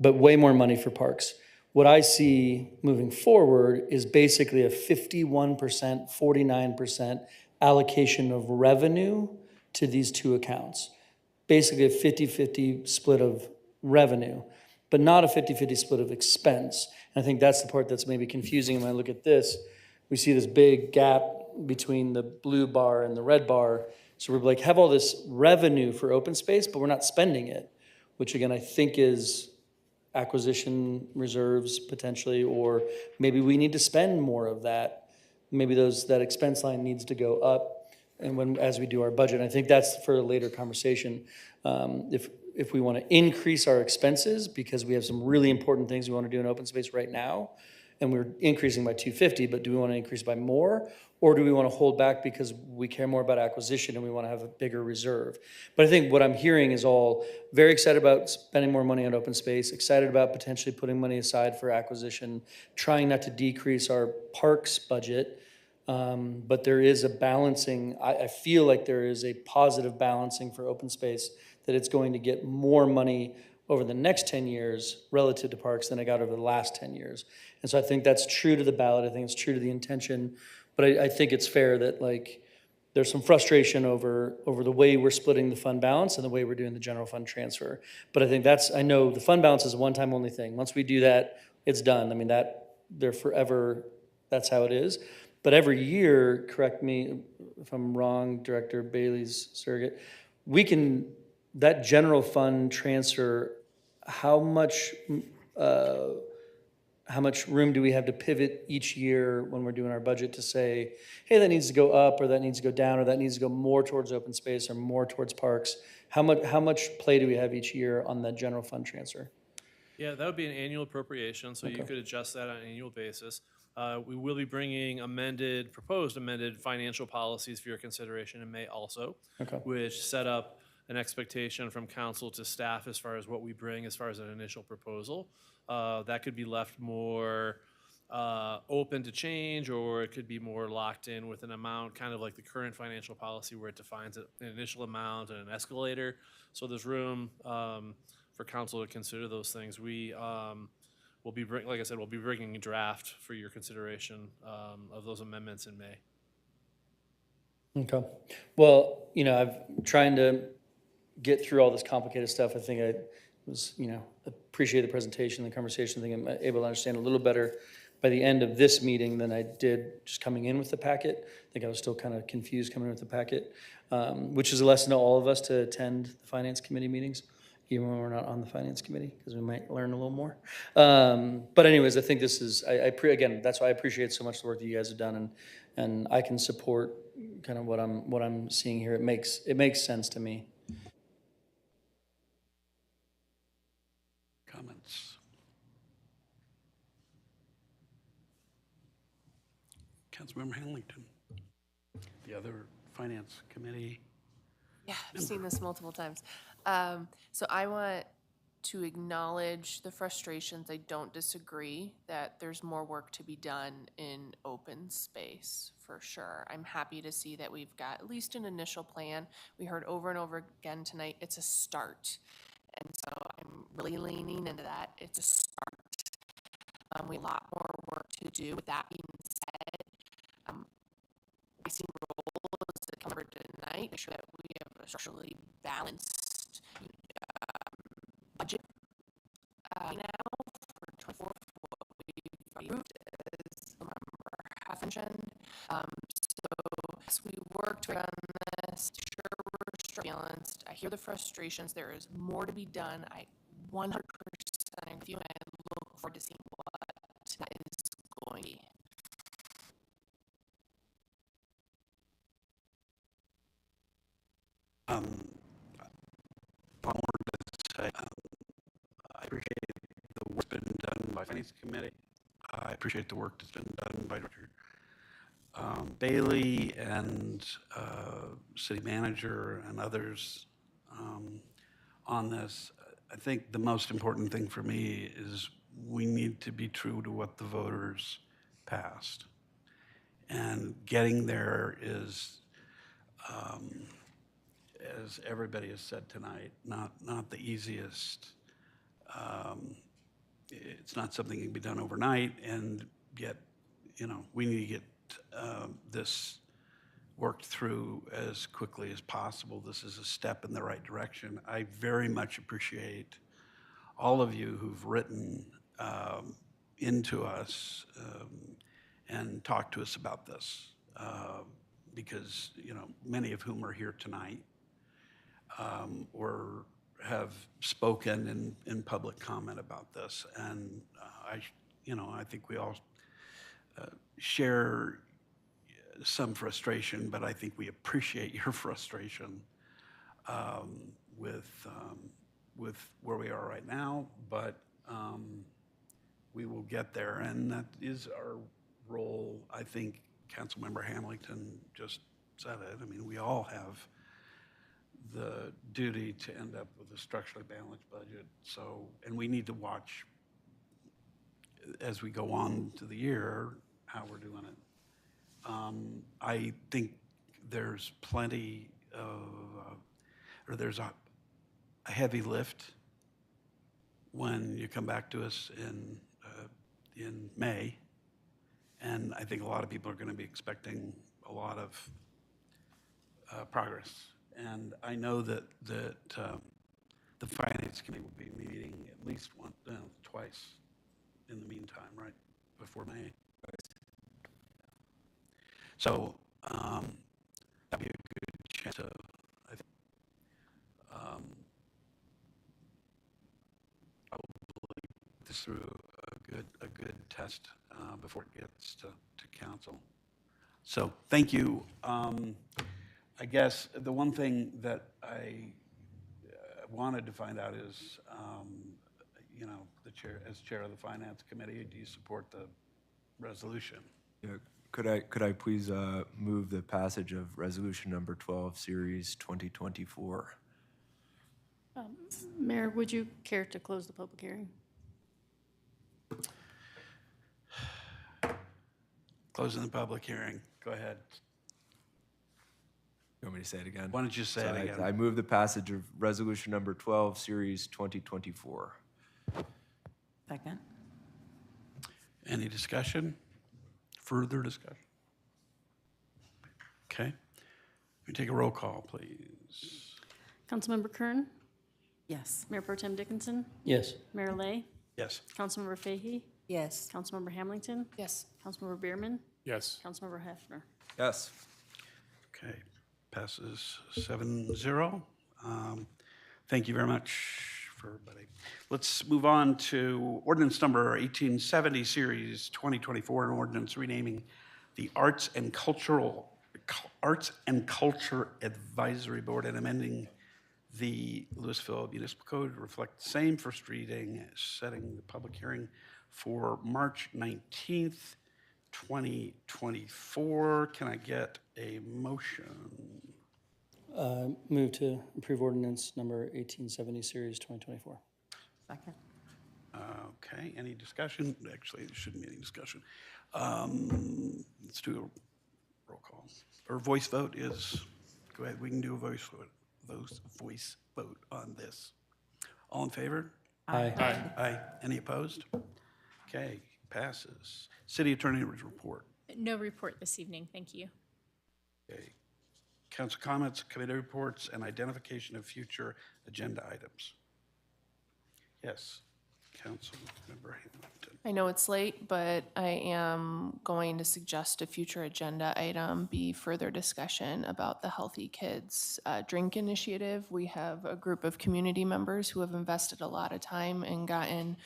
but way more money for parks. What I see moving forward is basically a 51%, 49% allocation of revenue to these two accounts. Basically a 50-50 split of revenue, but not a 50-50 split of expense. And I think that's the part that's maybe confusing. When I look at this, we see this big gap between the blue bar and the red bar. So we're like, have all this revenue for open space, but we're not spending it, which again, I think is acquisition reserves potentially, or maybe we need to spend more of that. Maybe that expense line needs to go up, and as we do our budget, I think that's for a later conversation. If we want to increase our expenses because we have some really important things we want to do in open space right now, and we're increasing by 250, but do we want to increase by more? Or do we want to hold back because we care more about acquisition and we want to have a bigger reserve? But I think what I'm hearing is all very excited about spending more money on open space, excited about potentially putting money aside for acquisition, trying not to decrease our parks budget. But there is a balancing, I feel like there is a positive balancing for open space, that it's going to get more money over the next 10 years relative to parks than it got over the last 10 years. And so I think that's true to the ballot. I think it's true to the intention. But I think it's fair that like there's some frustration over the way we're splitting the fund balance and the way we're doing the general fund transfer. But I think I know the fund balance is a one-time only thing. Once we do that, it's done. I mean, they're forever, that's how it is. But every year, correct me if I'm wrong, Director Bailey's surrogate, that general fund transfer, how much room do we have to pivot each year when we're doing our budget to say, hey, that needs to go up, or that needs to go down, or that needs to go more towards open space or more towards parks? How much play do we have each year on that general fund transfer? Yeah, that would be an annual appropriation, so you could adjust that on an annual basis. We will be bringing proposed amended financial policies for your consideration in May also, which set up an expectation from council to staff as far as what we bring as far as an initial proposal. that could be left more open to change, or it could be more locked in with an amount, kind of like the current financial policy where it defines an initial amount and an escalator. So there's room for council to consider those things. We will be, like I said, we'll be bringing a draft for your consideration of those amendments in May. Okay. Well, I've trying to get through all this complicated stuff. I think I was, appreciate the presentation, the conversation. I think I'm able to understand a little better by the end of this meeting than I did just coming in with the packet. I think I was still kind of confused coming in with the packet, which is a lesson to all of us to attend the finance committee meetings, even when we're not on the finance committee, because we might learn a little more. But anyways, I think this is, again, that's why I appreciate so much the work that you guys have done, and I can support kind of what I'm seeing here. It makes sense to me. Comments? Councilmember Hamilton, the other finance committee. Yeah, I've seen this multiple times. So I want to acknowledge the frustrations. I don't disagree that there's more work to be done in open space, for sure. I'm happy to see that we've got at least an initial plan. We heard over and over again tonight, it's a start. And so I'm really leaning into that. It's a start. We have a lot more work to do. With that being said, my senior role is to cover tonight, make sure that we have a structurally balanced budget now for 24 for what we've approved, as the member has mentioned. So as we work to on this, sure we're balanced. I hear the frustrations. There is more to be done. I 100% agree with you, and I look forward to seeing what that is going to be. One more to say, I appreciate the work that's been done by Finance Committee. I appreciate the work that's been done by Director Bailey and City Manager and others on this. I think the most important thing for me is we need to be true to what the voters passed. And getting there is, as everybody has said tonight, not the easiest. It's not something that can be done overnight, and yet, we need to get this worked through as quickly as possible. This is a step in the right direction. I very much appreciate all of you who've written into us and talked to us about this, because, many of whom are here tonight or have spoken in public comment about this. And I think we all share some frustration, but I think we appreciate your frustration with where we are right now. But we will get there, and that is our role. I think Councilmember Hamilton just said it. I mean, we all have the duty to end up with a structurally balanced budget. So, and we need to watch as we go on to the year how we're doing it. I think there's plenty of, or there's a heavy lift when you come back to us in May, and I think a lot of people are going to be expecting a lot of progress. And I know that the Finance Committee will be meeting at least twice in the meantime, right, before May. So that'd be a good chance to, I think, probably put this through a good test before it gets to council. So thank you. I guess the one thing that I wanted to find out is, as chair of the Finance Committee, do you support the resolution? Yeah. Could I please move the passage of resolution number 12, series 2024? Mayor, would you care to close the public hearing? Closing the public hearing. Go ahead. You want me to say it again? Why don't you say So it again? I move the passage of resolution number 12, series 2024. Second. Any discussion? Further discussion? Okay. We take a roll call, please. Councilmember Kern, Yes. Mayor Pro Tem Dickinson, Yes. Mayor Lay, Yes. Councilmember Fahy, Yes. Councilmember Hamilton, Yes. Councilmember Bierman, Yes. Councilmember Hefner. Yes. Okay, passes 7-0. Thank you very much for everybody. Let's move on to ordinance number 1870, series 2024, an ordinance renaming the Arts and Culture Advisory Board and amending the Louisville Municipal Code to reflect the same, first reading, setting the public hearing for March 19th, 2024. Can I get a motion? Move to approve ordinance number 1870, series 2024. Second. Okay, any discussion? Actually, there shouldn't be any discussion. Let's do a roll call. Or voice vote is, go ahead, we can do a voice vote on this. All in favor? Aye. Aye. Any opposed? Okay, passes. City Attorney's report. No report this evening, thank you. Okay. Council comments, committee reports, and identification of future agenda items. Yes, Councilmember Hamilton. I know it's late, but I am going to suggest a future agenda item be further discussion about the Healthy Kids Drink Initiative. We have a group of community members who have invested a lot of time and gotten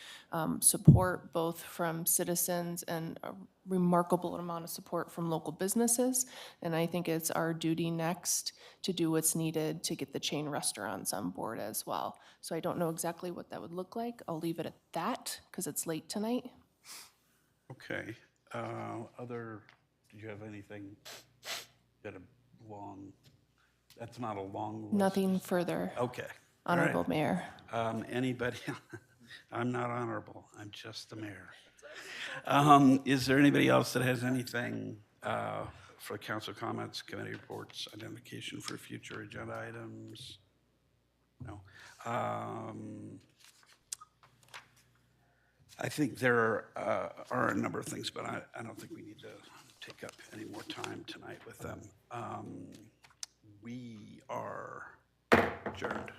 support both from citizens and a remarkable amount of support from local businesses. And I think it's our duty next to do what's needed to get the chain restaurants on board as well. So I don't know exactly what that would look like. I'll leave it at that because it's late tonight. Okay. Did you have anything that that's not a long list? Nothing further. Okay. All right. Honorable Mayor. Anybody? I'm not honorable. I'm just the mayor. Is there anybody else that has anything for council comments, committee reports, identification for future agenda items? No. I think there are a number of things, but I don't think we need to take up any more time tonight with them. We are adjourned.